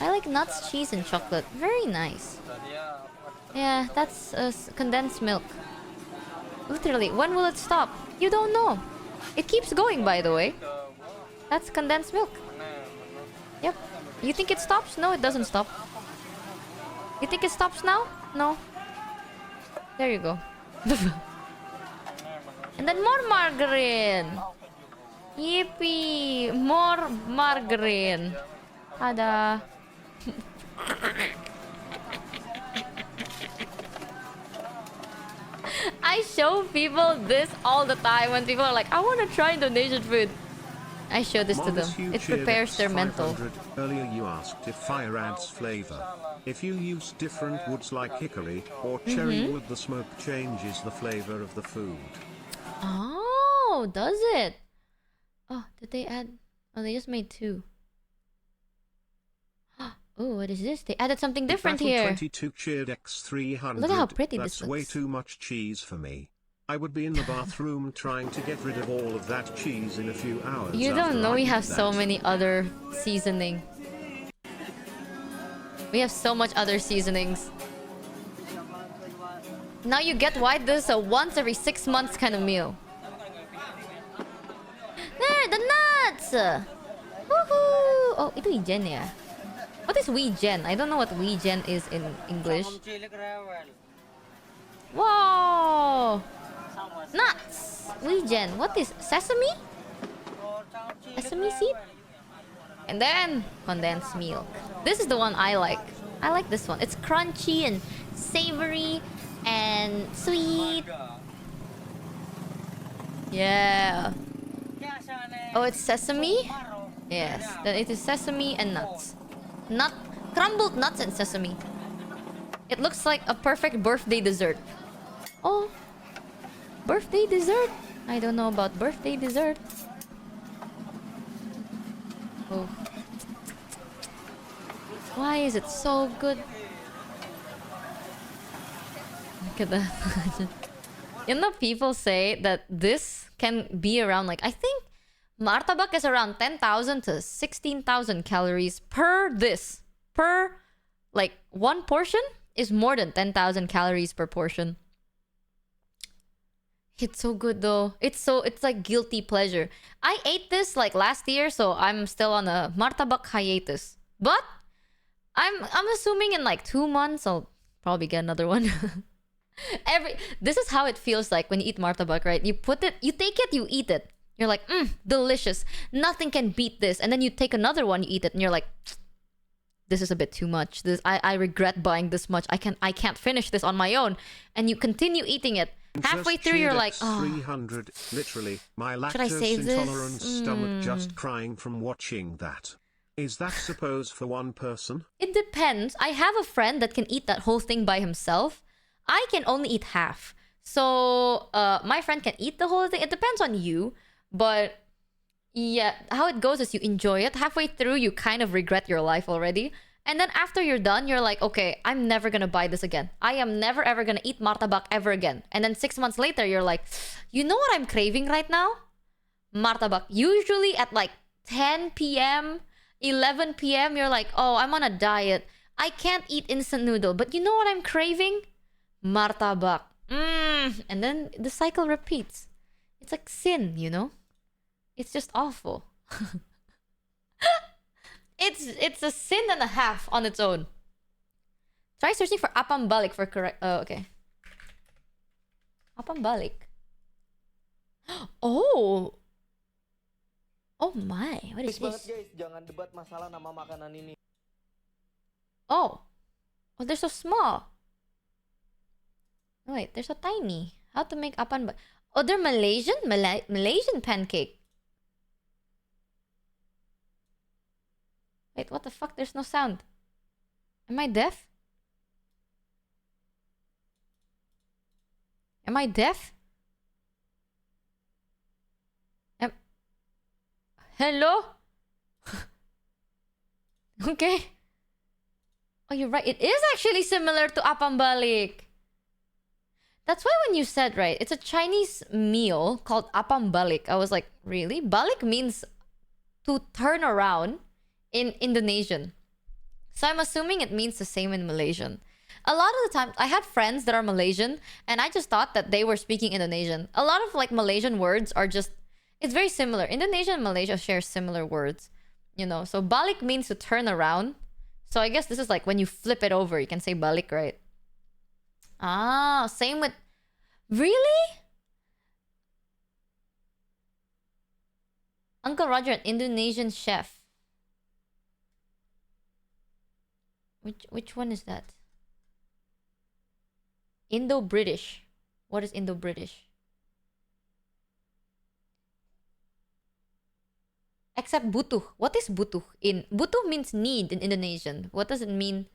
I like nuts, cheese, and chocolate. Very nice. Yeah, that's condensed milk. Literally, when will it stop? You don't know. It keeps going, by the way. That's condensed milk. Yep. You think it stops? No, it doesn't stop. You think it stops now? No. There you go. And then more margarine. Yippee! More margarine. Tada. I show people this all the time when people are like, I want to try Indonesian food. I show this to them. It prepares their mental. Earlier you asked if fire adds flavor. If you use different woods like hickory or cherry wood, the smoke changes the flavor of the food. Oh, does it? Oh, did they add? Oh, they just made 2. Oh, what is this? They added something different here. 22 cheered X300. Look at how pretty That's this looks. way too much cheese for me. I would be in the bathroom trying to get rid of all of that cheese in a few hours. You don't know we have so many other seasoning. We have so much other seasonings. Now you get why this is a once every 6 months kind of meal. There, the nuts! Woohoo! Oh, itu wijen ya? What is wijen? I don't know what wijen is in English. Whoa! Nuts! Wijen. What is sesame? Sesame seed? And then condensed milk. This is the one I like. I like this one. It's crunchy and savory and sweet. Yeah. Oh, it's sesame? Yes. Then it is sesame and nuts. Crumbled nuts and sesame. It looks like a perfect birthday dessert. Oh. Birthday dessert? I don't know about birthday dessert. Oh. Why is it so good? Look at that. You know, people say that this can be around, like, I think martabak is around 10,000 to 16,000 calories per this. Per, like, one portion is more than 10,000 calories per portion. It's so good though. It's like guilty pleasure. I ate this like last year, so I'm still on a martabak hiatus. But I'm assuming in like 2 months I'll probably get another one. This is how it feels like when you eat martabak, right? You take it, you eat it. You're like, delicious. Nothing can beat this. And then you take another one, you eat it, and you're like, this is a bit too much. I regret buying this much. I can't finish this on my own. And you continue eating it. Halfway through, you're like, oh. 300, literally, my Should I save lactose-intolerant this? stomach just crying from watching that. Is that supposed for one person? It depends. I have a friend that can eat that whole thing by himself. I can only eat half. So, my friend can eat the whole thing. It depends on you. But, yeah, how it goes is you enjoy it. Halfway through, you kind of regret your life already. And then after you're done, you're like, okay, I'm never gonna buy this again. I am never ever gonna eat martabak ever again. And then 6 months later, you're like, you know what I'm craving right now? Martabak. Usually at like 10 p.m., 11 p.m., you're like, oh, I'm on a diet. I can't eat instant noodle. But you know what I'm craving? Martabak. And then the cycle repeats. It's like sin, you know? It's just awful. It's a sin and a half on its own. Try searching for apam balik for correct. Oh, okay. Apam balik. Oh. Oh my. What is this? Guys, jangan debat masalah nama makanan ini. Oh. Oh, they're so small. Oh, wait, they're so tiny. How to make apam balik? Oh, they're Malaysian? Malaysian pancake. Wait, what the fuck? There's no sound. Am I deaf? Am I deaf? Hello? Okay. Oh, you're right. It is actually similar to apam balik. That's why when you said, right, it's a Chinese meal called apam balik. I was like, really? Balik means to turn around in Indonesian. So I'm assuming it means the same in Malaysian. A lot of the time, I had friends that are Malaysian, and I just thought that they were speaking Indonesian. A lot of like Malaysian words are just, it's very similar. Indonesia and Malaysia share similar words, you know. So balik means to turn around. So I guess this is like when you flip it over, you can say balik, right? Ah, same with, really? Uncle Roger, an Indonesian chef. Which one is that? Indo-British. What is Indo-British? Except butuh. What is butuh? Butuh means need in Indonesian. What does it mean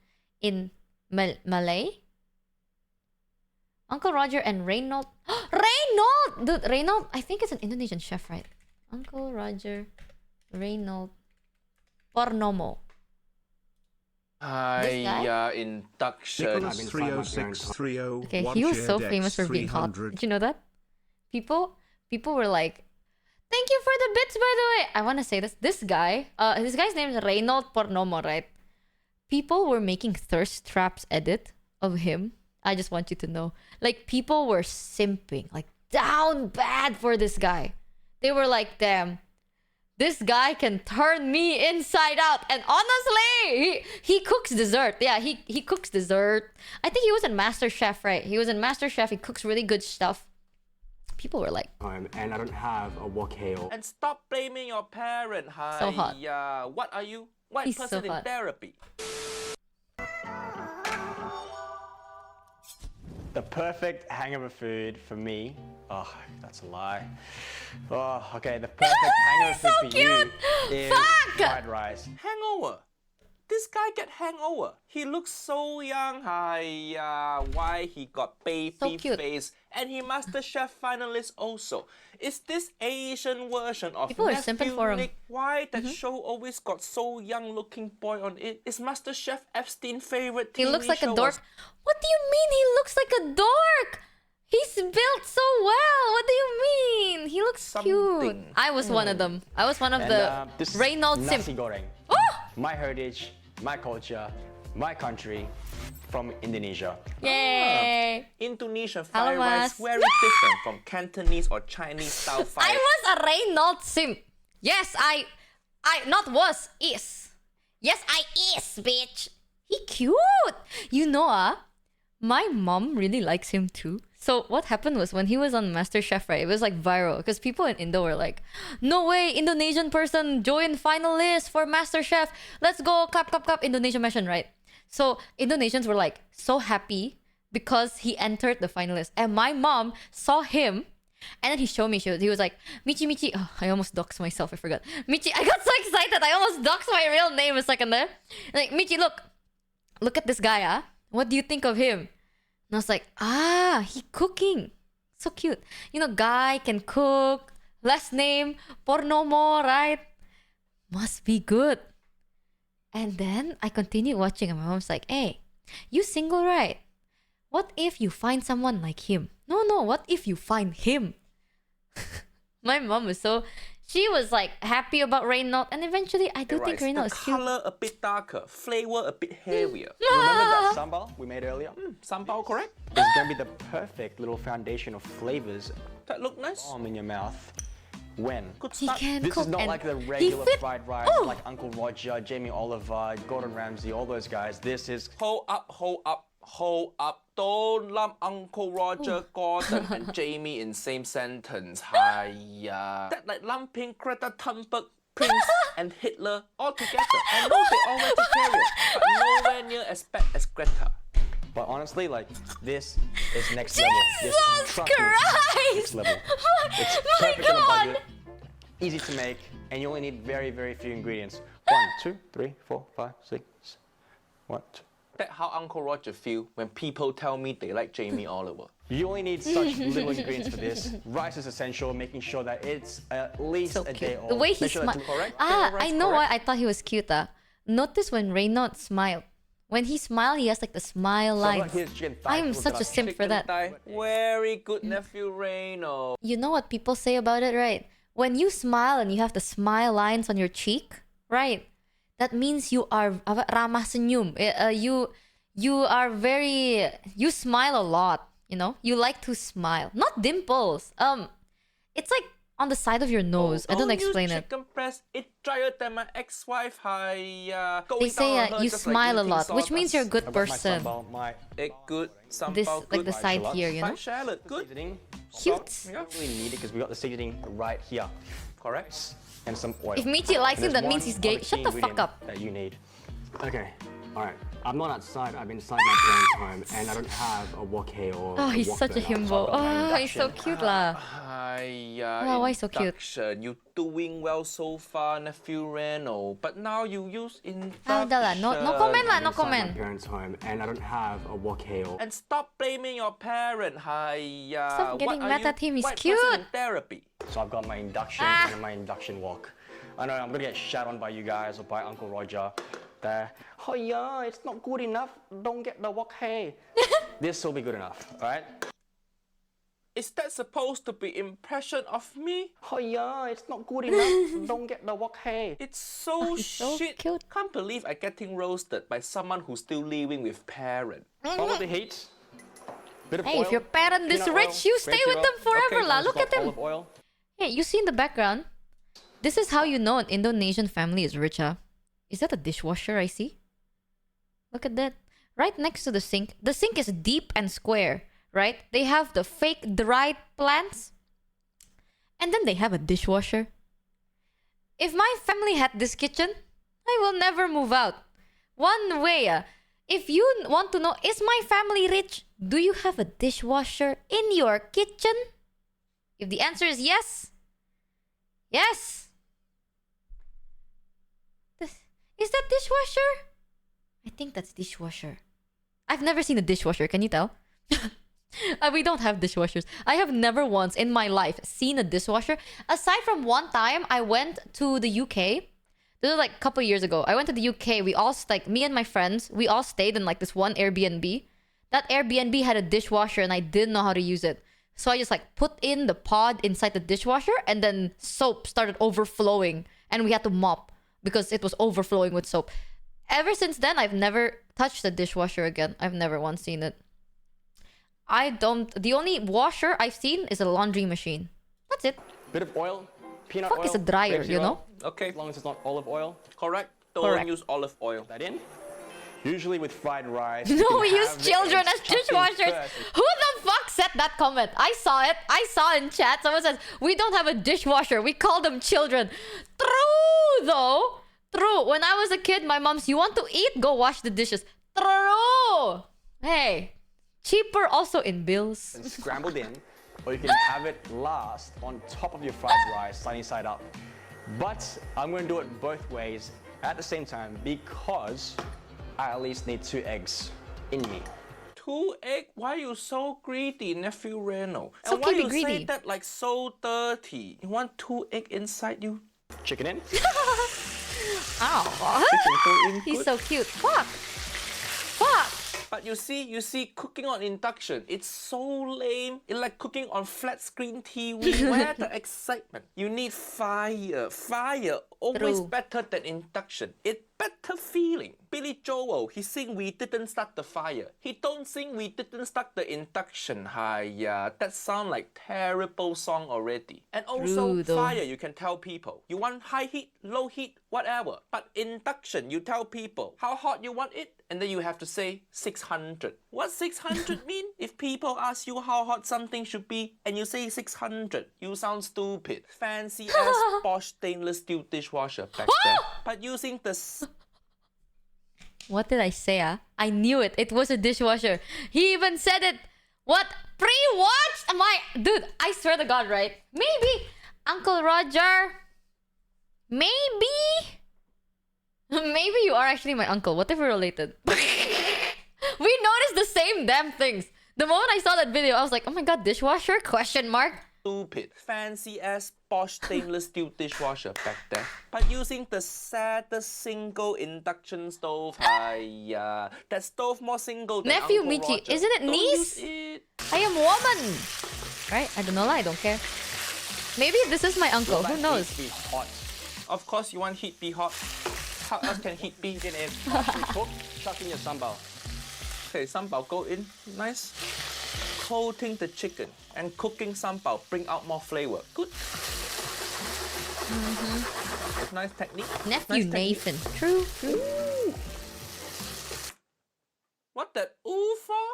in Malay? Uncle Roger and Reynold. Reynold! Dude, Reynold, I think it's an Indonesian chef, right? Uncle Roger, Reynold, Purnomo. Hi, induction. Nicholas 30630. Okay, he was so famous for being hot. Did you know that? People were like, thank you for the bits, by the way. I want to say this. This guy's name is Reynold Purnomo, right? People were making thirst traps edit of him. I just want you to know. Like, people were simping, like, down bad for this guy. They were like, damn, this guy can turn me inside out. And honestly, he cooks dessert. Yeah, he cooks dessert. I think he was in MasterChef, right? He was in MasterChef. He cooks really good stuff. People were like... and I don't have a wok-hale. And stop blaming your parent. Hi, so hot. What are you? White He's person so in hot. therapy. The perfect hangover food for me. Oh, that's a lie. Oh, okay. The perfect hangover so food for cute. you is fried rice. Hangover. This guy get hangover. He looks so young. Why he got baby face? And he MasterChef finalist also. Is this Asian version of People are simping for him. Nick? Why that show always got so young looking boy on it? Is MasterChef Epstein's favorite TV He looks like a show? dork. What do you mean he looks like a dork? He's built so well. What do you mean? He looks cute. I was one of them. I was one of the Reynold simp. Nasi goreng. My heritage, my culture, my country, from Indonesia. Yay! Indonesian Hello, fried rice Mas. very different from Cantonese or Chinese style fried. I was a Reynold simp. Yes, I not was, is. Yes, I is, bitch. He cute. You know, my mom really likes him too. So what happened was when he was on MasterChef, right? It was like viral because people in Indo were like, no way, Indonesian person join finalist for MasterChef. Let's go, clap, clap, clap, Indonesian mission, right? So Indonesians were like so happy because he entered the finalist. And my mom saw him and then he showed me, he was like, Michi. Oh, I almost doxed myself, I forgot. Michi, I got so excited, I almost doxed my real name a second there. Like, Michi, look at this guy, What do you think of him? And I was like, he cooking. So cute. You know, guy can cook. Last name, Purnomo, right? Must be good. And then I continued watching and my mom's like, hey, you single, right? What if you find someone like him? No, what if you find him? My mom was she was like happy about Reynold, and eventually I do think Reynold is cute. Color a bit darker, flavor a bit heavier. Remember that sambal we made earlier? Sambal, correct? It's going to be the perfect little foundation of flavors. That look nice. In your mouth. When? He can This cook is not and like the regular fried rice, like Uncle Roger, Jamie Oliver, Gordon Ramsay, all those guys. This is... Hold up. Don't lump Uncle Roger, Gordon, and Jamie in same sentence. That like lumping Greta Thunberg, Prince, and Hitler all together. I know they all vegetarian, but nowhere near as bad as Greta. But honestly, like, this is next Jesus level. This Christ! Next level. It's My perfect on a God! budget, easy to make, and you only need very, very few ingredients. 1, 2, 3, 4, 5, 6. 1, 2. That's how Uncle Roger feel when people tell me they like Jamie Oliver. You only need such little ingredients for this. Rice is essential, making sure that it's at least a day old. The way he smiled. I know why I thought he was cute. Notice when Reynold smiled. When he smiled, he has like the smile lines. I am such a simp for that. Very good nephew Reynold. You know what people say about it, right? When you smile and you have the smile lines on your cheek, right? That means you are ramah senyum. You are very... You smile a lot, you know? You like to smile. Not dimples. It's like on the side of your nose. I don't explain it. Chicken breast, it's drier than my ex-wife. They say you smile a lot, which means you're a good person. Good, this, like the side here, you know? Good. Cute. We really need it because we got the seasoning right here. correct? And some oil. If Michi likes him, And that there's means he's one gay. other Shut key the fuck ingredient up. That you need. Okay, all right. I'm not outside. I'm inside my parents' home, and I don't have a wok here or. Oh, a he's wok such a burner, so himbo. I've got my Oh, he's so induction. cute lah. Oh, why so cute? Induction. You doing well so far, nephew Reno. But now you use induction. Ah, udah lah. No comment lah. No I'm inside comment. my parents' home, and I don't have a wok here or. And stop blaming your parent. Hiya. Stop getting mad at him. He's White cute. person in therapy. So I've got my induction and my induction wok. I know I'm gonna get shat on by you guys or by Uncle Roger. There. Oh yeah, it's not good enough. Don't get the wok hey. This will be good enough, alright? Is that supposed to be impression of me? Oh yeah, it's not good enough. Don't get the wok hey. It's so shit. Cute. Can't believe I'm getting roasted by someone who's still living with parent. Follow the heat. Bit of Hey, oil, if your parent this peanut rich, oil, you stay with rapeseed them oil. forever Okay, lah. this Look is at him. olive oil. Hey, you see in the background? This is how you know an Indonesian family is rich, huh? Is that a dishwasher I see? Look at that. Right next to the sink. The sink is deep and square, right? They have the fake dried plants. And then they have a dishwasher. If my family had this kitchen, I will never move out. One way, if you want to know, is my family rich? Do you have a dishwasher in your kitchen? If the answer is yes, yes. Is that dishwasher? I think that's dishwasher. I've never seen a dishwasher. Can you tell? We don't have dishwashers. I have never once in my life seen a dishwasher. Aside from one time, I went to the UK. This was like a couple years ago. I went to the UK. We all, like me and my friends, we all stayed in like this one Airbnb. That Airbnb had a dishwasher and I didn't know how to use it. So I just like put in the pod inside the dishwasher and then soap started overflowing and we had to mop because it was overflowing with soap. Ever since then, I've never touched a dishwasher again. I've never once seen it. The only washer I've seen is a laundry machine. That's it. Bit of oil, peanut Fuck oil. is a dryer, rapeseed you know? oil, Okay. As long as it's not olive oil. Correct. Don't Correct. use olive oil. That in. Usually with fried rice. No, we use children as dishwashers. Who the fuck said that comment? I saw it. I saw in chat. Someone says, we don't have a dishwasher. We call them children. True, though. True. When I was a kid, my mom's, you want to eat? Go wash the dishes. True. Hey. Cheaper also in bills. And scrambled in. Or you can have it last on top of your fried rice, sunny side up. But I'm going to do it both ways at the same time because I at least need 2 eggs in me. 2 egg? Why are you so greedy, nephew Reno? It's And okay why to you be say greedy. that like so dirty? You want 2 egg inside you? Chicken in. Ow. He's so cute. Fuck. Fuck. But you see, cooking on induction, it's so lame. It's like cooking on flat screen TV. Where the excitement? You need fire. Fire always True. better than induction. It better feeling. Billy Joel, he sing we didn't start the fire. He don't sing we didn't start the induction. Hiya, that sound like terrible song already. And also True, though. fire, you can tell people. You want high heat, low heat, whatever. But induction, you tell people how hot you want it, and then you have to say 600. What 600 mean? If people ask you how hot something should be, and you say 600, you sound stupid. Fancy ass Bosch stainless steel dishwasher back there. But using the What did I say? I knew it. It was a dishwasher. He even said it. What? Pre-watched? Am I? Dude, I swear to God, right? Maybe Uncle Roger. Maybe. Maybe you are actually my uncle. What if we're related? We noticed the same damn things. The moment I saw that video, I was like, oh my God, dishwasher? Question mark. Stupid. Fancy ass Bosch stainless steel dishwasher back there. But using the saddest single induction stove. Hiya. That stove more single than Nephew Uncle Michi, Roger. isn't it Don't niece? use it. I am woman. Right? I don't know. I don't care. Maybe this is my uncle. Who knows? Be hot. Of course you want heat be hot. How else can heat be? Get in. Partially cooked, chuck in your sambal. Okay, sambal go in. Nice. Coating the chicken and cooking sambal bring out more flavor. Good. Nice technique. Nephew Nice technique. Nathan. True. Ooh. What that ooh for?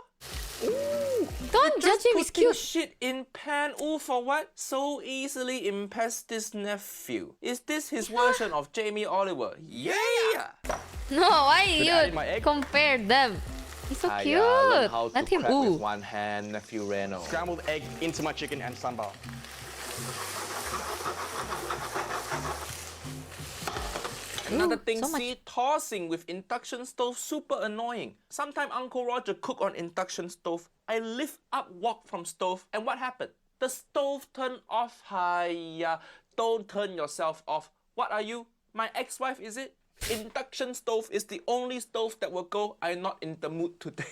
Don't judge him. he's cute. Shit in pan. Ooh, for what? So easily impress this nephew. Is this his version of Jamie Oliver? Yeah. No, why Should I add my you egg? compare them? He's so cute. Learn how to Let him crack ooh. with one hand, nephew Reno. Scrambled egg into my chicken and sambal. Another thing, so much. see, tossing with induction stove, super annoying. Sometime Uncle Roger cook on induction stove. I lift up wok from stove, and what happened? The stove turned off. Hiya, don't turn yourself off. What are you? My ex-wife, is it? Induction stove is the only stove that will go. I'm not in the mood today.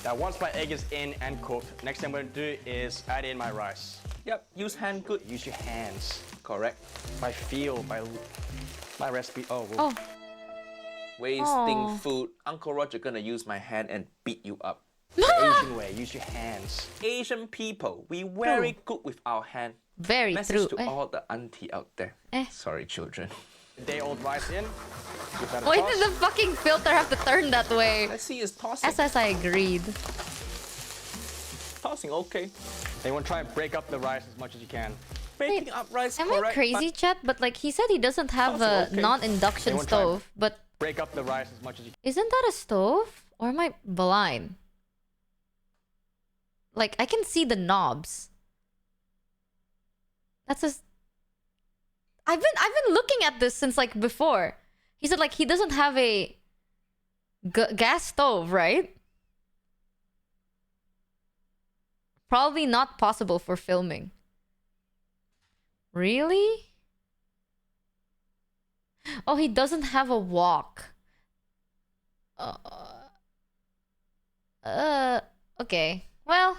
Now once my egg is in and cooked, next thing I'm going to do is add in my rice. Yep, use hand good. Use your hands. Correct. By feel, by my recipe. Oh. Oh. Wasting food. Uncle Roger gonna use my hand and beat you up. The Asian way, use your hands. Asian people, we very good with our hand. Very Message true. to all the auntie out there. Sorry, children. Day-old rice in. Give that a Why toss. did the fucking filter have to turn that way? I see it's tossing. As I agreed. Tossing, okay. Then you want to try and break up the rice as much as you can. Breaking up rice, Am correct, I crazy, but chat? But like he said, he doesn't have a okay. non-induction They won't try and stove. But break up the rice as much as you can. isn't that a stove? Or am I blind? Like I can see the knobs. That's a. I've been looking at this since like before. He said like he doesn't have a gas stove, right? Probably not possible for filming. Really? Oh, he doesn't have a wok. Okay. Well,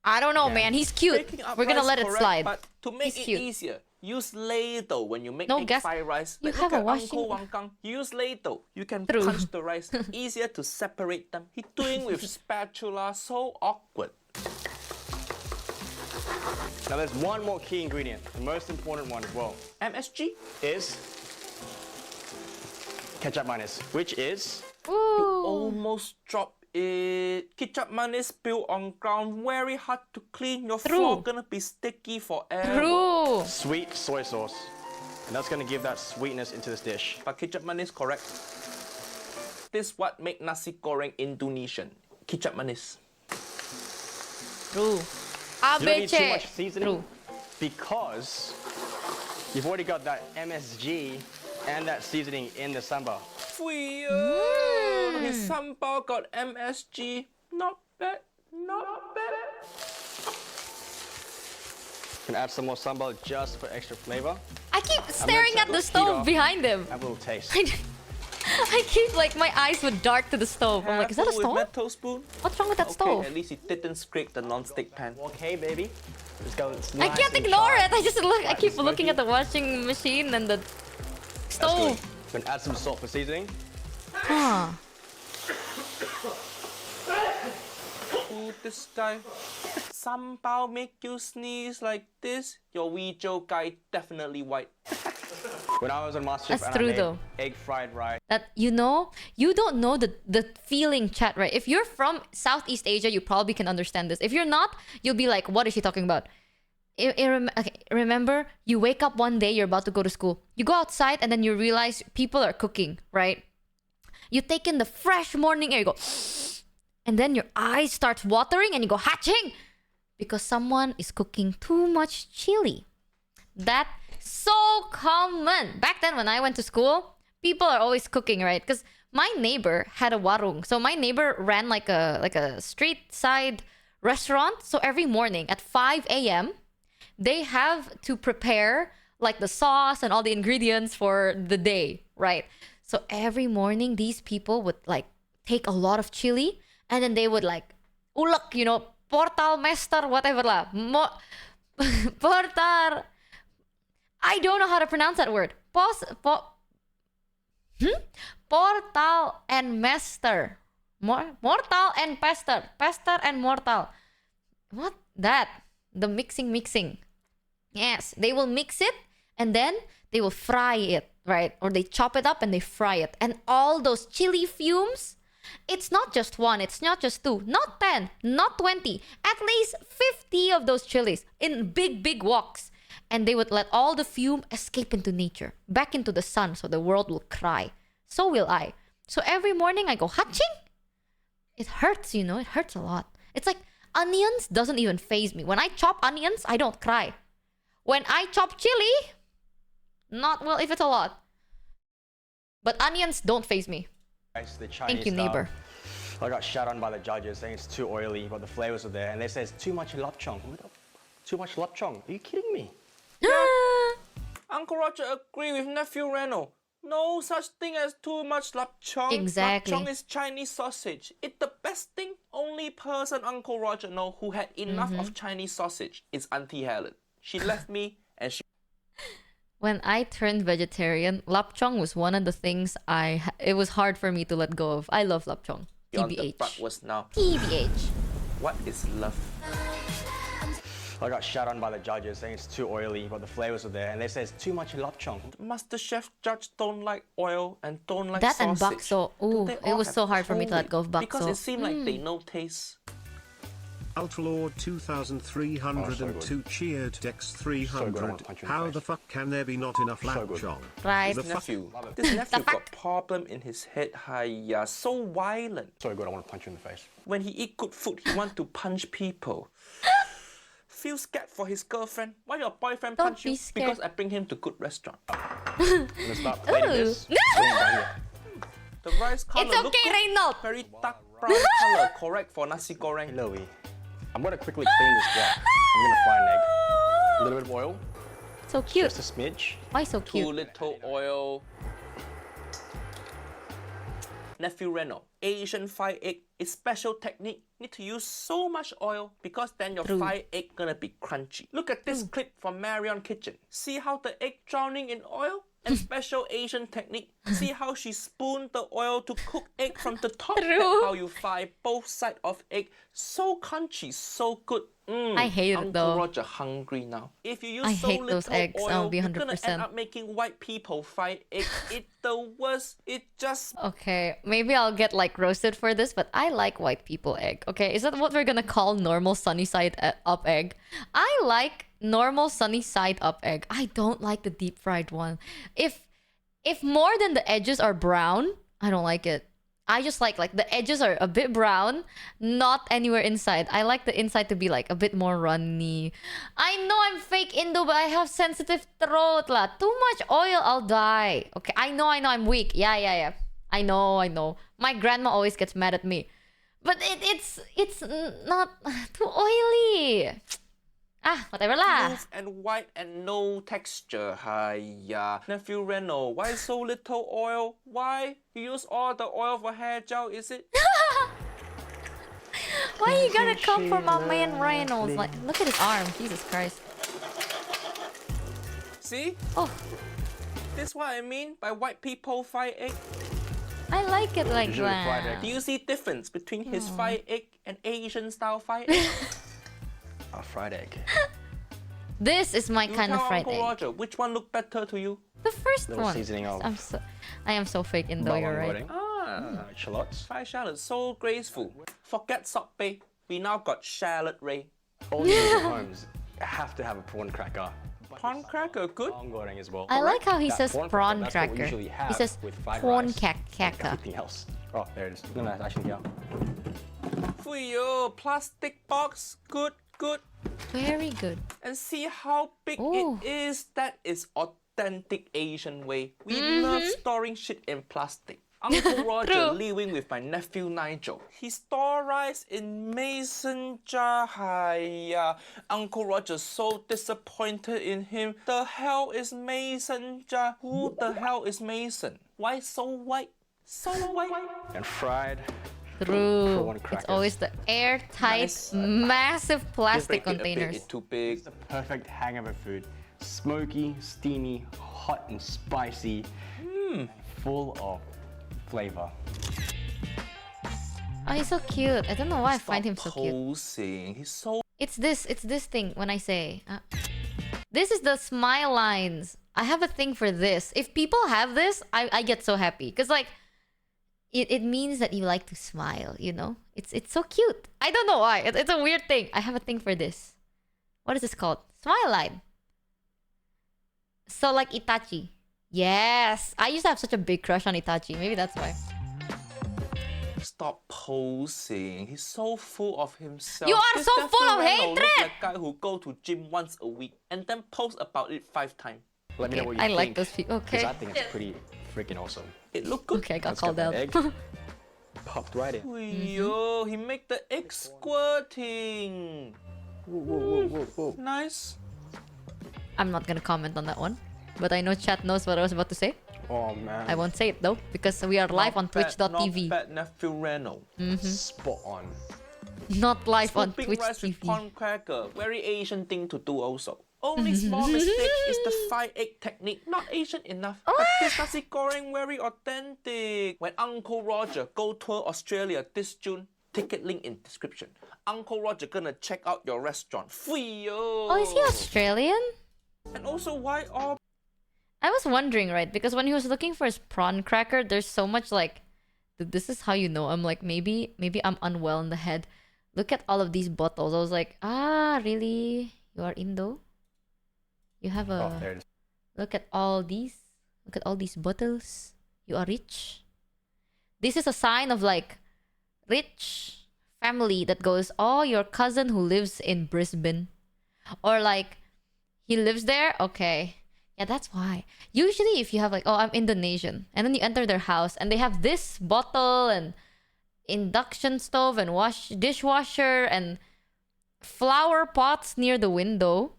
I don't know, man. He's cute. breaking up We're gonna rice, let it correct, slide. But to make He's it cute. easier, use ladle when you make No egg gas- fried rice. You Like, have look a at washing- Uncle Wang Kang. Use ladle. You can True. punch the rice. Easier to separate them. He doing with spatula. So awkward. Now there's one more key ingredient, the most important one as well, MSG is ketchup mayonnaise, which is almost drop it. Ketchup mayonnaise spill on ground. Very hard to clean. Your floor gonna be sticky forever. sweet soy sauce. And that's gonna give that sweetness into this dish. But ketchup mayonnaise correct. This what make nasi goreng Indonesian. Ketchup mayonnaise. True. You don't need too ABC. much seasoning because you've already got that MSG and that seasoning in the sambal. His sambal got MSG. Not bad. Not bad. You can add some more sambal just for extra flavor. I keep staring at the stove behind him. Have a little taste. I keep like my eyes would dart to the stove. I'm like, is that a With stove? metal spoon. What's wrong with that Okay, stove? at least it didn't scrape the non-stick pan. Okay, baby. Just go. I can't ignore it. I just look. I keep looking at the washing machine and the stove. Then add some salt for seasoning. Huh. Ooh, this guy. Sambal make you sneeze like this. Your VShojo guy definitely white. When I was on MasterChef, That's and true, I made though. egg fried rice. That you don't know the feeling, chat, right? If you're from Southeast Asia, you probably can understand this. If you're not, you'll be like, what is she talking about? Okay, remember, you wake up one day, you're about to go to school. You go outside and then you realize people are cooking, right? You take in the fresh morning air, you go, and then your eyes start watering and you go, hatching! Because someone is cooking too much chili. That's so common. Back then when I went to school, people are always cooking, right? Because my neighbor had a warung. So my neighbor ran like a street side restaurant. So every morning at 5 a.m., they have to prepare like the sauce and all the ingredients for the day, right? So every morning, these people would like take a lot of chili and then they would like ulek, portal mester, whatever lah. Portal. I don't know how to pronounce that word. Portal and mester. Mortal and pester. Pester and mortal. What? That. The mixing. Yes. They will mix it and then they will fry it, right? Or they chop it up and they fry it. And all those chili fumes It's not just one, it's not just two, not 10, not 20, at least 50 of those chilies in big woks. And they would let all the fume escape into nature, back into the sun, so the world will cry. So will I. So every morning I go, haching! It hurts, you know, it hurts a lot. It's like onions doesn't even faze me. When I chop onions, I don't cry. When I chop chili, not well if it's a lot. But onions don't faze me. The Chinese Thank you, neighbor. I got shot on by the judges saying it's too oily, but the flavors are there. And they say it's too much lapchong. Too much lapchong. Are you kidding me? Uncle Roger agree with nephew Reno. No such thing as too much lapchong. Exactly. Lapchong is Chinese sausage. It's the best thing. Only person Uncle Roger know who had enough of Chinese sausage is Auntie Helen. She left me and she... When I turned vegetarian, lapchong was one of the things it was hard for me to let go of. I love lapchong. TBH. Was now. TBH. What is love? I got shot on by the judges saying it's too oily, but the flavors are there. And they say it's too much lapchong. Master Chef judge don't like oil and don't like that sausage. And bakso. Ooh, it was so hard for me to let go of bakso. Because it seemed like they no taste. Outlord 2302 cheered Dex 300. How the fuck can there be not enough lapchong? Right. The nephew. This nephew got problem in his head. Hiya, so violent. So good, I want to punch you in the face. When he eat good food, he want to punch people. Feel scared for his girlfriend. Why your boyfriend punch you? Because I bring him to good restaurant. I'm gonna start plating this. The rice color it's okay, Reynolds. Very dark brown color, correct for nasi goreng. Louie. I'm gonna quickly clean this wok. I'm gonna fry an egg. A little bit of oil. So cute. Just a smidge. Why so cute? Too little oil. Nephew Reno, Asian fried egg is special technique. Need to use so much oil because then your fried egg gonna be crunchy. Look at this clip from Marion Kitchen. See how the egg drowning in oil? And special Asian technique. See how she spooned the oil to cook egg from the top. That's how you fry both sides of egg. So crunchy, so good. I hate it though. Uncle Roger hungry now. If you use I so hate little those eggs. oil, I'll be 100%. You're gonna end up making white people fried egg. It's the worst. It just... Okay, maybe I'll get like roasted for this, but I like white people egg. Okay, is that what we're gonna call normal sunny side up egg? I like normal sunny side up egg. I don't like the deep fried one. If more than the edges are brown, I don't like it. I just like the edges are a bit brown, not anywhere inside. I like the inside to be like a bit more runny. I know I'm fake Indo, but I have sensitive throat lah. Too much oil, I'll die. Okay, I know I'm weak. Yeah. I know. My grandma always gets mad at me. But it's not too oily. Whatever lah. Smooth and white and no texture. Hiya. Nephew Reno, why so little oil? Why? You use all the oil for hair gel, is it? Why you gotta come for my man Reynolds? Like, look at his arm. Jesus Christ. See? Oh. This what I mean by white people fried egg. I like it like that. Do you see difference between his fried egg and Asian style fried egg? A fried egg. This is my kind of fried Uncle egg. Roger, which one look better to you? The first one. Seasoning of I am so fake Indo, you're right. Shallots. Fried shallot, so graceful. Forget salt bay. We now got shallot ray. All these homes have to have a prawn cracker. Prawn cracker, good. As well. I like how he says prawn that's cracker. what we usually have He says with fried prawn rice. cracker. Everything else. Oh, there it is. No, actually, yeah. Fuyo, plastic box, good. Very good. And see how big it is. That is authentic Asian way. We love storing shit in plastic. Uncle Roger living with my nephew Nigel. He store rice in mason jar. Hiya. Uncle Roger so disappointed in him. The hell is mason jar? Who the hell is Mason? Why so white? So white. And fried. True. It's always the airtight, massive plastic containers. It's too big. It's the perfect hangover food. Smoky, steamy, hot and spicy. Full of flavor. Oh, he's so cute. I don't know why I find him so cute. Posing. He's so... It's this thing when I say... this is the smile lines. I have a thing for this. If people have this, I get so happy. Because like... it means that you like to smile, you know? It's so cute. I don't know why. It's a weird thing. I have a thing for this. What is this called? Smile line. So like Itachi. Yes. I used to have such a big crush on Itachi. Maybe that's why. Stop posing. He's so full of himself. You are This so full of definitely hatred! Look like a guy who go to gym once a week and then post about it 5 times. Let me know what you I think. like those people. Okay. Because I think it's pretty freaking awesome. It looked good. Okay, I got Let's called get out. that egg. Popped right in. Yo, he make the egg squirting. Whoa. Nice. I'm not gonna comment on that one. But I know chat knows what I was about to say. Oh man. I won't say it though, because we are live on twitch.tv. Not bad, nephew Reno. Spot on. Not live on Scooping Twitch rice with TV. corn cracker. Very Asian thing to do also. Only small mistake is the 5 egg technique. Not Asian enough. But this nasi goreng very authentic. When Uncle Roger go tour Australia this June, ticket link in description. Uncle Roger gonna check out your restaurant. Free yo. Oh, is he Australian? And also, why all? I was wondering, right? Because when he was looking for his prawn cracker, there's so much like, this is how you know. I'm like, maybe I'm unwell in the head. Look at all of these bottles. I was like, really? You are Indo? You have a... Oh, there it is. Look at all these. Look at all these bottles. You are rich. This is a sign of like rich family that goes, oh, your cousin who lives in Brisbane. Or like, he lives there? Okay. Yeah, that's why. Usually if you have like, oh, I'm Indonesian. And then you enter their house and they have this bottle and induction stove and dishwasher and flower pots near the window.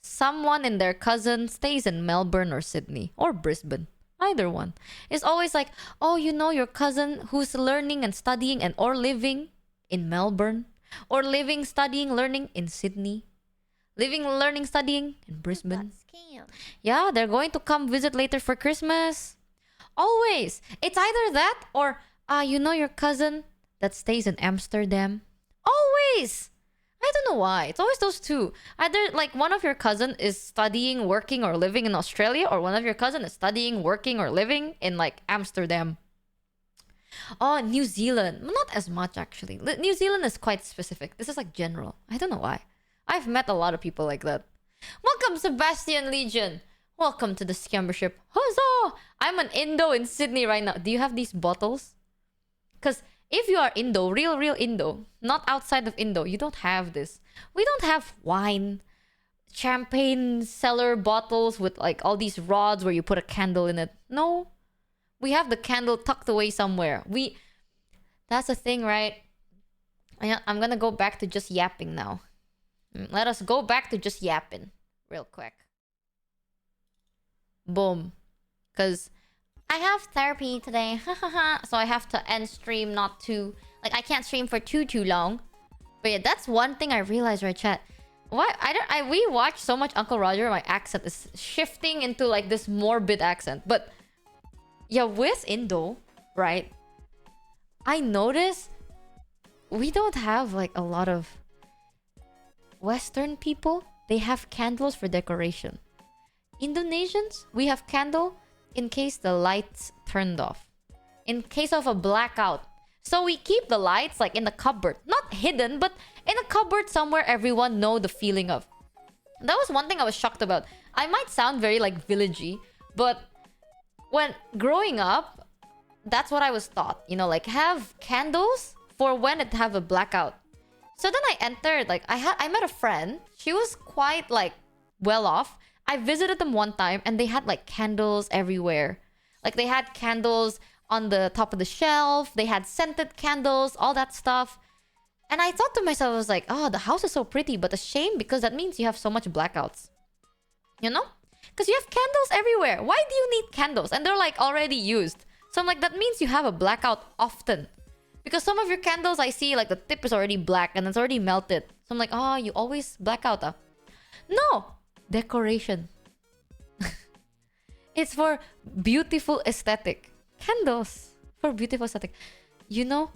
Someone and their cousin stays in Melbourne or Sydney or Brisbane. Either one. It's always like, oh, you know your cousin who's learning and studying and or living in Melbourne. Or living, studying, learning in Sydney. Living, learning, studying in Brisbane. Yeah, they're going to come visit later for Christmas. Always. It's either that or, you know your cousin that stays in Amsterdam. Always. I don't know why. It's always those two. Either like one of your cousin is studying, working, or living in Australia, or one of your cousin is studying, working, or living in like Amsterdam. Oh, New Zealand. Not as much actually. New Zealand is quite specific. This is like general. I don't know why. I've met a lot of people like that. Welcome, Sebastian Legion. Welcome to the scambership. Huzzah! I'm an Indo in Sydney right now. Do you have these bottles? Because if you are Indo, real Indo, not outside of Indo, you don't have this. We don't have wine, champagne cellar bottles with like all these rods where you put a candle in it. No. We have the candle tucked away somewhere. That's the thing, right? I'm gonna go back to just yapping now. Let us go back to just yapping real quick. Boom. Because I have therapy today. So I have to end stream not too... Like, I can't stream for too long. But yeah, that's one thing I realized, right, chat? What? We watch so much Uncle Roger, my accent is shifting into, like, this morbid accent. But, yeah, with Indo, right? I notice we don't have, like, a lot of Western people. They have candles for decoration. Indonesians, we have candle in case the lights turned off. In case of a blackout. So we keep the lights like in the cupboard. Not hidden, but in a cupboard somewhere everyone know the feeling of. That was one thing I was shocked about. I might sound very like villagey, but when growing up, that's what I was taught. You know, like have candles for when it have a blackout. So then I entered, like I met a friend. She was quite like well off. I visited them one time and they had like candles everywhere. Like they had candles on the top of the shelf. They had scented candles, all that stuff. And I thought to myself, I was like, oh, the house is so pretty, but a shame because that means you have so much blackouts. You know? Because you have candles everywhere. Why do you need candles? And they're like already used. So I'm like, that means you have a blackout often. Because some of your candles I see like the tip is already black and it's already melted. So I'm like, oh, you always black out, ah? No! Decoration. It's for beautiful aesthetic. Candles for beautiful aesthetic. You know,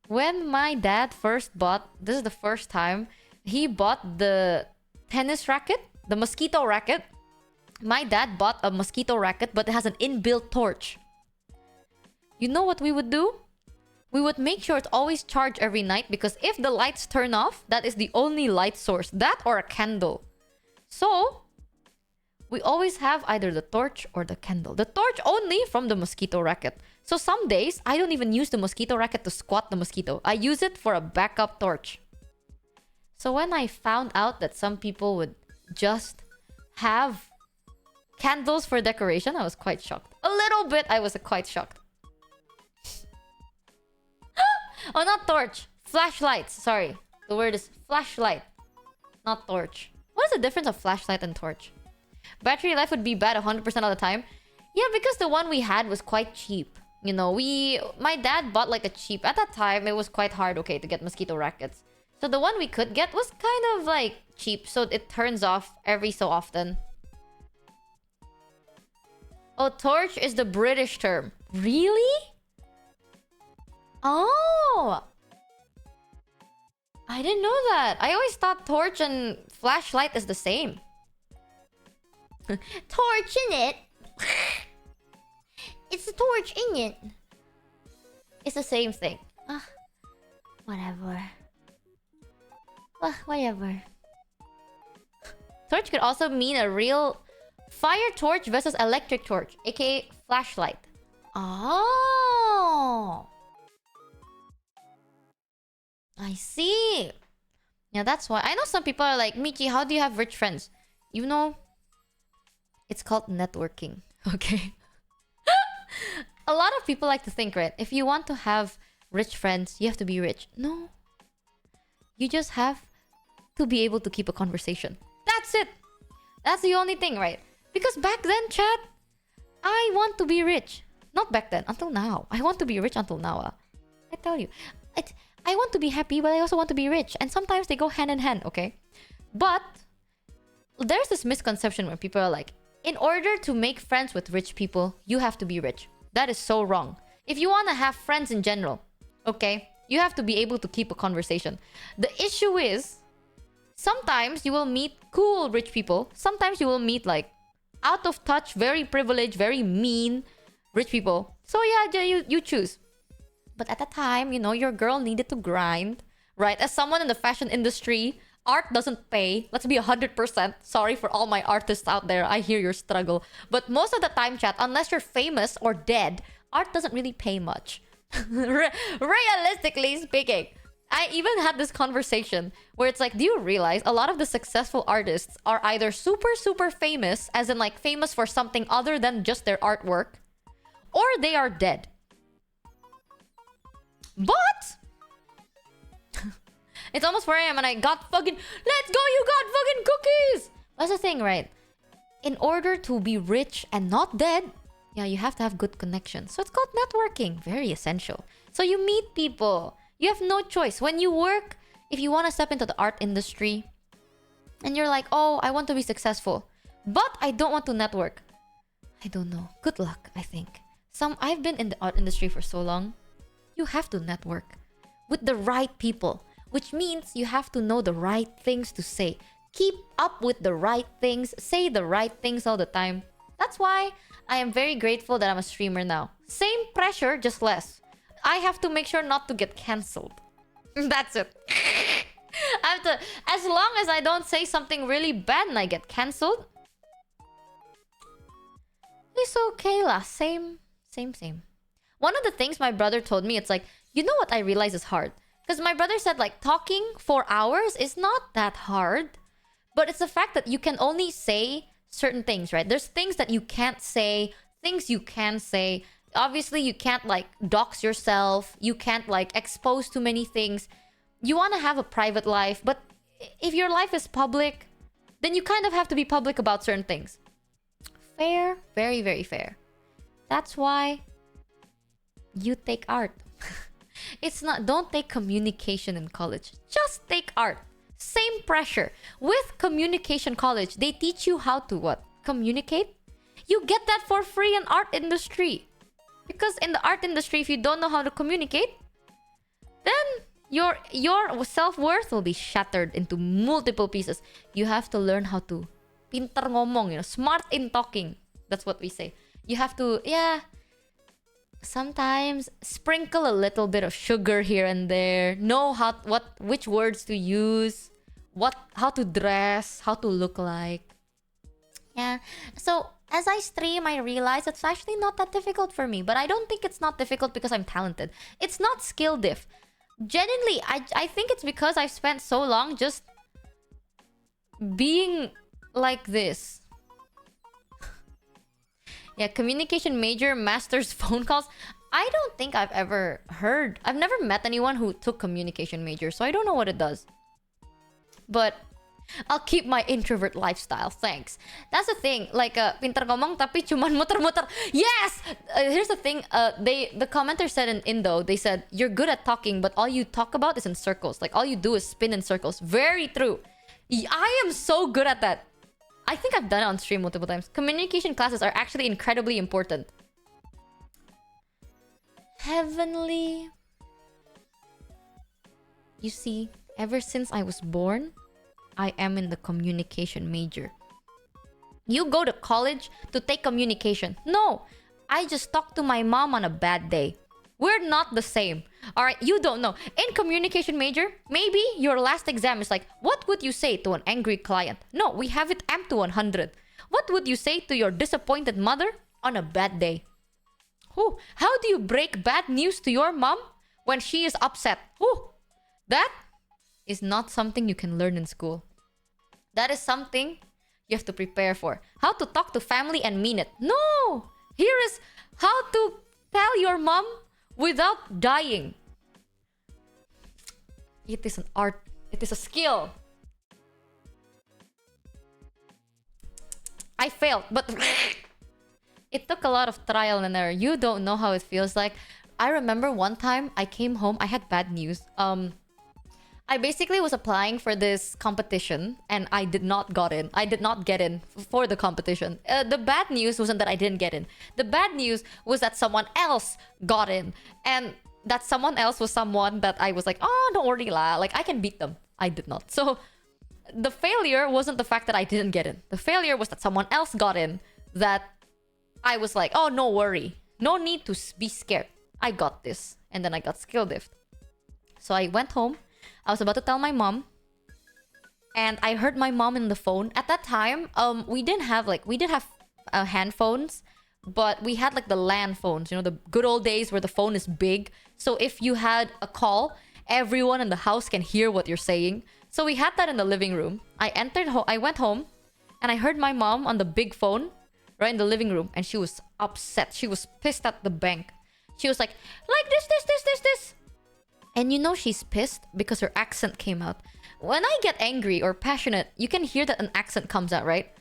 when my dad first bought, this is the first time, he bought the tennis racket, the mosquito racket. My dad bought a mosquito racket, but it has an inbuilt torch. you know what we would do? We would make sure it's always charged every night, because if the lights turn off, that is the only light source. That or a candle. So, we always have either the torch or the candle. The torch only from the mosquito racket. So some days, I don't even use the mosquito racket to squat the mosquito. I use it for a backup torch. So when I found out that some people would just have candles for decoration, I was quite shocked. A little bit, I was quite shocked. Oh, not torch. Flashlights. Sorry. The word is flashlight, not torch. What is the difference of flashlight and torch? Battery life would be bad 100% of the time. Yeah, because the one we had was quite cheap. You know, my dad bought like a cheap... At that time, it was quite hard, okay, to get mosquito rackets. So the one we could get was kind of like cheap. So it turns off every so often. Oh, torch is the British term. Really? Oh! I didn't know that. I always thought torch and flashlight is the same. Torch in it. It's a torch in it. It's the same thing. Whatever. Whatever. Torch could also mean a real fire torch versus electric torch, aka flashlight. Oh. I see. Yeah, that's why. I know some people are like, Michi, how do you have rich friends? You know, it's called networking. Okay. A lot of people like to think, right? If you want to have rich friends, you have to be rich. No. You just have to be able to keep a conversation. That's it. That's the only thing, right? Because back then, chat, I want to be rich. Not back then, until now. I want to be rich until now. I tell you. I want to be happy, but I also want to be rich. And sometimes they go hand in hand, okay? But there's this misconception where people are like, in order to make friends with rich people, you have to be rich. That is so wrong. If you want to have friends in general, okay, you have to be able to keep a conversation. The issue is, sometimes you will meet cool rich people. Sometimes you will meet like out of touch, very privileged, very mean rich people. So yeah, you choose. But at the time, you know, your girl needed to grind, right? As someone in the fashion industry, art doesn't pay. Let's be 100%. Sorry for all my artists out there. I hear your struggle. But most of the time, chat, unless you're famous or dead, art doesn't really pay much. Realistically speaking. I even had this conversation where it's like, do you realize a lot of the successful artists are either super, super famous, as in like famous for something other than just their artwork, or they are dead. But it's almost 4 AM and I got fucking... Let's go, you got fucking cookies! That's the thing, right? In order to be rich and not dead, yeah, you have to have good connections. So it's called networking. Very essential. So you meet people. You have no choice. When you work, if you want to step into the art industry, and you're like, oh, I want to be successful, but I don't want to network. I don't know. Good luck, I think. I've been in the art industry for so long. You have to network with the right people, which means you have to know the right things to say. Keep up with the right things. Say the right things all the time. That's why I am very grateful that I'm a streamer now. Same pressure, just less. I have to make sure not to get cancelled. That's it. I have to... As long as I don't say something really bad and I get cancelled, it's okay lah. Same. One of the things my brother told me, it's like, you know what I realize is hard? Because my brother said like talking for hours is not that hard. But it's the fact that you can only say certain things, right? There's things that you can't say, things you can say. Obviously, you can't like dox yourself. You can't like expose too many things. You want to have a private life. But if your life is public, then you kind of have to be public about certain things. Fair. Very, very fair. That's why you take art. It's not... Don't take communication in college. Just take art. Same pressure. With communication college, they teach you how to what? Communicate? You get that for free in art industry. Because in the art industry, if you don't know how to communicate, then your self-worth will be shattered into multiple pieces. You have to learn how to pintar ngomong, you know, smart in talking. That's what we say. You have to, yeah. sometimes sprinkle a little bit of sugar here and there. Know which words to use, how to dress, how to look like. Yeah. So as I stream, I realize it's actually not that difficult for me. But I don't think it's not difficult because I'm talented. It's not skill diff. Genuinely, I think it's because I've spent so long just being like this. Yeah, communication major masters phone calls. I don't think I've never met anyone who took communication major, so I don't know what it does. But I'll keep my introvert lifestyle, thanks. That's the thing, like pintar ngomong tapi cuman muter-muter. Yes! Here's the thing, the commenter said in Indo, they said, you're good at talking, but all you talk about is in circles. Like all you do is spin in circles. Very true. I am so good at that. I think I've done it on stream multiple times. Communication classes are actually incredibly important. Heavenly. You see, ever since I was born, I am in the communication major. You go to college to take communication. No, I just talk to my mom on a bad day. We're not the same. Alright, you don't know. In communication major, maybe your last exam is like, what would you say to an angry client? No, we have it amped to 100. What would you say to your disappointed mother on a bad day? Ooh, how do you break bad news to your mom when she is upset? Ooh, that is not something you can learn in school. That is something you have to prepare for. How to talk to family and mean it. No! Here is how to tell your mom without dying. It is an art. It is a skill. I failed, but it took a lot of trial and error. You don't know how it feels like. I remember one time I came home. I had bad news. I basically was applying for this competition and I did not get in for the competition. The bad news wasn't that I didn't get in. The bad news was that someone else got in. And that someone else was someone that I was like, oh, don't worry lah. Like, I can beat them. I did not. So the failure wasn't the fact that I didn't get in. The failure was that someone else got in that I was like, oh, no worry. No need to be scared. I got this. And then I got skill diff. So I went home. I was about to tell my mom, and I heard my mom in the phone. At that time, we did have hand phones, but we had like the LAN phones, you know, the good old days where the phone is big. So if you had a call, everyone in the house can hear what you're saying. So we had that in the living room. I went home, and I heard my mom on the big phone, right in the living room, and she was upset. She was pissed at the bank. She was like this. And you know she's pissed because her accent came out. When I get angry or passionate, you can hear that an accent comes out, right?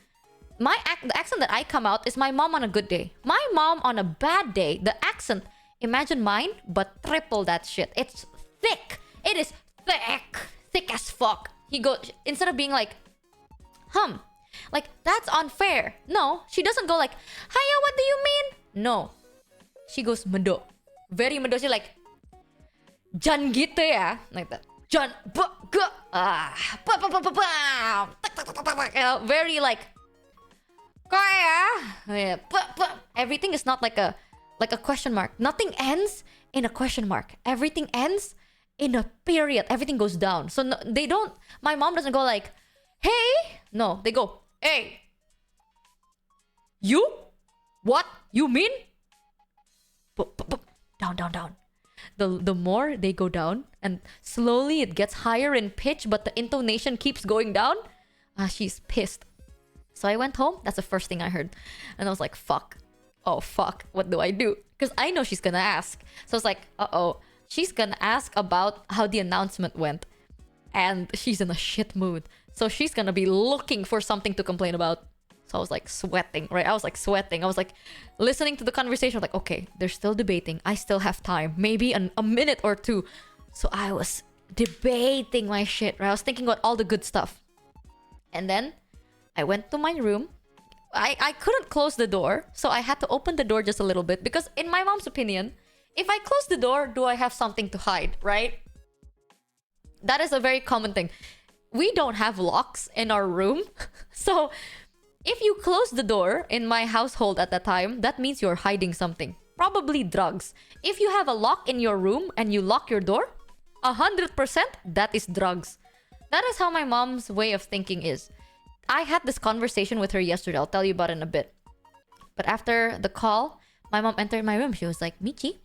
The accent that I come out is my mom on a good day. My mom on a bad day, the accent, imagine mine, but triple that shit. It's thick. It is thick. Thick as fuck. He goes, instead of being like, like, that's unfair. No, she doesn't go like, hiya, what do you mean? No. She goes, medo. Very medo. She's like, Jan gitu ya, like that. Jan, very like, kaya. Everything is not like a question mark. Nothing ends in a question mark. Everything ends in a period. Everything goes down. So no, they don't. My mom doesn't go like, hey. No, they go, hey. You? What? You mean? Down. The more they go down, and slowly it gets higher in pitch, but the intonation keeps going down. She's pissed. So I went home. That's the first thing I heard. And I was like, fuck. Oh, fuck. What do I do? Because I know she's gonna ask. So I was like, uh-oh. She's gonna ask about how the announcement went. And she's in a shit mood. So she's gonna be looking for something to complain about. So I was like sweating, right? I was like sweating. I was like listening to the conversation. Like, okay, they're still debating. I still have time. Maybe a minute or two. So I was debating my shit, right? I was thinking about all the good stuff. And then I went to my room. I couldn't close the door. So I had to open the door just a little bit. Because in my mom's opinion, if I close the door, do I have something to hide, right? That is a very common thing. We don't have locks in our room. So if you close the door in my household at that time, that means you're hiding something. probably drugs. If you have a lock in your room and you lock your door, 100% that is drugs. That is how my mom's way of thinking is. I had this conversation with her yesterday. I'll tell you about it in a bit. But after the call, my mom entered my room. She was like, Michi,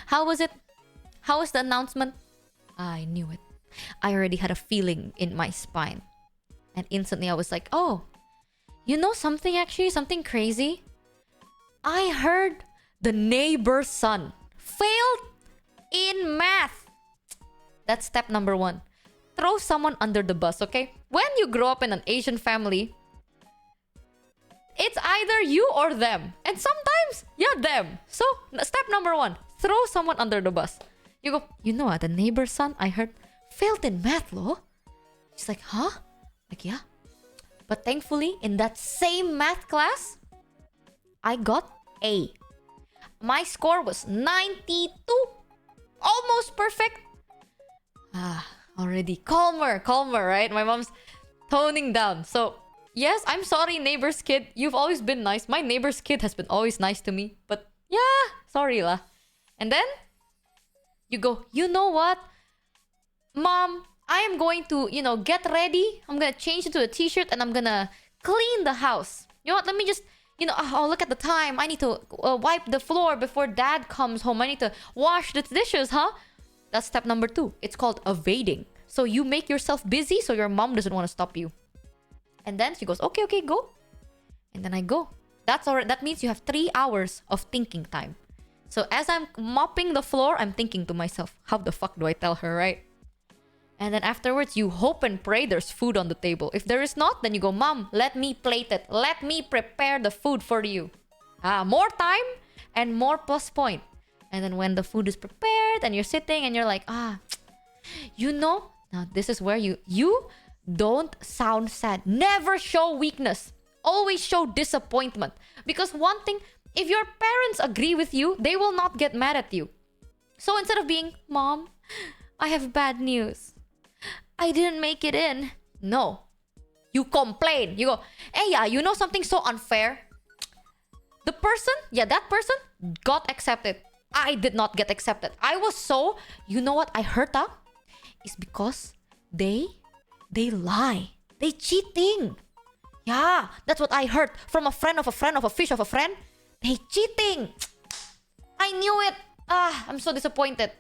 how was it? How was the announcement? I knew it. I already had a feeling in my spine. And instantly I was like, oh, you know something actually? Something crazy? I heard the neighbor's son failed in math. That's step number 1. Throw someone under the bus, okay? When you grow up in an Asian family, it's either you or them. And sometimes, yeah, them. So, step number 1, throw someone under the bus. You go, you know, the neighbor's son, I heard, failed in math, lo. She's like, huh? Like, yeah. But thankfully, in that same math class, I got A. My score was 92. Almost perfect. Already calmer, right? My mom's toning down. So, yes, I'm sorry, neighbor's kid. You've always been nice. My neighbor's kid has been always nice to me. But, yeah, sorry lah. And then, you go, you know what? Mom, I am going to, get ready. I'm going to change into a t-shirt and I'm going to clean the house. You know what? Let me just, oh, look at the time. I need to wipe the floor before dad comes home. I need to wash the dishes, huh? That's step number 2. It's called evading. So you make yourself busy so your mom doesn't want to stop you. And then she goes, okay, go. And then I go. That's alright. That means you have 3 hours of thinking time. So as I'm mopping the floor, I'm thinking to myself, how the fuck do I tell her, right? And then afterwards, you hope and pray there's food on the table. If there is not, then you go, Mom, let me plate it. Let me prepare the food for you. More time and more plus point. And then when the food is prepared and you're sitting and you're like, now this is where you don't sound sad. Never show weakness. Always show disappointment. Because one thing, if your parents agree with you, they will not get mad at you. So instead of being, Mom, I have bad news. I didn't make it in. No. You complain. You go, hey, yeah, you know something so unfair? That person got accepted. I did not get accepted. I was so, you know what I heard that? It's because they lie. They cheating. Yeah, that's what I heard from a friend of a friend of a fish of a friend. They cheating. I knew it. I'm so disappointed.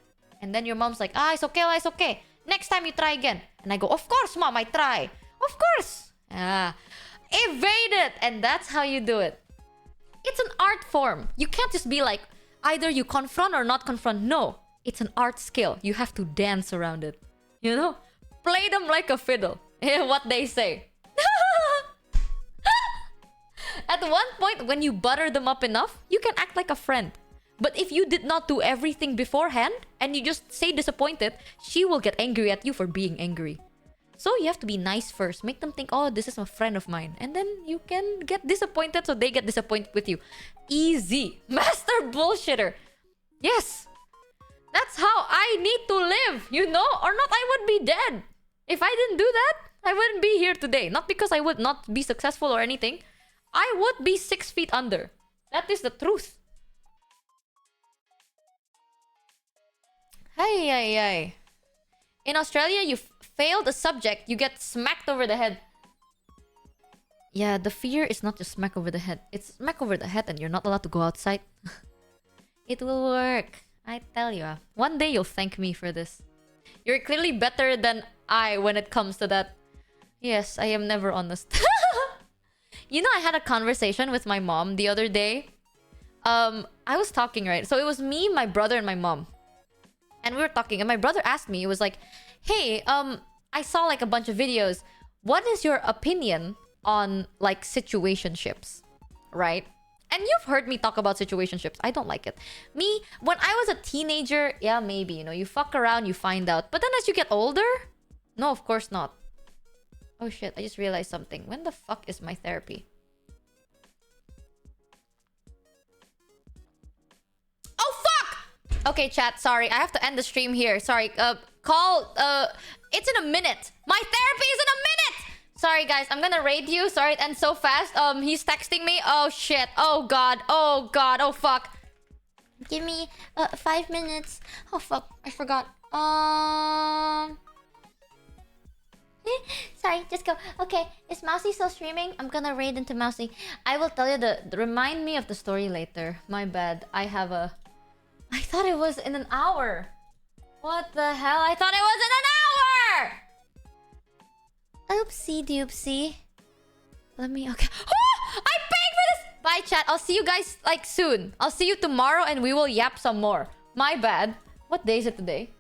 And then your mom's like, it's okay. Next time you try again. And I go, of course, Mom, I try. Of course. Evade it. And that's how you do it. It's an art form. You can't just be like, either you confront or not confront. No. It's an art skill. You have to dance around it. Play them like a fiddle. What they say. At one point, when you butter them up enough, you can act like a friend. But if you did not do everything beforehand and you just say disappointed, she will get angry at you for being angry. So you have to be nice first. Make them think, oh, this is a friend of mine. And then you can get disappointed so they get disappointed with you. Easy. Master bullshitter. Yes. That's how I need to live, or not I would be dead. If I didn't do that, I wouldn't be here today. Not because I would not be successful or anything. I would be 6 feet under. That is the truth. Hey. In Australia, you failed a subject, you get smacked over the head. Yeah, the fear is not just smack over the head. It's smack over the head and you're not allowed to go outside. It will work. I tell you. One day you'll thank me for this. You're clearly better than I when it comes to that. Yes, I am never honest. I had a conversation with my mom the other day. I was talking, right? So it was me, my brother, and my mom. And we were talking, and my brother asked me, it was like, hey, I saw like a bunch of videos. What is your opinion on like situationships? Right? And you've heard me talk about situationships. I don't like it. Me, when I was a teenager, yeah, maybe, you fuck around, you find out. But then as you get older, no, of course not. Oh shit, I just realized something. When the fuck is my therapy? Oh fuck! Okay, chat, sorry. I have to end the stream here. Sorry. It's in a minute. My therapy is in a minute! Sorry, guys. I'm gonna raid you. Sorry it ends so fast. He's texting me. Oh, shit. Oh, God. Oh, God. Oh, fuck. Give me 5 minutes. Oh fuck, I forgot. Sorry, just go. Okay, is Mousy still streaming? I'm gonna raid into Mousy. I will tell you remind me of the story later. My bad. I thought it was in an hour. What the hell? I thought it was in an hour! Oopsie doopsie. Let me, okay. Oh, I'm paying for this! Bye chat, I'll see you guys like soon. I'll see you tomorrow and we will yap some more. My bad. What day is it today?